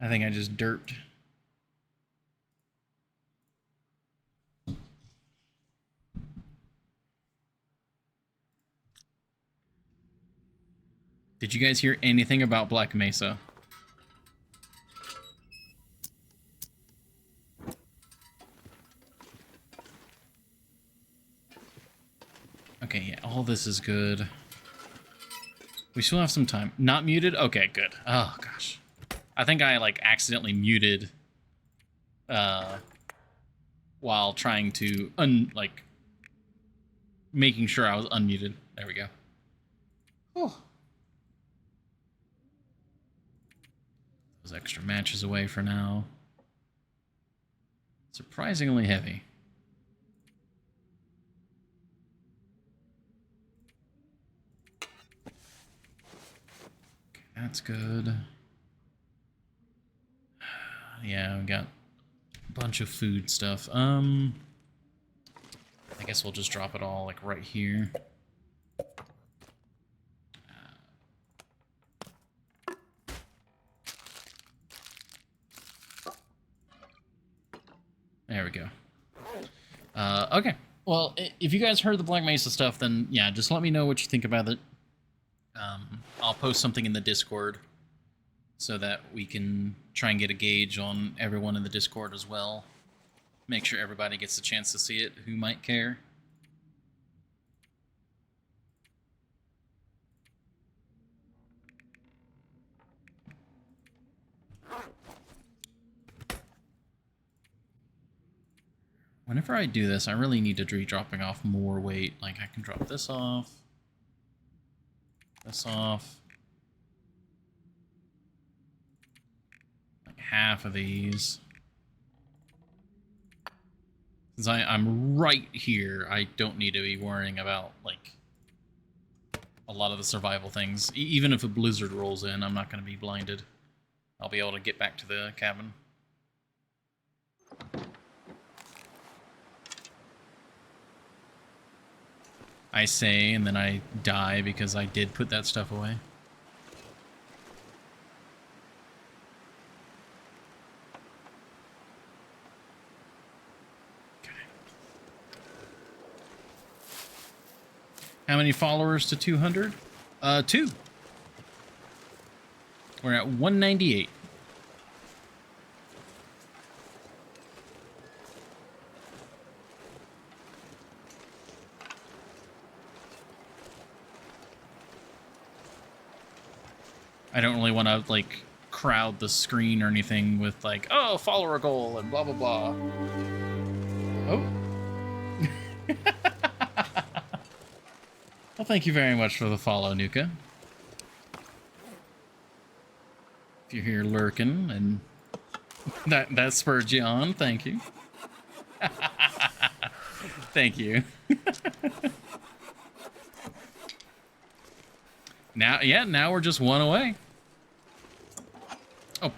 I think I just derped. Did you guys hear anything about Black Mesa? Okay, yeah, all this is good. We still have some time. Not muted? Okay, good. Oh, gosh. I think I, like, accidentally muted while trying to, making sure I was unmuted. There we go. Oh. Those extra matches away for now. Surprisingly heavy. Okay, that's good. Yeah, we got a bunch of food stuff. I guess we'll just drop it all, like, right here. There we go. Okay. Well, if you guys heard the Black Mesa stuff, then yeah, just let me know what you think about it. I'll post something in the Discord so that we can try and get a gauge on everyone in the Discord as well. Make sure everybody gets a chance to see it who might care. Whenever I do this, I really need to be dropping off more weight. Like, I can drop this off. This off. Like, half of these. Since I'm right here, I don't need to be worrying about, like, a lot of the survival things. Even if a blizzard rolls in, I'm not going to be blinded. I'll be able to get back to the cabin. I say, and then I die because I did put that stuff away. How many followers to 200? 2. We're at 198. I don't really want to, like, crowd the screen or anything with, like, oh, follower goal and blah, blah, blah. Oh. Well, thank you very much for the follow, Nuka. If you're here lurking and that spurred you on, thank you. Thank you. Now we're just one away. Oh.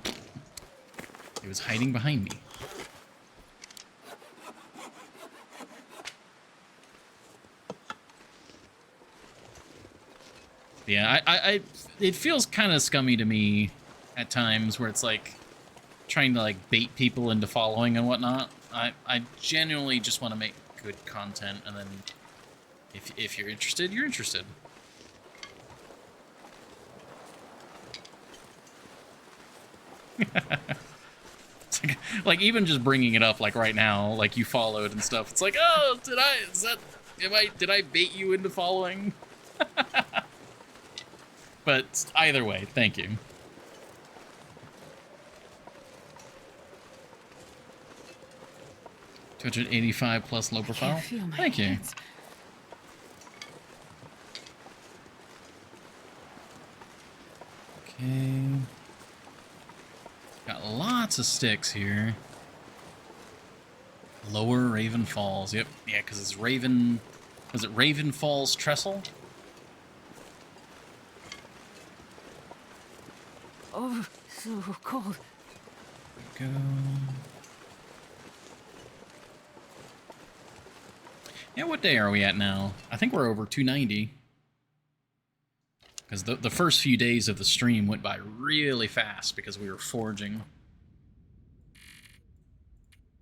It was hiding behind me. Yeah, it feels kind of scummy to me at times where it's like trying to like bait people into following and whatnot. I genuinely just want to make good content, and then if you're interested, you're interested. It's like even just bringing it up like right now, like you followed and stuff. It's like, oh, did I bait you into following? But either way, thank you. $285 plus low profile. Thank you. Okay. Got lots of sticks here. Lower Raven Falls. Yep. Yeah, because it's Raven. Was it Raven Falls Trestle? Oh, so cold. Go. Yeah, what day are we at now? I think we're over 290. Because the first few days of the stream went by really fast because we were forging.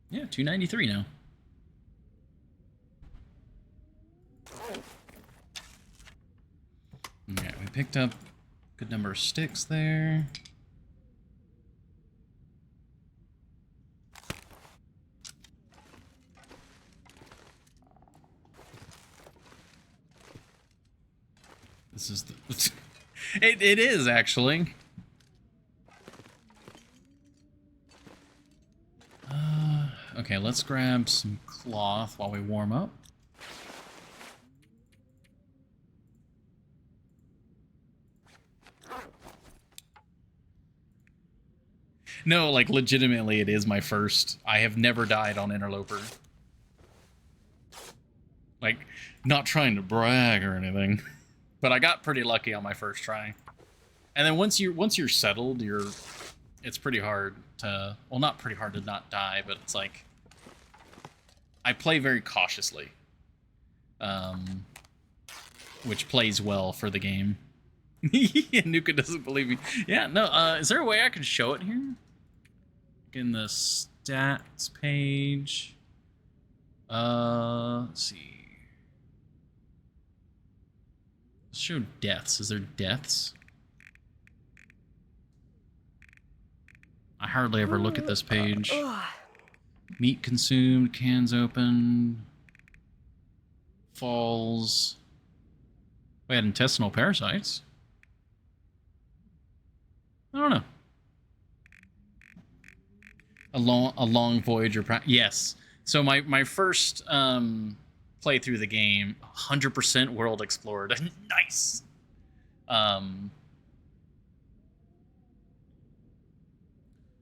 Yeah, 293 now. Okay, we picked up a good number of sticks there. This is the... it is, actually. Okay, let's grab some cloth while we warm up. No, like, legitimately, it is my first. I have never died on Interloper. Like, not trying to brag or anything. But I got pretty lucky on my first try. And then once you're settled, it's pretty hard to, well, not pretty hard to not die, but it's like I play very cautiously. Which plays well for the game. Yeah, Nuka doesn't believe me. Yeah, no, is there a way I can show it here? In the stats page. Let's see. Show deaths. Is there deaths? I hardly ever look at this page. Meat consumed, cans opened, falls. We had intestinal parasites. I don't know. A long Voyager. Yes. So my first playthrough of the game, 100% world explored. Nice.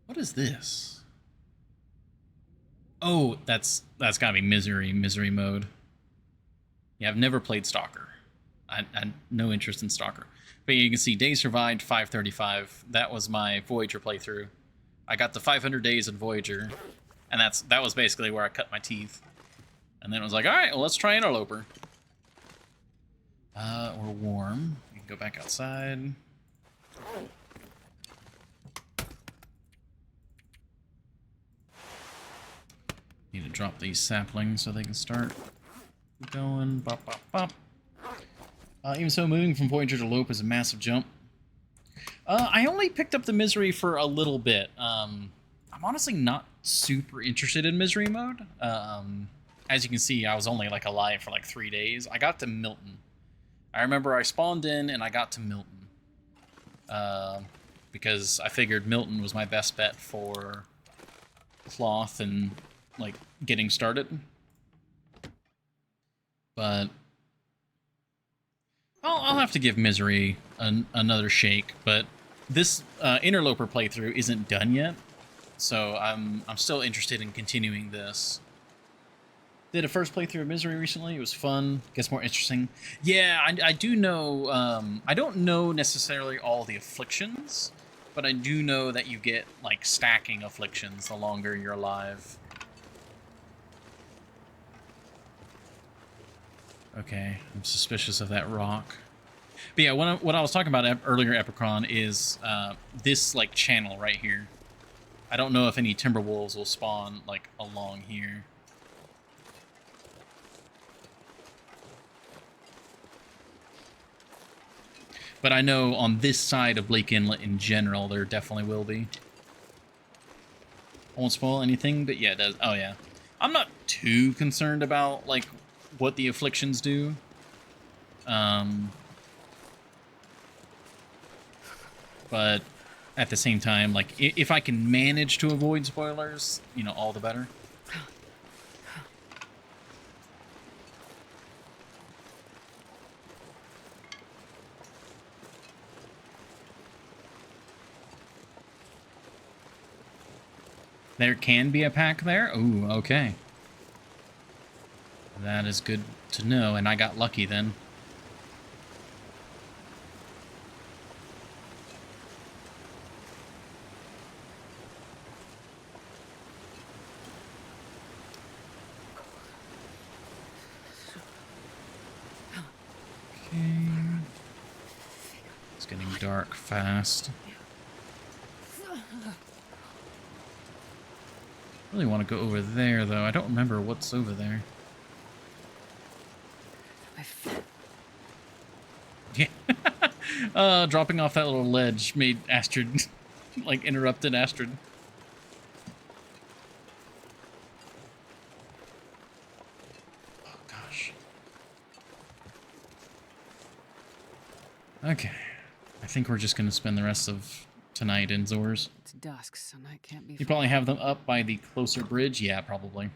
What is this? Oh, that's gotta be misery mode. Yeah, I've never played Stalker. I no interest in Stalker. But you can see days survived 535. That was my Voyager playthrough. I got the 500 days in Voyager, and that was basically where I cut my teeth. And then it was like, all right, well, let's try Interloper. We're warm. We can go back outside. Need to drop these saplings so they can start going. Bop, bop, bop. Even so, moving from Voyager to Lope is a massive jump. I only picked up the Misery for a little bit. I'm honestly not super interested in Misery mode. As you can see, I was only like alive for like 3 days. I got to Milton. I remember I spawned in and I got to Milton. Because I figured Milton was my best bet for cloth and like getting started. But I'll have to give Misery another shake. But this Interloper playthrough isn't done yet, so I'm still interested in continuing this. Did a first playthrough of Misery recently. It was fun. Gets more interesting. Yeah, I do know. I don't know necessarily all the afflictions, but I do know that you get like stacking afflictions the longer you're alive. Okay, I'm suspicious of that rock. But yeah, what I was talking about earlier, Epicron, is this like channel right here. I don't know if any Timberwolves will spawn like along here. But I know on this side of Blake Inlet in general, there definitely will be. I won't spoil anything, but yeah, it does. Oh yeah, I'm not too concerned about like what the afflictions do. But at the same time, like if I can manage to avoid spoilers, you know, all the better. There can be a pack there? Ooh, okay. That is good to know, and I got lucky then. Okay. It's getting dark fast. I really want to go over there, though. I don't remember what's over there. Yeah. Dropping off that little ledge made Astrid, like, interrupted Astrid. Oh, gosh. Okay. I think we're just going to spend the rest of tonight in Zors. It's dusk, so night can't be. You probably have them up by the closer bridge? Yeah, probably.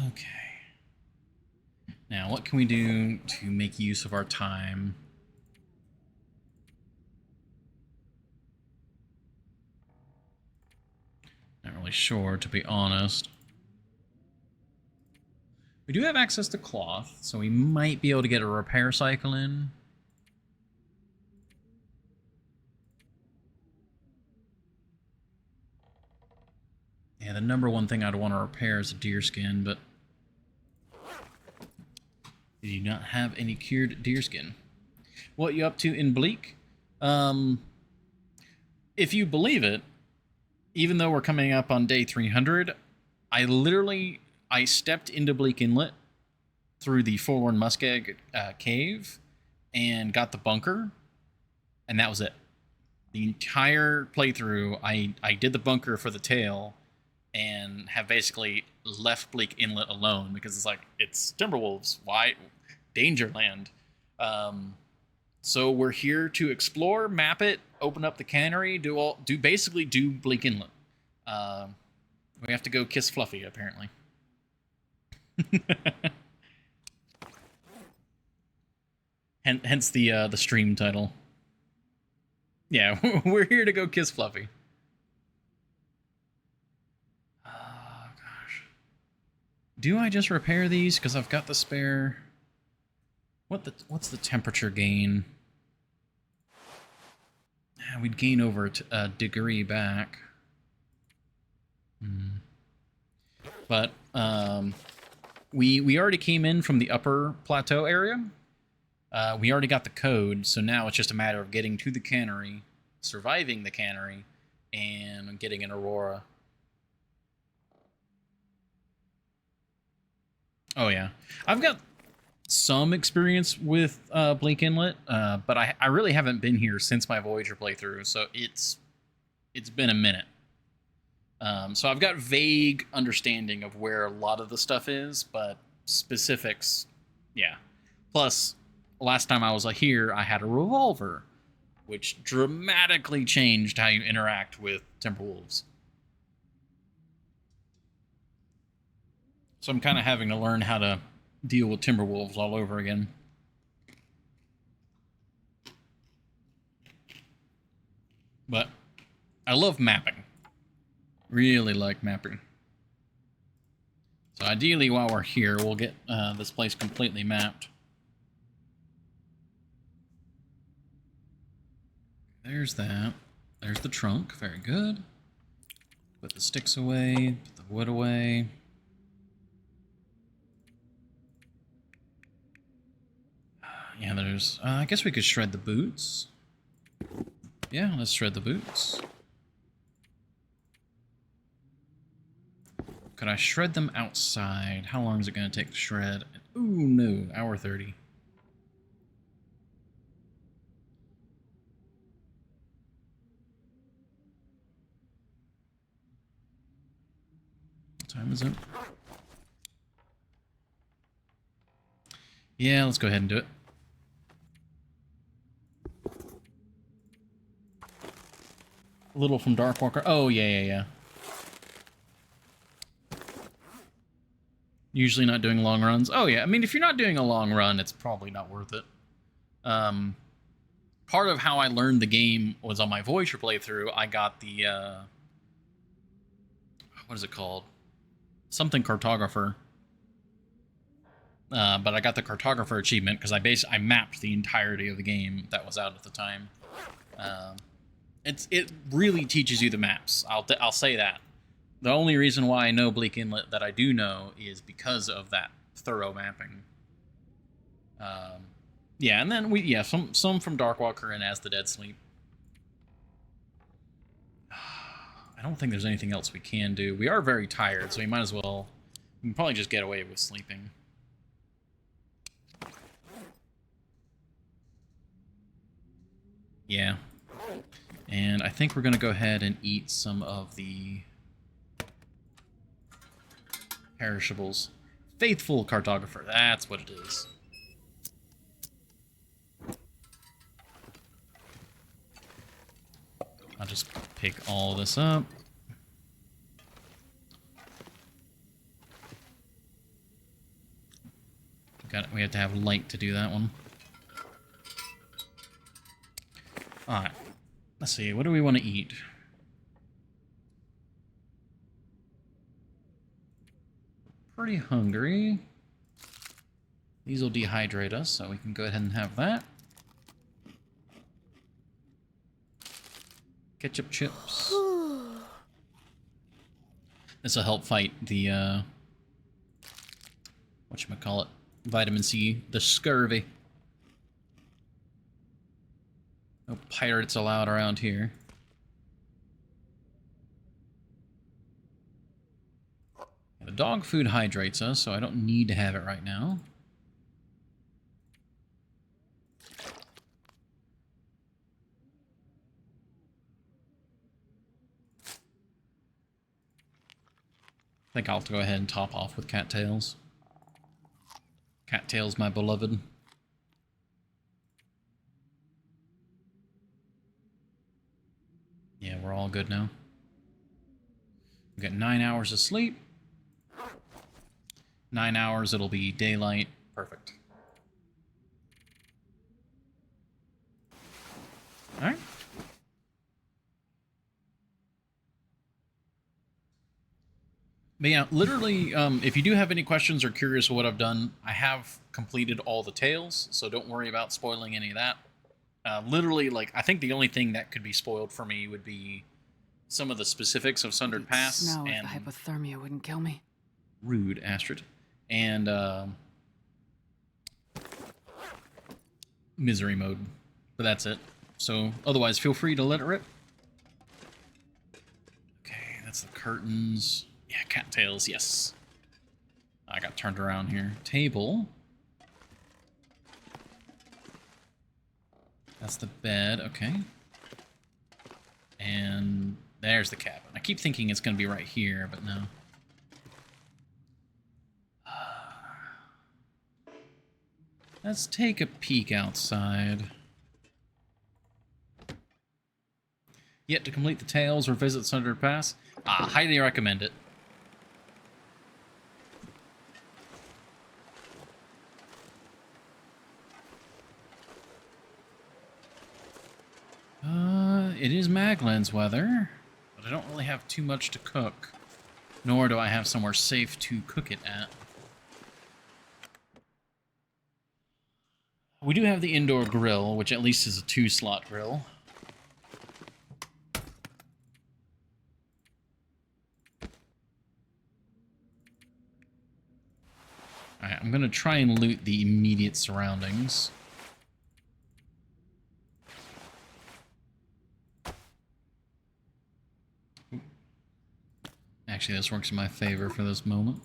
Okay. Now, what can we do to make use of our time? Not really sure, to be honest. We do have access to cloth, so we might be able to get a repair cycle in. Yeah, the number one thing I'd want to repair is a deer skin, but I do not have any cured deer skin. What you up to in Bleak? If you believe it, even though we're coming up on day 300, I stepped into Bleak Inlet through the Forlorn Muskeg cave and got the bunker, and that was it. The entire playthrough, I did the bunker for the tail, and have basically left Bleak Inlet alone because it's like, it's Timberwolves. Why? Dangerland. So we're here to explore, map it, open up the cannery, basically do Bleak Inlet. We have to go kiss Fluffy, apparently. Hence the stream title. Yeah, we're here to go kiss Fluffy. Oh, gosh. Do I just repair these? Because I've got the spare... What's the temperature gain? We'd gain over a degree back. But we already came in from the upper plateau area. We already got the code, so now it's just a matter of getting to the cannery, surviving the cannery, and getting an Aurora. Oh yeah, I've got some experience with Blink Inlet, but I really haven't been here since my Voyager playthrough, so it's been a minute. So I've got vague understanding of where a lot of the stuff is, but specifics, yeah. Plus, last time I was here, I had a revolver, which dramatically changed how you interact with Timberwolves. So I'm kind of having to learn how to deal with Timberwolves all over again. But I love mapping. Really like mapping. So ideally, while we're here, we'll get this place completely mapped. There's that. There's the trunk. Very good. Put the sticks away. Put the wood away. Yeah, there's... I guess we could shred the boots. Yeah, let's shred the boots. Could I shred them outside? How long is it going to take to shred? Ooh, no. Hour 30. What time is it? Yeah, let's go ahead and do it. A little from Darkwalker. Oh, yeah. Usually not doing long runs. Oh, yeah. I mean, if you're not doing a long run, it's probably not worth it. Part of how I learned the game was on my Voyager playthrough. I got the... what is it called? Something Cartographer. But I got the Cartographer achievement because I mapped the entirety of the game that was out at the time. It really teaches you the maps. I'll say that. The only reason why I know Bleak Inlet that I do know is because of that thorough mapping. Yeah, and then some from Darkwalker and As the Dead Sleep. I don't think there's anything else we can do. We are very tired, so we might as well... We can probably just get away with sleeping. Yeah. And I think we're going to go ahead and eat some of the perishables. Faithful Cartographer, that's what it is. I'll just pick all this up. We have to have light to do that one. Alright. Let's see, what do we want to eat? Pretty hungry. These will dehydrate us, so we can go ahead and have that. Ketchup chips. This will help fight the, whatchamacallit, vitamin C, the scurvy. No pirates allowed around here. The dog food hydrates us, so I don't need to have it right now. I think I'll have to go ahead and top off with cattails. Cattails, my beloved. Yeah, we're all good now. We've got 9 hours of sleep. 9 hours, it'll be daylight. Perfect. Alright. But yeah, literally, if you do have any questions or curious what I've done, I have completed all the tales, so don't worry about spoiling any of that. Literally, like, I think the only thing that could be spoiled for me would be some of the specifics of Sundered Pass. Snow And if the hypothermia wouldn't kill me. Rude, Astrid. And misery mode. But that's it. So, otherwise, feel free to let it rip. Okay, that's the curtains. Yeah, cattails, yes. I got turned around here. Table. That's the bed, okay. And there's the cabin. I keep thinking it's going to be right here, but no. Let's take a peek outside. Yet to complete the tales or visit Thunder Pass? Highly recommend it. It is Maglan's weather, but I don't really have too much to cook. Nor do I have somewhere safe to cook it at. We do have the indoor grill, which at least is a 2-slot grill. Alright, I'm gonna try and loot the immediate surroundings. Actually, this works in my favor for this moment.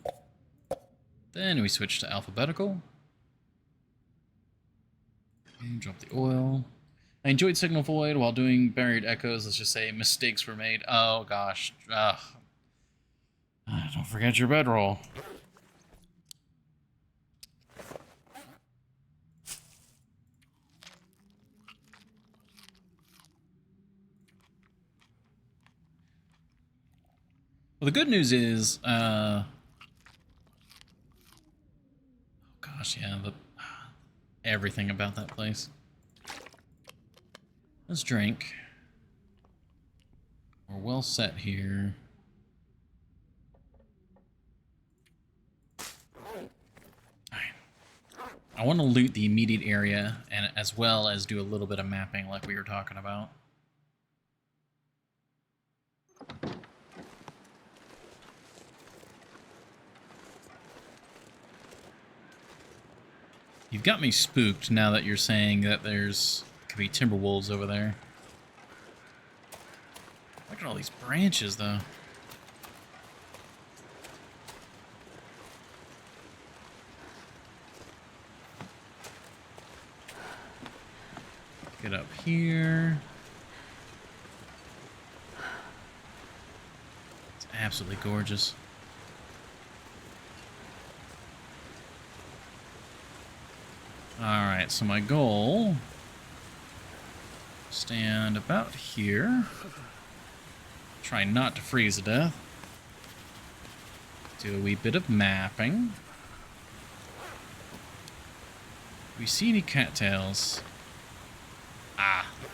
Then we switch to alphabetical. And drop the oil. I enjoyed Signal Void while doing Buried Echoes. Let's just say mistakes were made. Oh, gosh. Don't forget your bedroll. Well, the good news is, oh gosh, yeah, everything about that place. Let's drink. We're well set here. Alright. I want to loot the immediate area, and as well as do a little bit of mapping like we were talking about. You've got me spooked now that you're saying that could be timber wolves over there. Look at all these branches, though. Get up here. It's absolutely gorgeous. Alright, so my goal, stand about here, try not to freeze to death, do a wee bit of mapping. Do we see any cattails?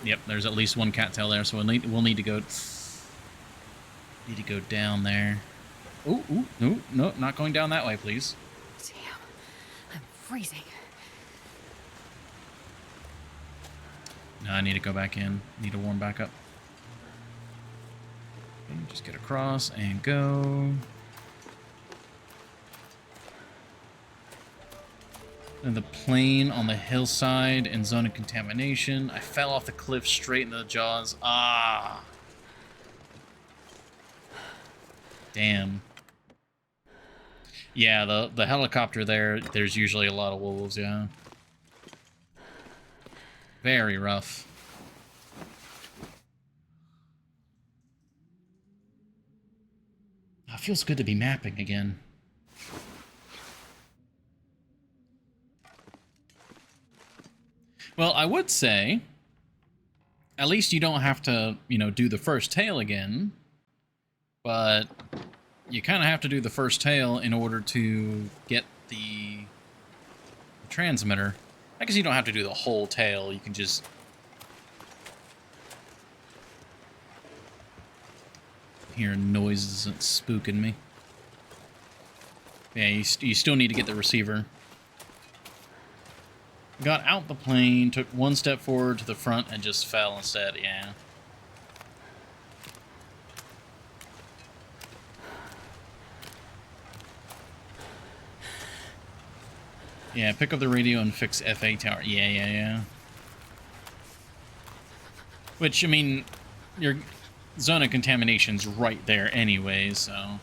Yep, there's at least one cattail there, so we'll need to go down there. Ooh, no, not going down that way, please. Damn, I'm freezing. No, I need to go back in. Need to warm back up. Okay, just get across and go. And the plane on the hillside and zone of contamination. I fell off the cliff straight into the jaws. Damn. Yeah, the helicopter there's usually a lot of wolves, yeah. Very rough. It feels good to be mapping again. Well, I would say, at least you don't have to, do the first tale again, but you kind of have to do the first tale in order to get the transmitter. I guess you don't have to do the whole tale, you can just... Hearing noises and spooking me. Yeah, you still need to get the receiver. Got out the plane, took one step forward to the front, and just fell instead, yeah. Yeah, pick up the radio and fix FA tower. Yeah. Which, I mean, your zone of contamination's right there anyway, so...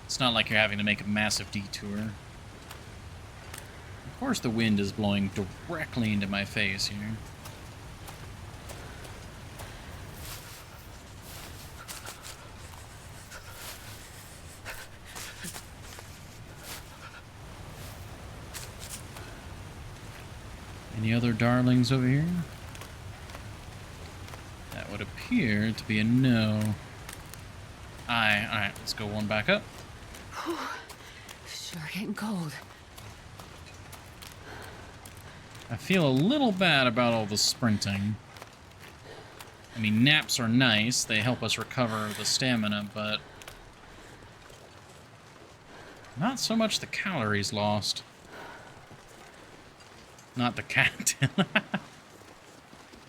It's not like you're having to make a massive detour. Of course the wind is blowing directly into my face here. Any other darlings over here? That would appear to be a no. Aye, alright, let's go one back up. Whew. Sure getting cold. I feel a little bad about all the sprinting. I mean, naps are nice. They help us recover the stamina, but not so much the calories lost. Not the cat.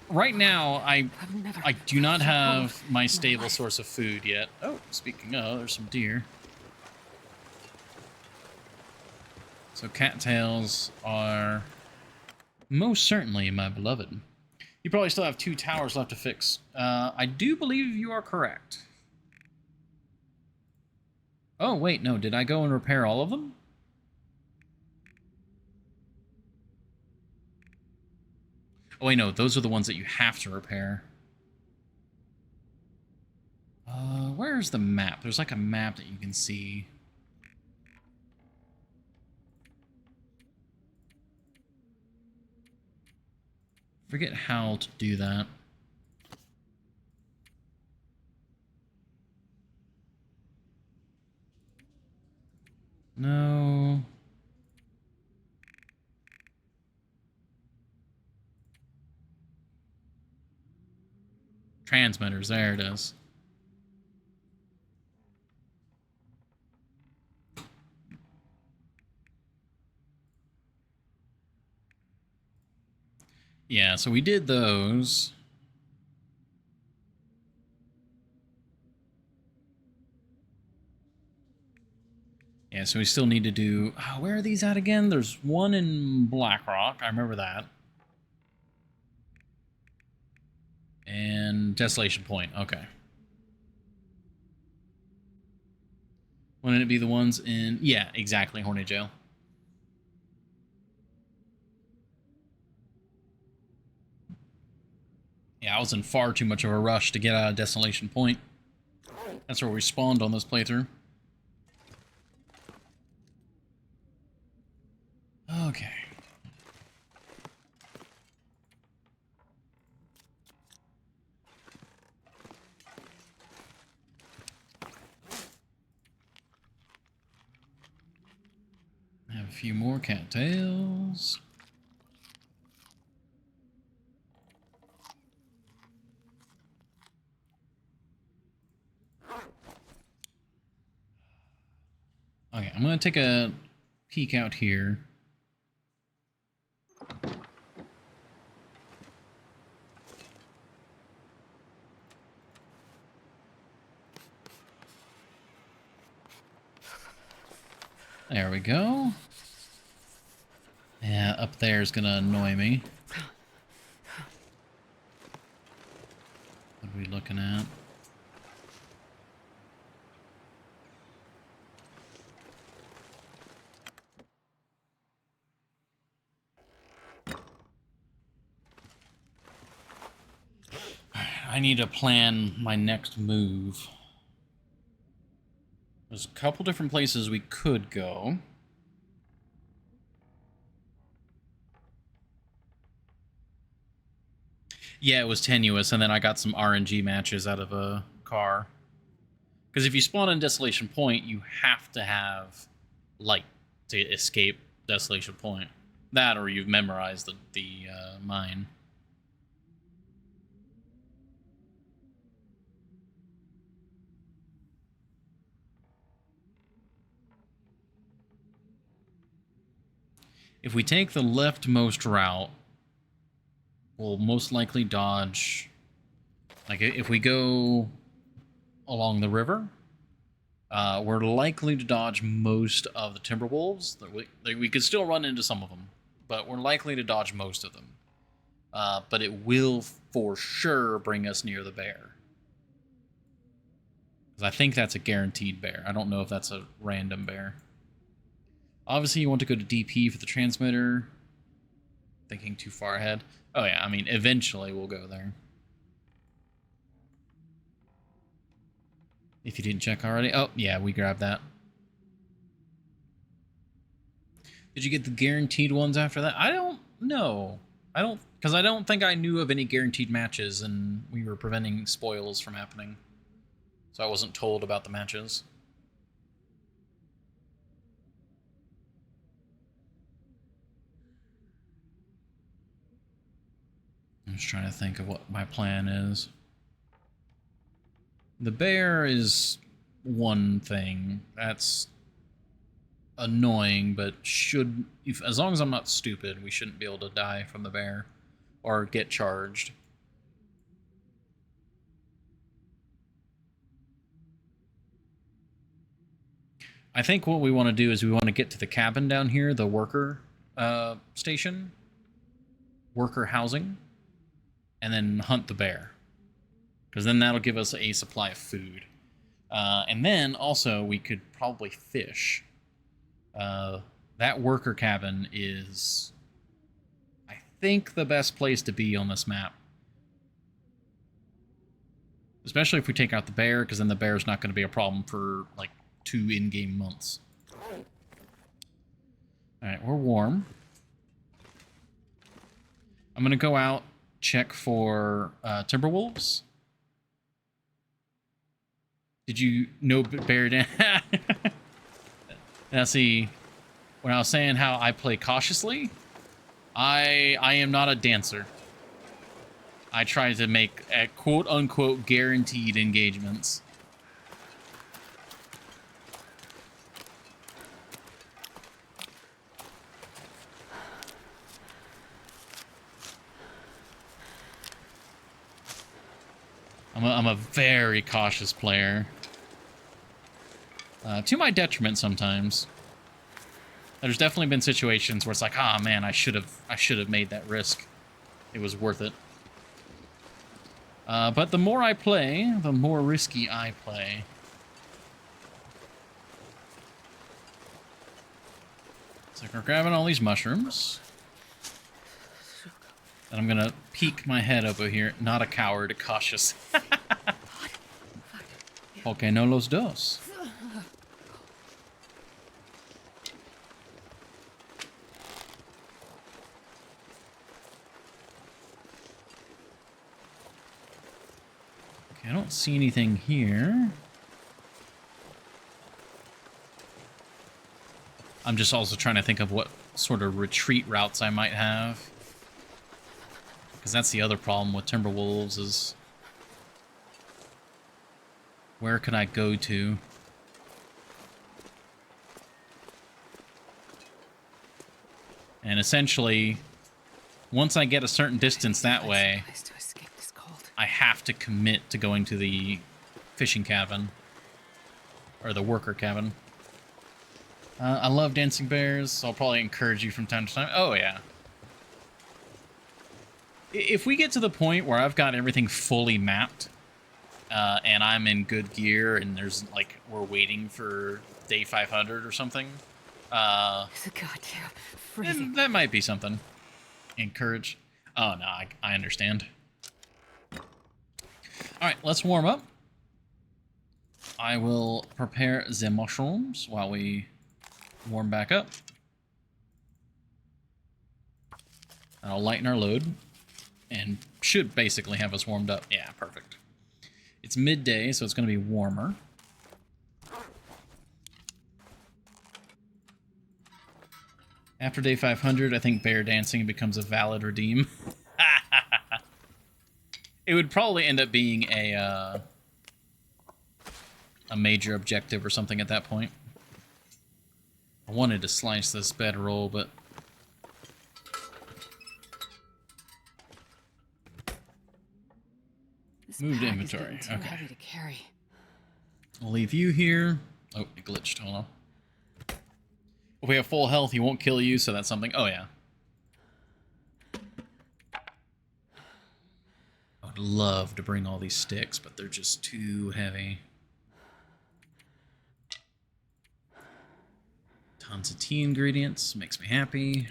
Right now, I do not have my stable source of food yet. Oh, speaking of, there's some deer. So cattails are most certainly my beloved. You probably still have 2 towers left to fix. I do believe you are correct. Oh, wait, no. Did I go and repair all of them? Oh, wait, no. Those are the ones that you have to repair. Where's the map? There's like a map that you can see. Forget how to do that. No. Transmitters, there it is. Yeah, so we did those. Yeah, so we still need to do... Oh, where are these at again? There's one in Blackrock. I remember that. And Desolation Point. Okay. Wouldn't it be the ones in... Yeah, exactly. Hornet Jail. Yeah, I was in far too much of a rush to get out of Desolation Point. That's where we spawned on this playthrough. Okay. I have a few more cattails. Okay, I'm going to take a peek out here. There we go. Yeah, up there is going to annoy me. What are we looking at? I need to plan my next move. There's a couple different places we could go. Yeah, it was tenuous, and then I got some RNG matches out of a car. Because if you spawn in Desolation Point, you have to have light to escape Desolation Point. That, or you've memorized the mine. If we take the leftmost route, we'll most likely dodge... Like, if we go along the river, we're likely to dodge most of the Timberwolves. We could still run into some of them, but we're likely to dodge most of them. But it will for sure bring us near the bear. Because I think that's a guaranteed bear. I don't know if that's a random bear. Obviously, you want to go to DP for the transmitter. Thinking too far ahead. Oh yeah, I mean, eventually we'll go there. If you didn't check already. Oh, yeah, we grabbed that. Did you get the guaranteed ones after that? I don't know. Because I don't think I knew of any guaranteed matches, and we were preventing spoils from happening. So I wasn't told about the matches. I'm just trying to think of what my plan is. The bear is one thing. That's annoying, but as long as I'm not stupid, we shouldn't be able to die from the bear or get charged. I think what we want to do is we want to get to the cabin down here, the worker station, worker housing, and then hunt the bear. Because then that'll give us a supply of food. And then also we could probably fish. That worker cabin is, I think, the best place to be on this map. Especially if we take out the bear, because then the bear's not going to be a problem for like 2 in-game months. Alright, we're warm. I'm going to go out, check for timberwolves. Did you know bear down? Now see, when I was saying how I play cautiously, I am not a dancer. I try to make quote-unquote guaranteed engagements. I'm a very cautious player. To my detriment sometimes. There's definitely been situations where it's like, ah, man, I should have made that risk. It was worth it. But the more I play, the more risky I play. So we're grabbing all these mushrooms. And I'm gonna peek my head over here. Not a coward, cautious. Okay, no los dos. Okay, I don't see anything here. I'm just also trying to think of what sort of retreat routes I might have. Because that's the other problem with Timberwolves is... where could I go to? And essentially, once I get a certain distance that way, I have to commit to going to the fishing cabin. Or the worker cabin. I love dancing bears, so I'll probably encourage you from time to time. Oh, yeah. If we get to the point where I've got everything fully mapped, and I'm in good gear, and there's, like, we're waiting for day 500 or something, It's a goddamn freezing. that might be something. Encourage. Oh, no, I understand. Alright, let's warm up. I will prepare the mushrooms while we warm back up. And I'll lighten our load. And should basically have us warmed up. Yeah, perfect. It's midday, so it's going to be warmer. After day 500, I think bear dancing becomes a valid redeem. It would probably end up being a major objective or something at that point. I wanted to slice this bedroll, but... This Move to pack is inventory. getting too Okay. heavy to carry. I'll leave you here. Oh, it glitched. Hold on. If we have full health, he won't kill you, so that's something. Oh, yeah. I would love to bring all these sticks, but they're just too heavy. Tons of tea ingredients. Makes me happy.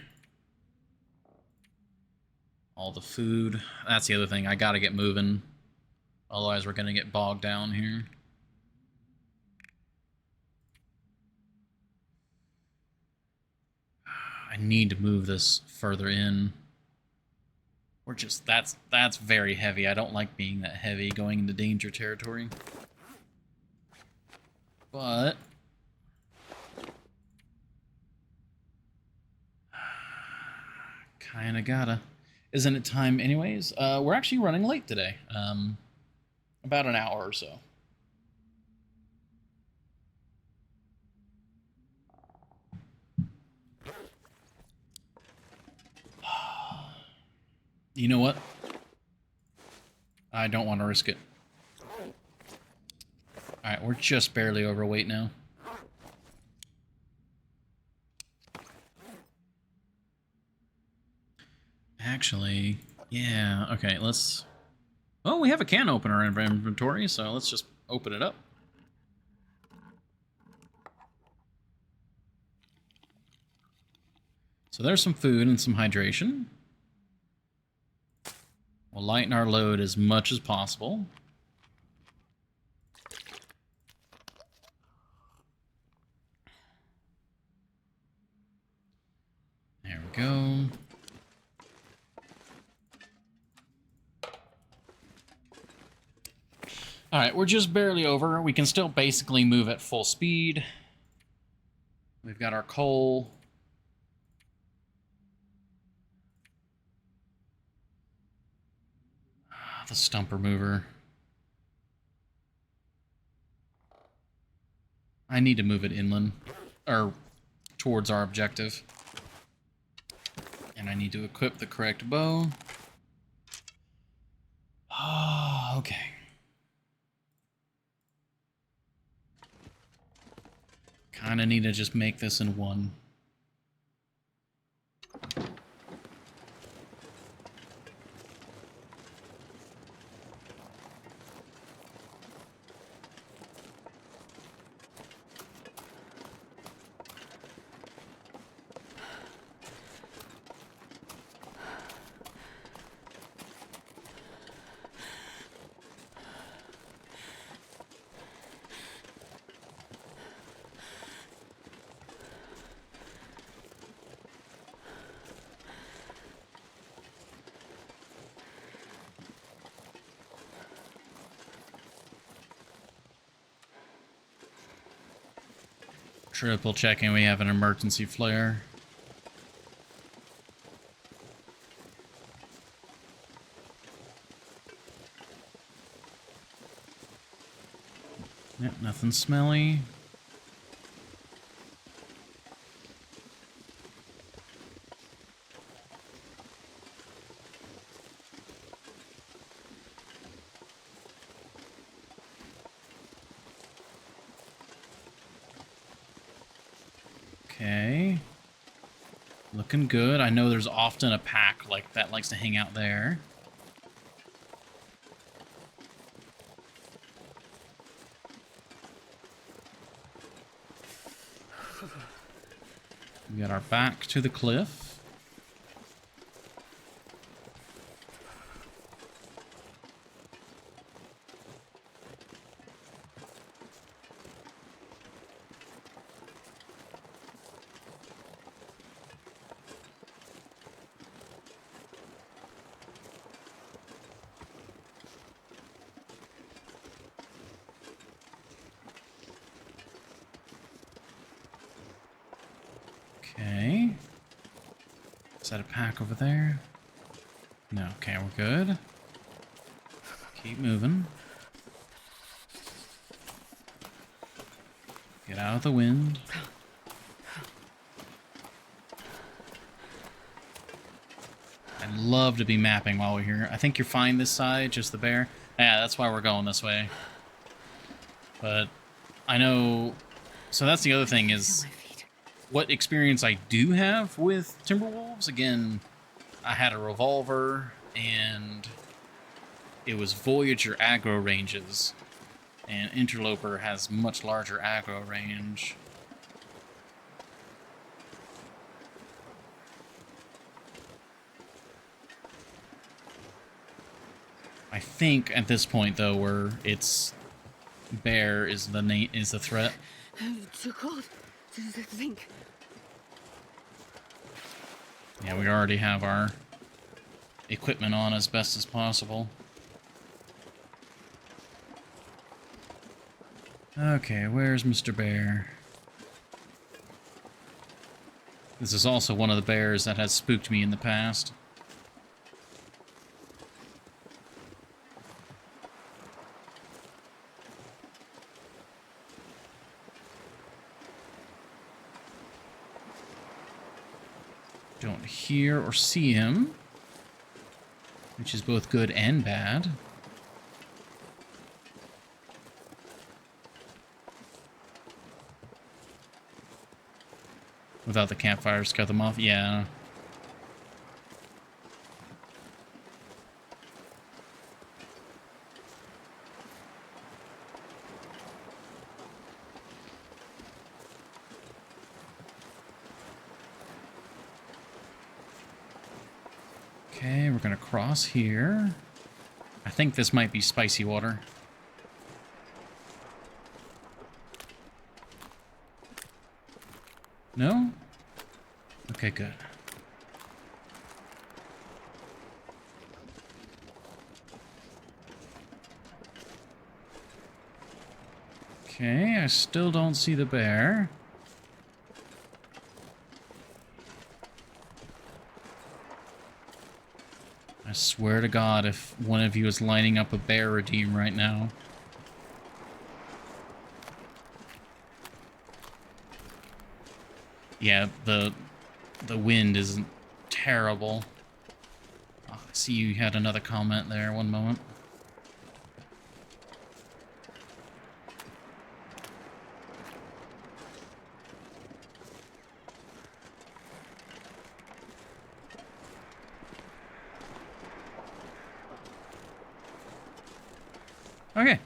All the food. That's the other thing. I gotta get moving. Otherwise, we're gonna get bogged down here. I need to move this further in. We're just... That's very heavy. I don't like being that heavy going into danger territory. But... kinda gotta. Isn't it time anyways? We're actually running late today. About an hour or so. You know what? I don't want to risk it. Alright, we're just barely overweight now. Actually, yeah, okay, let's... Oh, we have a can opener in our inventory, so let's just open it up. So there's some food and some hydration. We'll lighten our load as much as possible. There we go. Alright, we're just barely over. We can still basically move at full speed. We've got our coal. The stumper mover. I need to move it inland, or towards our objective. And I need to equip the correct bow. Oh, okay. Kinda need to just make this in one. Triple checking we have an emergency flare. Yep, nothing smelly. Okay. Looking good. I know there's often a pack like that likes to hang out there. We got our back to the cliff. Okay. Is that a pack over there? No. Okay, we're good. Keep moving. Get out of the wind. I'd love to be mapping while we're here. I think you're fine this side, just the bear. Yeah, that's why we're going this way. But I know... So that's the other thing is... what experience I do have with Timberwolves. Again, I had a revolver, and it was Voyager aggro ranges, and Interloper has much larger aggro range. I think at this point, though, where it's bear is the threat. Too cold to think. Yeah, we already have our equipment on as best as possible. Okay, where's Mr. Bear? This is also one of the bears that has spooked me in the past. Don't hear or see him, which is both good and bad. Without the campfires, cut them off. Yeah. Okay, we're gonna cross here. I think this might be spicy water. No? Okay, good. Okay, I still don't see the bear. I swear to God, if one of you is lining up a bear redeem right now. Yeah, the wind is terrible. Oh, I see you had another comment there. One moment. Okay.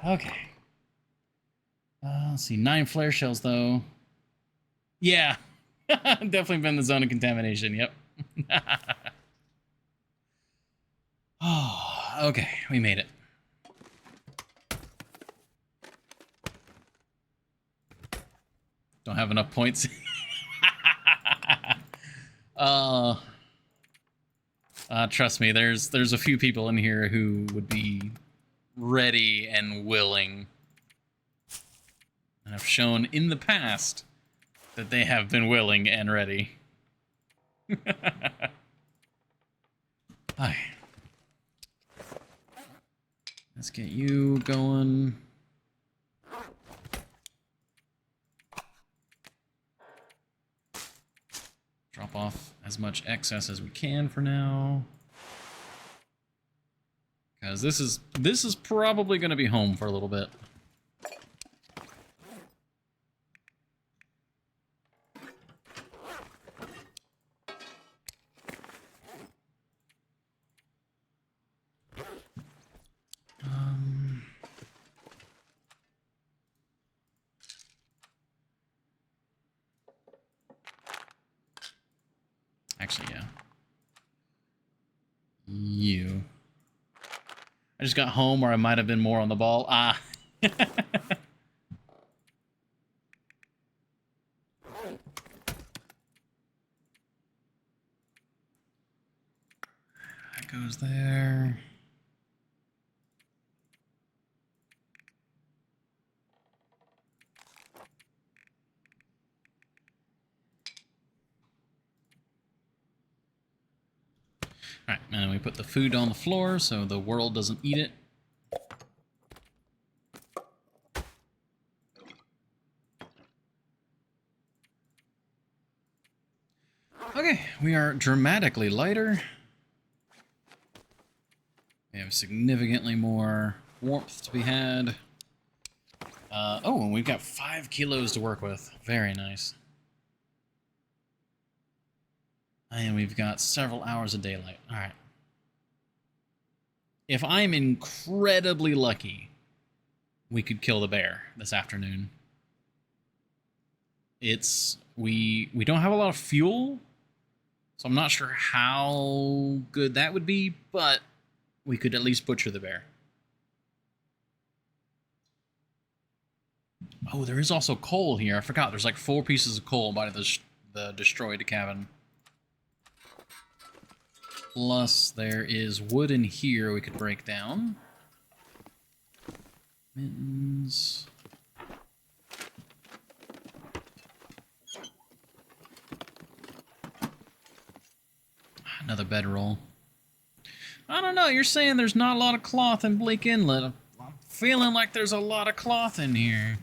Okay. Let's see. 9 flare shells, though. Yeah. Definitely been the zone of contamination. Yep. Oh, okay. We made it. Don't have enough points. Trust me, there's a few people in here who would be ready and willing, and have shown in the past that they have been willing and ready. Hi. Let's get you going. Drop off as much excess as we can for now. Because this is probably going to be home for a little bit. Actually, yeah. You. I just got home, or I might have been more on the ball. Ah. That goes there. Alright, and then we put the food on the floor so the world doesn't eat it. Okay, we are dramatically lighter. We have significantly more warmth to be had. Oh, and we've got 5 kilos to work with. Very nice. And we've got several hours of daylight. Alright. If I'm incredibly lucky, we could kill the bear this afternoon. We don't have a lot of fuel, So I'm not sure how good that would be, but we could at least butcher the bear. Oh, there is also coal here. I forgot. There's like 4 pieces of coal by the destroyed cabin. Plus, there is wood in here we could break down. Mittens. Another bedroll. I don't know. You're saying there's not a lot of cloth in Blake Inlet. I'm feeling like there's a lot of cloth in here.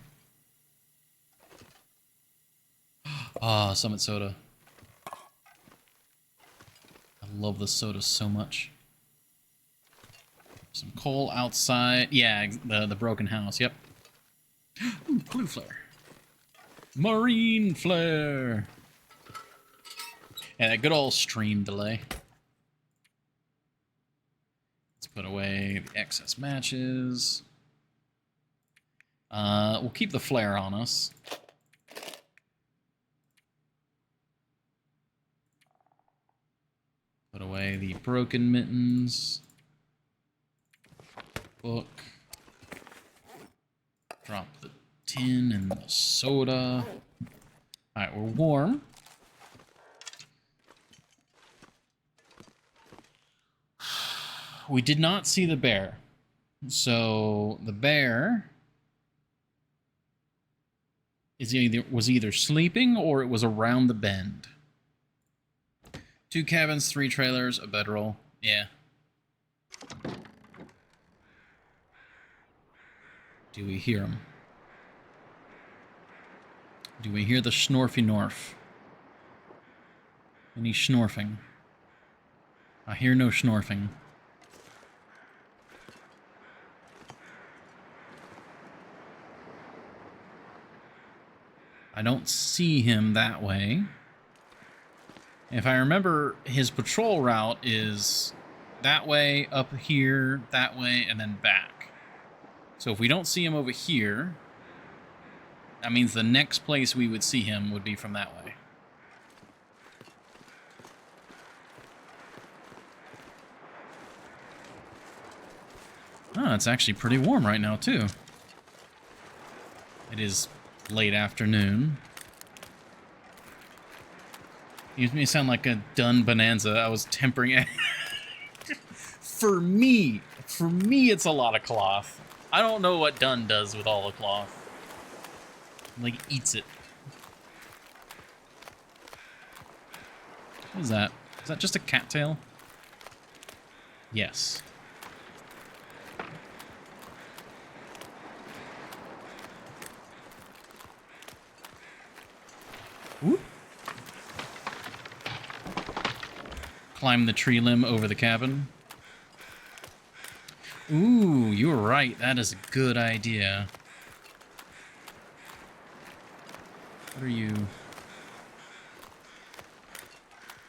Ah, Summit Soda. I love the soda so much. Some coal outside. Yeah, the broken house. Yep. Ooh, blue flare. Marine flare. Yeah, that good old stream delay. Let's put away the excess matches. We'll keep the flare on us. Put away the broken mittens. Book. Drop the tin and the soda. Alright, we're warm. We did not see the bear. So the bear was either sleeping or it was around the bend. 2 cabins, 3 trailers, a bedroll. Yeah. Do we hear him? Do we hear the snorfy norf? Any snorfing? I hear no snorfing. I don't see him that way. If I remember, his patrol route is that way, up here, that way, and then back. So if we don't see him over here, that means the next place we would see him would be from that way. Oh, it's actually pretty warm right now, too. It is late afternoon. You may sound like a done bonanza. I was tempering it. For me, it's a lot of cloth. I don't know what Dunn does with all the cloth. Like, eats it. What is that? Is that just a cattail? Yes. Whoop. Climb the tree limb over the cabin. Ooh, you were right. That is a good idea. What are you?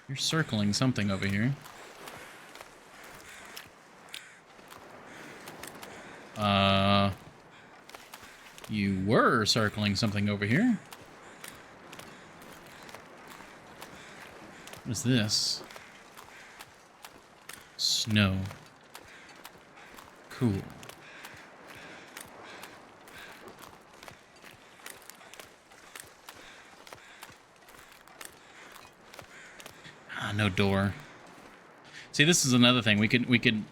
You're circling something over here. You were circling something over here. What is this? Snow. Cool. Ah, no door. See, this is another thing. We could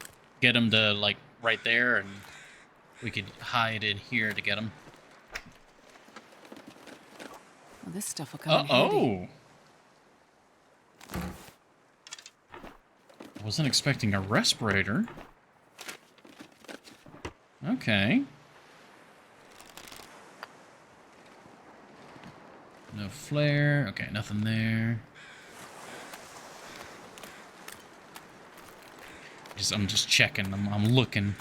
get him to, like, right there, and we could hide in here to get him. Well, this stuff will come in handy. I wasn't expecting a respirator. Okay. No flare. Okay, nothing there. I'm just checking. I'm looking.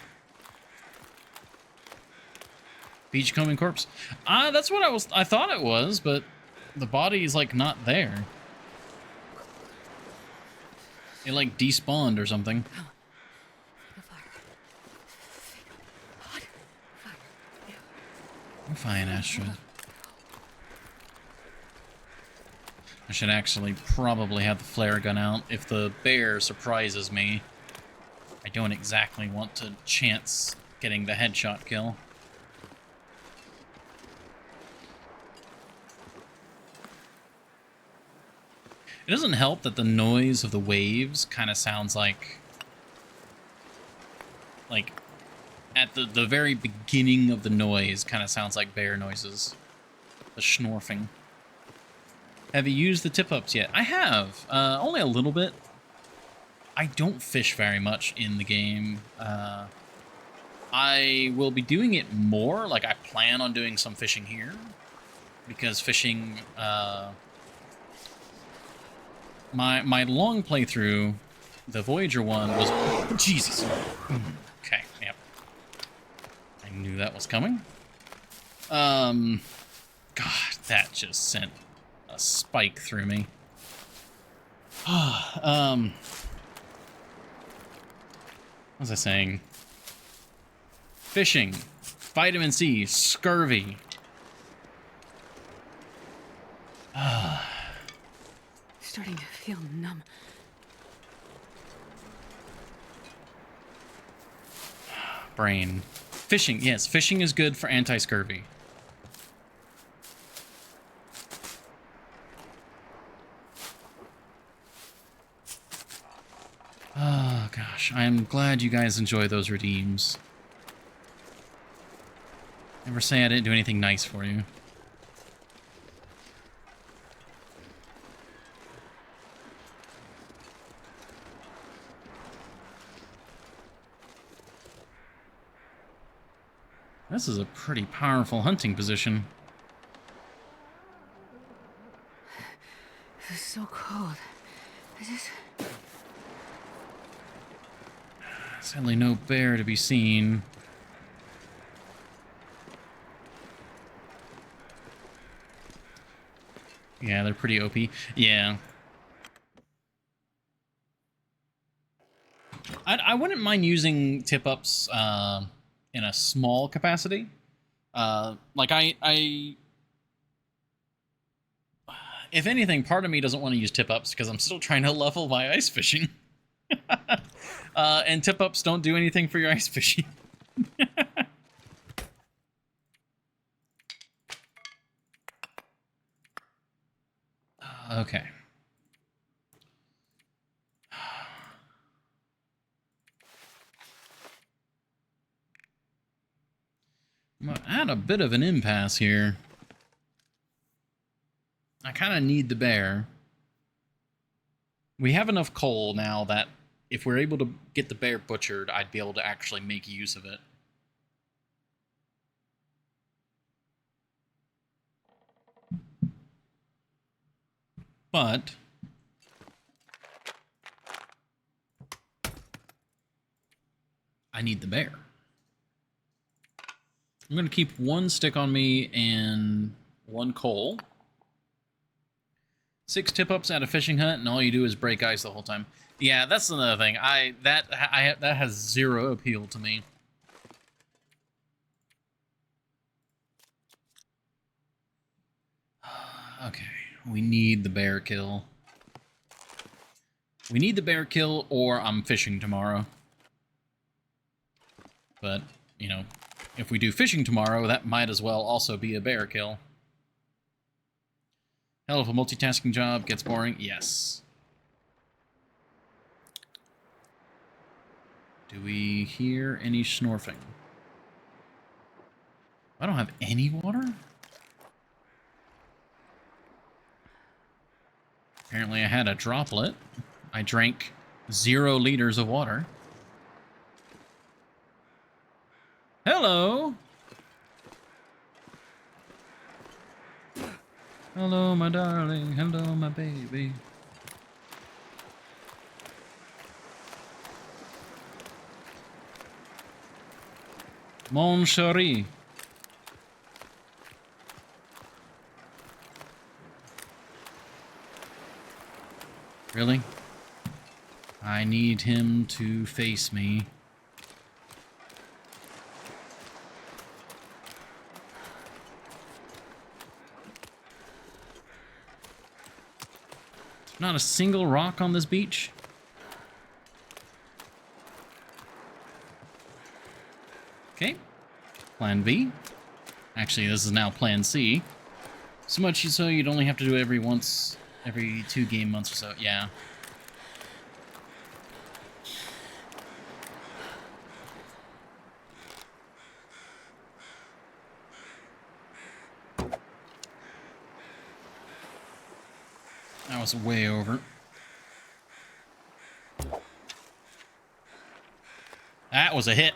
Beachcombing corpse. That's what I thought it was, but the body is like not there. It like despawned or something. You're fine, Astrid. I should actually probably have the flare gun out. If the bear surprises me, I don't exactly want to chance getting the headshot kill. It doesn't help that the noise of the waves kind of sounds like at the very beginning of the noise kind of sounds like bear noises. The schnorfing. Have you used the tip-ups yet? I have. Only a little bit. I don't fish very much in the game. I will be doing it more. Like, I plan on doing some fishing here. Because fishing... My long playthrough, the Voyager one, was... Jesus! Okay, yep. I knew that was coming. God, that just sent a spike through me. What was I saying? Fishing, vitamin C, scurvy. Starting to feel numb. Brain. Fishing, yes, fishing is good for anti-scurvy. Oh, gosh. I'm glad you guys enjoy those redeems. Never say I didn't do anything nice for you. This is a pretty powerful hunting position. It's so cold. Sadly, no bear to be seen. Yeah, they're pretty OP. Yeah. I wouldn't mind using tip-ups in a small capacity. Like, if anything, part of me doesn't want to use tip-ups because I'm still trying to level my ice fishing. And tip-ups don't do anything for your ice fishing. Okay. I'm at a bit of an impasse here. I kind of need the bear. We have enough coal now that if we're able to get the bear butchered, I'd be able to actually make use of it. But I need the bear. I'm going to keep one stick on me and one coal. 6 tip-ups at a fishing hut, and all you do is break ice the whole time. Yeah, that's another thing. That has zero appeal to me. Okay, we need the bear kill. We need the bear kill, or I'm fishing tomorrow. But, you know, if we do fishing tomorrow, that might as well also be a bear kill. Hell, if a multitasking job gets boring, yes. Do we hear any schnorfing? I don't have any water? Apparently I had a droplet. I drank 0 liters of water. Hello! Hello, my darling. Hello, my baby. Mon chéri. Really? I need him to face me. Not a single rock on this beach. Okay. Plan B. Actually, this is now Plan C. So much so you'd only have to do it every 2 game months or so. Yeah. That was way over. That was a hit.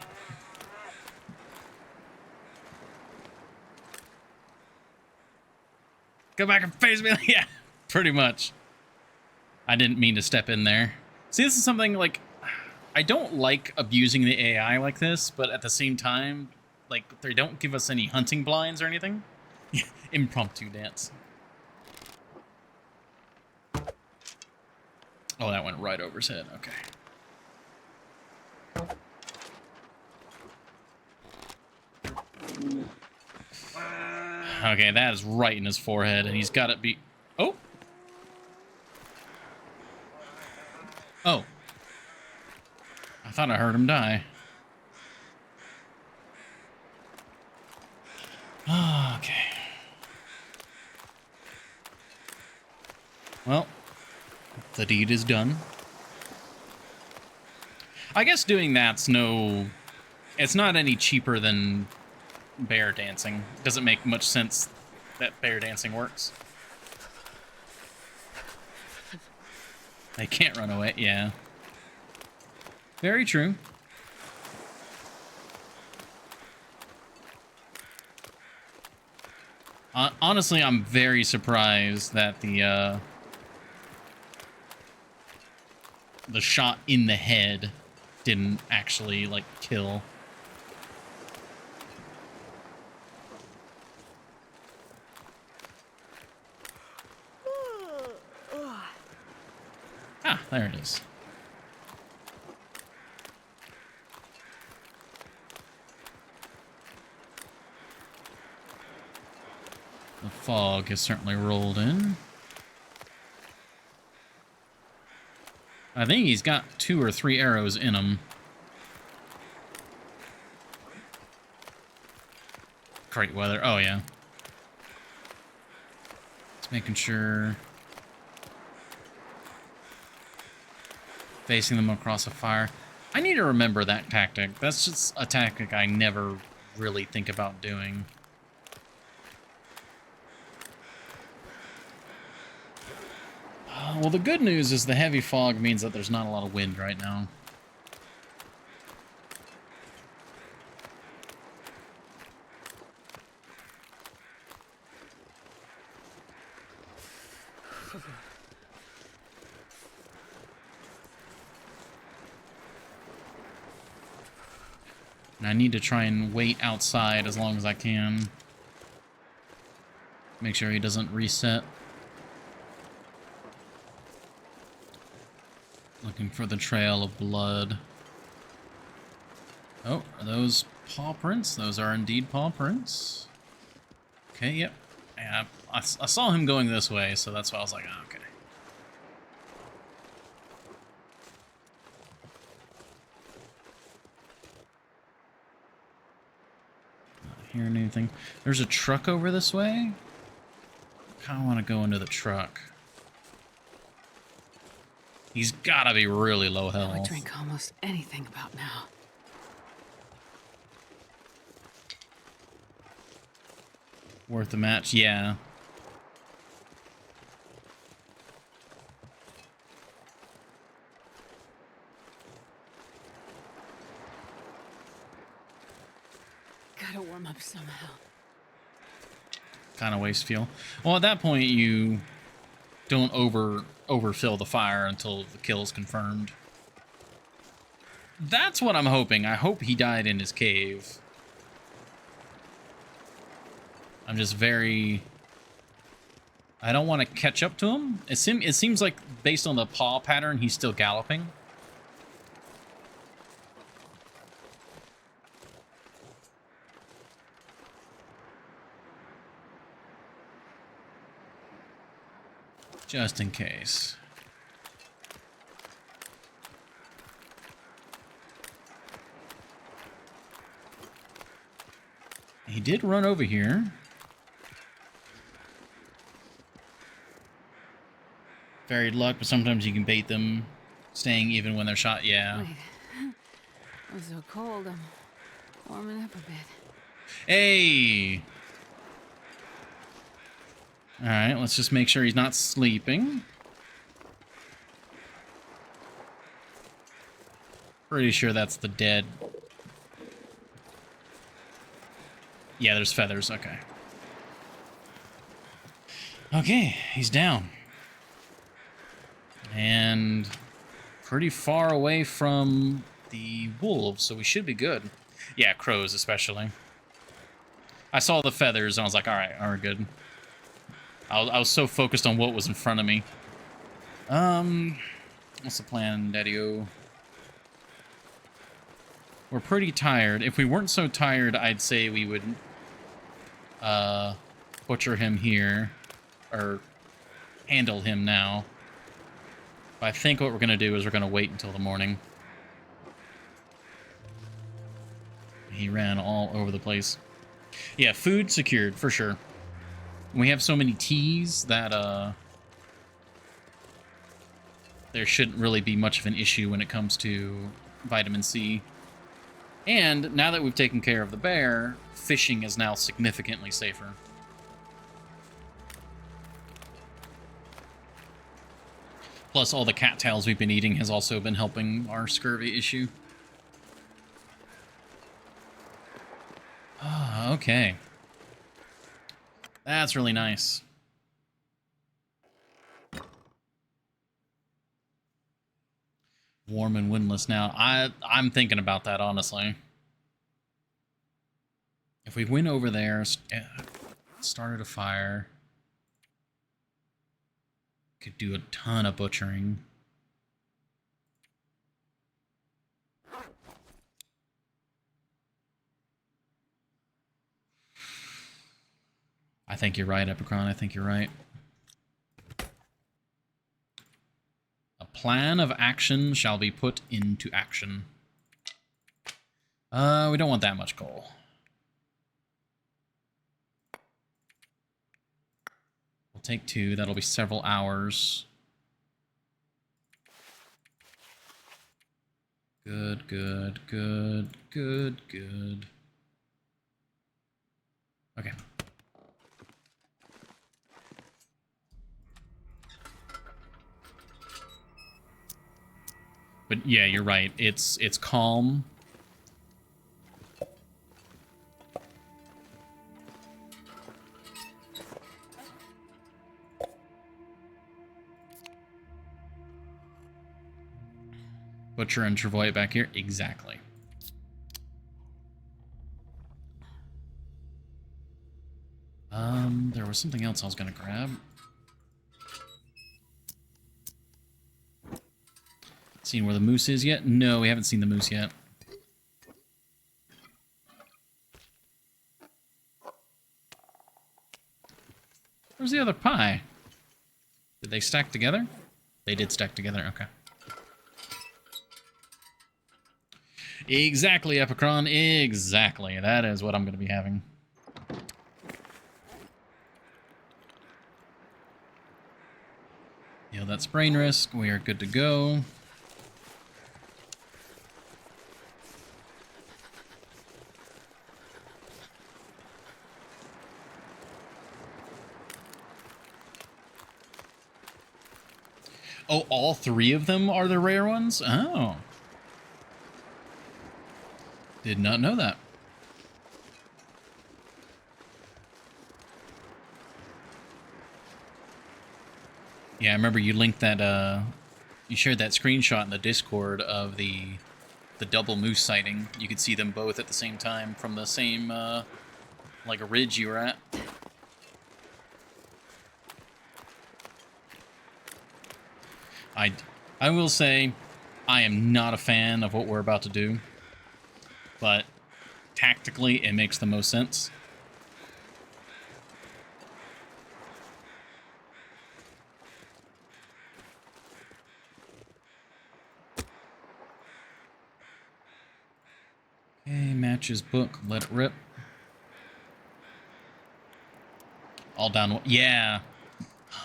Go back and face me. Yeah, pretty much. I didn't mean to step in there. See, this is something like, I don't like abusing the AI like this, but at the same time, like, they don't give us any hunting blinds or anything. Impromptu dance. Oh, that went right over his head. Okay. Okay, that is right in his forehead, and he's got it be... Oh! Oh. I thought I heard him die. Okay. Well, the deed is done. I guess doing that's no... It's not any cheaper than bear dancing. It doesn't make much sense that bear dancing works. They can't run away, yeah. Very true. Honestly, I'm very surprised that the shot in the head didn't actually, like, kill. Ah, there it is. The fog has certainly rolled in. I think he's got 2 or 3 arrows in him. Great weather. Oh, yeah. Just making sure. Facing them across a fire. I need to remember that tactic. That's just a tactic I never really think about doing. Well, the good news is the heavy fog means that there's not a lot of wind right now. And I need to try and wait outside as long as I can. Make sure he doesn't reset. Looking for the trail of blood. Oh, are those paw prints? Those are indeed paw prints. Okay, yep. Yeah, I saw him going this way, so that's why I was like, oh, okay. Not hearing anything. There's a truck over this way. Kind of want to go into the truck. He's gotta be really low health. I would drink almost anything about now. Worth the match, yeah. Gotta warm up somehow. Kind of waste fuel. Well, at that point, you don't overfill the fire until the kill is confirmed. That's what I'm hoping. I hope he died in his cave. I'm just very... I don't want to catch up to him. It seems like, based on the paw pattern, he's still galloping. Just in case. He did run over here. Varied luck, but sometimes you can bait them, staying even when they're shot. Yeah. Wait. I'm so cold. I'm warming up a bit. Hey! Alright, let's just make sure he's not sleeping. Pretty sure that's the dead. Yeah, there's feathers. Okay. Okay, he's down. And pretty far away from the wolves, so we should be good. Yeah, crows especially. I saw the feathers and I was like, alright, we're good. I was so focused on what was in front of me. What's the plan, Daddy-o? We're pretty tired. If we weren't so tired, I'd say we would butcher him here, or handle him now. But I think what we're gonna do is we're gonna wait until the morning. He ran all over the place. Yeah, food secured for sure. We have so many teas that there shouldn't really be much of an issue when it comes to vitamin C. And now that we've taken care of the bear, fishing is now significantly safer. Plus, all the cattails we've been eating has also been helping our scurvy issue. Ah, okay. That's really nice. Warm and windless now. I'm thinking about that, honestly. If we went over there, started a fire, could do a ton of butchering. I think you're right, Epicron. I think you're right. A plan of action shall be put into action. We don't want that much coal. We'll take 2. That'll be several hours. Good, good, good, good, good. Okay. But yeah, you're right. It's calm. Butcher and Travoy back here. Exactly. There was something else I was gonna grab. Seen where the moose is yet? No, we haven't seen the moose yet. Where's the other pie? Did they stack together? They did stack together, okay. Exactly, Epicron, exactly. That is what I'm going to be having. Heal that sprain risk. We are good to go. Oh, all 3 of them are the rare ones? Oh. Did not know that. Yeah, I remember you linked that, you shared that screenshot in the Discord of the double moose sighting. You could see them both at the same time from the same, like a ridge you were at. I will say, I am not a fan of what we're about to do, but tactically, it makes the most sense. Okay, matches book, let it rip. All down. Yeah.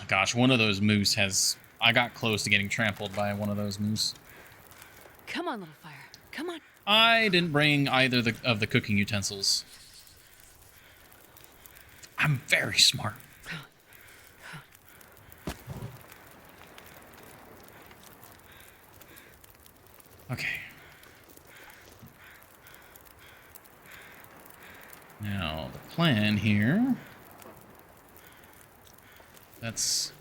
Gosh, one of those moose has... I got close to getting trampled by one of those moose. Come on, little fire. Come on. I didn't bring either of the cooking utensils. I'm very smart. Okay. Now, the plan here... That's...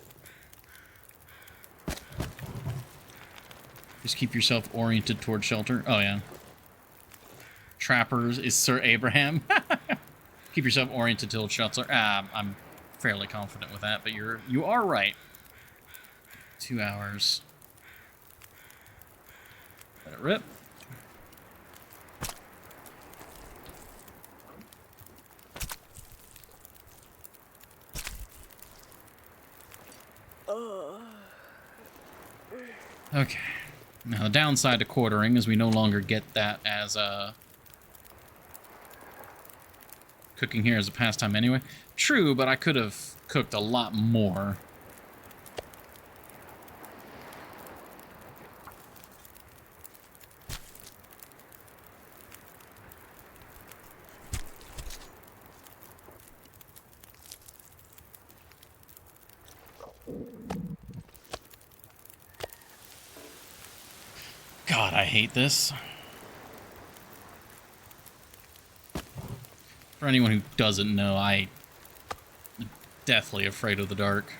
Just keep yourself oriented toward shelter. Oh, yeah. Trappers is Sir Abraham. Keep yourself oriented toward shelter. I'm fairly confident with that, but you are right. 2 hours. Let it rip. Okay. Now, the downside to quartering is we no longer get that as cooking here as a pastime anyway. True, but I could have cooked a lot more. God, I hate this. For anyone who doesn't know, I'm deathly afraid of the dark.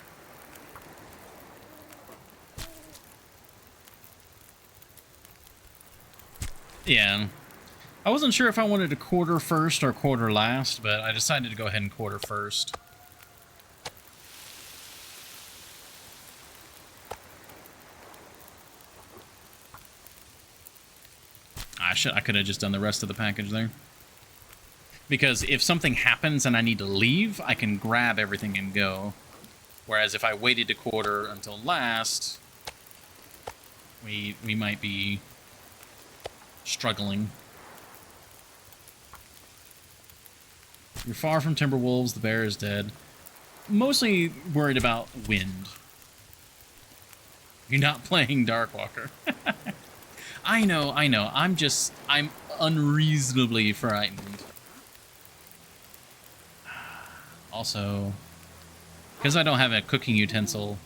Yeah. I wasn't sure if I wanted to quarter first or quarter last, but I decided to go ahead and quarter first. I could have just done the rest of the package there. Because if something happens and I need to leave, I can grab everything and go. Whereas if I waited to quarter until last, we might be struggling. You're far from Timberwolves, the bear is dead. Mostly worried about wind. You're not playing Darkwalker. I know. I'm unreasonably frightened. Also, because I don't have a cooking utensil,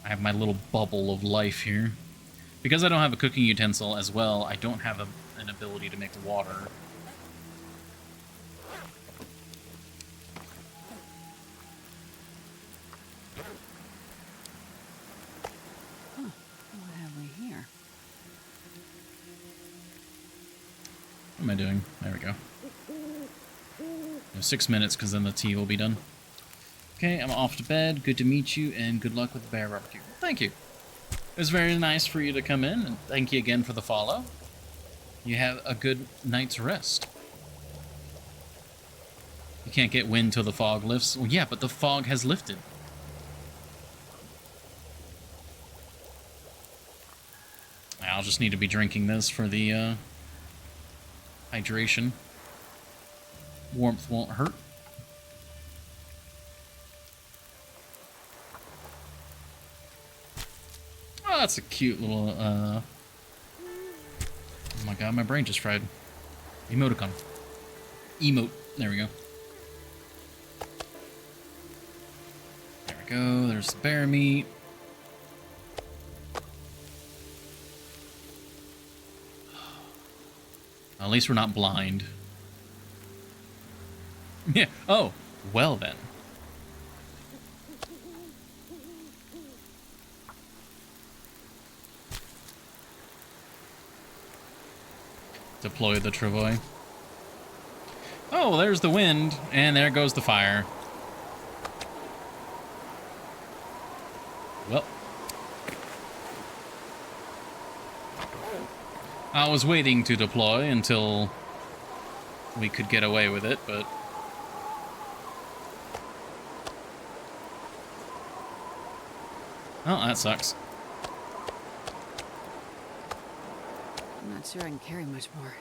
I have my little bubble of life here. Because I don't have a cooking utensil as well, I don't have an ability to make water. What have we here? What am I doing? There we go. 6 minutes, because then the tea will be done. Okay, I'm off to bed. Good to meet you, and good luck with the bear barbecue. Thank you. It was very nice for you to come in, and thank you again for the follow. You have a good night's rest. You can't get wind till the fog lifts. Well, yeah, but the fog has lifted. I'll just need to be drinking this for the hydration. Warmth won't hurt. Oh, that's a cute little, oh my god, my brain just fried. Emoticon. Emote. There we go. There we go. There's the bear meat. At least we're not blind. Yeah. Oh, well then. Deploy the travois. Oh, there's the wind, and there goes the fire. Well. I was waiting to deploy until we could get away with it, but... Oh, that sucks. I'm not sure I can carry much more.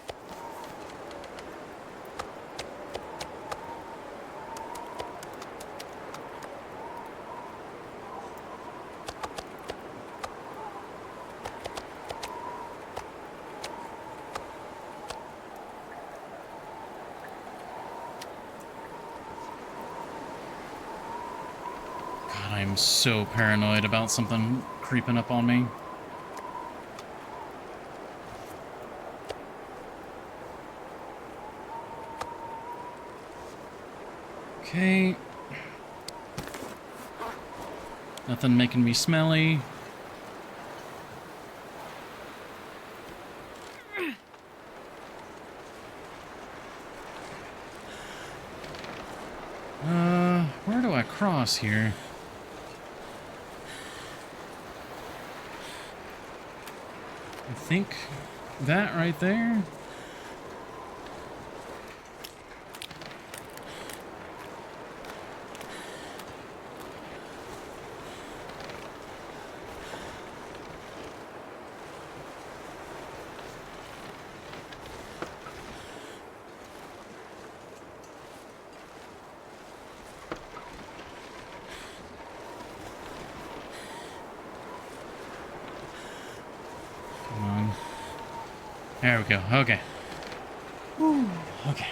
I'm so paranoid about something creeping up on me. Okay. Nothing making me smelly. Where do I cross here? I think that right there. Come on. There we go. Okay. Whew. Okay.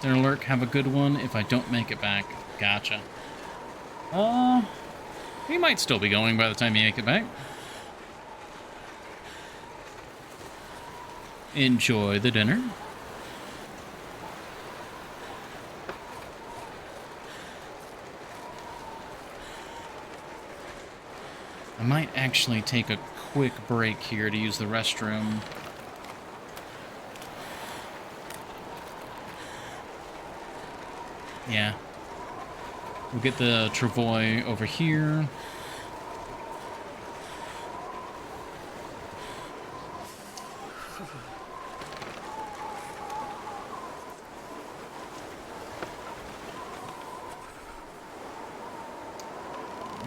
Interloper, have a good one if I don't make it back. Gotcha. We might still be going by the time you make it back. Enjoy the dinner. I might actually take a quick break here to use the restroom. Yeah. We'll get the travois over here.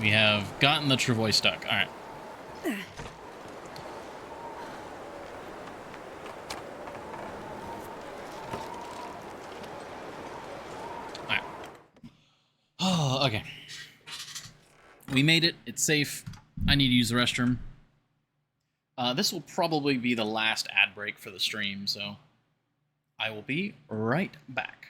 We have gotten the travois stuck. All right. All right. Oh, okay. We made it. It's safe. I need to use the restroom. This will probably be the last ad break for the stream, so I will be right back.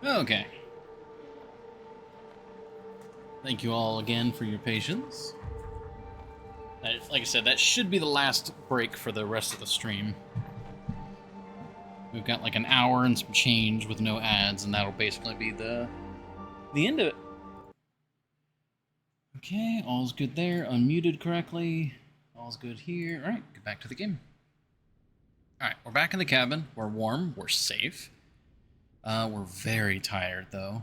Okay. Thank you all again for your patience. Like I said, that should be the last break for the rest of the stream. We've got like an hour and some change with no ads, and that'll basically be the end of it. Okay, all's good there. Unmuted correctly. All's good here. All right, get back to the game. All right, we're back in the cabin. We're warm. We're safe. We're very tired, though.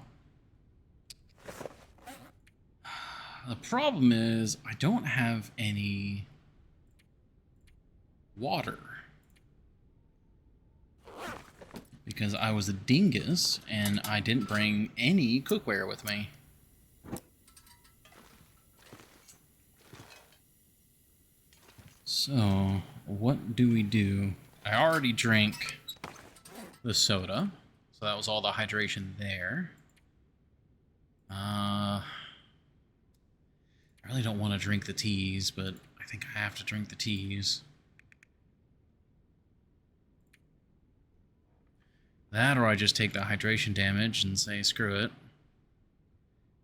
The problem is I don't have any water. Because I was a dingus, and I didn't bring any cookware with me. So, what do we do? I already drank the soda, so that was all the hydration there. I really don't want to drink the teas, but I think I have to drink the teas. That, or I just take the hydration damage and say, screw it.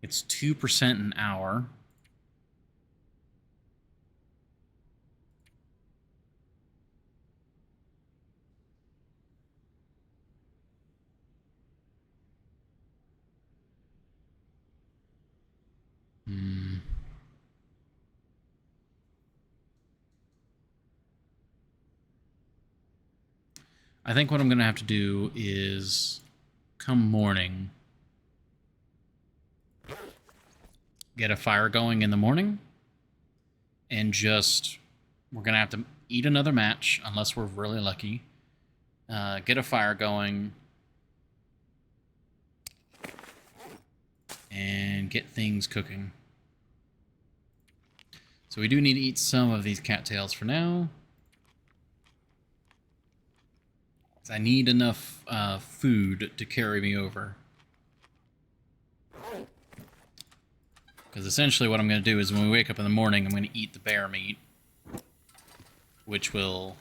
It's 2% an hour. I think what I'm going to have to do is, come morning, get a fire going in the morning, and just, we're going to have to eat another match, unless we're really lucky, get a fire going, and get things cooking. So we do need to eat some of these cattails for now. I need enough food to carry me over. Because essentially what I'm going to do is when we wake up in the morning, I'm going to eat the bear meat, which will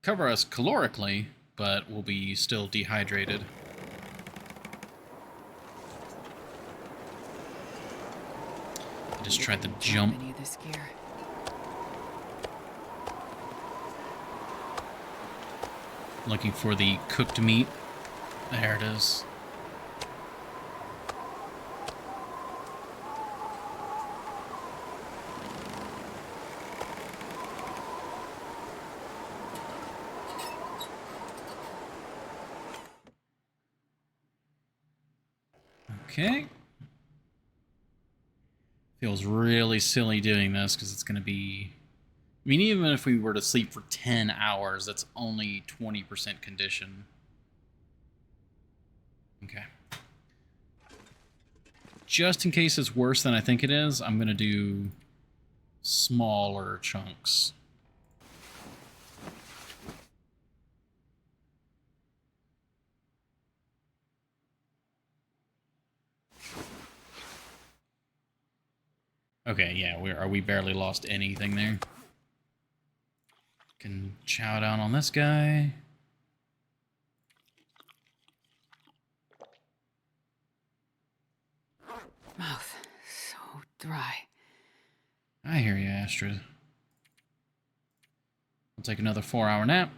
cover us calorically, but we'll be still dehydrated. I just tried to jump. Any of this gear. Looking for the cooked meat. There it is. Okay. Feels really silly doing this because it's going to be... I mean, even if we were to sleep for 10 hours, that's only 20% condition. Okay. Just in case it's worse than I think it is, I'm going to do smaller chunks. Okay, yeah, we barely lost anything there. Can chow down on this guy. Mouth so dry. I hear you, Astrid. I'll take another 4-hour nap.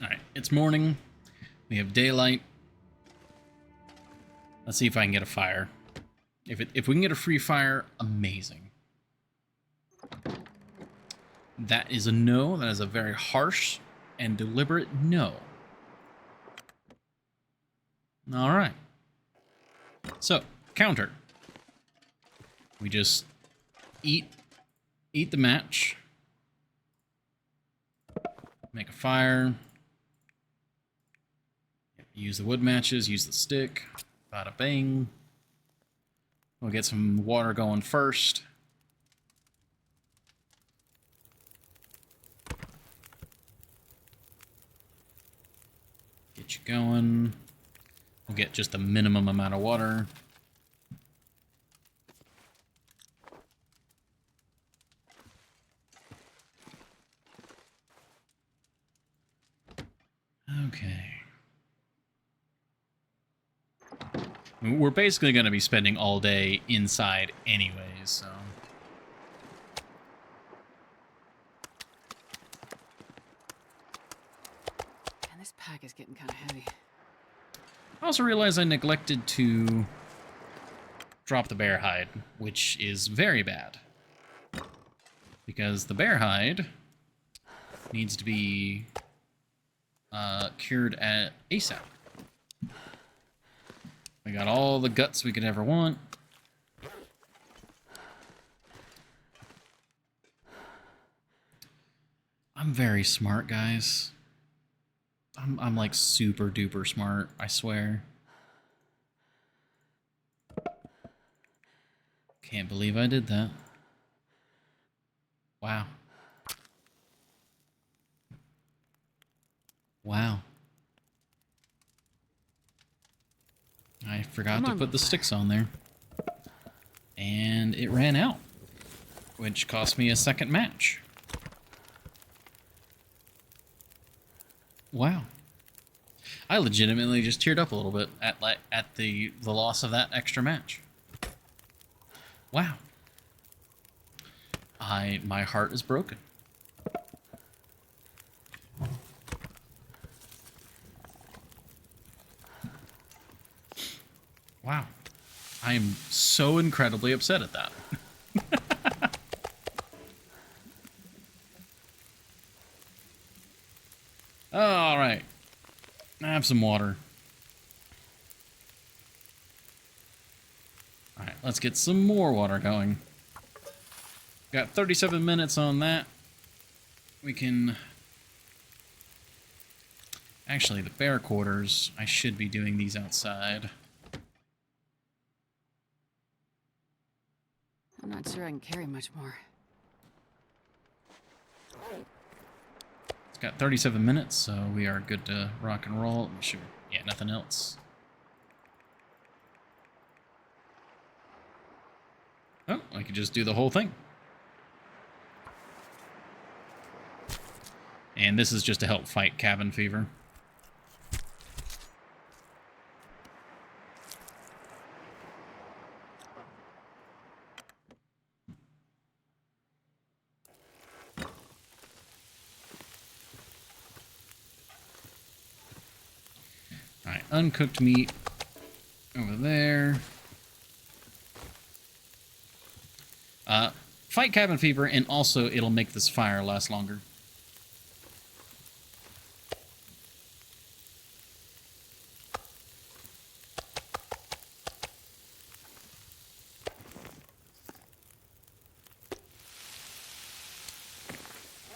Alright, it's morning. We have daylight. Let's see if I can get a fire. If we can get a free fire, amazing. That is a no. That is a very harsh and deliberate no. Alright. So, counter. We just eat the match. Make a fire. Use the wood matches, use the stick. Bada bang. We'll get some water going first. Get you going. We'll get just the minimum amount of water. Okay. We're basically going to be spending all day inside anyways, so... Man, this pack is getting kind of heavy. I also realized I neglected to drop the bear hide, which is very bad. Because the bear hide needs to be cured at ASAP. We got all the guts we could ever want. I'm very smart, guys. I'm like super duper smart, I swear. Can't believe I did that. Wow. Wow. I forgot to put the sticks on there. And it ran out, which cost me a second match. Wow. I legitimately just teared up a little bit at the loss of that extra match. Wow. My heart is broken. Wow. I am so incredibly upset at that. All right. Have some water. All right, let's get some more water going. Got 37 minutes on that. We can... Actually, the bear quarters, I should be doing these outside. I'm not sure I can carry much more. It's got 37 minutes, so we are good to rock and roll. Sure. Yeah, nothing else. Oh, I could just do the whole thing. And this is just to help fight cabin fever. Alright, uncooked meat over there. Fight cabin fever, and also it'll make this fire last longer.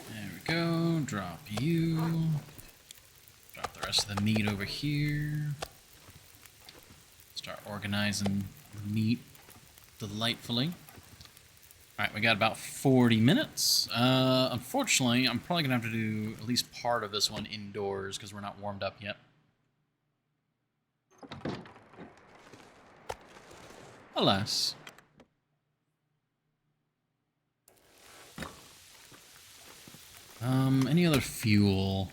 There we go. Drop you. Drop the rest of the meat over here. Start organizing the meat delightfully. Alright, we got about 40 minutes. Unfortunately, I'm probably going to have to do at least part of this one indoors because we're not warmed up yet. Alas. Any other fuel?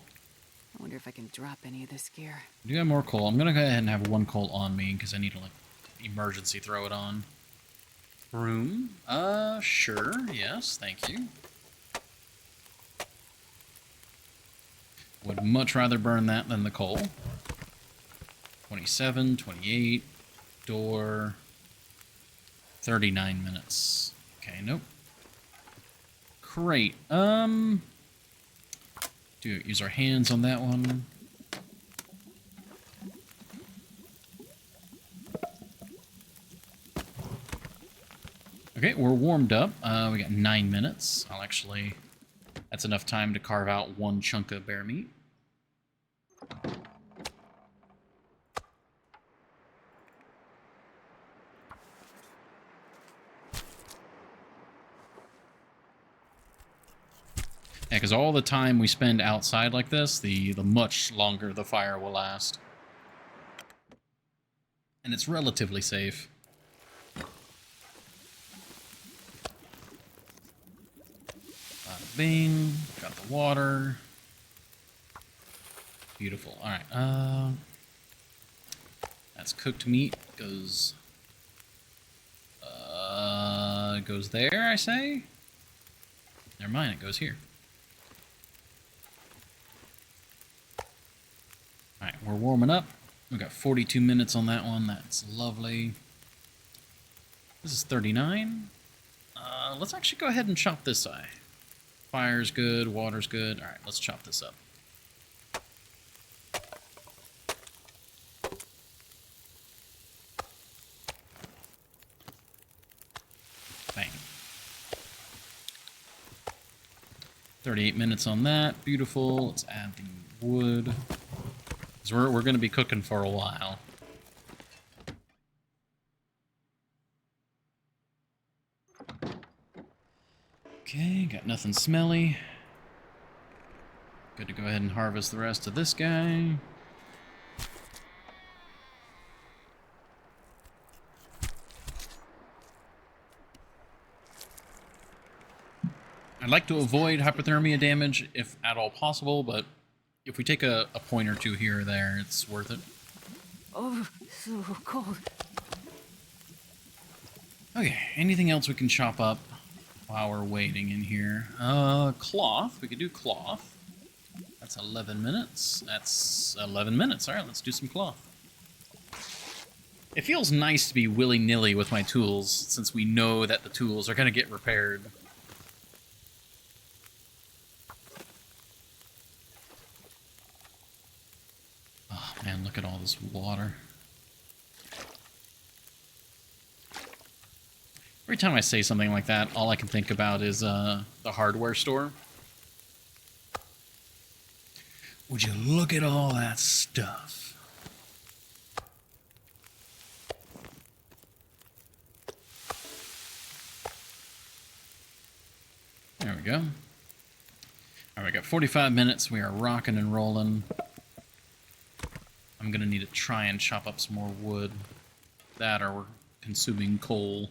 I wonder if I can drop any of this gear. Do you have more coal? I'm going to go ahead and have one coal on me because I need to, like, emergency throw it on. Room? Sure. Yes, thank you. Would much rather burn that than the coal. 27, 28, door, 39 minutes. Okay, nope. Great. Use our hands on that one. Okay, we're warmed up. We got 9 minutes. That's enough time to carve out one chunk of bear meat. Yeah, because all the time we spend outside like this, the much longer the fire will last. And it's relatively safe. Bada bing, got the water. Beautiful. All right. That's cooked meat. Goes there, I say? Never mind, it goes here. Alright, we're warming up. We've got 42 minutes on that one. That's lovely. This is 39. Let's actually go ahead and chop this eye. Fire's good, water's good. Alright, let's chop this up. Bang. 38 minutes on that. Beautiful. Let's add the wood. Because we're going to be cooking for a while. Okay, got nothing smelly. Good to go ahead and harvest the rest of this guy. I'd like to avoid hypothermia damage if at all possible, but if we take a point or two here or there, it's worth it. Oh, so cold. Okay, anything else we can chop up while we're waiting in here? Cloth. We could do cloth. That's 11 minutes. That's 11 minutes. All right, let's do some cloth. It feels nice to be willy-nilly with my tools, since we know that the tools are going to get repaired. Oh, man, look at all this water. Every time I say something like that, all I can think about is the hardware store. Would you look at all that stuff? There we go. All right, we got 45 minutes. We are rocking and rolling. I'm going to need to try and chop up some more wood. That or we're consuming coal.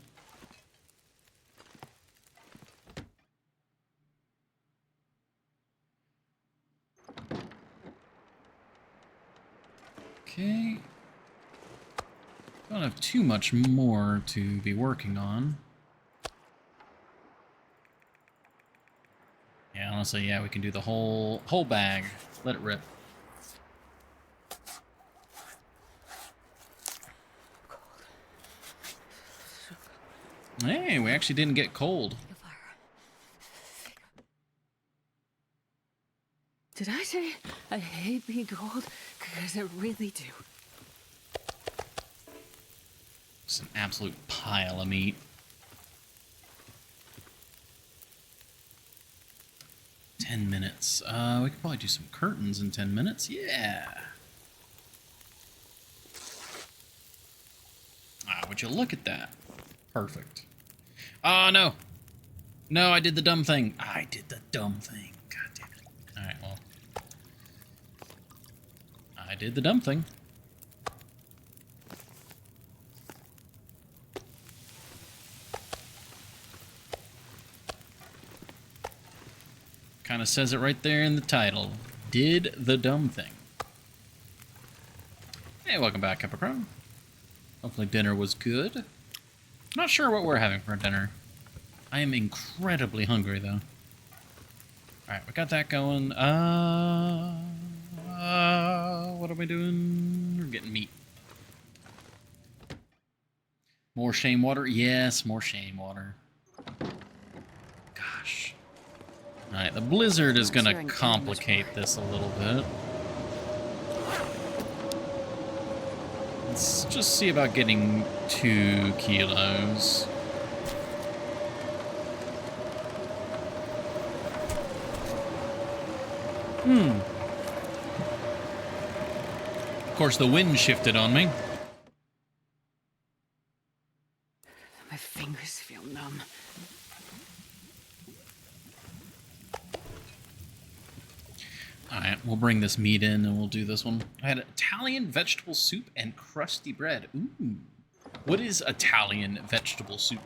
Okay. Don't have too much more to be working on. Yeah, honestly, yeah, we can do the whole bag. Let it rip. Hey, we actually didn't get cold. Did I say I hate being cold? Because I really do. It's an absolute pile of meat. 10 minutes. We could probably do some curtains in 10 minutes. Yeah. Ah, would you look at that? Perfect. Oh, no. No, I did the dumb thing. I did the dumb thing. God damn it. Alright, well. I did the dumb thing. Kind of says it right there in the title. Did the dumb thing. Hey, welcome back, Capricorn. Hopefully dinner was good. Not sure what we're having for dinner. I am incredibly hungry, though. Alright, we got that going. What are we doing? We're getting meat. More shame water? Yes, more shame water. Gosh. Alright, the blizzard is gonna complicate this a little bit. Let's just see about getting 2 kilos. Of course, the wind shifted on me. My fingers feel numb. Alright, we'll bring this meat in and we'll do this one. I had Italian vegetable soup and crusty bread. Ooh. What is Italian vegetable soup?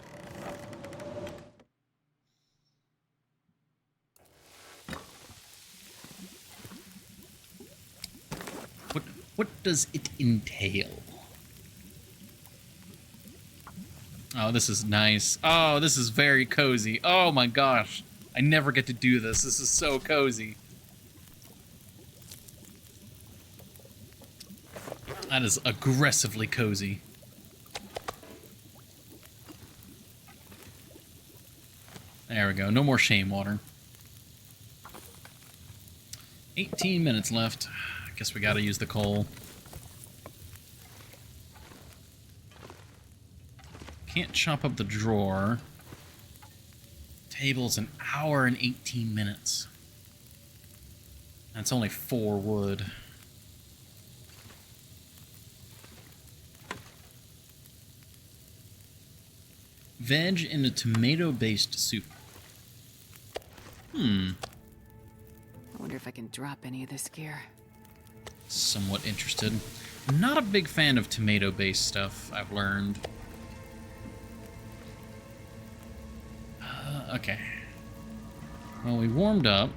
What does it entail? Oh, this is nice. Oh, this is very cozy. Oh my gosh. I never get to do this. This is so cozy. That is aggressively cozy. There we go. No more shame water. 18 minutes left. I guess we gotta use the coal. Can't chop up the drawer. Table's an hour and 18 minutes. That's only 4 wood. Veg in a tomato-based soup. I wonder if I can drop any of this gear. Somewhat interested. I'm not a big fan of tomato-based stuff, I've learned. Okay. Well, we warmed up.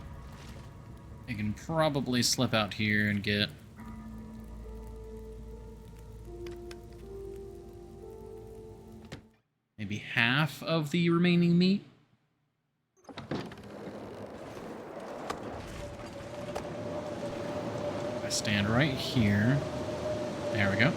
I can probably slip out here and get... maybe half of the remaining meat. I stand right here. There we go.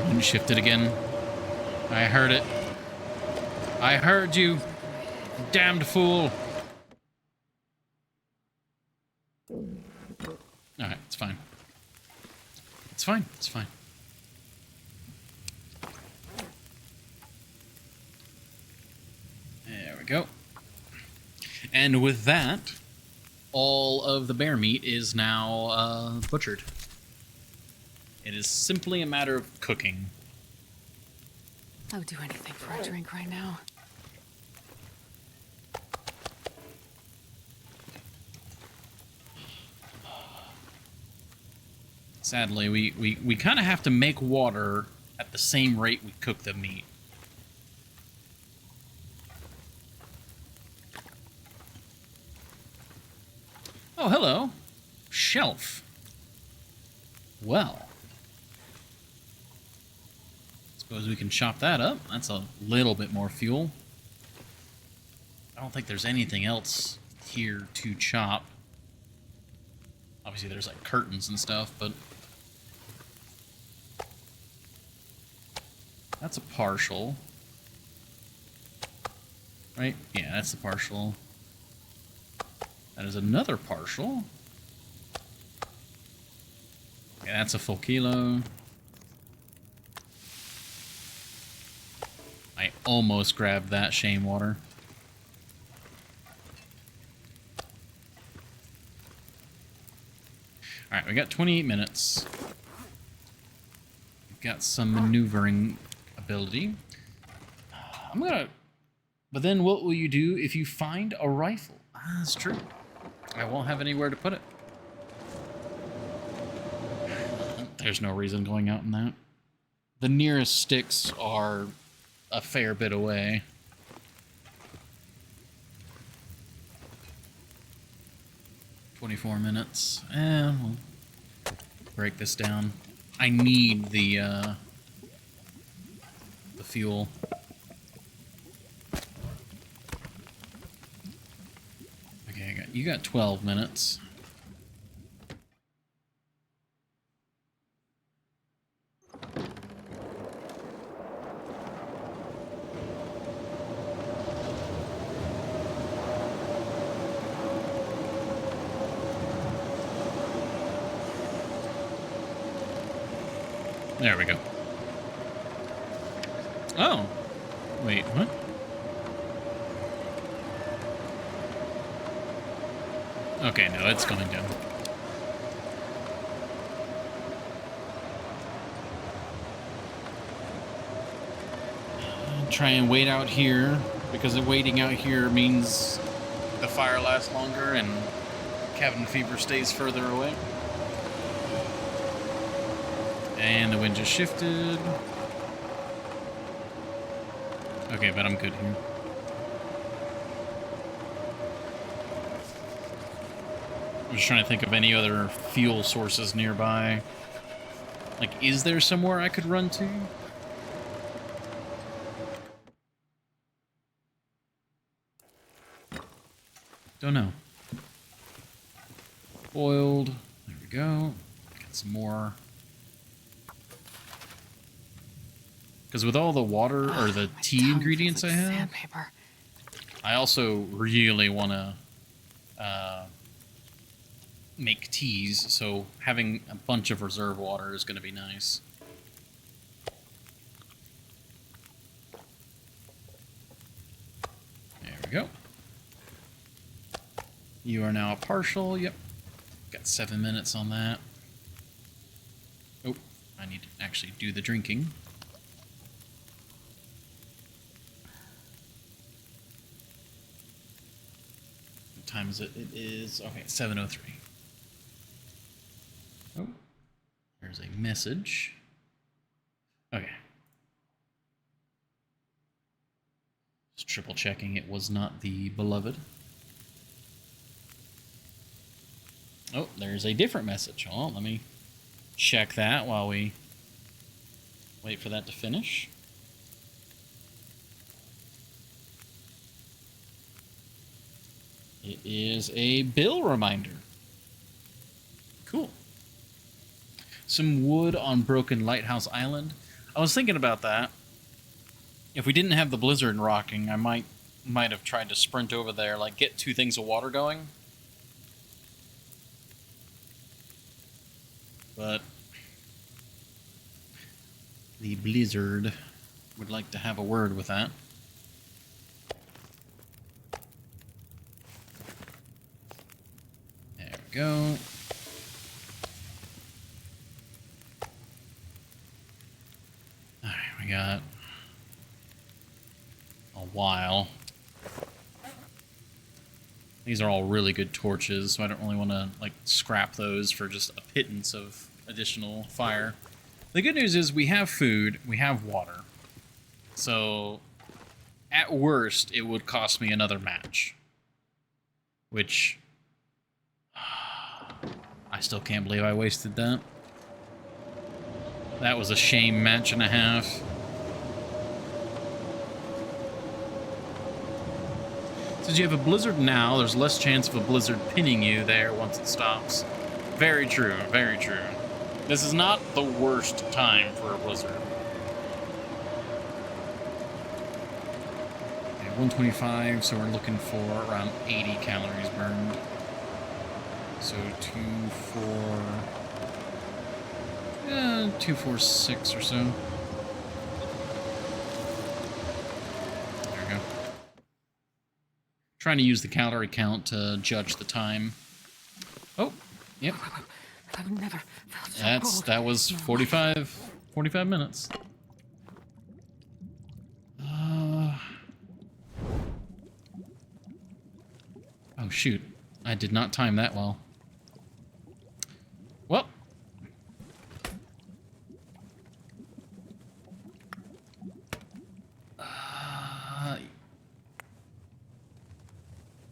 Wind shifted again. I heard it. I heard you, damned fool. Alright, it's fine. It's fine, it's fine. There we go. And with that, all of the bear meat is now butchered. It is simply a matter of cooking. I would do anything for a drink right now. Sadly, we kind of have to make water at the same rate we cook the meat. Oh, hello. Shelf. Well. Suppose we can chop that up. That's a little bit more fuel. I don't think there's anything else here to chop. Obviously, there's like curtains and stuff, but... that's a partial. Right? Yeah, that's the partial. That is another partial. Yeah, that's a full kilo. I almost grabbed that shame water. Alright, we got 28 minutes. We've got some maneuvering ability. I'm gonna... but then what will you do if you find a rifle? Ah, that's true. I won't have anywhere to put it. There's no reason going out in that. The nearest sticks are a fair bit away. $24 we'll break this down. I need the fuel. Okay, you got 12 minutes. There we go. Oh. Wait, what? Okay, no, it's going down. Try and wait out here, because waiting out here means the fire lasts longer and cabin fever stays further away. And the wind just shifted. Okay, but I'm good here. I'm just trying to think of any other fuel sources nearby. Like, is there somewhere I could run to? Don't know. Boiled. There we go. Get some more. Because with all the water or the My tea tongue ingredients feels I like have, sandpaper. I also really want to make teas, so having a bunch of reserve water is going to be nice. There we go. You are now a partial. Yep. Got 7 minutes on that. Oh, I need to actually do the drinking. What time is it? It is, okay, 7:03. Oh, there's a message. Okay. Just triple checking it was not the beloved. Oh, there's a different message. Oh, let me check that while we wait for that to finish. It is a bill reminder. Cool. Some wood on Broken Lighthouse Island. I was thinking about that. If we didn't have the blizzard rocking, I might have tried to sprint over there, like get 2 things of water going. But the blizzard would like to have a word with that. There we go. Alright, we got a while. These are all really good torches, so I don't really want to like scrap those for just a pittance of additional fire. The good news is we have food, we have water. So at worst, it would cost me another match. Which I still can't believe I wasted that. That was a shame match and a half. Since you have a blizzard now, there's less chance of a blizzard pinning you there once it stops. Very true, very true. This is not the worst time for a blizzard. Okay, 125, so we're looking for around 80 calories burned. So 246 or so. Trying to use the calorie count to judge the time. Oh, yep. I've never felt so cold. That was 45 minutes. Oh shoot, I did not time that well. Well.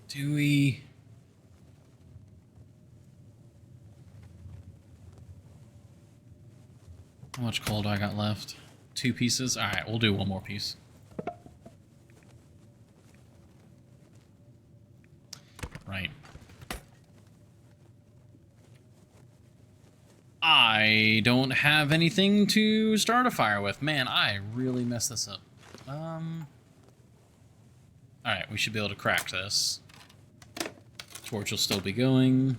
Do we... How much coal do I got left? 2 pieces? Alright, we'll do 1 more piece. Right. I don't have anything to start a fire with. Man, I really messed this up. Alright, we should be able to crack this. Torch will still be going.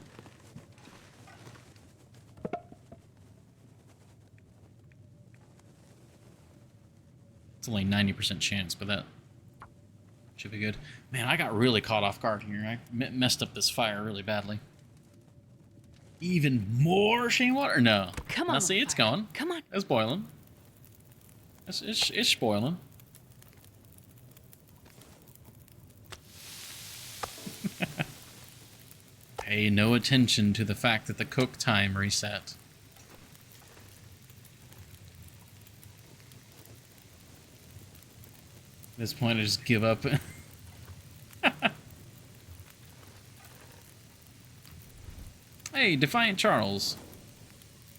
It's only 90% chance, but that should be good. Man, I got really caught off guard here. I messed up this fire really badly. Even more shane water? No. Come on. Now see, it's going. Come on. It's boiling. It's boiling. Pay no attention to the fact that the cook time reset. this point, I just give up. Hey, Defiant Charles.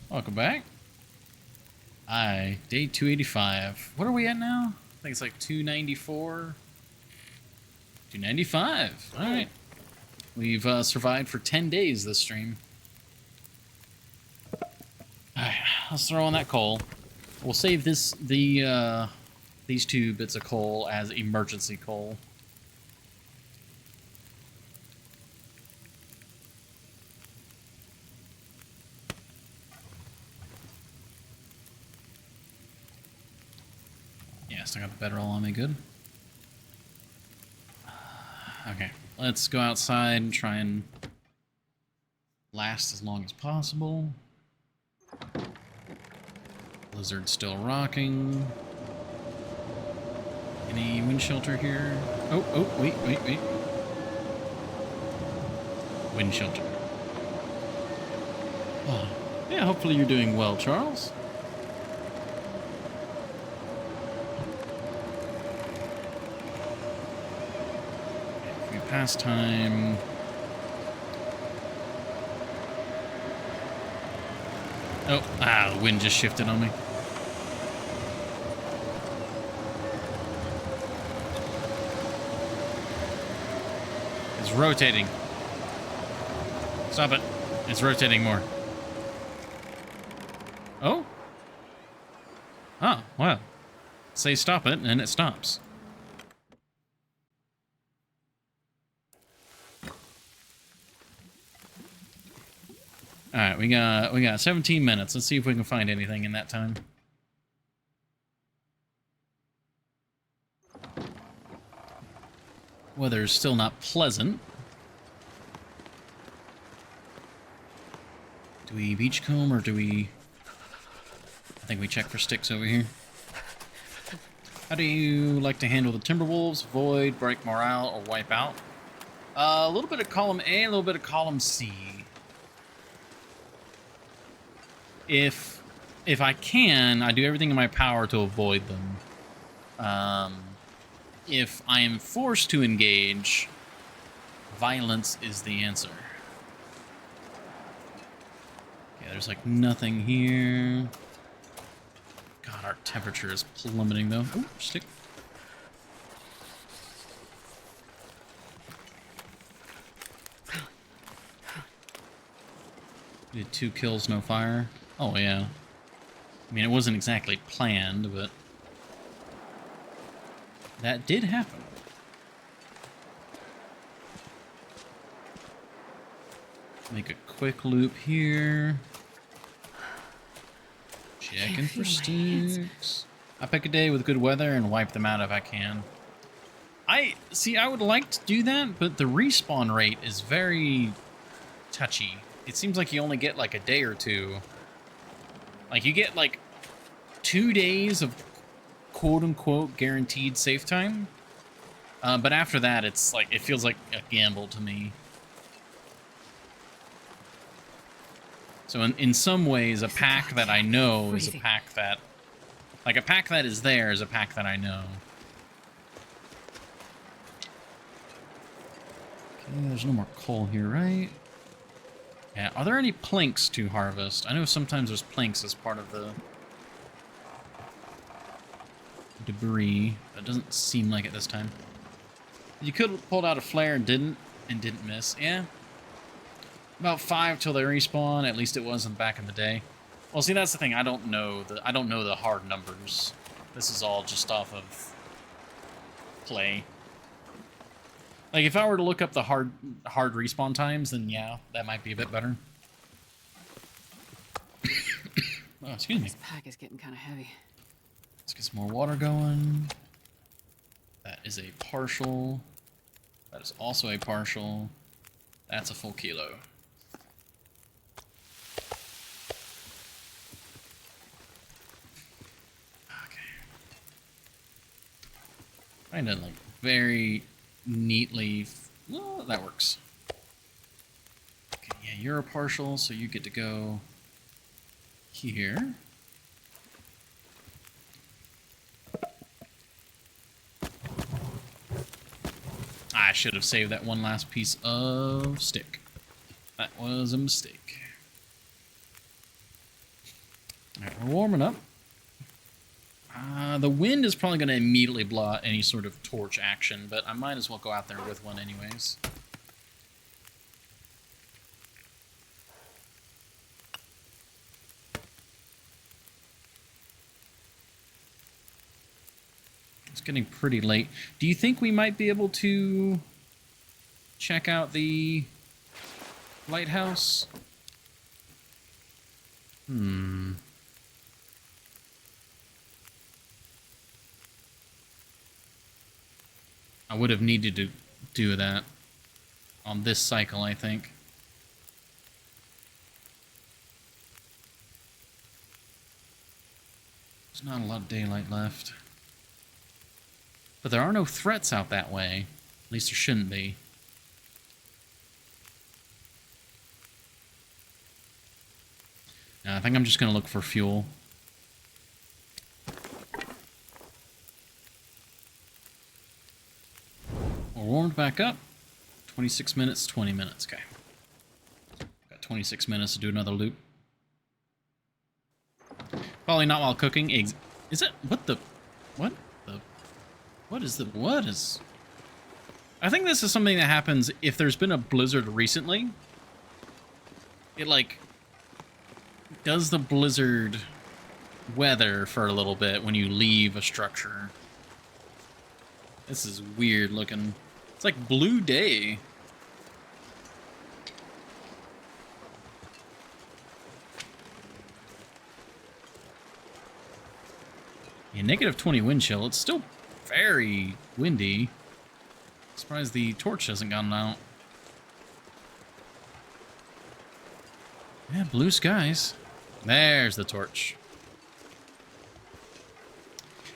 Welcome back. Aye, day 285. What are we at now? I think it's like 294. 295. All right. We've survived for 10 days this stream. All right, let's throw on that coal. We'll save these 2 bits of coal as emergency coal. Yeah, still got the bedroll on me, good. Okay, let's go outside and try and last as long as possible. Blizzard's still rocking. Any wind shelter here? Oh, wait. Wind shelter. Oh, yeah, hopefully you're doing well, Charles. Pastime. Oh, the wind just shifted on me. It's rotating. Stop it. It's rotating more. Oh? Oh, wow. Say stop it, and it stops. Alright, we got 17 minutes. Let's see if we can find anything in that time. Weather's still not pleasant. Do we beachcomb or do we... I think we check for sticks over here. How do you like to handle the Timberwolves? Void, break morale, or wipe out? A little bit of column A, a little bit of column C. If I can, I do everything in my power to avoid them. If I am forced to engage, violence is the answer. Okay, there's like nothing here. God, our temperature is plummeting though. Ooh, stick. Did 2 kills, no fire. Oh, yeah. I mean, it wasn't exactly planned, but that did happen. Make a quick loop here. Checking for sticks. I pick a day with good weather and wipe them out if I can. I would like to do that, but the respawn rate is very touchy. It seems like you only get like a day or 2. Like, you get, like, 2 days of quote-unquote guaranteed safe time. But after that, it's like, it feels like a gamble to me. So in some ways, a pack that I know is a pack that... Like, a pack that is there is a pack that I know. Okay, there's no more coal here, right? Yeah, are there any planks to harvest? I know sometimes there's planks as part of the debris. That doesn't seem like it this time. You could have pulled out a flare and didn't miss. Yeah. About 5 till they respawn. At least it wasn't back in the day. Well, see, that's the thing. I don't know the hard numbers. This is all just off of play. Like, if I were to look up the hard respawn times, then yeah, that might be a bit better. Oh, excuse me. This pack is getting kind of heavy. Let's get some more water going. That is a partial. That is also a partial. That's a full kilo. Okay. Kind of like very neatly. Well, that works. Okay, yeah, you're a partial, so you get to go here. should have saved that one last piece of stick. That was a mistake. Alright, we're warming up. The wind is probably going to immediately blot any sort of torch action, but I might as well go out there with one anyways. It's getting pretty late. Do you think we might be able to check out the lighthouse? I would have needed to do that on this cycle, I think. There's not a lot of daylight left. But there are no threats out that way. At least there shouldn't be. I think I'm just going to look for fuel. We're warmed back up. 26 minutes, 20 minutes. Okay. Got 26 minutes to do another loop. Probably not while cooking. Is it? What the? What the? What is the? What is? I think this is something that happens if there's been a blizzard recently. It, like, does the blizzard weather for a little bit when you leave a structure. This is weird looking. It's like blue day. Yeah, negative 20 wind chill. It's still very windy. Surprised the torch hasn't gone out. Yeah, blue skies. There's the torch.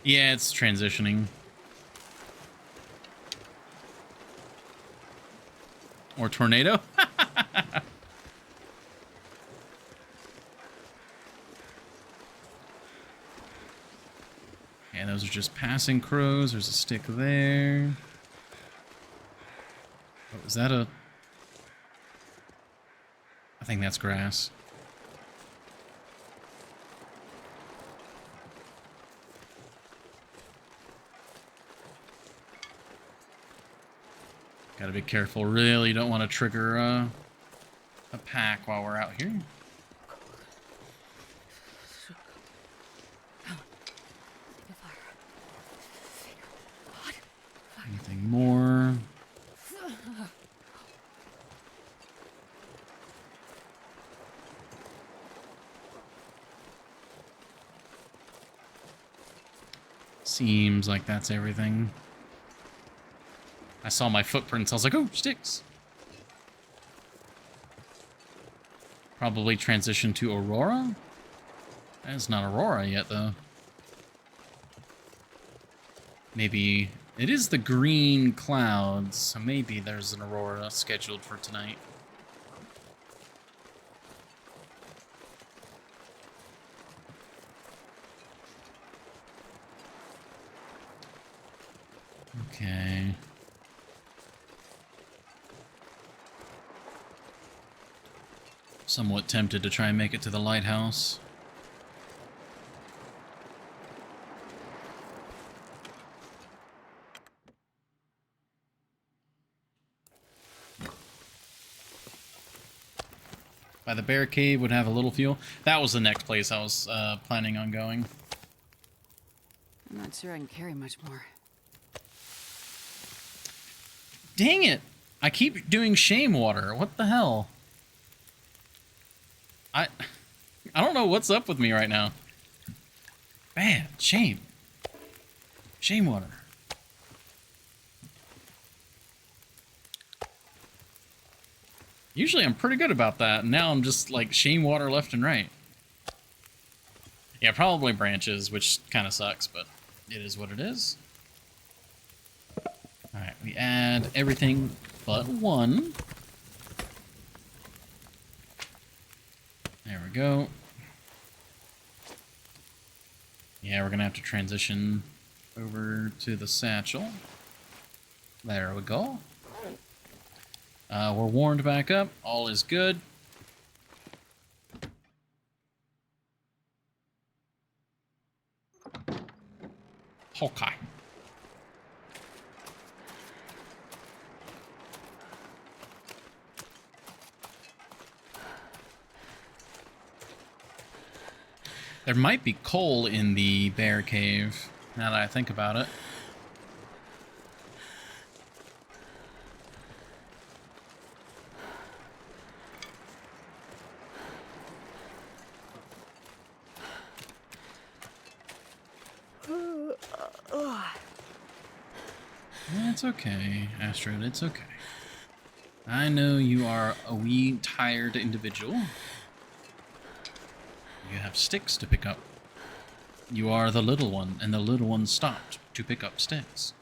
Yeah, it's transitioning. Or tornado? Yeah, those are just passing crows. There's a stick there. Oh, is that a... I think that's grass. Gotta be careful. Really don't want to trigger a pack while we're out here. Anything more? Seems like that's everything. I saw my footprints. I was like, oh, sticks. Probably transition to Aurora? It's not Aurora yet, though. Maybe... It is the green clouds, so maybe there's an Aurora scheduled for tonight. Okay. Somewhat tempted to try and make it to the lighthouse. By the bear cave would have a little fuel. That was the next place I was planning on going. I'm not sure I can carry much more. Dang it! I keep doing shame water. What the hell? I don't know what's up with me right now. Bad. Shame. Shame water. Usually I'm pretty good about that, and now I'm just like shame water left and right. Yeah, probably branches, which kind of sucks, but it is what it is. Alright, we add everything but one. There we go. Yeah, we're gonna have to transition over to the satchel. There we go. We're warmed back up. All is good. Okay. There might be coal in the bear cave, now that I think about it. It's okay, Astrid, it's okay. I know you are a wee tired individual. You have sticks to pick up. You are the little one, and the little one stopped to pick up sticks.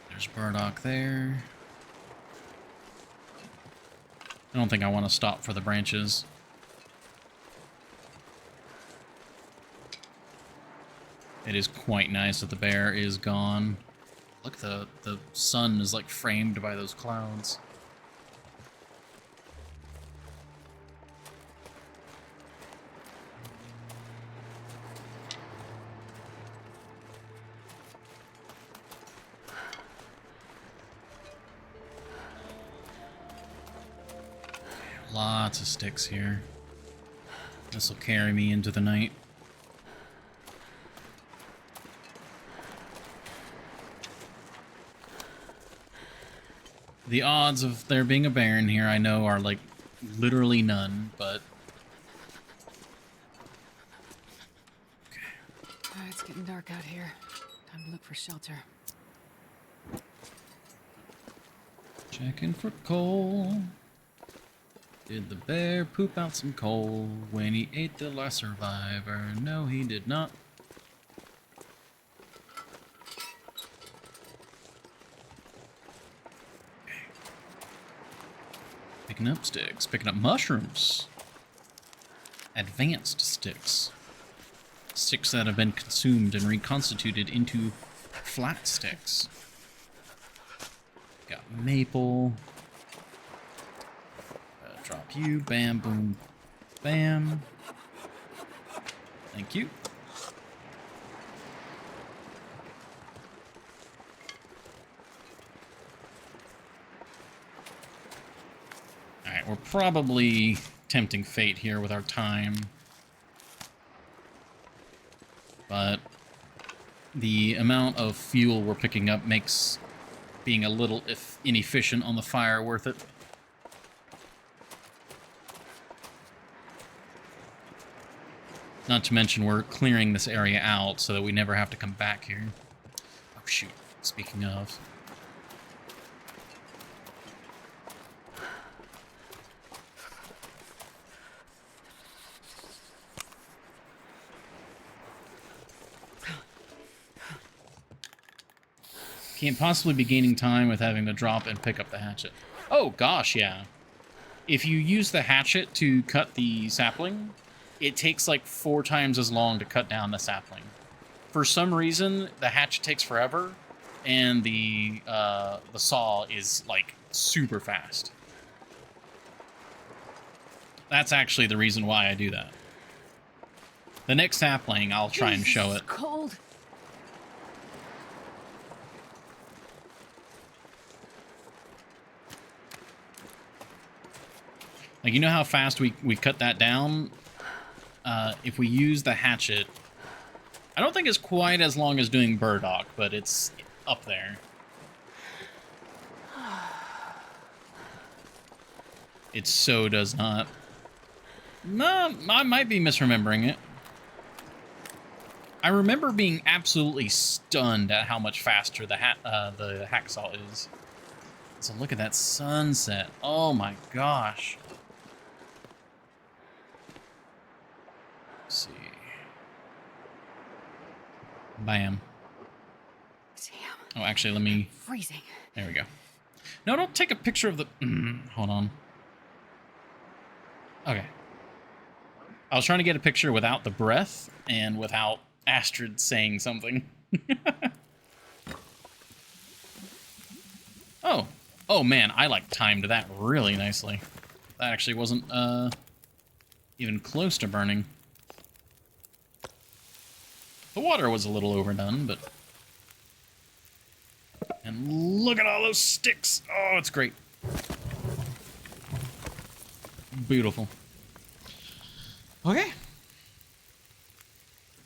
There's burdock there. I don't think I want to stop for the branches. It is quite nice that the bear is gone. Look, the sun is like framed by those clouds. Lots of sticks here. This will carry me into the night. The odds of there being a bear in here, I know, are like literally none, but... Okay. Alright, it's getting dark out here. Time to look for shelter. Checking for coal. Did the bear poop out some coal when he ate the last survivor? No, he did not. Picking up sticks. Picking up mushrooms. Advanced sticks. Sticks that have been consumed and reconstituted into flat sticks. Got maple. Drop you. Bam, boom, bam. Thank you. Alright, we're probably tempting fate here with our time. But the amount of fuel we're picking up makes being a little inefficient on the fire worth it. Not to mention we're clearing this area out so that we never have to come back here. Oh shoot, speaking of. Can't possibly be gaining time with having to drop and pick up the hatchet. Oh gosh, yeah. If you use the hatchet to cut the sapling, it takes like 4 times as long to cut down the sapling. For some reason, the hatchet takes forever, and the saw is like super fast. That's actually the reason why I do that. The next sapling, I'll try and show it. It's cold. Like, you know how fast we cut that down? If we use the hatchet, I don't think it's quite as long as doing burdock, but it's up there. It so does not. No, I might be misremembering it. I remember being absolutely stunned at how much faster the hacksaw is. So look at that sunset. Oh my gosh. Let's see. Bam. Damn. Oh, actually, let me... Freezing. There we go. No, don't take a picture of the... hold on. Okay. I was trying to get a picture without the breath and without Astrid saying something. Oh. Oh man, I like timed that really nicely. That actually wasn't even close to burning. The water was a little overdone, but... And look at all those sticks! Oh, it's great. Beautiful. Okay.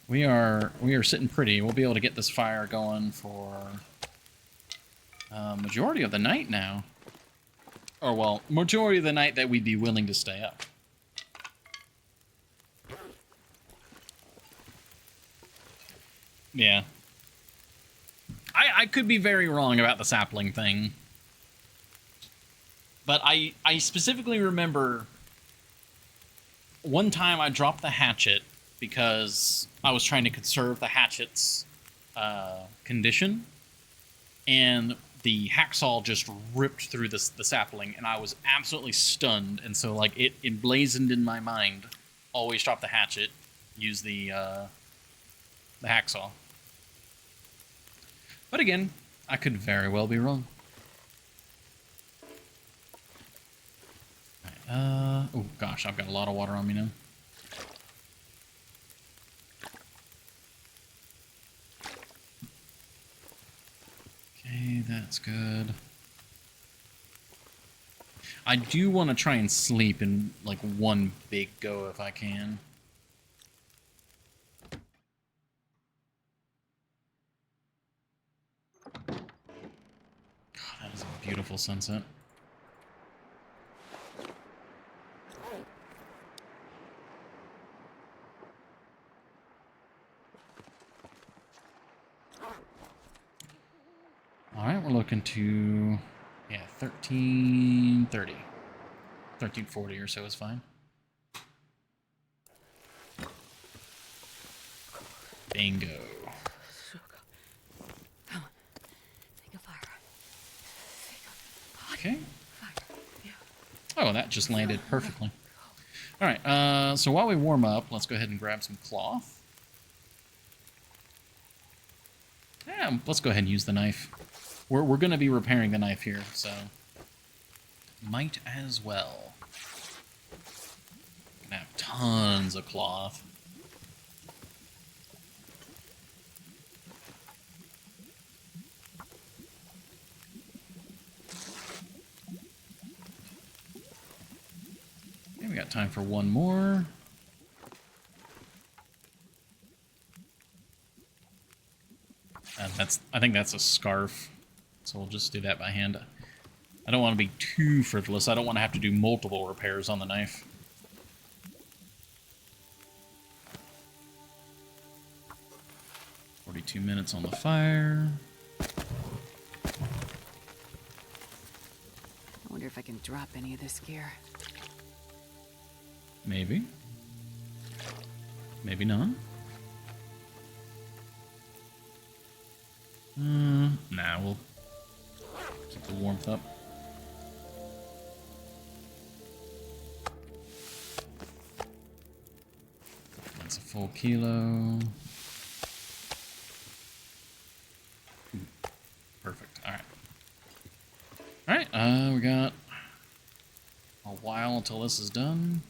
We are sitting pretty. We'll be able to get this fire going for majority of the night now. Or, well, majority of the night that we'd be willing to stay up. Yeah. I could be very wrong about the sapling thing. But I specifically remember one time I dropped the hatchet because I was trying to conserve the hatchet's condition. And the hacksaw just ripped through the sapling, and I was absolutely stunned. And so, like, it emblazoned in my mind, always drop the hatchet, use the hacksaw. But again, I could very well be wrong. Right, oh gosh, I've got a lot of water on me now. Okay, that's good. I do want to try and sleep in, like, one big go if I can. God, that is a beautiful sunset. Alright, we're looking to, yeah, 1330. 1340 or so is fine. Bingo. Okay. Oh, that just landed perfectly. Alright, so while we warm up, let's go ahead and grab some cloth. Yeah, let's go ahead and use the knife. We're going to be repairing the knife here, so might as well. Gonna have tons of cloth. Okay, we got time for one more. I think that's a scarf, so we'll just do that by hand. I don't want to be too frivolous. I don't want to have to do multiple repairs on the knife. "42 minutes on the fire." I wonder if I can drop any of this gear. Maybe. Maybe not. Nah, we'll keep the warmth up. That's a full kilo. Perfect. Alright. Alright, we got a while until this is done.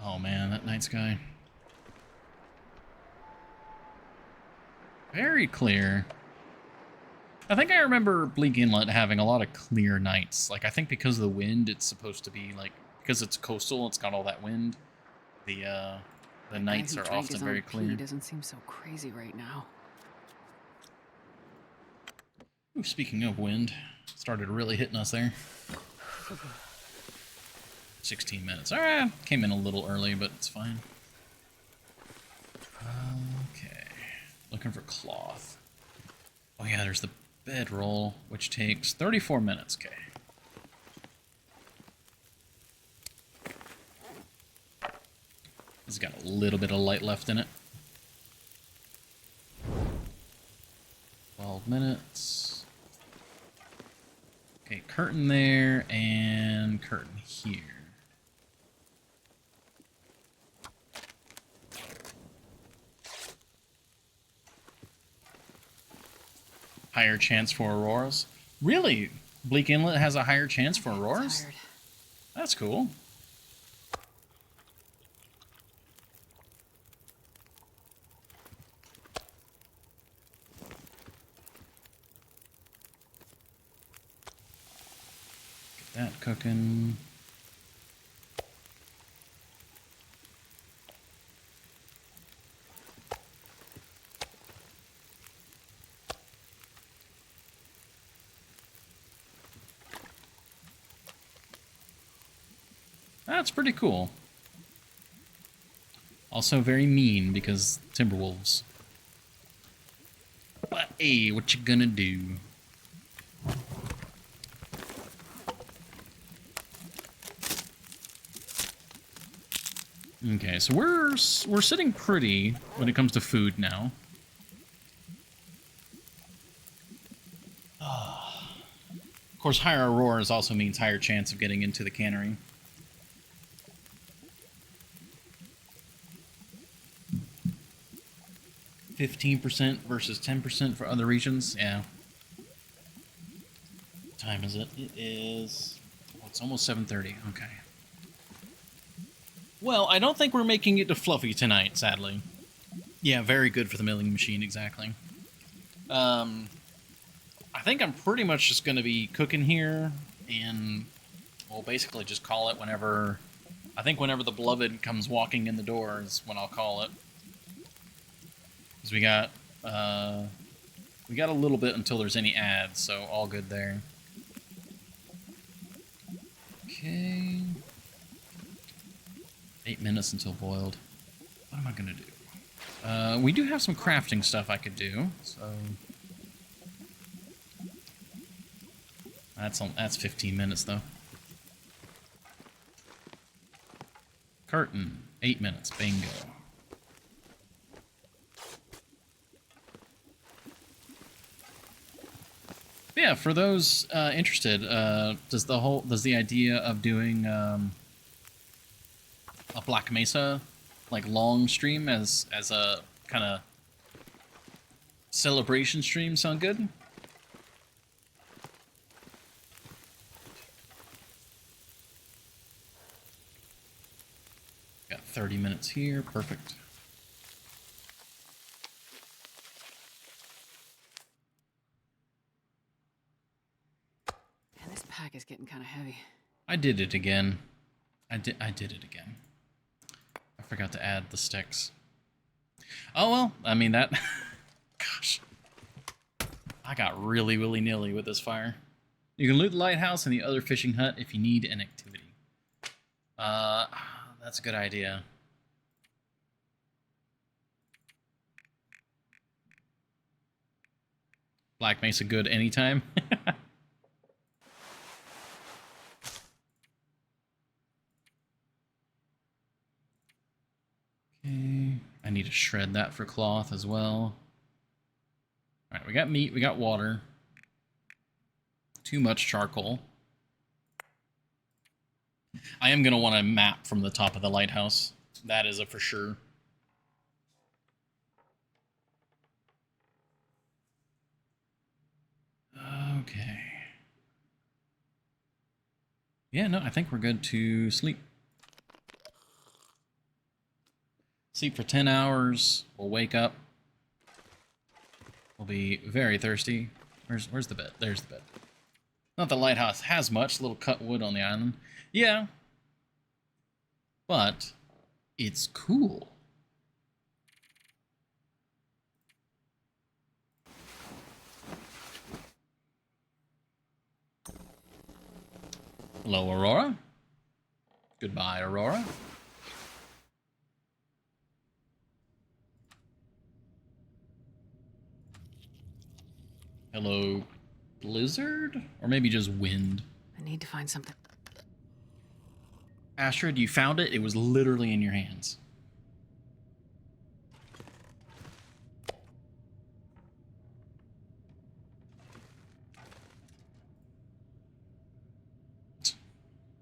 Oh man, that night sky. Very clear. I think I remember Bleak Inlet having a lot of clear nights. Like, I think because of the wind, it's supposed to be, like, because it's coastal, it's got all that wind. The nights are often very clear. Doesn't seem so crazy right now. Ooh, speaking of wind, started really hitting us there. 16 minutes. Alright, came in a little early, but it's fine. Okay. Looking for cloth. Oh yeah, there's the bedroll, which takes 34 minutes. Okay. It's got a little bit of light left in it. 12 minutes. Okay, curtain there, and curtain here. higher chance for auroras. Really? Bleak Inlet has a higher chance for auroras? Tired. That's cool. Get that cooking. That's pretty cool. Also very mean because Timberwolves. But hey, what you gonna do? Okay, so we're sitting pretty when it comes to food now. Of course, higher auroras also means higher chance of getting into the cannery. 15% versus 10% for other regions. Yeah. What time is it? It is... Oh, it's almost 7:30. Okay. Well, I don't think we're making it to Fluffy tonight, sadly. Yeah, very good for the milling machine, exactly. I think I'm pretty much just going to be cooking here, and we'll basically just call it whenever... I think whenever the Beloved comes walking in the door is when I'll call it. Because we got a little bit until there's any ads, so all good there. Okay. 8 minutes until boiled. What am I gonna do? We do have some crafting stuff I could do, so that's 15 minutes though. Curtain, 8 minutes, bingo. Yeah, for those interested, does the idea of doing a Black Mesa like long stream as a kind of celebration stream sound good? Got 30 minutes here, perfect. Man, this pack is getting kind of heavy. I did it again. I did it again. I forgot to add the sticks. Oh well, I mean that... Gosh. I got really willy-nilly with this fire. You can loot the lighthouse and the other fishing hut if you need an activity. That's a good idea. Black Mesa good anytime. Okay, I need to shred that for cloth as well. Alright, we got meat, we got water. Too much charcoal. I am going to want a map from the top of the lighthouse. That is a for sure. Okay. Yeah, no, I think we're good to sleep. Sleep for 10 hours. We'll wake up. We'll be very thirsty. Where's the bed? There's the bed. Not the lighthouse has much. Little cut wood on the island. Yeah. But it's cool. Hello, Aurora. Goodbye, Aurora. Hello, blizzard? Or maybe just wind. I need to find something. Astrid, you found it. It was literally in your hands.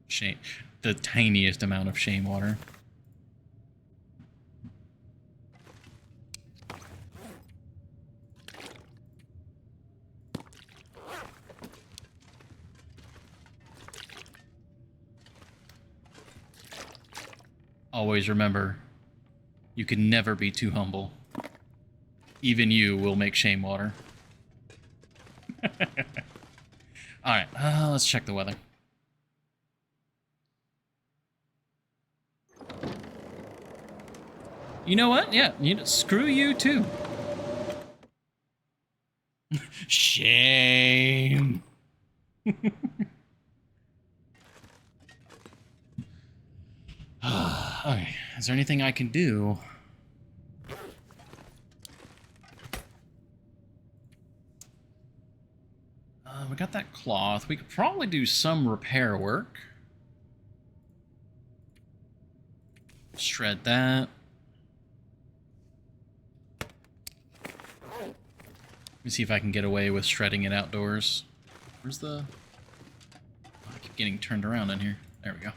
Shame. The tiniest amount of shame water. Always remember, you can never be too humble. Even you will make shame water. Alright, let's check the weather. You know what? Yeah, screw you too. Shame. Okay, is there anything I can do? We got that cloth. We could probably do some repair work. Shred that. Let me see if I can get away with shredding it outdoors. Where's the... Oh, I keep getting turned around in here. There we go.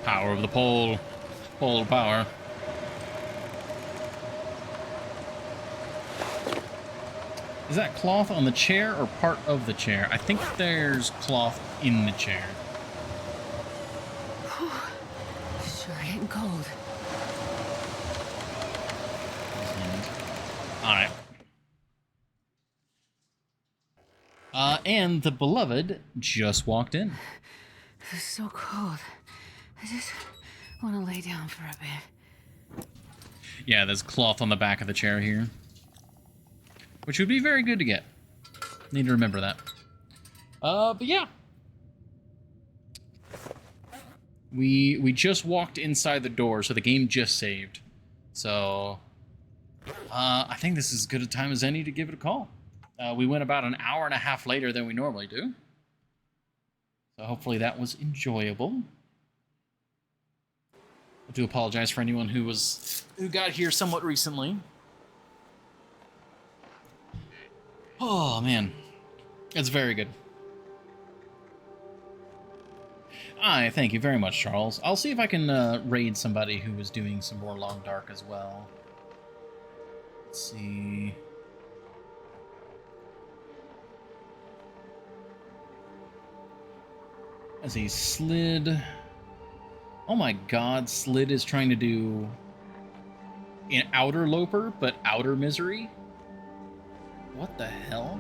Power of the pole. Pole power. Is that cloth on the chair or part of the chair? I think there's cloth in the chair. Sure getting cold. Alright. And the beloved just walked in. It's so cold. I just want to lay down for a bit. Yeah, there's cloth on the back of the chair here. Which would be very good to get. Need to remember that. But yeah. We just walked inside the door, so the game just saved. So, I think this is as good a time as any to give it a call. We went about an hour and a half later than we normally do. So hopefully that was enjoyable. I do apologize for anyone who got here somewhat recently. Oh man, it's very good. Thank you very much, Charles. I'll see if I can raid somebody who is doing some more Long Dark as well. Let's see. As a Slid. Oh my god, Slid is trying to do an Interloper, but Outer Misery? What the hell?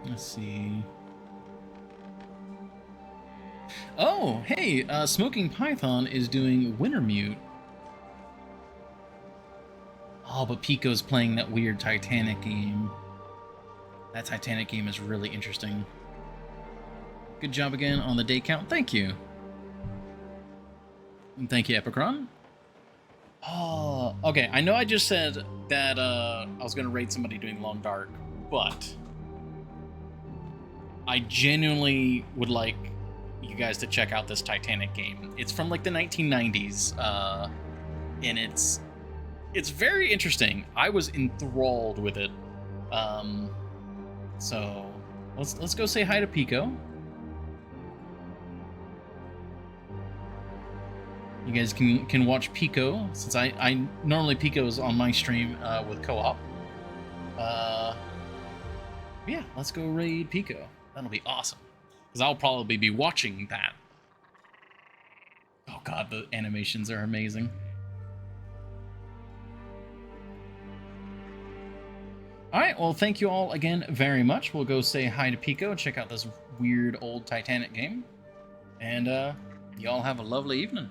Let's see. Oh, hey, Smoking Python is doing Wintermute. Oh, but Pico's playing that weird Titanic game. That Titanic game is really interesting. Good job again on the day count. Thank you. And thank you, Epicron. Oh, okay. I know I just said that I was going to raid somebody doing Long Dark, but I genuinely would like you guys to check out this Titanic game. It's from like the 1990s, and it's very interesting. I was enthralled with it. So let's go say hi to Pico. You guys can watch Pico, since I normally Pico's on my stream with co-op. Yeah, let's go raid Pico. That'll be awesome, because I'll probably be watching that. Oh god, the animations are amazing. Alright, well thank you all again very much. We'll go say hi to Pico, check out this weird old Titanic game. And y'all have a lovely evening.